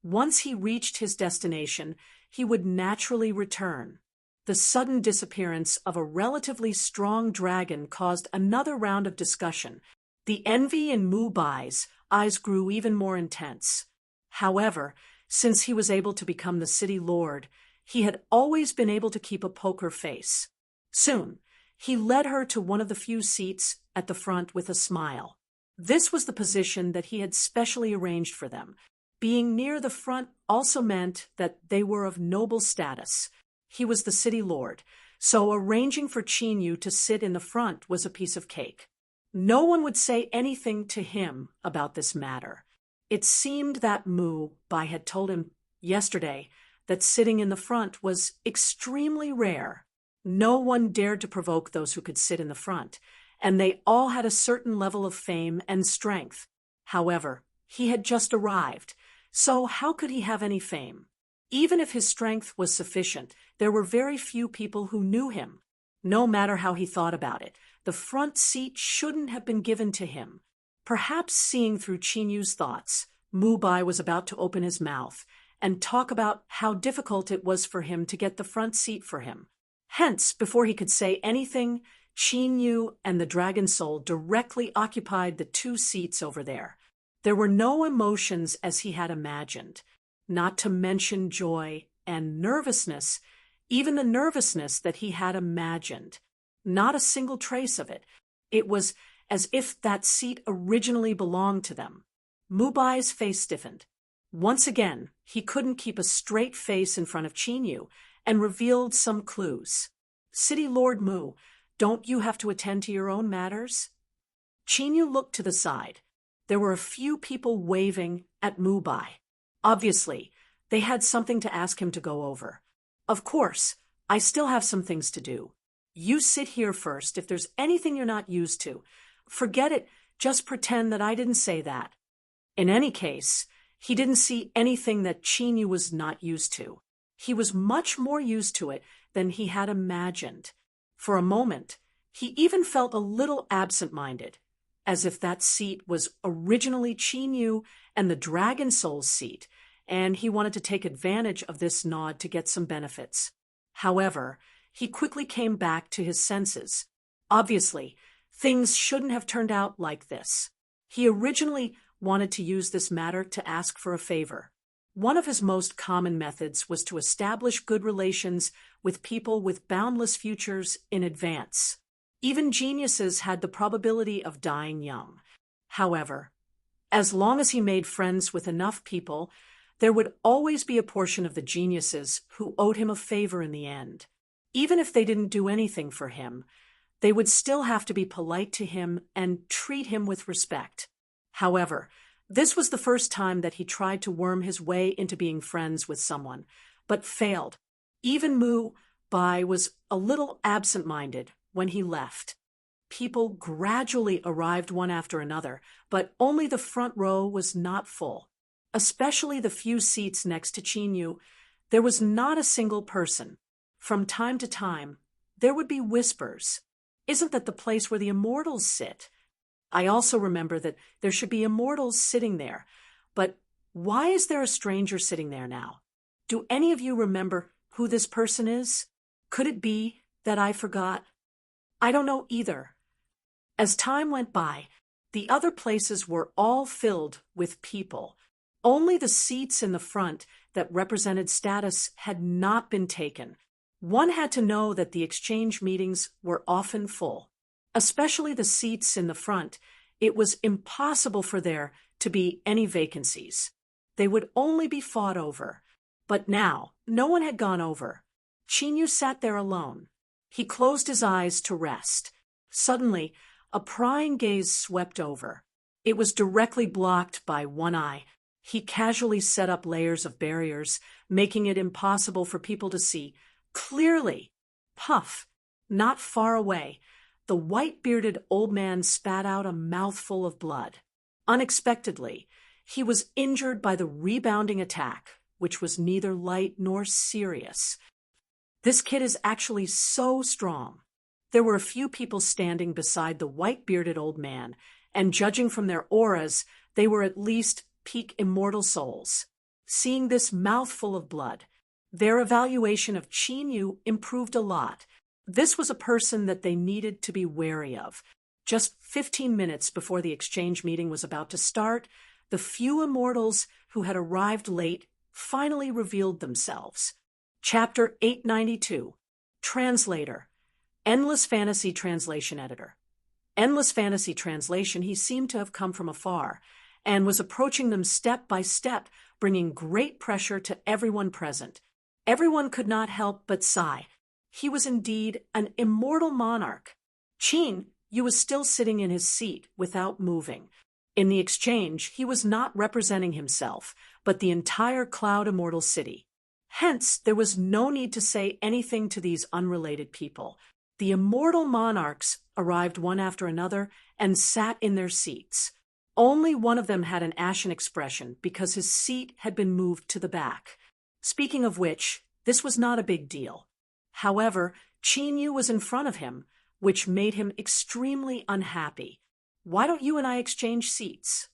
Once he reached his destination, he would naturally return. The sudden disappearance of a relatively strong dragon caused another round of discussion. The envy in Mubai's eyes grew even more intense. However, since he was able to become the city lord, he had always been able to keep a poker face. Soon, he led her to one of the few seats at the front with a smile. This was the position that he had specially arranged for them. Being near the front also meant that they were of noble status. He was the city lord, so arranging for Qinyu to sit in the front was a piece of cake. No one would say anything to him about this matter. It seemed that Mubai had told him yesterday that sitting in the front was extremely rare. No one dared to provoke those who could sit in the front, and they all had a certain level of fame and strength. However, he had just arrived, so how could he have any fame? Even if his strength was sufficient, there were very few people who knew him. No matter how he thought about it, the front seat shouldn't have been given to him. Perhaps seeing through Qinyu's thoughts, Mubai was about to open his mouth and talk about how difficult it was for him to get the front seat for him. Hence, before he could say anything, Qinyu and the dragon soul directly occupied the two seats over there. There were no emotions as he had imagined, not to mention joy and nervousness, even the nervousness that he had imagined. Not a single trace of it. It was as if that seat originally belonged to them. Mubai's face stiffened. Once again, he couldn't keep a straight face in front of Qinyu and revealed some clues. City Lord Mu, don't you have to attend to your own matters? Qinyu looked to the side. There were a few people waving at Mubai. Obviously, they had something to ask him to go over. Of course, I still have some things to do. You sit here first if there's anything you're not used to. Forget it, just pretend that I didn't say that. In any case, he didn't see anything that Qinyu was not used to. He was much more used to it than he had imagined. For a moment, he even felt a little absent-minded, as if that seat was originally Qinyu and the Dragon Soul's seat, and he wanted to take advantage of this nod to get some benefits. However, he quickly came back to his senses. Obviously, things shouldn't have turned out like this. He originally wanted to use this matter to ask for a favor. One of his most common methods was to establish good relations with people with boundless futures in advance. Even geniuses had the probability of dying young. However, as long as he made friends with enough people, there would always be a portion of the geniuses who owed him a favor in the end. Even if they didn't do anything for him, they would still have to be polite to him and treat him with respect. However, this was the first time that he tried to worm his way into being friends with someone, but failed. Even Mu Bai was a little absent-minded when he left. People gradually arrived one after another, but only the front row was not full. Especially the few seats next to Qin Yu, there was not a single person. From time to time, there would be whispers. Isn't that the place where the immortals sit? I also remember that there should be immortals sitting there, but why is there a stranger sitting there now? Do any of you remember who this person is? Could it be that I forgot? I don't know either. As time went by, the other places were all filled with people. Only the seats in the front that represented status had not been taken. One had to know that the exchange meetings were often full. Especially the seats in the front, it was impossible for there to be any vacancies. They would only be fought over. But now, no one had gone over. Qin Yu sat there alone. He closed his eyes to rest. Suddenly, a prying gaze swept over. It was directly blocked by one eye. He casually set up layers of barriers, making it impossible for people to see. Clearly, puff, not far away, the white-bearded old man spat out a mouthful of blood. Unexpectedly, he was injured by the rebounding attack, which was neither light nor serious. This kid is actually so strong. There were a few people standing beside the white-bearded old man, and judging from their auras, they were at least peak immortal souls. Seeing this mouthful of blood, their evaluation of Qin Yu improved a lot. This was a person that they needed to be wary of. Just 15 minutes before the exchange meeting was about to start, the few immortals who had arrived late finally revealed themselves. Chapter 892. Translator. Endless Fantasy Translation Editor. Endless Fantasy Translation, he seemed to have come from afar, and was approaching them step by step, bringing great pressure to everyone present. Everyone could not help but sigh. He was indeed an immortal monarch. Qin Yu was still sitting in his seat without moving. In the exchange, he was not representing himself, but the entire Cloud Immortal City. Hence, there was no need to say anything to these unrelated people. The immortal monarchs arrived one after another and sat in their seats. Only one of them had an ashen expression because his seat had been moved to the back. Speaking of which, this was not a big deal. However, Qin Yu was in front of him, which made him extremely unhappy. Why don't you and I exchange seats?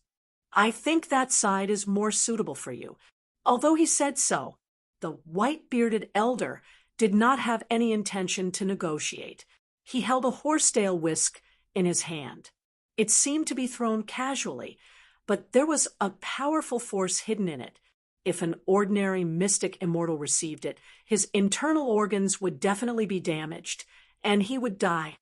I think that side is more suitable for you. Although he said so, the white-bearded elder did not have any intention to negotiate. He held a horsetail whisk in his hand. It seemed to be thrown casually, but there was a powerful force hidden in it. If an ordinary mystic immortal received it, his internal organs would definitely be damaged, and he would die.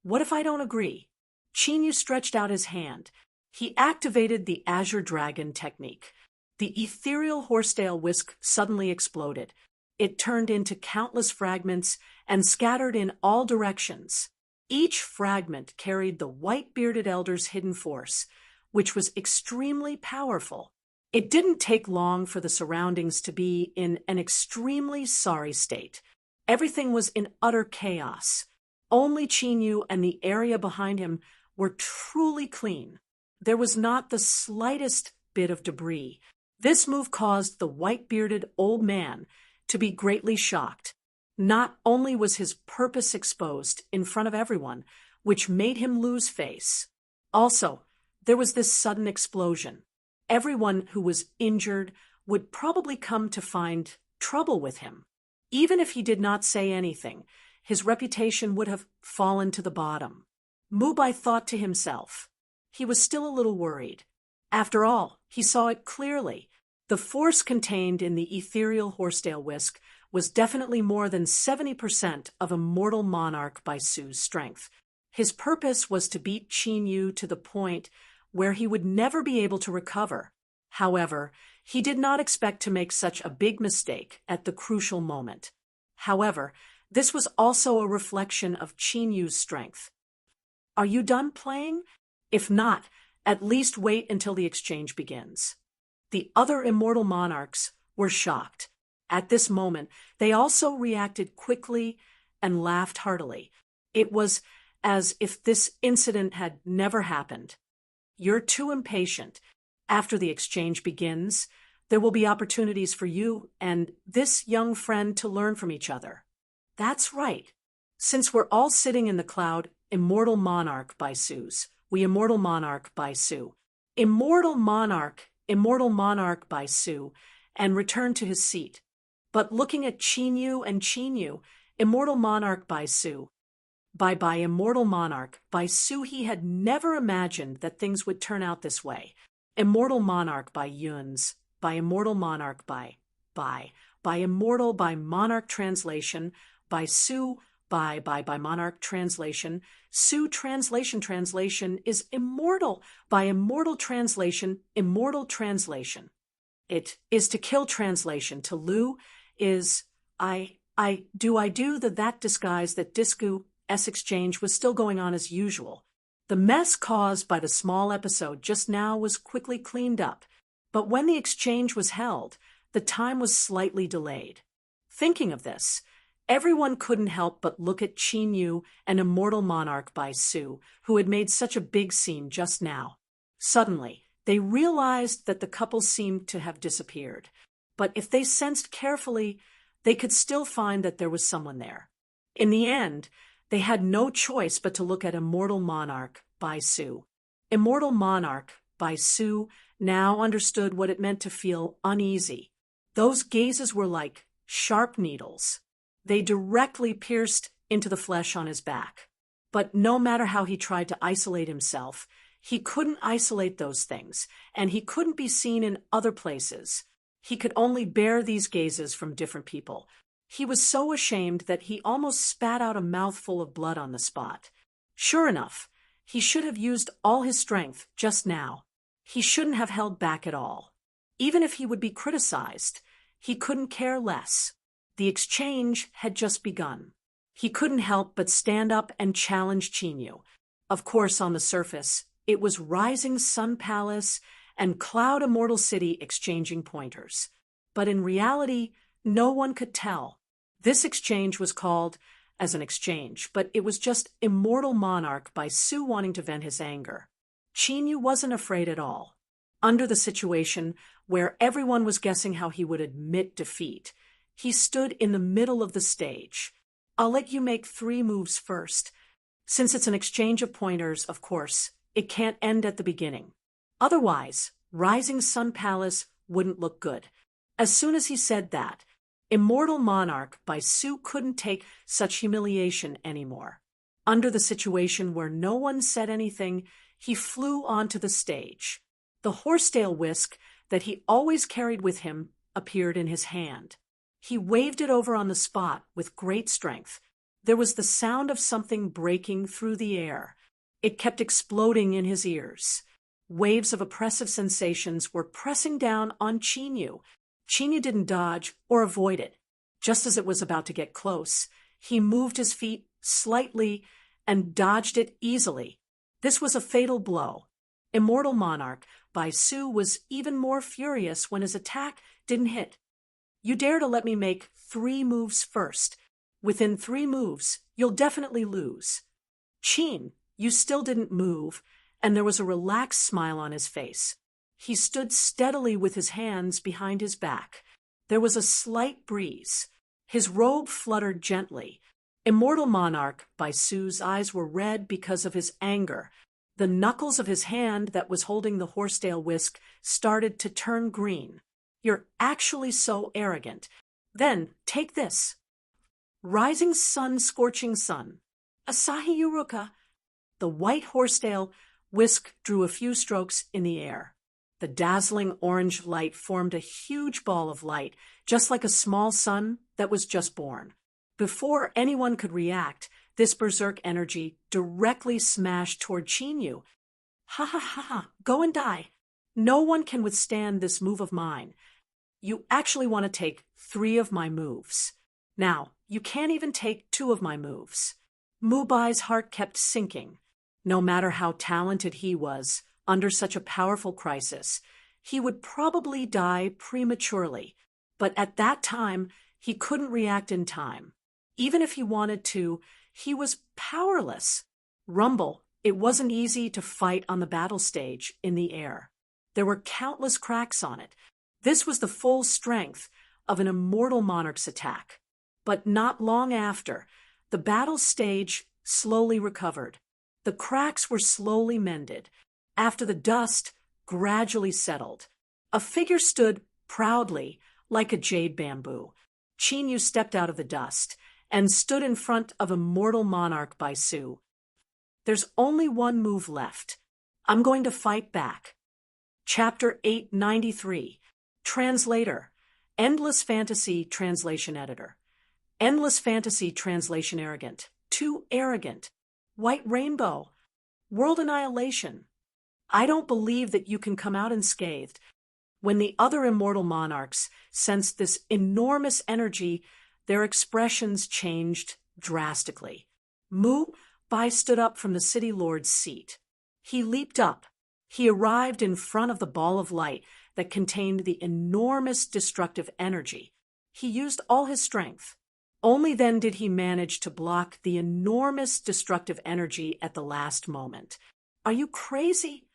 What if I don't agree? Qin Yu stretched out his hand. He activated the Azure Dragon technique. The ethereal horsetail whisk suddenly exploded. It turned into countless fragments and scattered in all directions. Each fragment carried the white-bearded elder's hidden force, which was extremely powerful. It didn't take long for the surroundings to be in an extremely sorry state. Everything was in utter chaos. Only Qin Yu and the area behind him were truly clean. There was not the slightest bit of debris. This move caused the white-bearded old man to be greatly shocked. Not only was his purpose exposed in front of everyone, which made him lose face. Also, there was this sudden explosion. Everyone who was injured would probably come to find trouble with him. Even if he did not say anything, his reputation would have fallen to the bottom. Mu Bai thought to himself. He was still a little worried. After all, he saw it clearly. The force contained in the ethereal horsetail whisk was definitely more than 70% of a mortal monarch by Su's strength. His purpose was to beat Qin Yu to the point where he would never be able to recover. However, he did not expect to make such a big mistake at the crucial moment. However, This was also a reflection of Qinyu's strength. Are you done playing? If not, at least wait until the exchange begins. The other immortal monarchs were shocked. At this moment, they also reacted quickly and laughed heartily. It was as if this incident had never happened. You're too impatient. After the exchange begins, there will be opportunities for you and this young friend to learn from each other. That's right. Since we're all sitting in the cloud, Immortal Monarch by Suze. We Immortal Monarch by Sue. Immortal Monarch by Sue, and returned to his seat. But looking at Chinyu and Chinyu, Immortal Monarch by Sue. By Immortal Monarch by Sue, he had never imagined that things would turn out this way. Immortal Monarch by Yuns. By Immortal Monarch by Immortal by Monarch translation. By Sue. By Monarch translation. Sue translation is immortal. By immortal translation. It is to kill translation. To Lu is I do the that disguise that Disku S exchange was still going on as usual. The mess caused by the small episode just now was quickly cleaned up, but when the exchange was held, the time was slightly delayed. Thinking of this, everyone couldn't help but look at Chinyu and Immortal Monarch by Sue, who had made such a big scene just now. Suddenly, they realized that the couple seemed to have disappeared, but if they sensed carefully, they could still find that there was someone there. In the end, they had no choice but to look at Immortal Monarch by Sue. Immortal Monarch by Sue now understood what it meant to feel uneasy. Those gazes were like sharp needles. They directly pierced into the flesh on his back. But no matter how he tried to isolate himself, he couldn't isolate those things, and he couldn't be seen in other places. He could only bear these gazes from different people. He was so ashamed that he almost spat out a mouthful of blood on the spot. Sure enough, he should have used all his strength just now. He shouldn't have held back at all. Even if he would be criticized, he couldn't care less. The exchange had just begun. He couldn't help but stand up and challenge Chinyu. Of course, on the surface, it was Rising Sun Palace and Cloud Immortal City exchanging pointers. But in reality, no one could tell. This exchange was called as an exchange, but it was just Immortal Monarch by Sue wanting to vent his anger. Chinyu wasn't afraid at all. Under the situation where everyone was guessing how he would admit defeat, he stood in the middle of the stage. I'll let you make 3 moves first. Since it's an exchange of pointers, of course, it can't end at the beginning. Otherwise, Rising Sun Palace wouldn't look good. As soon as he said that, Immortal Monarch by Sue couldn't take such humiliation anymore. Under the situation where no one said anything, he flew onto the stage. The horsetail whisk that he always carried with him appeared in his hand. He waved it over on the spot with great strength. There was the sound of something breaking through the air. It kept exploding in his ears. Waves of oppressive sensations were pressing down on Chinyu. Chinyu didn't dodge or avoid it. Just as it was about to get close, he moved his feet slightly and dodged it easily. This was a fatal blow. Immortal Monarch by Sue was even more furious when his attack didn't hit. You dare to let me make 3 moves first. Within 3 moves, you'll definitely lose. Chin, you still didn't move, and there was a relaxed smile on his face. He stood steadily with his hands behind his back. There was a slight breeze. His robe fluttered gently. Immortal Monarch by Sue's eyes were red because of his anger. The knuckles of his hand that was holding the horsetail whisk started to turn green. You're actually so arrogant. Then, take this. Rising Sun, Scorching Sun. Asahi Yuruka. The white horsetail whisk drew a few strokes in the air. The dazzling orange light formed a huge ball of light, just like a small sun that was just born. Before anyone could react, this berserk energy directly smashed toward Chinyu. Ha ha ha ha, go and die. No one can withstand this move of mine. You actually want to take 3 of my moves. Now, You can't even take two of my moves. Mu Bai's heart kept sinking. No matter how talented he was, under such a powerful crisis, he would probably die prematurely. But at that time, he couldn't react in time. Even if he wanted to, he was powerless. Rumble, it wasn't easy to fight on the battle stage in the air. There were countless cracks on it. This was the full strength of an immortal monarch's attack. But not long after, the battle stage slowly recovered. The cracks were slowly mended. After the dust gradually settled, a figure stood proudly like a jade bamboo. Qin stepped out of the dust and stood in front of immortal monarch Baisu. There's only one move left. I'm going to fight back. Chapter 893. Translator. Endless Fantasy Translation Editor. Endless Fantasy Translation Arrogant. Too arrogant. White Rainbow. World Annihilation. I don't believe that you can come out unscathed. When the other immortal monarchs sensed this enormous energy, their expressions changed drastically. Mu Bai stood up from the city lord's seat. He leaped up. He arrived in front of the ball of light that contained the enormous destructive energy. He used all his strength. Only then did he manage to block the enormous destructive energy at the last moment. Are you crazy?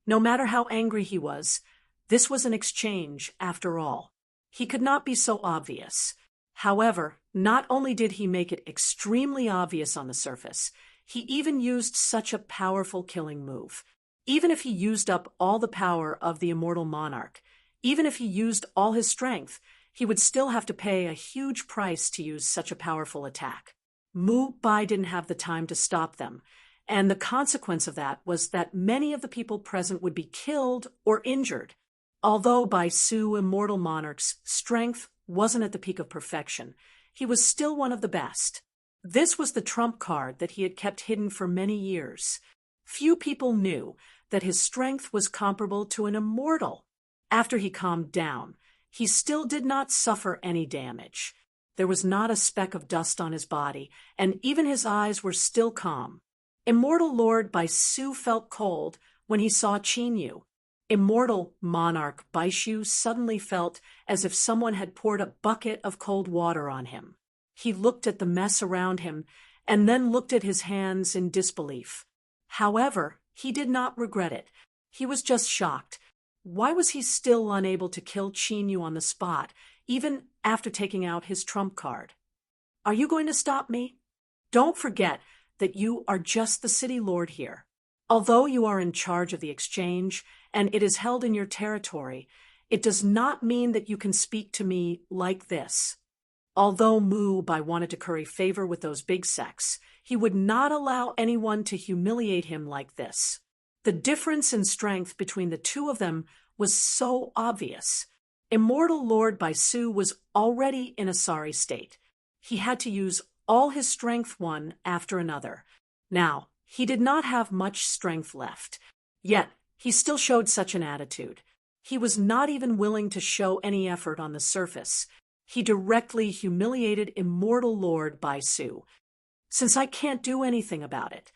No matter how angry he was, this was an exchange after all. He could not be so obvious. However, not only did he make it extremely obvious on the surface, he even used such a powerful killing move. Even if he used up all the power of the immortal monarch, even if he used all his strength, he would still have to pay a huge price to use such a powerful attack. Mu Bai didn't have the time to stop them, and the consequence of that was that many of the people present would be killed or injured. Although Baisu Immortal Monarch's strength wasn't at the peak of perfection, he was still one of the best. This was the trump card that he had kept hidden for many years. Few people knew that his strength was comparable to an immortal. After he calmed down, he still did not suffer any damage. There was not a speck of dust on his body, and even his eyes were still calm. Immortal Lord Baisu felt cold when he saw Qin. Immortal Monarch Baishu suddenly felt as if someone had poured a bucket of cold water on him. He looked at the mess around him and then looked at his hands in disbelief. However, he did not regret it. He was just shocked. Why was he still unable to kill Qin on the spot, even after taking out his trump card? Are you going to stop me? Don't forget that you are just the city lord here. Although you are in charge of the exchange and it is held in your territory, it does not mean that you can speak to me like this. Although Mu Bai wanted to curry favor with those big sects, he would not allow anyone to humiliate him like this. The difference in strength between the two of them was so obvious. Immortal Lord Baisu was already in a sorry state. He had to use all his strength one after another. Now, he did not have much strength left. Yet, he still showed such an attitude. He was not even willing to show any effort on the surface. He directly humiliated Immortal Lord Baisu. Since I can't do anything about it,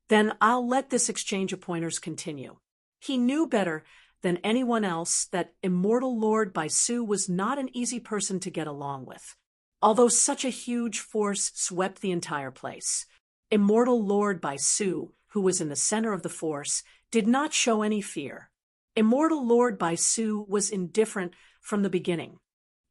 then I'll let this exchange of pointers continue. He knew better than anyone else that Immortal Lord Baisu was not an easy person to get along with. Although such a huge force swept the entire place, Immortal Lord Baisu, who was in the center of the force, did not show any fear. Immortal Lord Baisu was indifferent from the beginning,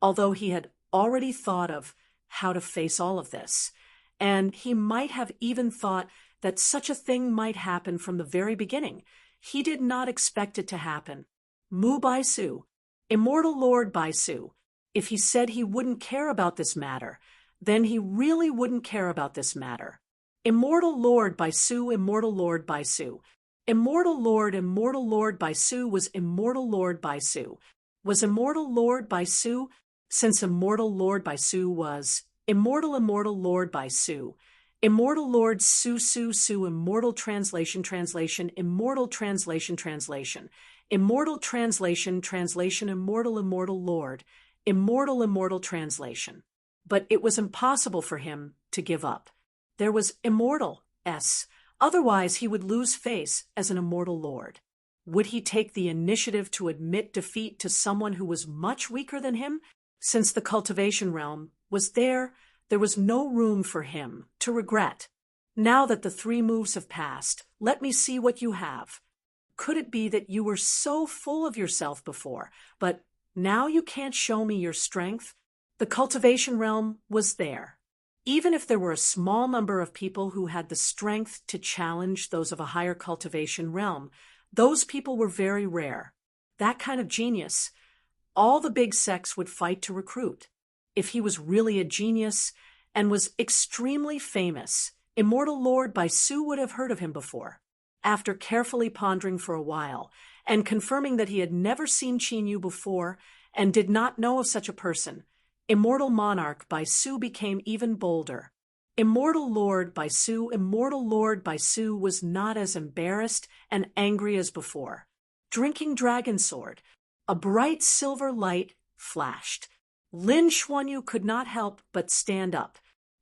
although he had already thought of how to face all of this, and he might have even thought that such a thing might happen from the very beginning. He did not expect it to happen. Mu Baisu, Immortal Lord Baisu, if he said he wouldn't care about this matter, then he really wouldn't care about this matter. Immortal Lord Baisu, Immortal Lord Baisu. Immortal Lord Baisu was Immortal Lord Baisu. Was Immortal Lord Baisu, since Immortal Lord Baisu was Immortal Lord Baisu. Immortal Lord Su, Immortal Translation, Immortal Translation, Immortal Translation, Immortal Lord, Immortal Translation. but it was impossible for him to give up. There was immortal otherwise he would lose face as an immortal lord. Would he take the initiative to admit defeat to someone who was much weaker than him? Since the cultivation realm was there was no room for him to regret. Now that the 3 moves have passed, let me see what you have. Could it be that you were so full of yourself before, but now you can't show me your strength? The cultivation realm was there. Even if there were a small number of people who had the strength to challenge those of a higher cultivation realm, those people were very rare. That kind of genius, all the big sects would fight to recruit. If he was really a genius and was extremely famous, Immortal Lord Baisu would have heard of him before. After carefully pondering for a while and confirming that he had never seen Qin before and did not know of such a person, Immortal Monarch Baisu became even bolder. Immortal Lord Baisu was not as embarrassed and angry as before. Drinking Dragon Sword, a bright silver light flashed. Lin Xuanyu could not help but stand up.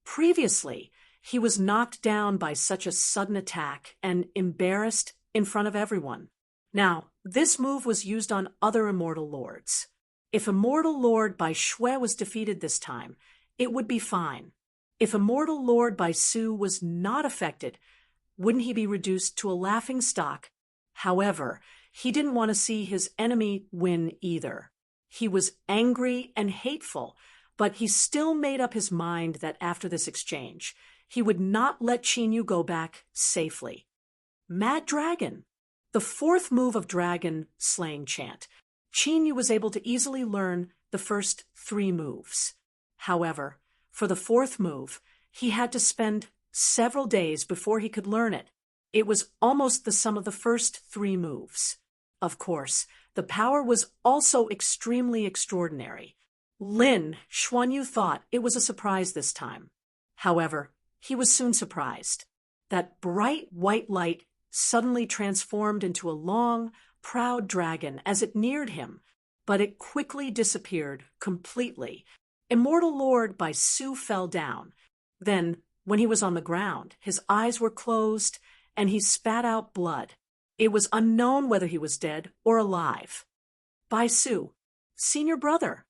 Previously, he was knocked down by such a sudden attack and embarrassed in front of everyone. Now, this move was used on other Immortal Lords. If Immortal Lord Baishui was defeated this time, it would be fine. If Immortal Lord Baisu was not affected, wouldn't he be reduced to a laughing stock? However, he didn't want to see his enemy win either. He was angry and hateful, but he still made up his mind that after this exchange, he would not let Qin go back safely. Mad Dragon, the 4th move of Dragon Slaying Chant. Qin was able to easily learn the first 3 moves. However, for the 4th move, he had to spend several days before he could learn it. It was almost the sum of the first 3 moves. Of course, the power was also extremely extraordinary. Lin Xuanyu thought it was a surprise this time. However, he was soon surprised. That bright white light suddenly transformed into a long, proud dragon as it neared him, but it quickly disappeared completely. Immortal Lord Baisu fell down. Then, when he was on the ground, his eyes were closed and he spat out blood. It was unknown whether he was dead or alive. Baisu, senior brother.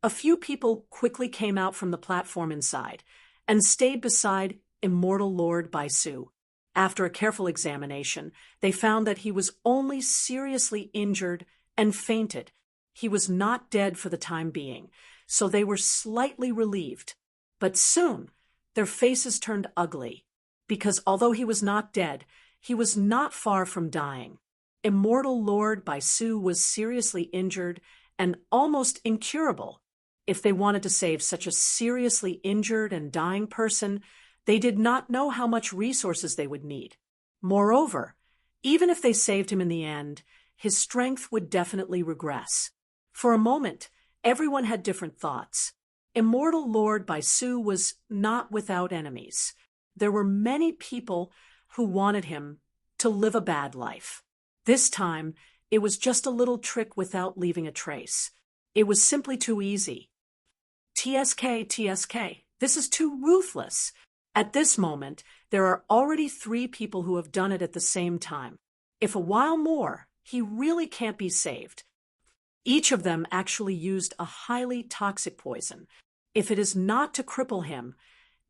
A few people quickly came out from the platform inside and stayed beside Immortal Lord Baisu. After a careful examination, they found that he was only seriously injured and fainted. He was not dead for the time being, so they were slightly relieved. But soon, their faces turned ugly, because although he was not dead, he was not far from dying. Immortal Lord Baisu was seriously injured and almost incurable. If they wanted to save such a seriously injured and dying person, they did not know how much resources they would need. Moreover, even if they saved him in the end, his strength would definitely regress. For a moment, everyone had different thoughts. Immortal Lord Baisu was not without enemies. There were many people who wanted him to live a bad life. This time, it was just a little trick without leaving a trace. It was simply too easy. TSK, this is too ruthless. At this moment, there are already 3 people who have done it at the same time. If a while more, he really can't be saved. Each of them actually used a highly toxic poison. If it is not to cripple him,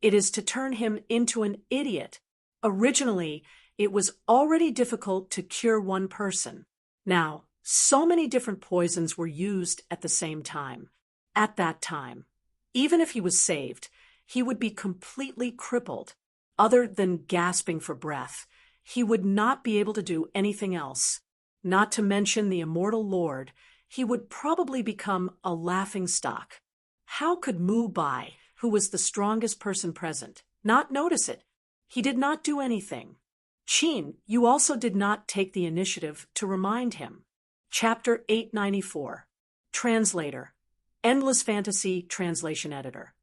it is to turn him into an idiot. Originally, it was already difficult to cure one person. Now, so many different poisons were used at the same time. At that time, even if he was saved, he would be completely crippled. Other than gasping for breath, he would not be able to do anything else. Not to mention the Immortal Lord, he would probably become a laughingstock. How could Mu Bai, who was the strongest person present, not notice it? He did not do anything. Qin, you also did not take the initiative to remind him. Chapter 894. Translator. Endless Fantasy Translation Editor.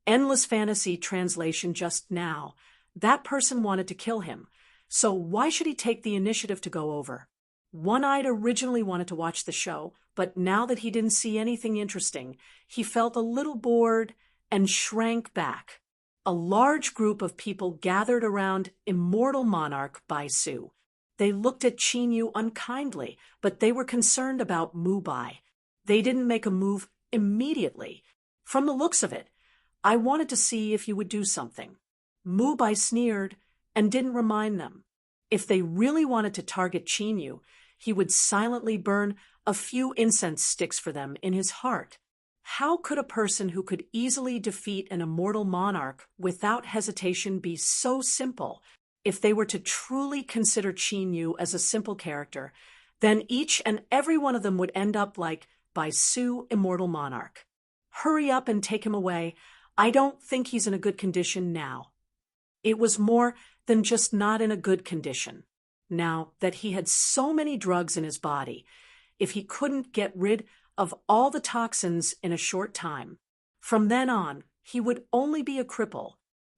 Endless Fantasy Translation just now. That person wanted to kill him, so why should he take the initiative to go over? One-Eyed originally wanted to watch the show, but now that he didn't see anything interesting, he felt a little bored and shrank back. A large group of people gathered around immortal monarch Bai Su. They looked at Qin Yu unkindly, but they were concerned about Mu Bai. They didn't make a move immediately. From the looks of it, I wanted to see if you would do something. Mu Bai sneered and didn't remind them. If they really wanted to target Qin Yu, he would silently burn a few incense sticks for them in his heart. How could a person who could easily defeat an immortal monarch without hesitation be so simple? If they were to truly consider Qin Yu as a simple character, then each and every one of them would end up like Bai Su, immortal monarch. Hurry up and take him away. I don't think he's in a good condition now. It was more than just not in a good condition. Now that he had so many drugs in his body, if he couldn't get rid of all the toxins in a short time, from then on, he would only be a cripple.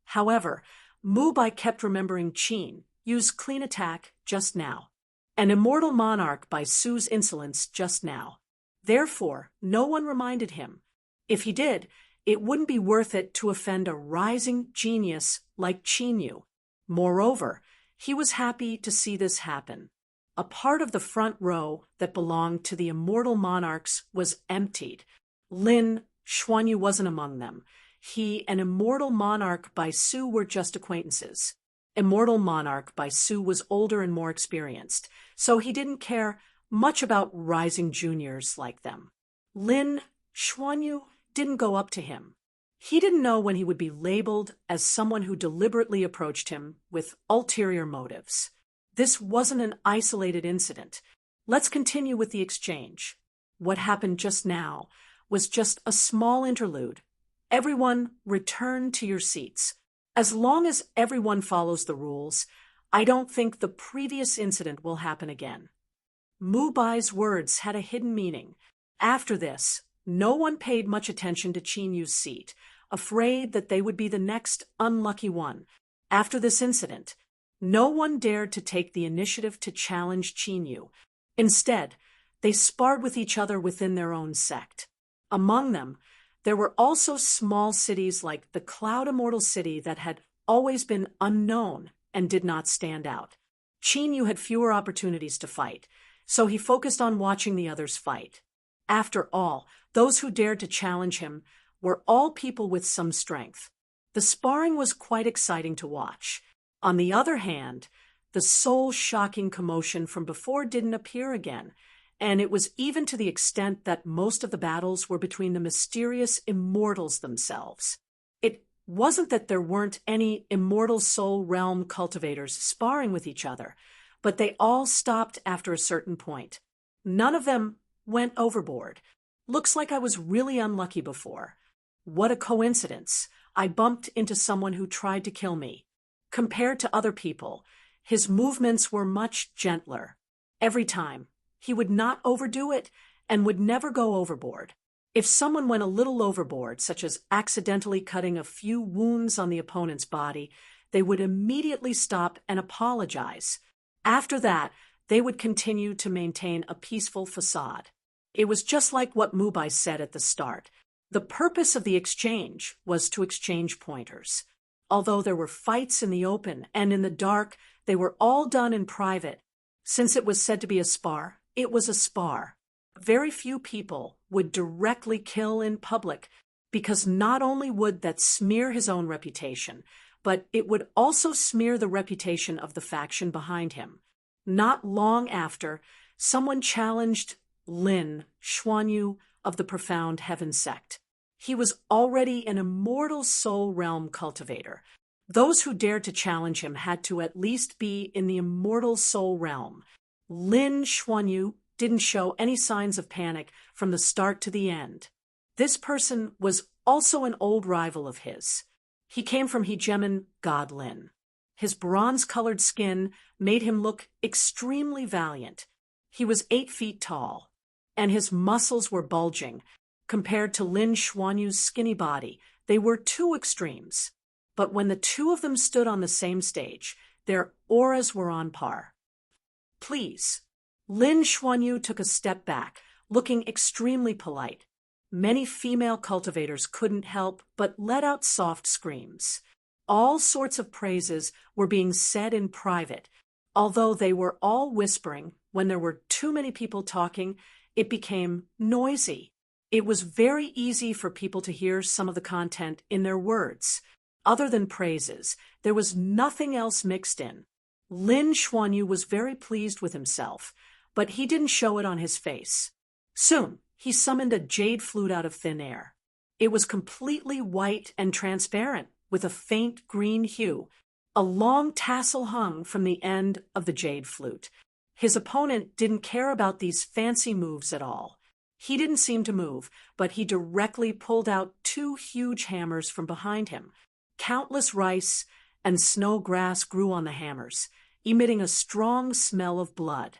However, Mu Bai kept remembering Qin Yu's clean attack just now, an immortal monarch Bai Su's insolence just now. Therefore, no one reminded him. If he did, it wouldn't be worth it to offend a rising genius like Qin Yu. Moreover, he was happy to see this happen. A part of the front row that belonged to the immortal monarchs was emptied. Lin Xuanyu wasn't among them. He and immortal monarch Bai Su were just acquaintances. Immortal monarch Bai Su was older and more experienced, so he didn't care much about rising juniors like them. Lin Xuanyu didn't go up to him. He didn't know when he would be labeled as someone who deliberately approached him with ulterior motives. This wasn't an isolated incident. Let's continue with the exchange. What happened just now was just a small interlude. Everyone return to your seats. As long as everyone follows the rules, I don't think the previous incident will happen again. Mu Bai's words had a hidden meaning. After this, no one paid much attention to Qin Yu's seat, afraid that they would be the next unlucky one. After this incident, no one dared to take the initiative to challenge Qin Yu. Instead, they sparred with each other within their own sect. Among them, there were also small cities like the Cloud Immortal City that had always been unknown and did not stand out. Qin Yu had fewer opportunities to fight, so he focused on watching the others fight. After all, those who dared to challenge him were all people with some strength. The sparring was quite exciting to watch. On the other hand, the soul-shocking commotion from before didn't appear again, and it was even to the extent that most of the battles were between the mysterious immortals themselves. It wasn't that there weren't any immortal soul realm cultivators sparring with each other, but they all stopped after a certain point. None of them went overboard. Looks like I was really unlucky before. What a coincidence. I bumped into someone who tried to kill me. Compared to other people, his movements were much gentler. Every time, he would not overdo it and would never go overboard. If someone went a little overboard, such as accidentally cutting a few wounds on the opponent's body, they would immediately stop and apologize. After that, they would continue to maintain a peaceful facade. It was just like what Mu Bai said at the start. The purpose of the exchange was to exchange pointers. Although there were fights in the open and in the dark, they were all done in private. Since it was said to be a spar, it was a spar. Very few people would directly kill in public, because not only would that smear his own reputation, but it would also smear the reputation of the faction behind him. Not long after, someone challenged Lin Xuanyu of the Profound Heaven sect. He was already an immortal soul realm cultivator. Those who dared to challenge him had to at least be in the immortal soul realm. Lin Xuanyu didn't show any signs of panic from the start to the end. This person was also an old rival of his. He came from Hegemon God Lin. His bronze-colored skin made him look extremely valiant. He was 8 feet tall, and his muscles were bulging. Compared to Lin Xuanyu's skinny body, they were two extremes. But when the two of them stood on the same stage, their auras were on par. Please. Lin Xuanyu took a step back, looking extremely polite. Many female cultivators couldn't help but let out soft screams. All sorts of praises were being said in private. Although they were all whispering, when there were too many people talking, it became noisy. It was very easy for people to hear some of the content in their words. Other than praises, there was nothing else mixed in. Lin Xuanyu was very pleased with himself, but he didn't show it on his face. Soon, he summoned a jade flute out of thin air. It was completely white and transparent, with a faint green hue. A long tassel hung from the end of the jade flute. His opponent didn't care about these fancy moves at all. He didn't seem to move, but he directly pulled out two huge hammers from behind him. Countless rice and snow grass grew on the hammers, emitting a strong smell of blood.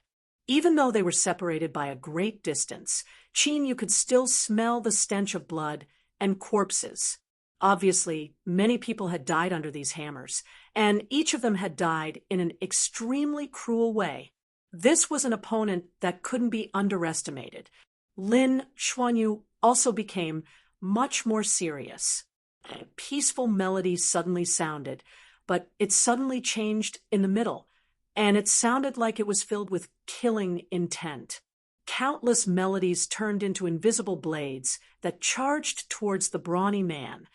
Even though they were separated by a great distance, Qin could still smell the stench of blood and corpses. Obviously, many people had died under these hammers, and each of them had died in an extremely cruel way. This was an opponent that couldn't be underestimated. Lin Xuanyu also became much more serious. A peaceful melody suddenly sounded, but it suddenly changed in the middle, and it sounded like it was filled with killing intent. Countless melodies turned into invisible blades that charged towards the brawny man.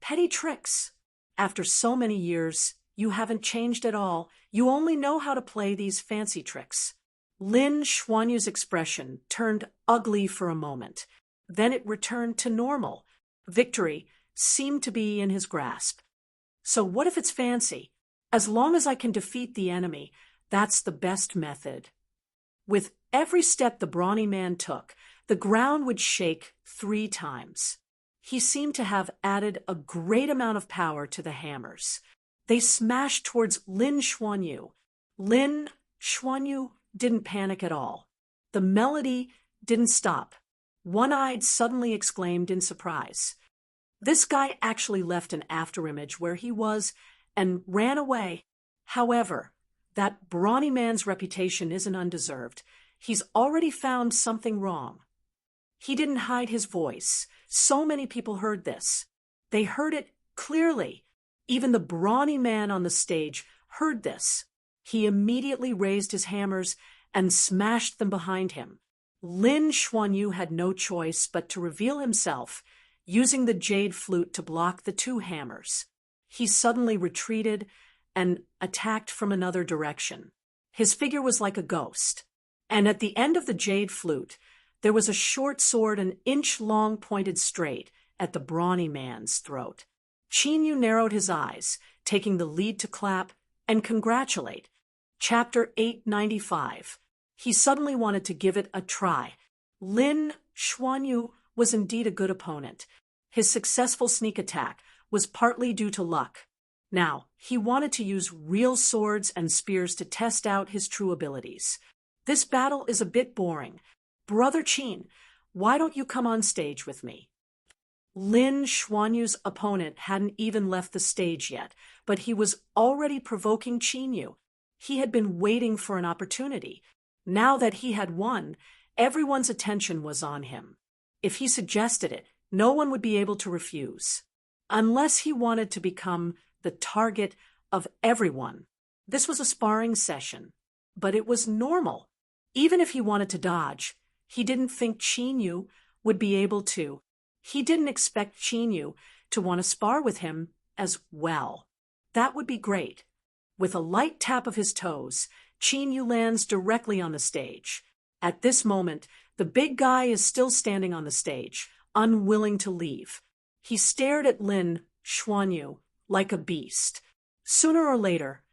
Petty tricks. After so many years, you haven't changed at all. You only know how to play these fancy tricks. Lin Xuanyu's expression turned ugly for a moment. Then it returned to normal. Victory seemed to be in his grasp. So what if it's fancy? As long as I can defeat the enemy, that's the best method. With every step the brawny man took, the ground would shake 3 times. He seemed to have added a great amount of power to the hammers. They smashed towards Lin Xuanyu. Lin Xuanyu didn't panic at all. The melody didn't stop. One-Eyed suddenly exclaimed in surprise. This guy actually left an afterimage where he was and ran away. However, that brawny man's reputation isn't undeserved. He's already found something wrong. He didn't hide his voice. So many people heard this. They heard it clearly. Even the brawny man on the stage heard this. He immediately raised his hammers and smashed them behind him. Lin Xuanyu had no choice but to reveal himself, using the jade flute to block the 2 hammers. He suddenly retreated and attacked from another direction. His figure was like a ghost, and at the end of the jade flute, there was a short sword an inch long pointed straight at the brawny man's throat. Qin narrowed his eyes, taking the lead to clap and congratulate. Chapter 895. He suddenly wanted to give it a try. Lin Xuanyu was indeed a good opponent. His successful sneak attack was partly due to luck. Now, he wanted to use real swords and spears to test out his true abilities. This battle is a bit boring. Brother Qin, why don't you come on stage with me? Lin Xuanyu's opponent hadn't even left the stage yet, but he was already provoking Qin. He had been waiting for an opportunity. Now that he had won, everyone's attention was on him. If he suggested it, no one would be able to refuse. Unless he wanted to become the target of everyone. This was a sparring session, but it was normal. Even if he wanted to dodge, he didn't think Qin would be able to. He didn't expect Qin to want to spar with him as well. That would be great. With a light tap of his toes, Qin lands directly on the stage. At this moment, the big guy is still standing on the stage, unwilling to leave. He stared at Lin Xuanyu like a beast. Sooner or later,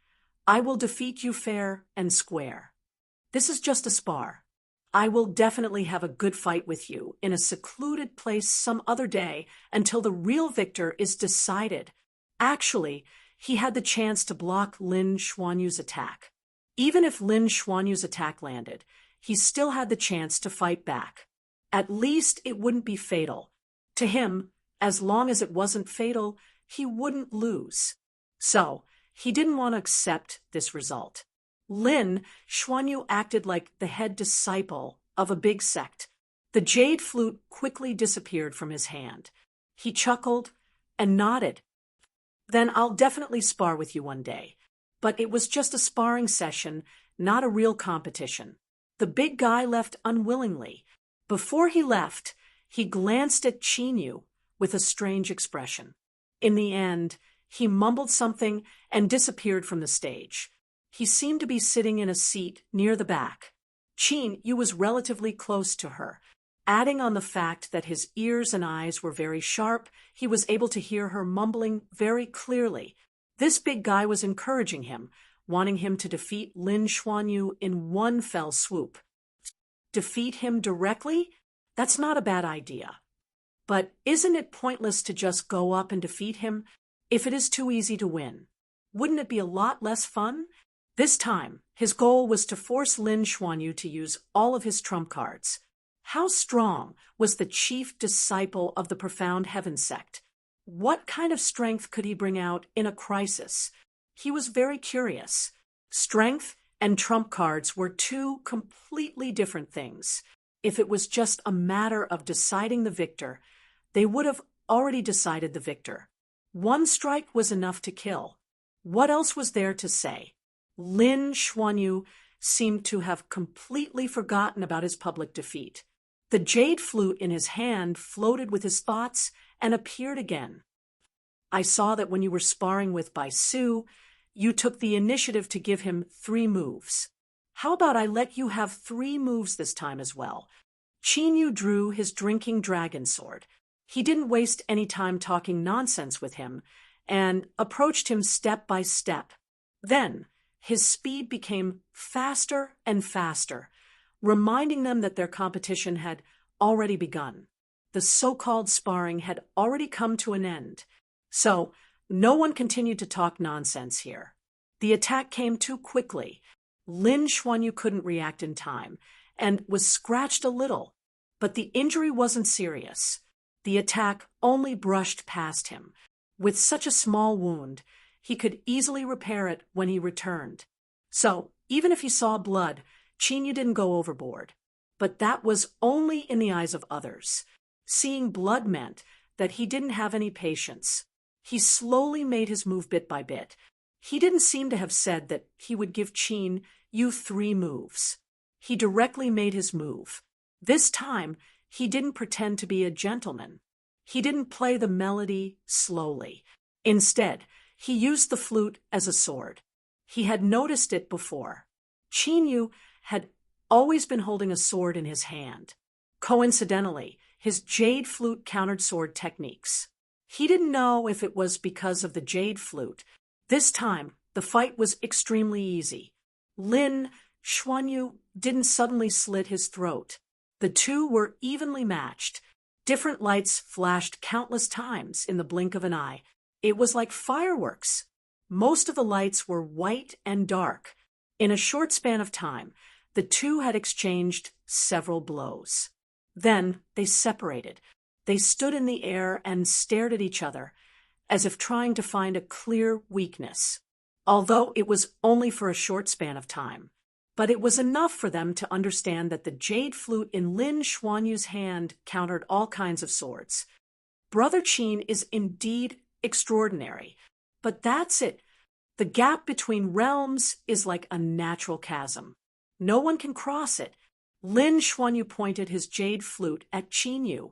I will defeat you fair and square. This is just a spar. I will definitely have a good fight with you in a secluded place some other day until the real victor is decided. Actually, he had the chance to block Lin Xuanyu's attack. Even if Lin Xuanyu's attack landed, he still had the chance to fight back. At least it wouldn't be fatal. To him, as long as it wasn't fatal, he wouldn't lose. So, he didn't want to accept this result. Lin Xuanyu acted like the head disciple of a big sect. The jade flute quickly disappeared from his hand. He chuckled and nodded. Then I'll definitely spar with you one day. But it was just a sparring session, not a real competition. The big guy left unwillingly. Before he left, he glanced at Chinyu with a strange expression. In the end, he mumbled something and disappeared from the stage. He seemed to be sitting in a seat near the back. Chinyu was relatively close to her. Adding on the fact that his ears and eyes were very sharp, he was able to hear her mumbling very clearly. This big guy was encouraging him, wanting him to defeat Lin Xuanyu in one fell swoop. Defeat him directly? That's not a bad idea. But isn't it pointless to just go up and defeat him if it is too easy to win? Wouldn't it be a lot less fun? This time, his goal was to force Lin Xuanyu to use all of his trump cards. How strong was the chief disciple of the Profound Heaven sect? What kind of strength could he bring out in a crisis? He was very curious. Strength and trump cards were two completely different things. If it was just a matter of deciding the victor, they would have already decided the victor. One strike was enough to kill. What else was there to say? Lin Xuanyu seemed to have completely forgotten about his public defeat. The jade flute in his hand floated with his thoughts and appeared again. I saw that when you were sparring with Bai Su, you took the initiative to give him 3 moves. How about I let you have 3 moves this time as well? Chinyu drew his drinking dragon sword. He didn't waste any time talking nonsense with him and approached him step by step. Then his speed became faster and faster, reminding them that their competition had already begun. The so-called sparring had already come to an end. So no one continued to talk nonsense here. The attack came too quickly. Lin Xuanyu couldn't react in time and was scratched a little, but the injury wasn't serious. The attack only brushed past him. With such a small wound, he could easily repair it when he returned. So even if he saw blood, Chinyu didn't go overboard. But that was only in the eyes of others. Seeing blood meant that he didn't have any patience. He slowly made his move bit by bit. He didn't seem to have said that he would give Chinyu 3 moves. He directly made his move. This time, he didn't pretend to be a gentleman. He didn't play the melody slowly. Instead, he used the flute as a sword. He had noticed it before. Chinyu had always been holding a sword in his hand. Coincidentally, his jade flute countered sword techniques. He didn't know if it was because of the jade flute. This time, the fight was extremely easy. Lin Xuanyu didn't suddenly slit his throat. The two were evenly matched. Different lights flashed countless times in the blink of an eye. It was like fireworks. Most of the lights were white and dark. In a short span of time, the two had exchanged several blows. Then they separated. They stood in the air and stared at each other, as if trying to find a clear weakness, although it was only for a short span of time. But it was enough for them to understand that the jade flute in Lin Xuanyu's hand countered all kinds of swords. Brother Qin is indeed extraordinary, but that's it. The gap between realms is like a natural chasm. No one can cross it. Lin Xuanyu pointed his jade flute at Chinyu,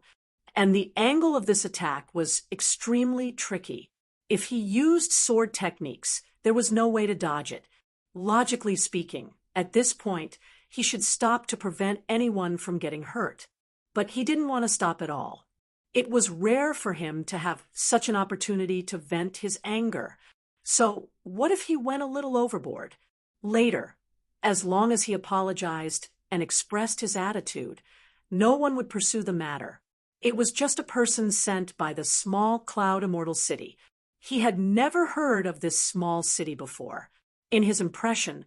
and the angle of this attack was extremely tricky. If he used sword techniques, there was no way to dodge it. Logically speaking, at this point, he should stop to prevent anyone from getting hurt. But he didn't want to stop at all. It was rare for him to have such an opportunity to vent his anger. So what if he went a little overboard? Later, as long as he apologized and expressed his attitude, no one would pursue the matter. It was just a person sent by the small cloud immortal city. He had never heard of this small city before. In his impression,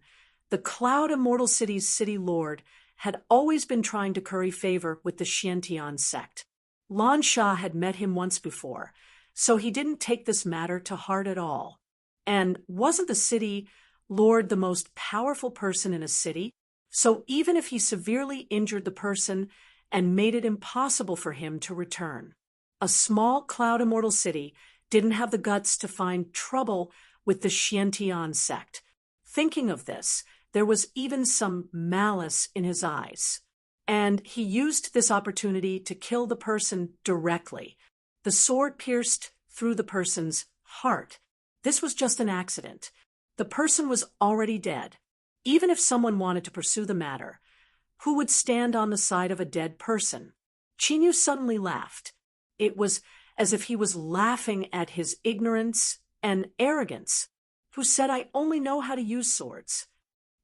the cloud immortal city's city lord had always been trying to curry favor with the Xiantian sect. Lan Sha had met him once before, so he didn't take this matter to heart at all. And wasn't the city lord the most powerful person in a city? So even if he severely injured the person and made it impossible for him to return. A small Cloud Immortal city didn't have the guts to find trouble with the Xiantian sect. Thinking of this, there was even some malice in his eyes. And he used this opportunity to kill the person directly. The sword pierced through the person's heart. This was just an accident. The person was already dead. Even if someone wanted to pursue the matter, who would stand on the side of a dead person? Qinyu suddenly laughed. It was as if he was laughing at his ignorance and arrogance. Who said, "I only know how to use swords.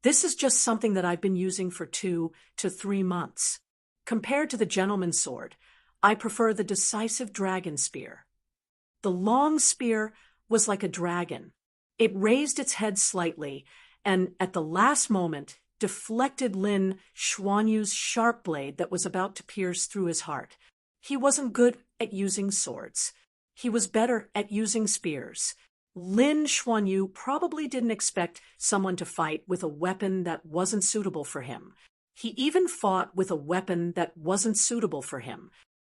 This is just something that I've been using for 2 to 3 months. Compared to the gentleman's sword, I prefer the decisive dragon spear." The long spear was like a dragon. It raised its head slightly, and at the last moment deflected Lin Xuanyu's sharp blade that was about to pierce through his heart. He wasn't good at using swords. He was better at using spears. Lin Xuanyu probably didn't expect someone to fight with a weapon that wasn't suitable for him. He even fought with a weapon that wasn't suitable for him.